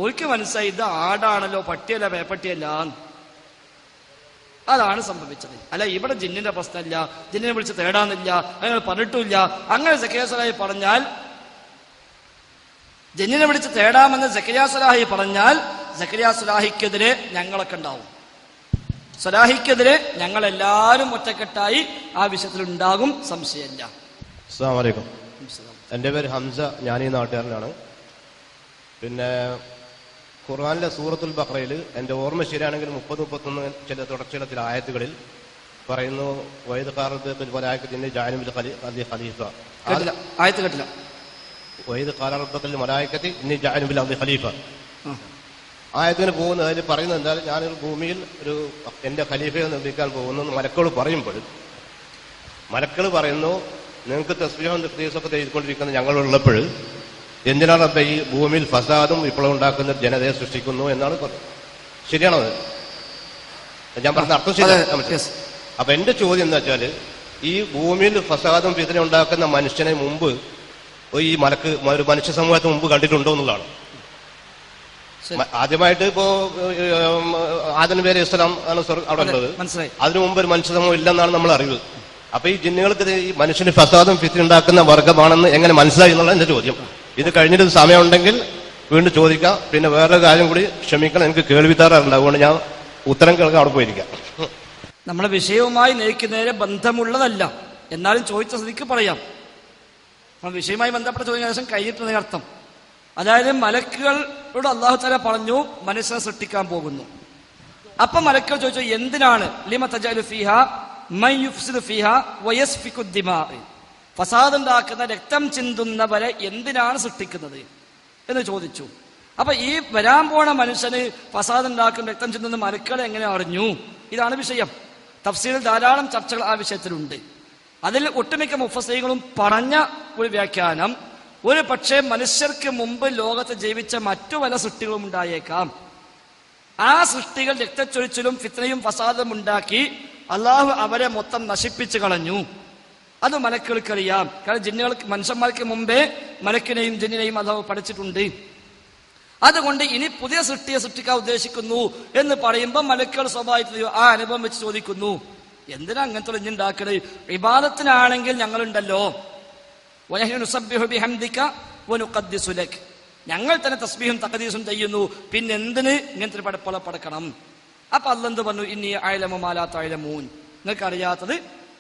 ഓർക്ക് മനസ്സിലായി ഇത് ആടാണല്ലോ, പട്ടിയല്ല, പേപ്പട്ടിയല്ല. അതാണ് സംഭവിച്ചത്. അല്ല ഇവിടെ ജിന്നിന്റെ പ്രശ്നമില്ല, ജിന്നിനെ വിളിച്ച് തേടാന്നില്ല, അങ്ങനെ പറഞ്ഞിട്ടില്ല. അങ്ങനെ സക്കരിയ സ്വലാഹി പറഞ്ഞാൽ, ജിന്നിനെ വിളിച്ച് തേടാമെന്ന് സക്കരിയ സ്വലാഹി പറഞ്ഞാൽ സക്കരിയ സ്വലാഹിക്കെതിരെ ഞങ്ങളൊക്കെ ഉണ്ടാവും. സ്വലാഹിക്കെതിരെ ഞങ്ങളെല്ലാവരും ഒറ്റക്കെട്ടായി ആ വിഷയത്തിൽ ഉണ്ടാകും, സംശയമില്ല. അസ്സലാമു അലൈക്കും. എൻ്റെ പേര് ഹംസ, ഞാൻ ഈ നാട്ടുകാരനാണ്. പിന്നെ ഖുർആനിലെ സൂറത്തുൽ ബഖറയിൽ എൻ്റെ ഓർമ്മ ശരിയാണെങ്കിൽ 30-31 ചില തുടർച്ചയിലെ ആയത്തുകളിൽ പറയുന്നു, വൈദ് ഖാറബത്തുൽ മലായികത്തിൻ്റെ ജാനിബുൽ ഖലീഫ. ആയത്ത് കേട്ടില്ല. വൈദ് ഖാറബത്തുൽ മലായികത്തി ഇന്നി ജാനിബുൽ അർദി ഖലീഫ ആയത്തിന് പോകുന്നത്. അതിൽ പറയുന്നത് എന്താ, ഞാനൊരു ഭൂമിയിൽ ഒരു എൻ്റെ ഖലീഫയെ നിർമ്മിക്കാൻ പോകുന്നു മലക്കൾ പറയുമ്പോൾ മലക്കൾ പറയുന്നു, നിങ്ങൾക്ക് തസ്ബീഹും തഖ്ദീസൊക്കെ ചെയ്തുകൊണ്ടിരിക്കുന്ന ഞങ്ങളുള്ളപ്പോൾ എന്തിനാണ് അപ്പം ഈ ഭൂമിയിൽ ഫസാദും വിപ്ലവം ഉണ്ടാക്കുന്ന ജനതയെ സൃഷ്ടിക്കുന്നു എന്നാണ് പറയുന്നത്. ശരിയാണോ അത്? ഞാൻ പറഞ്ഞ അർത്ഥം ശരിയാണ്. അപ്പൊ എന്റെ ചോദ്യം എന്താ വെച്ചാൽ, ഈ ഭൂമിയിൽ ഫസാദും ഫിത്ന ഉണ്ടാക്കുന്ന മനുഷ്യനെ മുമ്പ് ഈ ഒരു മനുഷ്യ സമൂഹത്തിന് മുമ്പ് കണ്ടിട്ടുണ്ടോ എന്നുള്ളതാണ്. ആദ്യമായിട്ട് ഇപ്പോ ആദം പേര് ഇസ്ലാം ആണ് അവിടെ ഉള്ളത്. അതിനു മുമ്പ് ഒരു മനുഷ്യ സമൂഹം ഇല്ലെന്നാണ് നമ്മൾ അറിവ്. അപ്പൊ ഈ ജിന്നുകൾക്ക് ഈ മനുഷ്യന് ഫസാദും ഫിത്ന ഉണ്ടാക്കുന്ന വർഗമാണെന്ന് എങ്ങനെ മനസ്സിലായി എന്നുള്ള എന്റെ ചോദ്യം. ഇത് കഴിഞ്ഞിട്ട് സമയമുണ്ടെങ്കിൽ വീണ്ടും ചോദിക്കാം. പിന്നെ വേറൊരു കാര്യം കൂടി ക്ഷമിക്കണം, എനിക്ക് കേൾവിത്താറുണ്ട്, അതുകൊണ്ട് ഞാൻ ഉത്തരം കേൾക്കാൻ അവിടെ പോയിരിക്കാം. നമ്മളെ വിഷയവുമായി നേർക്ക് നേരെ ബന്ധമുള്ളതല്ല, എന്നാലും ചോദിച്ച സ്ഥിതിക്ക് പറയാം. വിഷയവുമായി ബന്ധപ്പെട്ട ചോദ്യം ശേഷം കഴിഞ്ഞിട്ടുള്ള അർത്ഥം, അതായത് മലക്കുകളോട് അല്ലാഹു തആല പറഞ്ഞു മനുഷ്യനെ സൃഷ്ടിക്കാൻ പോകുന്നു. അപ്പൊ മലക്കുകൾ ചോദിച്ചു, എന്തിനാണ് ലിമ തജഅലു ഫീഹാ മൻ യുഫ്സിദു ഫീഹാ വയസ്ഫികു ദിമാ, ഫസാദ് ഉണ്ടാക്കുന്ന രക്തം ചിന്തുന്നവരെ എന്തിനാണ് സൃഷ്ടിക്കുന്നത് എന്ന് ചോദിച്ചു. അപ്പൊ ഈ വരാൻ പോണ മനുഷ്യന് ഫസാദ് ഉണ്ടാക്കുന്ന രക്തം ചിന്തുന്ന മലക്കുകൾ എങ്ങനെ അറിഞ്ഞു? ഇതാണ് വിഷയം. തഫ്സീറിൽ ധാരാളം ചർച്ചകൾ ആ വിഷയത്തിലുണ്ട്. അതിൽ ഒട്ടുമിക്ക മുഫസ്സിറുകളും പറഞ്ഞ ഒരു വ്യാഖ്യാനം, ഒരു പക്ഷേ മനുഷ്യർക്ക് മുമ്പ് ലോകത്ത് ജീവിച്ച മറ്റു പല സൃഷ്ടികളും ഉണ്ടായേക്കാം. ആ സൃഷ്ടികൾ രക്തച്ചൊരിച്ചിലും ഫിത്നയും ഫസാദും ഉണ്ടാക്കി അള്ളാഹു അവരെ മൊത്തം നശിപ്പിച്ചു കളഞ്ഞു. അത് മലക്കുകൾക്കറിയാം. കാരണം ജിന്നുകൾക്ക്, മനുഷ്യന്മാർക്ക് മുമ്പേ മലക്കിനെയും ജിന്നിനെയും അള്ളാഹു പഠിച്ചിട്ടുണ്ട്. അതുകൊണ്ട് ഇനി പുതിയ സൃഷ്ടിയെ സൃഷ്ടിക്കാൻ ഉദ്ദേശിക്കുന്നു എന്ന് പറയുമ്പോൾ മലക്കുകൾ സ്വാഭാവികത ആ അനുഭവം വെച്ച് ചോദിക്കുന്നു, എന്തിനാ അങ്ങനത്തെ ഒളിഞ്ഞുണ്ടാക്കണേ? ഇബാദത്തിനാണെങ്കിൽ ഞങ്ങളുണ്ടല്ലോ, ഞങ്ങൾ തന്നെ തസ്ബീഹും തഖദീസും ചെയ്യുന്നു, പിന്നെ എന്തിന് ഇങ്ങനത്തെ ഒരു പടപ്പുള പടക്കണം? അപ്പൊ അല്ലെന്ത് പറഞ്ഞു, ഇനി അയലമു മാലാ തഅലമൂൻ, നിങ്ങൾക്ക് അറിയാത്തത്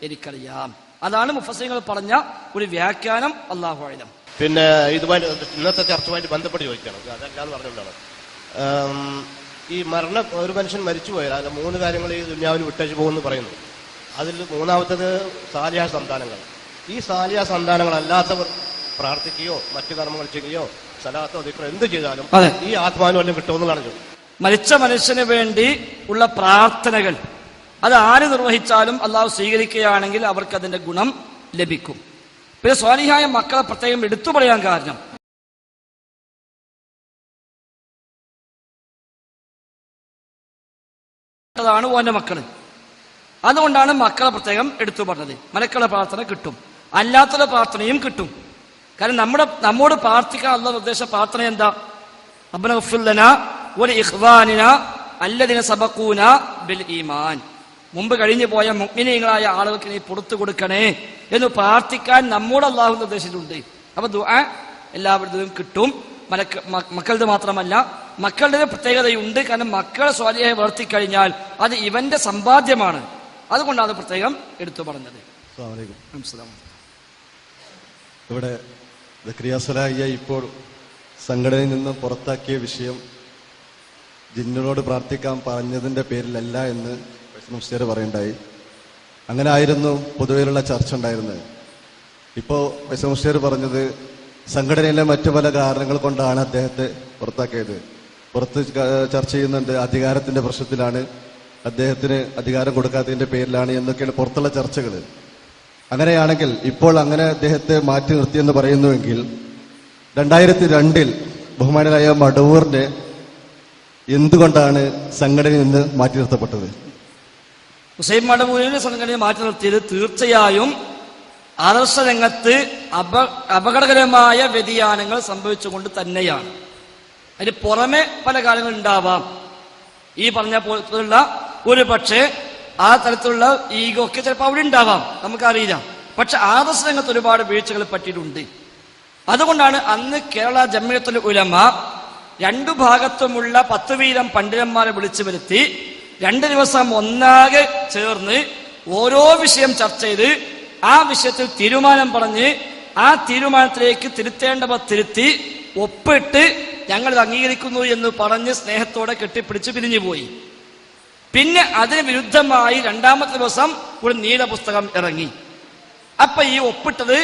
എനിക്കറിയാം. അതാണ് മുഫസ്സിറുകൾ പറഞ്ഞ ഒരു വ്യാഖ്യാനം. അല്ലാഹു അഅലം. പിന്നെ ഇതുമായിട്ട് ഇന്നത്തെ ചർച്ചയുമായിട്ട് ബന്ധപ്പെട്ട് ചോദിക്കണം, അതല്ലാന്ന് പറഞ്ഞുകൊണ്ടാണ്. ഈ ഒരു മനുഷ്യൻ മരിച്ചു പോയാൽ അതിൽ 3 കാര്യങ്ങൾ ഈ ദുനിയാവിൽ വിട്ടേച്ച് പോകുമെന്ന് പറയുന്നു. അതിൽ മൂന്നാമത്തത് സാലിഹ സന്താനങ്ങൾ. ഈ സാലിഹ സന്താനങ്ങൾ അല്ലാത്തവർ പ്രാർത്ഥിക്കുകയോ മറ്റു കർമ്മങ്ങൾ ചെയ്യുകയോ സലാത്തോ ദിക്റോ എന്ത് ചെയ്താലും ഈ ആത്മാവിനും വല്ലതും കിട്ടുമെന്നുള്ളതാണ് ചോദ്യം. മരിച്ച മനുഷ്യന് വേണ്ടി ഉള്ള പ്രാർത്ഥനകൾ അത് ആര് നിർവഹിച്ചാലും അള്ളാഹു സ്വീകരിക്കുകയാണെങ്കിൽ അവർക്ക് അതിന്റെ ഗുണം ലഭിക്കും. പിന്നെ സ്വാലിഹായ മക്കളെ പ്രത്യേകം എടുത്തു പറയാൻ കാരണം, ാണ് ഓന്റെ മക്കള്. അതുകൊണ്ടാണ് മക്കളെ പ്രത്യേകം എടുത്തു പറഞ്ഞത്. മലക്കളുടെ പ്രാർത്ഥന കിട്ടും, അല്ലാത്ത പ്രാർത്ഥനയും കിട്ടും. കാരണം നമ്മോട് പ്രാർത്ഥിക്കാൻ അല്ലാഹു നിർദ്ദേശിച്ച പ്രാർത്ഥന എന്താ? റബ്ബനാ ഇഗ്ഫിർ ലനാ വലിഇഖ്വാനിനാ അല്ലദീന സബഖൂനാ ബിൽ ഈമാൻ, മുമ്പ് കഴിഞ്ഞു പോയ മുഅ്മിനീങ്ങളായ ആളുകൾക്ക് നീ പുറത്തു കൊടുക്കണേ എന്ന് പ്രാർത്ഥിക്കാൻ നമ്മോട് അല്ലാഹു നിർദ്ദേശിച്ചിട്ടുണ്ട്. അപ്പൊ ദുആ എല്ലാവരുടെയും കിട്ടും. മക്കളുടെ മാത്രമല്ല, മക്കളുടെ പ്രത്യേകതയുണ്ട്. കാരണം മക്കളെ സ്വാലിഹായി വളർത്തിക്കഴിഞ്ഞാൽ അത് ഇവന്റെ സമ്പാദ്യമാണ്. അതുകൊണ്ടാണ് പ്രത്യേകം എടുത്തു പറഞ്ഞത്. ഇവിടെ സക്കരിയ സ്വലാഹിയെ ഇപ്പോൾ സംഘടനയിൽ നിന്ന് പുറത്താക്കിയ വിഷയം ജിന്നിനോട് പ്രാർത്ഥിക്കാൻ പറഞ്ഞതിന്റെ പേരിലല്ല എന്ന് മുസ്ലിർ പറയുണ്ടായി. അങ്ങനെ ആയിരുന്നു പൊതുവെയുള്ള ചർച്ച ഉണ്ടായിരുന്നത്. ഇപ്പോൾ മുസ്ലിർ പറഞ്ഞത് സംഘടനയിലെ മറ്റു പല കാരണങ്ങൾ കൊണ്ടാണ് അദ്ദേഹത്തെ പുറത്താക്കിയത്. പുറത്ത് ചർച്ച ചെയ്യുന്നുണ്ട്, അധികാരത്തിന്റെ പ്രശ്നത്തിലാണ്, അദ്ദേഹത്തിന് അധികാരം കൊടുക്കാത്തതിന്റെ പേരിലാണ് എന്നൊക്കെയാണ് പുറത്തുള്ള ചർച്ചകൾ. അങ്ങനെയാണെങ്കിൽ ഇപ്പോൾ അങ്ങനെ അദ്ദേഹത്തെ മാറ്റി നിർത്തിയെന്ന് പറയുന്നുവെങ്കിൽ 2002 ബഹുമാനരായ മടവൂറിനെ എന്തുകൊണ്ടാണ് സംഘടനയിൽ നിന്ന് മാറ്റി നിർത്തപ്പെട്ടത്? ഹുസൈൻ മടവൂരിനെ സംഘടനയെ മാറ്റി നിർത്തിയത് തീർച്ചയായും ആദർശ രംഗത്ത് അപകടകരമായ വ്യതിയാനങ്ങൾ സംഭവിച്ചുകൊണ്ട് തന്നെയാണ്. അതിന് പുറമെ പല കാര്യങ്ങൾ ഉണ്ടാവാം. ഈ പറഞ്ഞ പോലുള്ള ഒരു പക്ഷേ ആ തരത്തിലുള്ള ഈഗോ ഒക്കെ ചിലപ്പോൾ അവിടെ ഉണ്ടാവാം, നമുക്കറിയില്ല. പക്ഷെ ആദർശ രംഗത്ത് ഒരുപാട് വീഴ്ചകൾ പറ്റിയിട്ടുണ്ട്. അതുകൊണ്ടാണ് അന്ന് കേരള ജംഇയ്യത്തുൽ ഉലമ രണ്ടു ഭാഗത്തുമുള്ള 10 വീതം പണ്ഡിതന്മാരെ വിളിച്ചു വരുത്തി 2 ദിവസം ഒന്നാകെ ചേർന്ന് ഓരോ വിഷയം ചർച്ച ചെയ്ത് ആ വിഷയത്തിൽ തീരുമാനം പറഞ്ഞ് ആ തീരുമാനത്തിലേക്ക് തിരുത്തേണ്ടവ തിരുത്തി ഒപ്പിട്ട് ഞങ്ങൾ ഇത് അംഗീകരിക്കുന്നു എന്ന് പറഞ്ഞ് സ്നേഹത്തോടെ കെട്ടിപ്പിടിച്ച് പിരിഞ്ഞുപോയി. പിന്നെ അതിന് വിരുദ്ധമായി 2ാമത്തെ ദിവസം ഒരു നീല പുസ്തകം ഇറങ്ങി. അപ്പൊ ഈ ഒപ്പിട്ടത്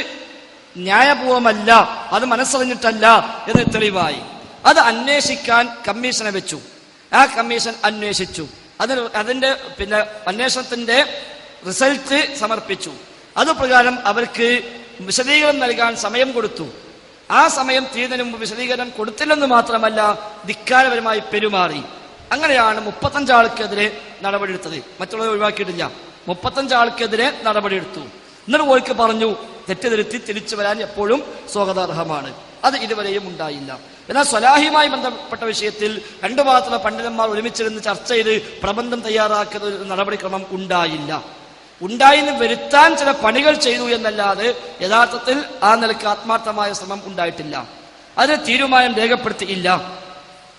ന്യായപൂർവമല്ല, അത് മനസ്സറിഞ്ഞിട്ടല്ല എന്ന് തെളിവായി. അത് അന്വേഷിക്കാൻ കമ്മീഷനെ വെച്ചു. ആ കമ്മീഷൻ അന്വേഷിച്ചു. അതിന്റെ അന്വേഷണത്തിന്റെ റിസൾട്ട് സമർപ്പിച്ചു. അതുപ്രകാരം അവർക്ക് വിശദീകരണം നൽകാൻ സമയം കൊടുത്തു. ആ സമയം തീരുന്നതിന് മുമ്പ് വിശദീകരണം കൊടുത്തില്ലെന്ന് മാത്രമല്ല ധിക്കാരപരമായി പെരുമാറി. അങ്ങനെയാണ് 35 ആൾക്കെതിരെ നടപടിയെടുത്തത്. മറ്റുള്ളവരെ ഒഴിവാക്കിയിട്ടില്ല. 35 ആൾക്കെതിരെ നടപടിയെടുത്തു. എന്നിട്ട് ഓർക്ക് പറഞ്ഞു തെറ്റിദ്ധരുത്തി തിരിച്ചു വരാൻ എപ്പോഴും സ്വാഗതാർഹമാണ്. അത് ഇതുവരെയും ഉണ്ടായില്ല. എന്നാൽ സ്വലാഹിയുമായി ബന്ധപ്പെട്ട വിഷയത്തിൽ 2 ഭാഗത്തുള്ള പണ്ഡിതന്മാർ ഒരുമിച്ചിരുന്ന് ചർച്ച ചെയ്ത് പ്രബന്ധം തയ്യാറാക്കുന്ന ഒരു നടപടിക്രമം ഉണ്ടായില്ല. ഉണ്ടായിന്ന് വരുത്താൻ ചില പണികൾ ചെയ്തു എന്നല്ലാതെ യഥാർത്ഥത്തിൽ ആ നിലയ്ക്ക് ആത്മാർത്ഥമായ ശ്രമം ഉണ്ടായിട്ടില്ല. അതിന് തീരുമാനം രേഖപ്പെടുത്തിയില്ല.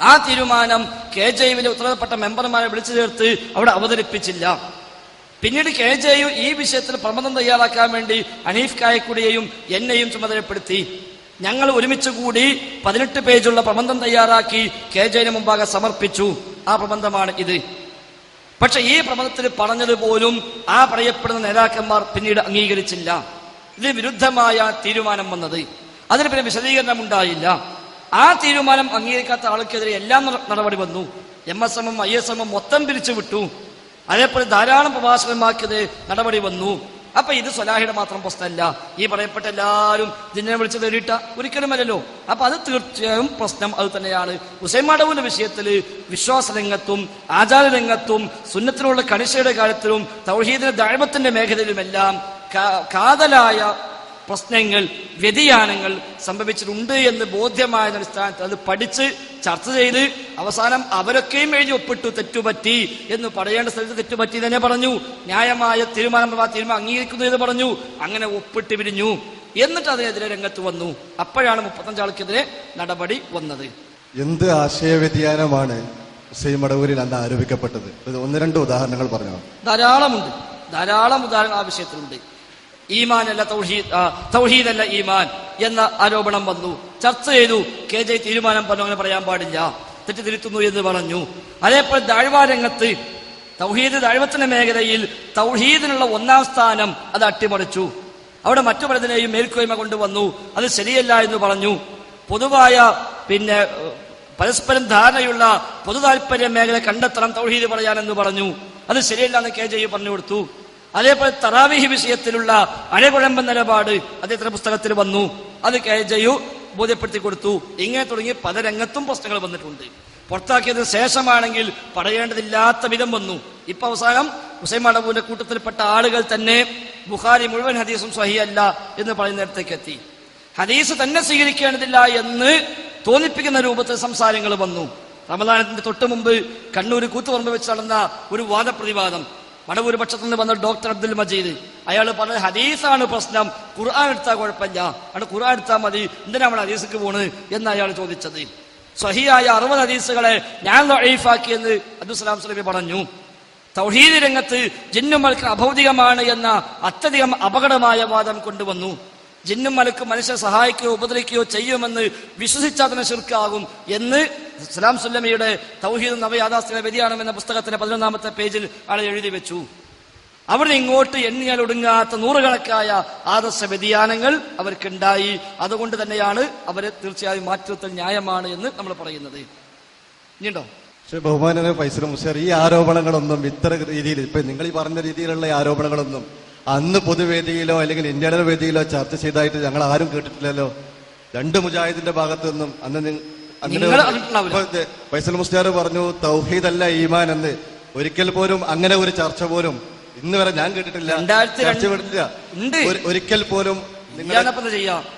ആ തീരുമാനം KJUവിലെ ഉത്തരവാദപ്പെട്ട മെമ്പർമാരെ വിളിച്ചു ചേർത്ത് അവിടെ അവതരിപ്പിച്ചില്ല. പിന്നീട് KJU ഈ വിഷയത്തിൽ പ്രബന്ധം തയ്യാറാക്കാൻ വേണ്ടി ഹനീഫ് കായക്കുടിയെയും എന്നെയും ചുമതലപ്പെടുത്തി. ഞങ്ങൾ ഒരുമിച്ച് കൂടി 18 പേജുള്ള പ്രബന്ധം തയ്യാറാക്കി KJUവിന് മുമ്പാകെ സമർപ്പിച്ചു. ആ പ്രബന്ധമാണ് ഇത്. പക്ഷെ ഈ പ്രബന്ധത്തിൽ പറഞ്ഞതുപോലും ആ പറയപ്പെടുന്ന നേതാക്കന്മാർ പിന്നീട് അംഗീകരിച്ചില്ല. ഇതിന് വിരുദ്ധമായ തീരുമാനം വന്നത്. അതിന് പിന്നെ വിശദീകരണം ഉണ്ടായില്ല. ആ തീരുമാനം അംഗീകരിക്കാത്ത ആൾക്കെതിരെ എല്ലാം നടപടി വന്നു. MSM ISM മൊത്തം പിരിച്ചു വിട്ടു. അതേപോലെ ധാരാളം പ്രഭാഷകന്മാർക്കെതിരെ നടപടി വന്നു. അപ്പൊ ഇത് സ്വലാഹിയുടെ മാത്രം പ്രശ്നമല്ല. ഈ പറയപ്പെട്ട എല്ലാവരും ജിന്നെ വിളിച്ച് തേടിയിട്ട ഒരിക്കലുമല്ലല്ലോ. അപ്പൊ അത് തീർച്ചയായും പ്രശ്നം അത് തന്നെയാണ്. ഹുസൈൻ മടവൂരിന്റെ വിഷയത്തിൽ വിശ്വാസ രംഗത്തും ആചാര രംഗത്തും സുന്നത്തിനുള്ള കണിശയുടെ കാര്യത്തിലും തൗഹീദിന്റെ ദഅവത്തിന്റെ മേഖലയിലുമെല്ലാം കാതലായ പ്രശ്നങ്ങൾ, വ്യതിയാനങ്ങൾ സംഭവിച്ചിട്ടുണ്ട് എന്ന് ബോധ്യമായ അടിസ്ഥാനത്തിൽ അത് പഠിച്ച് ചർച്ച ചെയ്ത് അവസാനം അവരൊക്കെയും എഴുതി ഒപ്പിട്ടു തെറ്റുപറ്റി എന്ന് പറയേണ്ട സ്ഥലത്ത് തെറ്റുപറ്റി തന്നെ പറഞ്ഞു. ന്യായമായ തീരുമാനം അംഗീകരിക്കുന്നു എന്ന് പറഞ്ഞു. അങ്ങനെ ഒപ്പിട്ട് പിരിഞ്ഞു. എന്നിട്ട് അതിനെതിരെ രംഗത്ത് വന്നു. അപ്പോഴാണ് 35 ആൾക്കെതിരെ നടപടി വന്നത്. എന്ത് ആശയ വ്യതിയാനമാണ് ഹുസൈൻ മടവൂരിൽ അന്ന് ആരോപിക്കപ്പെട്ടത്? 1-2 ഉദാഹരണങ്ങൾ പറഞ്ഞു. ധാരാളമുണ്ട്. ധാരാളം ഉദാഹരണം ആ വിഷയത്തിലുണ്ട്. ഈമാൻ അല്ല തൗഹീദ് അല്ല ഈമാൻ എന്ന ആരോപണം വന്നു. ചർച്ച ചെയ്തു. KJU തീരുമാനം പറഞ്ഞു അങ്ങനെ പറയാൻ പാടില്ല, തെറ്റിദ്ധരുത്തുന്നു എന്ന് പറഞ്ഞു. അതേപോലെ ദഅ്വ രംഗത്ത് തൗഹീദ് ദഅ്വത്തിന്റെ മേഖലയിൽ തൗഹീദിനുള്ള 1ാം സ്ഥാനം അത് അട്ടിമറിച്ചു. അവിടെ മറ്റു പലതിനെയും മേൽക്കോയ്മ കൊണ്ടുവന്നു. അത് ശരിയല്ല എന്ന് പറഞ്ഞു. പൊതുവായ പരസ്പരം ധാരണയുള്ള പൊതു താല്പര്യ മേഖല കണ്ടെത്തണം തൗഹീദ് പറയാനെന്ന് പറഞ്ഞു. അത് ശരിയല്ല എന്ന് KJU പറഞ്ഞു കൊടുത്തു. അതേപോലെ തറാവീഹ് വിഷയത്തിലുള്ള അഴകുഴമ്പൻ നിലപാട് അദ്ദേഹത്തിന്റെ പുസ്തകത്തിൽ വന്നു. അത് KJU ബോധ്യപ്പെടുത്തി കൊടുത്തു. ഇങ്ങനെ തുടങ്ങി പല രംഗത്തും പ്രശ്നങ്ങൾ വന്നിട്ടുണ്ട്. പുറത്താക്കിയതിന് ശേഷമാണെങ്കിൽ പറയേണ്ടതില്ലാത്ത വിധം വന്നു. ഇപ്പൊ അവസാനം ഹുസൈൻ മടവൂരിന്റെ കൂട്ടത്തിൽപ്പെട്ട ആളുകൾ തന്നെ ബുഖാരി മുഴുവൻ ഹദീസും സ്വഹീഹല്ല എന്ന് പറയുന്നിടത്തേക്ക് എത്തി. ഹദീസ് തന്നെ സ്വീകരിക്കേണ്ടതില്ല എന്ന് തോന്നിപ്പിക്കുന്ന രൂപത്തിൽ സംസാരങ്ങൾ വന്നു. റമദാനത്തിന്റെ തൊട്ട് മുമ്പ് കണ്ണൂർ കൂത്തുപറമ്പ് വെച്ച് നടന്ന ഒരു വാദപ്രതിവാദം. മടവൂർ പക്ഷത്തിൽ നിന്ന് വന്ന ഡോക്ടർ അബ്ദുൽ മജീദ് അയാൾ പറഞ്ഞത് ഹദീസാണ് പ്രശ്നം, ഖുർആൻ എടുത്താൽ കുഴപ്പമില്ല, അവിടെ ഖുർആൻ എടുത്താൽ മതി, എന്തിനാ നമ്മൾ ഹദീസിക്ക് പോണ് എന്ന് അയാൾ ചോദിച്ചത്. സ്വഹീഹായ 60 ഹദീസുകളെ ഞാൻ ദഈഫാക്കിയെന്ന് അബ്ദുസ്സലാം സ്വലമി പറഞ്ഞു. തൗഹീദ് രംഗത്ത് ജിന്നും മലക്കും അഭൗതികമാണ് എന്ന അത്യധികം അപകടമായ വാദം കൊണ്ടുവന്നു. ജിന്നും മലക്കും മനുഷ്യരെ സഹായിക്കുകയോ ഉപദ്രവിക്കുകയോ ചെയ്യുമെന്ന് വിശ്വസിച്ചാൽ തന്നെ ശിർക്കാകും എന്ന് സലാം സുല്ലമിയുടെ തൗഹീദ് നവയാഥാസ്ഥിക വ്യതിയാനം എന്ന പുസ്തകത്തിന്റെ 11ാമത്തെ പേജിൽ ആളെ എഴുതി വെച്ചു. അവിടെ ഇങ്ങോട്ട് എണ്ണിയാൽ ഒടുങ്ങാത്ത നൂറുകണക്കായ ആദർശ വ്യതിയാനങ്ങൾ അവർക്കുണ്ടായി. അതുകൊണ്ട് തന്നെയാണ് അവരെ തീർച്ചയായും മാറ്റിനിർത്തൽ ന്യായമാണ് എന്ന് നമ്മൾ പറയുന്നത്. ഇനിയുണ്ടോ? പക്ഷെ ബഹുമാനനായ ഫൈസൽ മുസ്ലിയാർ, ഈ ആരോപണങ്ങളൊന്നും ഇത്ര രീതിയിൽ ഇപ്പൊ നിങ്ങൾ ഈ പറഞ്ഞ രീതിയിലുള്ള ആരോപണങ്ങളൊന്നും അന്ന് പൊതുവേദിയിലോ അല്ലെങ്കിൽ ഇന്ത്യയുടെ വേദിയിലോ ചർച്ച ചെയ്തതായിട്ട് ഞങ്ങൾ ആരും കേട്ടിട്ടില്ലല്ലോ. 2 മുജാഹിദിന്റെ ഭാഗത്തു നിന്നും അന്ന് അങ്ങനെ ഫൈസൽ മുസ്ലിയാർ പറഞ്ഞു തൗഹീദ് അല്ല ഈമാൻ എന്ന്. ഒരിക്കൽ പോലും അങ്ങനെ ഒരു ചർച്ച പോലും ഇന്ന് വരെ ഞാൻ കേട്ടിട്ടില്ല. ഒരിക്കൽ പോലും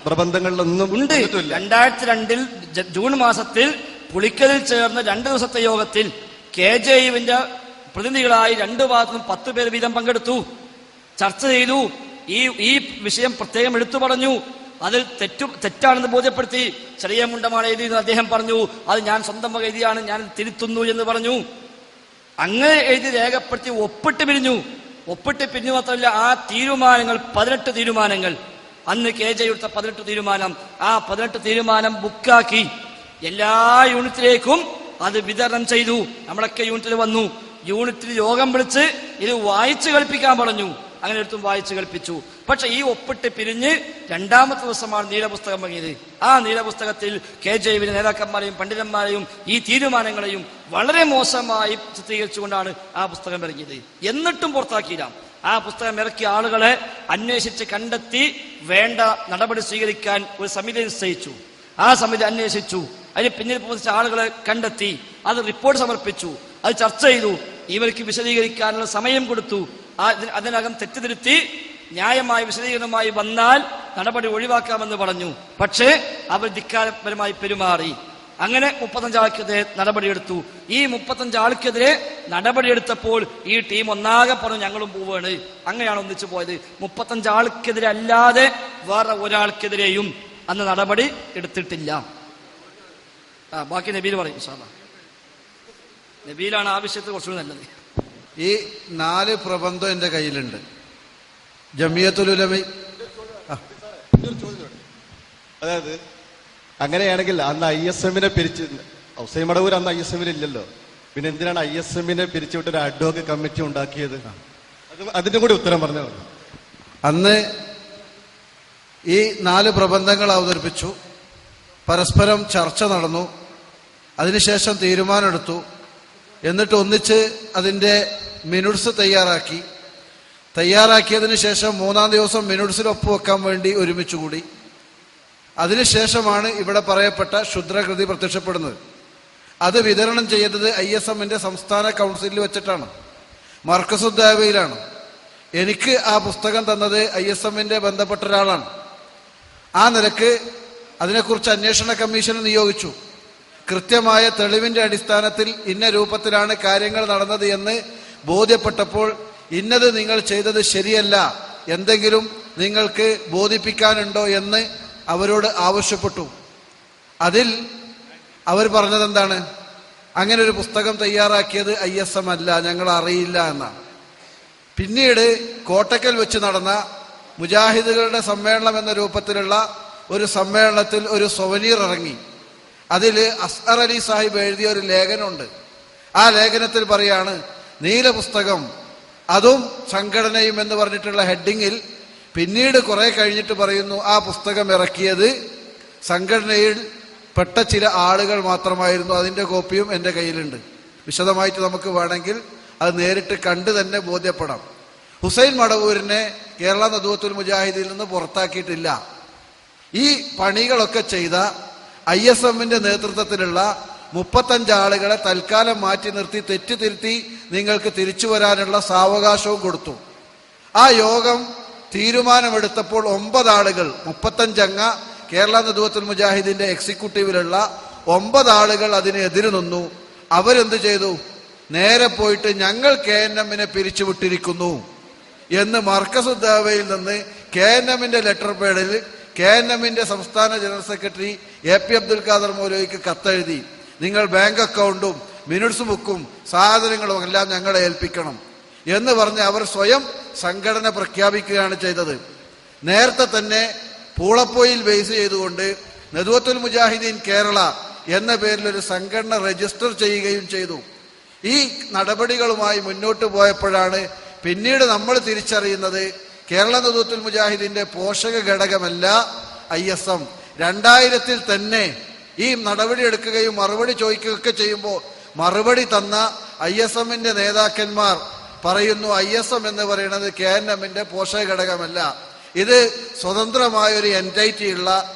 പ്രബന്ധങ്ങളിലൊന്നും ഉണ്ട്. 2002 ജൂൺ മാസത്തിൽ പുളിക്കലിൽ ചേർന്ന 2 ദിവസത്തെ യോഗത്തിൽ KJUവിന്റെ പ്രതിനിധികളായി 2 ഭാഗത്തും 10 പേർ വീതം പങ്കെടുത്തു. ചർച്ച ചെയ്തു. ഈ വിഷയം പ്രത്യേകം എടുത്തു പറഞ്ഞു. അതിൽ തെറ്റാണെന്ന് ബോധ്യപ്പെടുത്തി. ചെറിയ മുണ്ടമാണ് എഴുതിയെന്ന് അദ്ദേഹം പറഞ്ഞു. അത് ഞാൻ സ്വന്തം വക എഴുതിയാണ്, ഞാൻ തിരുത്തുന്നു എന്ന് പറഞ്ഞു. അങ്ങനെ എഴുതി രേഖപ്പെടുത്തി ഒപ്പിട്ട് പിരിഞ്ഞു. ഒപ്പിട്ട് പിരിഞ്ഞു മാത്രമല്ല, ആ തീരുമാനങ്ങൾ 18 തീരുമാനങ്ങൾ, അന്ന് KJ എടുത്ത 18 തീരുമാനം, ആ 18 തീരുമാനം ബുക്കാക്കി എല്ലാ യൂണിറ്റിലേക്കും അത് വിതരണം ചെയ്തു. നമ്മളൊക്കെ യൂണിറ്റിൽ വന്നു. യൂണിറ്റിൽ യോഗം വിളിച്ച് ഇത് വായിച്ചു കേൾപ്പിക്കാൻ പറഞ്ഞു. അങ്ങനെ എടുത്തും വായിച്ചു കേൾപ്പിച്ചു. പക്ഷെ ഈ ഒപ്പിട്ട് പിരിഞ്ഞ് 2ാമത്തെ ദിവസമാണ് നീലപുസ്തകം വാങ്ങിയത്. ആ നീലപുസ്തകത്തിൽ KJയുടെ നേതാക്കന്മാരെയും പണ്ഡിതന്മാരെയും ഈ തീരുമാനങ്ങളെയും വളരെ മോശമായി ചിത്രീകരിച്ചുകൊണ്ടാണ് ആ പുസ്തകം ഇറങ്ങിയത്. എന്നിട്ടും പുറത്താക്കിയില്ല. ആ പുസ്തകം ഇറക്കിയ ആളുകളെ അന്വേഷിച്ച് കണ്ടെത്തി വേണ്ട നടപടി സ്വീകരിക്കാൻ ഒരു സമിതി നിശ്ചയിച്ചു. ആ സമിതി അന്വേഷിച്ചു. അതിന് പിന്നിൽ പ്രവർത്തിച്ച ആളുകളെ കണ്ടെത്തി. അത് റിപ്പോർട്ട് സമർപ്പിച്ചു. അത് ചർച്ച ചെയ്തു. ഇവർക്ക് വിശദീകരിക്കാനുള്ള സമയം കൊടുത്തു. അതിനകം തെറ്റുതിരുത്തി ന്യായമായ വിശദീകരണമായി വന്നാൽ നടപടി ഒഴിവാക്കാമെന്ന് പറഞ്ഞു. പക്ഷേ അവർ ധിക്കാരപരമായി പെരുമാറി. അങ്ങനെ 35 ആൾക്കെതിരെ നടപടിയെടുത്തു. ഈ 35 ആൾക്കെതിരെ നടപടിയെടുത്തപ്പോൾ ഈ ടീം ഒന്നാകെ പറഞ്ഞു ഞങ്ങളും പോവാണ്. അങ്ങനെയാണ് ഒന്നിച്ചു പോയത്. 35 ആൾക്കെതിരെ അല്ലാതെ വേറെ ഒരാൾക്കെതിരെയും അന്ന് നടപടി എടുത്തിട്ടില്ല. ബാക്കി നബീൽ പറയും. നബീലാണ് ആവശ്യത്തിൽ കുറച്ചുകൂടി നല്ലത്. ഈ 4 പ്രബന്ധം എൻ്റെ കയ്യിലുണ്ട്. ജമിയത്തുൽ ഉലമ. അതായത് അങ്ങനെയാണെങ്കിൽ അന്ന് ISM-നെ പിരിച്ച് ഹുസൈൻ മടവൂർ അന്ന് ISM-ൽ ഇല്ലല്ലോ, പിന്നെ എന്തിനാണ് ISM-നെ പിരിച്ചുവിട്ട് ഒരു അഡ്ഹോക് കമ്മിറ്റി ഉണ്ടാക്കിയത്? അതിന്റെ കൂടി ഉത്തരം പറഞ്ഞാൽ മതി. അന്ന് ഈ 4 പ്രബന്ധങ്ങൾ അവതരിപ്പിച്ചു. പരസ്പരം ചർച്ച നടന്നു. അതിനുശേഷം തീരുമാനമെടുത്തു. എന്നിട്ട് ഒന്നിച്ച് അതിൻ്റെ മിനുട്സ് തയ്യാറാക്കിയതിനു ശേഷം 3-ാം ദിവസം മിനുട്സിൽ ഒപ്പുവെക്കാൻ വേണ്ടി ഒരുമിച്ച് കൂടി. അതിനുശേഷമാണ് ഇവിടെ പറയപ്പെട്ട ക്ഷുദ്രകൃതി പ്രത്യക്ഷപ്പെടുന്നത്. അത് വിതരണം ചെയ്തത് ISM-ന്റെ സംസ്ഥാന കൗൺസിലിൽ വെച്ചിട്ടാണ്, മർക്കസുദ്ദാവയിലാണ്. എനിക്ക് ആ പുസ്തകം തന്നത് ISM-ന്റെ ബന്ധപ്പെട്ട ഒരാളാണ്. ആ നിലക്ക് അതിനെക്കുറിച്ച് അന്വേഷണ കമ്മീഷൻ നിയോഗിച്ചു. കൃത്യമായ തെളിവിന്റെ അടിസ്ഥാനത്തിൽ ഇന്ന രൂപത്തിലാണ് കാര്യങ്ങൾ നടന്നത് എന്ന് ബോധ്യപ്പെട്ടപ്പോൾ ഇന്നത് നിങ്ങൾ ചെയ്തത് ശരിയല്ല, എന്തെങ്കിലും നിങ്ങൾക്ക് ബോധിപ്പിക്കാനുണ്ടോ എന്ന് അവരോട് ആവശ്യപ്പെട്ടു. അതിൽ അവർ പറഞ്ഞത് എന്താണ്? അങ്ങനെ ഒരു പുസ്തകം തയ്യാറാക്കിയത് ISM അല്ല, ഞങ്ങൾ അറിയില്ല എന്നാണ്. പിന്നീട് കോട്ടക്കൽ വെച്ച് നടന്ന മുജാഹിദുകളുടെ സമ്മേളനം എന്ന രൂപത്തിലുള്ള ഒരു സമ്മേളനത്തിൽ ഒരു സൊവനീർ ഇറങ്ങി. അതിൽ അസ്ഹർ അലി സാഹിബ് എഴുതിയ ഒരു ലേഖനമുണ്ട്. ആ ലേഖനത്തിൽ പറയാണ്, നീല പുസ്തകം അതും സംഘടനയും എന്ന് പറഞ്ഞിട്ടുള്ള ഹെഡിങ്ങിൽ പിന്നീട് കുറെ കഴിഞ്ഞിട്ട് പറയുന്നു ആ പുസ്തകം ഇറക്കിയത് സംഘടനയിൽ പെട്ട ചില ആളുകൾ മാത്രമായിരുന്നു. അതിൻ്റെ കോപ്പിയും എൻ്റെ കയ്യിലുണ്ട്. വിശദമായിട്ട് നമുക്ക് വേണമെങ്കിൽ അത് നേരിട്ട് കണ്ട് തന്നെ ബോധ്യപ്പെടാം. ഹുസൈൻ മടവൂരിനെ കേരള നദുവത്തുൽ മുജാഹിദിൽ നിന്ന് പുറത്താക്കിയിട്ടില്ല. ഈ പണികളൊക്കെ ചെയ്ത ISM-ന്റെ നേതൃത്വത്തിലുള്ള 35 ആളുകളെ തൽക്കാലം മാറ്റി നിർത്തി തെറ്റ് തിരുത്തി നിങ്ങൾക്ക് തിരിച്ചു വരാനുള്ള സാവകാശവും കൊടുത്തു. ആ യോഗം തീരുമാനമെടുത്തപ്പോൾ 9 ആളുകൾ, 35 അംഗ കേരള നദുവത്തുൽ മുജാഹിദിന്റെ എക്സിക്യൂട്ടീവിലുള്ള 9 ആളുകൾ അതിന് എതിര് നിന്നു. അവരെന്ത് ചെയ്തു? നേരെ പോയിട്ട് ഞങ്ങൾ KNM-നെ പിരിച്ചുവിട്ടിരിക്കുന്നു എന്ന് മർക്കസുദ്ദാവയിൽ നിന്ന് KNM-ന്റെ ലെറ്റർ പേഡിൽ KNM-ന്റെ സംസ്ഥാന general secretary AP Abdul Khader മൗലവിക്ക് കത്തെഴുതി. നിങ്ങൾ ബാങ്ക് അക്കൗണ്ടും മിനിറ്റ്സ് ബുക്കും സാധനങ്ങളും എല്ലാം ഞങ്ങളെ ഏൽപ്പിക്കണം എന്ന് പറഞ്ഞ് അവർ സ്വയം സംഘടന പ്രഖ്യാപിക്കുകയാണ് ചെയ്തത്. നേരത്തെ തന്നെ പൂളപ്പോയിൽ ബേസ് ചെയ്തുകൊണ്ട് നദുവത്തുൽ മുജാഹിദീൻ കേരള എന്ന പേരിൽ ഒരു സംഘടന രജിസ്റ്റർ ചെയ്യുകയും ചെയ്തു. ഈ നടപടികളുമായി മുന്നോട്ട് പോയപ്പോഴാണ് പിന്നീട് നമ്മൾ തിരിച്ചറിയുന്നത് കേരള നദുവത്തുൽ മുജാഹിദിന്റെ പോഷക ഘടകമല്ല ISM. 2000-ൽ തന്നെ ഈ നടപടി എടുക്കുകയും മറുപടി ചോദിക്കുകയൊക്കെ ചെയ്യുമ്പോൾ മറുപടി തന്ന ISM-ന്റെ നേതാക്കന്മാർ പറയുന്നു ISM എന്ന് പറയുന്നത് KNM-ന്റെ പോഷക ഘടകമല്ല, ഇത് സ്വതന്ത്രമായ ഒരു എൻറ്റൈറ്റി ഉള്ള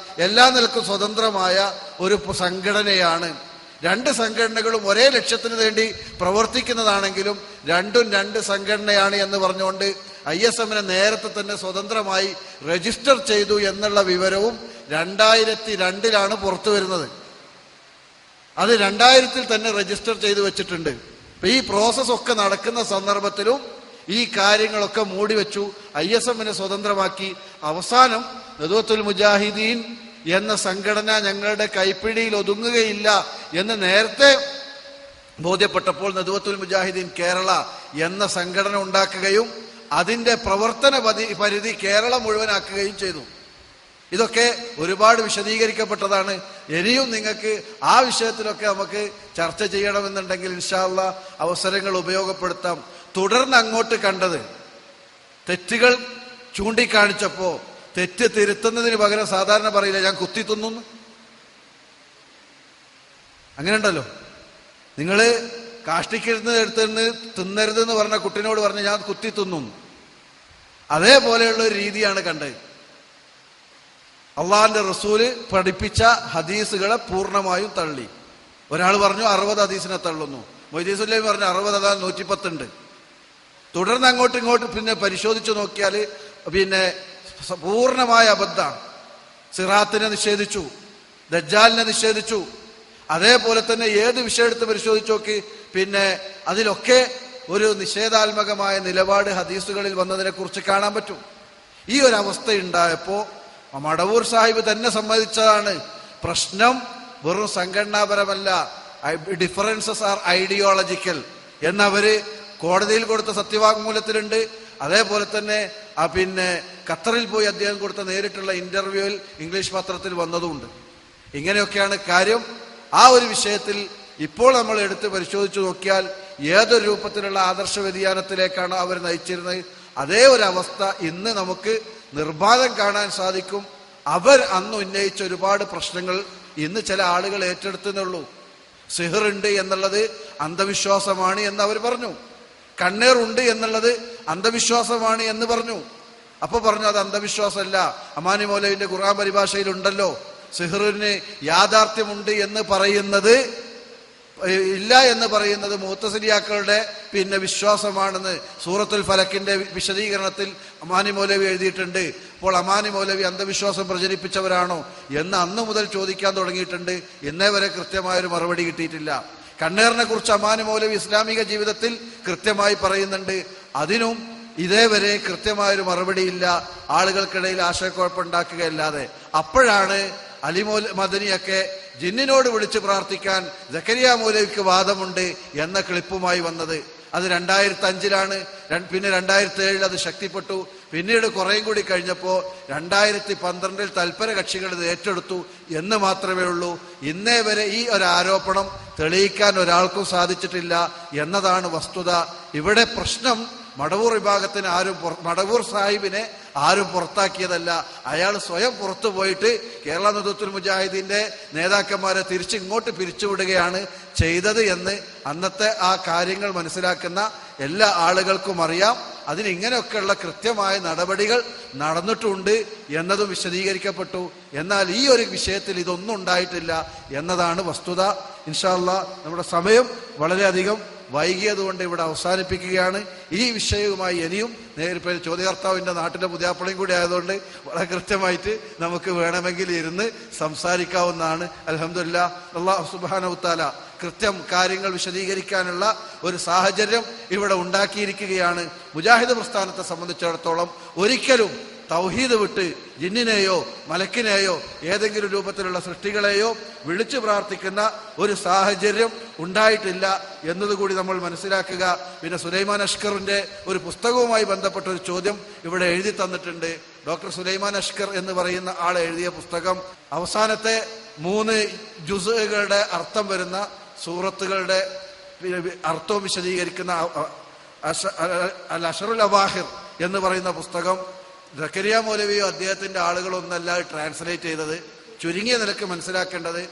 എല്ലാ നിലക്കും സ്വതന്ത്രമായ ഒരു സംഘടനയാണ്. 2 സംഘടനകളും ഒരേ ലക്ഷ്യത്തിന് വേണ്ടി പ്രവർത്തിക്കുന്നതാണെങ്കിലും രണ്ടും 2 സംഘടനയാണ് എന്ന് പറഞ്ഞുകൊണ്ട് ISM-നെ നേരത്തെ തന്നെ സ്വതന്ത്രമായി രജിസ്റ്റർ ചെയ്തു എന്നുള്ള വിവരവും 2002-ലാണ് പുറത്തു വരുന്നത്. അത് 2000-ൽ തന്നെ രജിസ്റ്റർ ചെയ്തു വെച്ചിട്ടുണ്ട്. ഈ പ്രോസസ് ഒക്കെ നടക്കുന്ന സന്ദർഭത്തിലും ഈ കാര്യങ്ങളൊക്കെ മൂടി വെച്ചു, ISM-നെ സ്വതന്ത്രമാക്കി. അവസാനം നദ്വത്തുൽ മുജാഹിദീൻ എന്ന സംഘടന ഞങ്ങളുടെ കൈപ്പിടിയിൽ ഒതുങ്ങുകയില്ല എന്ന് നേരത്തെ ബോധ്യപ്പെട്ടപ്പോൾ നദ്വത്തുൽ മുജാഹിദീൻ കേരള എന്ന സംഘടന ഉണ്ടാക്കുകയും അതിന്റെ പ്രവർത്തന പരിധി കേരളം മുഴുവനാക്കുകയും ചെയ്തു. ഇതൊക്കെ ഒരുപാട് വിശദീകരിക്കപ്പെട്ടതാണ്. ഇനിയും നിങ്ങൾക്ക് ആ വിഷയത്തിലൊക്കെ നമുക്ക് ചർച്ച ചെയ്യണമെന്നുണ്ടെങ്കിൽ ഇൻഷാ അല്ലാഹ് അവസരങ്ങൾ ഉപയോഗപ്പെടുത്താം. തുടർന്ന് അങ്ങോട്ട് കണ്ടത് തെറ്റുകൾ ചൂണ്ടിക്കാണിച്ചപ്പോ തെറ്റ് തിരുത്തുന്നതിന് പകരം സാധാരണ പറയില്ല ഞാൻ കുത്തി തിന്നു. അങ്ങനെ ഉണ്ടല്ലോ, നിങ്ങള് കാഷ്ടിക്കരുന്ന് എടുത്തുനിന്ന് തിന്നരുതെന്ന് പറഞ്ഞ കുട്ടിനോട് പറഞ്ഞ് ഞാൻ കുത്തി തിന്നു. അതേപോലെയുള്ള ഒരു രീതിയാണ് കണ്ടത്. അള്ളാഹിന്റെ റസൂല് പഠിപ്പിച്ച ഹദീസുകളെ പൂർണ്ണമായും തള്ളി. ഒരാൾ പറഞ്ഞു 60 ഹദീസിനെ തള്ളുന്നു. മൊയ്തീസുല്ലൈഹി പറഞ്ഞു 60 അതാ 110 ഉണ്ട്. തുടർന്ന് അങ്ങോട്ടും ഇങ്ങോട്ടും പിന്നെ പരിശോധിച്ചു നോക്കിയാൽ പിന്നെ പൂർണ്ണമായ അബദ്ധമാണ്. സിറാത്തിനെ നിഷേധിച്ചു, ദജ്ജാലിനെ നിഷേധിച്ചു. അതേപോലെ തന്നെ ഏത് വിഷയം എടുത്ത് പരിശോധിച്ചു നോക്കി പിന്നെ അതിലൊക്കെ ഒരു നിഷേധാത്മകമായ നിലപാട് ഹദീസുകളിൽ വന്നതിനെ കുറിച്ച് കാണാൻ പറ്റും. ഈ ഒരു അവസ്ഥ ഉണ്ടായപ്പോ മടവൂർ സാഹിബ് തന്നെ സമ്മതിച്ചതാണ്, പ്രശ്നം വെറും സംഘടനാപരമല്ല, ഡിഫറൻസസ് ആർ ഐഡിയോളജിക്കൽ എന്നവര് കോടതിയിൽ കൊടുത്ത സത്യവാങ്മൂലത്തിലുണ്ട്. അതേപോലെ തന്നെ പിന്നെ ഖത്തറിൽ പോയി അദ്ദേഹം കൊടുത്ത നേരിട്ടുള്ള ഇന്റർവ്യൂവിൽ ഇംഗ്ലീഷ് പത്രത്തിൽ വന്നതുമുണ്ട്. ഇങ്ങനെയൊക്കെയാണ് കാര്യം. ആ ഒരു വിഷയത്തിൽ ഇപ്പോൾ നമ്മൾ എടുത്ത് പരിശോധിച്ചു നോക്കിയാൽ ഏതൊരു രൂപത്തിലുള്ള ആദർശ വ്യതിയാനത്തിലേക്കാണ് അവർ നയിച്ചിരുന്നത്, അതേ ഒരു അവസ്ഥ ഇന്ന് നമുക്ക് നിർബാധം കാണാൻ സാധിക്കും. അവർ അന്ന് ഉന്നയിച്ച ഒരുപാട് പ്രശ്നങ്ങൾ ഇന്ന് ചില ആളുകൾ ഏറ്റെടുത്തുന്നുള്ളൂ. സിഹറുണ്ട് എന്നുള്ളത് അന്ധവിശ്വാസമാണ് എന്ന് അവർ പറഞ്ഞു. കണ്ണേറുണ്ട് എന്നുള്ളത് അന്ധവിശ്വാസമാണ് എന്ന് പറഞ്ഞു. അപ്പൊ പറഞ്ഞു അത് അന്ധവിശ്വാസമല്ല, അമാനി മൗലവിന്റെ ഖുർആൻ പരിഭാഷയിലുണ്ടല്ലോ സിഹറിന് യാഥാർത്ഥ്യമുണ്ട് എന്ന് പറയുന്നത് ഇല്ല എന്ന് പറയുന്നത് മുഅ്തസിലിയാക്കളുടെ പിന്നെ വിശ്വാസമാണെന്ന് സൂറത്തുൽ ഫലക്കിന്റെ വിശദീകരണത്തിൽ അമാനി മൗലവി എഴുതിയിട്ടുണ്ട്. അപ്പോൾ അമാനി മൗലവി അന്ധവിശ്വാസം പ്രചരിപ്പിച്ചവരാണോ എന്ന് അന്നു മുതൽ ചോദിക്കാൻ തുടങ്ങിയിട്ടുണ്ട്. ഇന്നേ വരെ കൃത്യമായൊരു മറുപടി കിട്ടിയിട്ടില്ല. കണ്ണേറിനെ കുറിച്ച് അമാനി മൗലവി ഇസ്ലാമിക ജീവിതത്തിൽ കൃത്യമായി പറയുന്നുണ്ട്. അതിനും ഇതേവരെ കൃത്യമായൊരു മറുപടിയില്ല, ആളുകൾക്കിടയിൽ ആശയക്കുഴപ്പമുണ്ടാക്കുകയല്ലാതെ. അപ്പോഴാണ് അലിമോൽ മദനിയൊക്കെ ജിന്നിനോട് വിളിച്ച് പ്രാർത്ഥിക്കാൻ സക്കരിയ മൗലവിക്ക് വാദമുണ്ട് എന്ന ക്ലിപ്പുമായി വന്നത്. അത് 2005-ലാണ്. പിന്നെ 2007 അത് ശക്തിപ്പെട്ടു. പിന്നീട് കുറേയും കൂടി കഴിഞ്ഞപ്പോൾ 2012 തൽപര കക്ഷികൾ ഇത് ഏറ്റെടുത്തു എന്ന് മാത്രമേ ഉള്ളൂ. ഇന്നേ വരെ ഈ ഒരു ആരോപണം തെളിയിക്കാൻ ഒരാൾക്കും സാധിച്ചിട്ടില്ല എന്നതാണ് വസ്തുത. ഇവിടെ പ്രശ്നം മടവൂർ വിഭാഗത്തിന് മടവൂർ സാഹിബിനെ ആരും പുറത്താക്കിയതല്ല. അയാൾ സ്വയം പുറത്തു പോയിട്ട് കേരള നദ്വത്തുൽ മുജാഹിദീന്റെ നേതാക്കന്മാരെ ഇങ്ങോട്ട് പിരിച്ചുവിടുകയാണ് ചെയ്തത് എന്ന് അന്നത്തെ ആ കാര്യങ്ങൾ മനസ്സിലാക്കുന്ന എല്ലാ ആളുകൾക്കും അറിയാം. അതിനിങ്ങനെയൊക്കെയുള്ള കൃത്യമായ നടപടികൾ നടന്നിട്ടുണ്ട് എന്നതും വിശദീകരിക്കപ്പെട്ടു. എന്നാൽ ഈ ഒരു വിഷയത്തിൽ ഇതൊന്നും ഉണ്ടായിട്ടില്ല എന്നതാണ് വസ്തുത. ഇൻഷാ അല്ലാഹ് നമ്മുടെ സമയം വളരെയധികം വൈകിയതുകൊണ്ട് ഇവിടെ അവസാനിപ്പിക്കുകയാണ്. ഈ വിഷയവുമായി ഇനിയും നേരിട്ട് ചോദ്യകർത്താവിന്റെ നാട്ടിലെ പുതിയാപ്പളയും കൂടി ആയതുകൊണ്ട് വളരെ കൃത്യമായിട്ട് നമുക്ക് വേണമെങ്കിൽ ഇരുന്ന് സംസാരിക്കാവുന്നതാണ്. അൽഹംദുലില്ലാഹ് അല്ലാഹു സുബ്ഹാനഹു വ തആല കൃത്യം കാര്യങ്ങൾ വിശദീകരിക്കാനുള്ള ഒരു സാഹചര്യം ഇവിടെ ഉണ്ടാക്കിയിരിക്കുകയാണ്. മുജാഹിദ് പ്രസ്ഥാനത്തെ സംബന്ധിച്ചിടത്തോളം ഒരിക്കലും തൗഹീദ് വിട്ട് ജിന്നിനെയോ മലക്കിനെയോ ഏതെങ്കിലും രൂപത്തിലുള്ള സൃഷ്ടികളെയോ വിളിച്ചു പ്രാർത്ഥിക്കുന്ന ഒരു സാഹചര്യം ഉണ്ടായിട്ടില്ല എന്നതുകൂടി നമ്മൾ മനസ്സിലാക്കുക. പിന്നെ സുലൈമാൻ അഷ്കറിന്റെ ഒരു പുസ്തകവുമായി ബന്ധപ്പെട്ട ഒരു ചോദ്യം ഇവിടെ എഴുതി തന്നിട്ടുണ്ട്. ഡോക്ടർ സുലൈമാൻ അഷ്കർ എന്ന് പറയുന്ന ആൾ എഴുതിയ പുസ്തകം അവസാനത്തെ 3 ജുസുകളുടെ അർത്ഥം വരുന്ന സൂറത്തുകളുടെ അർത്ഥവും വിശദീകരിക്കുന്ന അൽ അഷറുൽ അവാഹിർ എന്ന് പറയുന്ന പുസ്തകം സക്കരിയ മൗലവിയോ അദ്ദേഹത്തിന്റെ ആളുകളൊന്നല്ല ട്രാൻസ്ലേറ്റ് ചെയ്തത്. ചുരുങ്ങിയ നിലക്ക് മനസ്സിലാക്കേണ്ടത്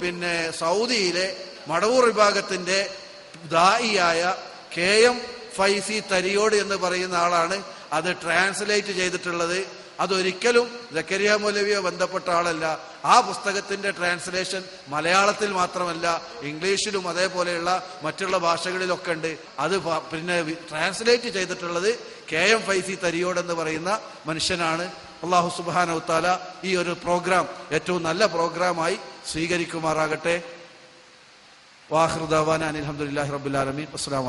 പിന്നെ സൗദിയിലെ മടവൂർ വിഭാഗത്തിന്റെ ദായിയായ KM ഫൈസി തരിയോട് എന്ന് പറയുന്ന ആളാണ് അത് ട്രാൻസ്ലേറ്റ് ചെയ്തിട്ടുള്ളത്. അതൊരിക്കലും സക്കരിയ മൗലവിയോ ബന്ധപ്പെട്ട ആളല്ല. ആ പുസ്തകത്തിന്റെ ട്രാൻസ്ലേഷൻ മലയാളത്തിൽ മാത്രമല്ല ഇംഗ്ലീഷിലും അതേപോലെയുള്ള മറ്റുള്ള ഭാഷകളിലൊക്കെ ഉണ്ട്. അത് പിന്നെ ട്രാൻസ്ലേറ്റ് ചെയ്തിട്ടുള്ളത് KM ഫൈസി തരിയോട് എന്ന് പറയുന്ന മനുഷ്യനാണ്. അല്ലാഹു സുബ്ഹാനഹു വ തആല ഈ ഒരു പ്രോഗ്രാം ഏറ്റവും നല്ല പ്രോഗ്രാമായി സ്വീകരിക്കുമാറാകട്ടെ. വാഖിറു ദഅവാനാ അൽഹംദുലില്ലാഹി റബ്ബിൽ ആലമീൻ. അസ്സലാമു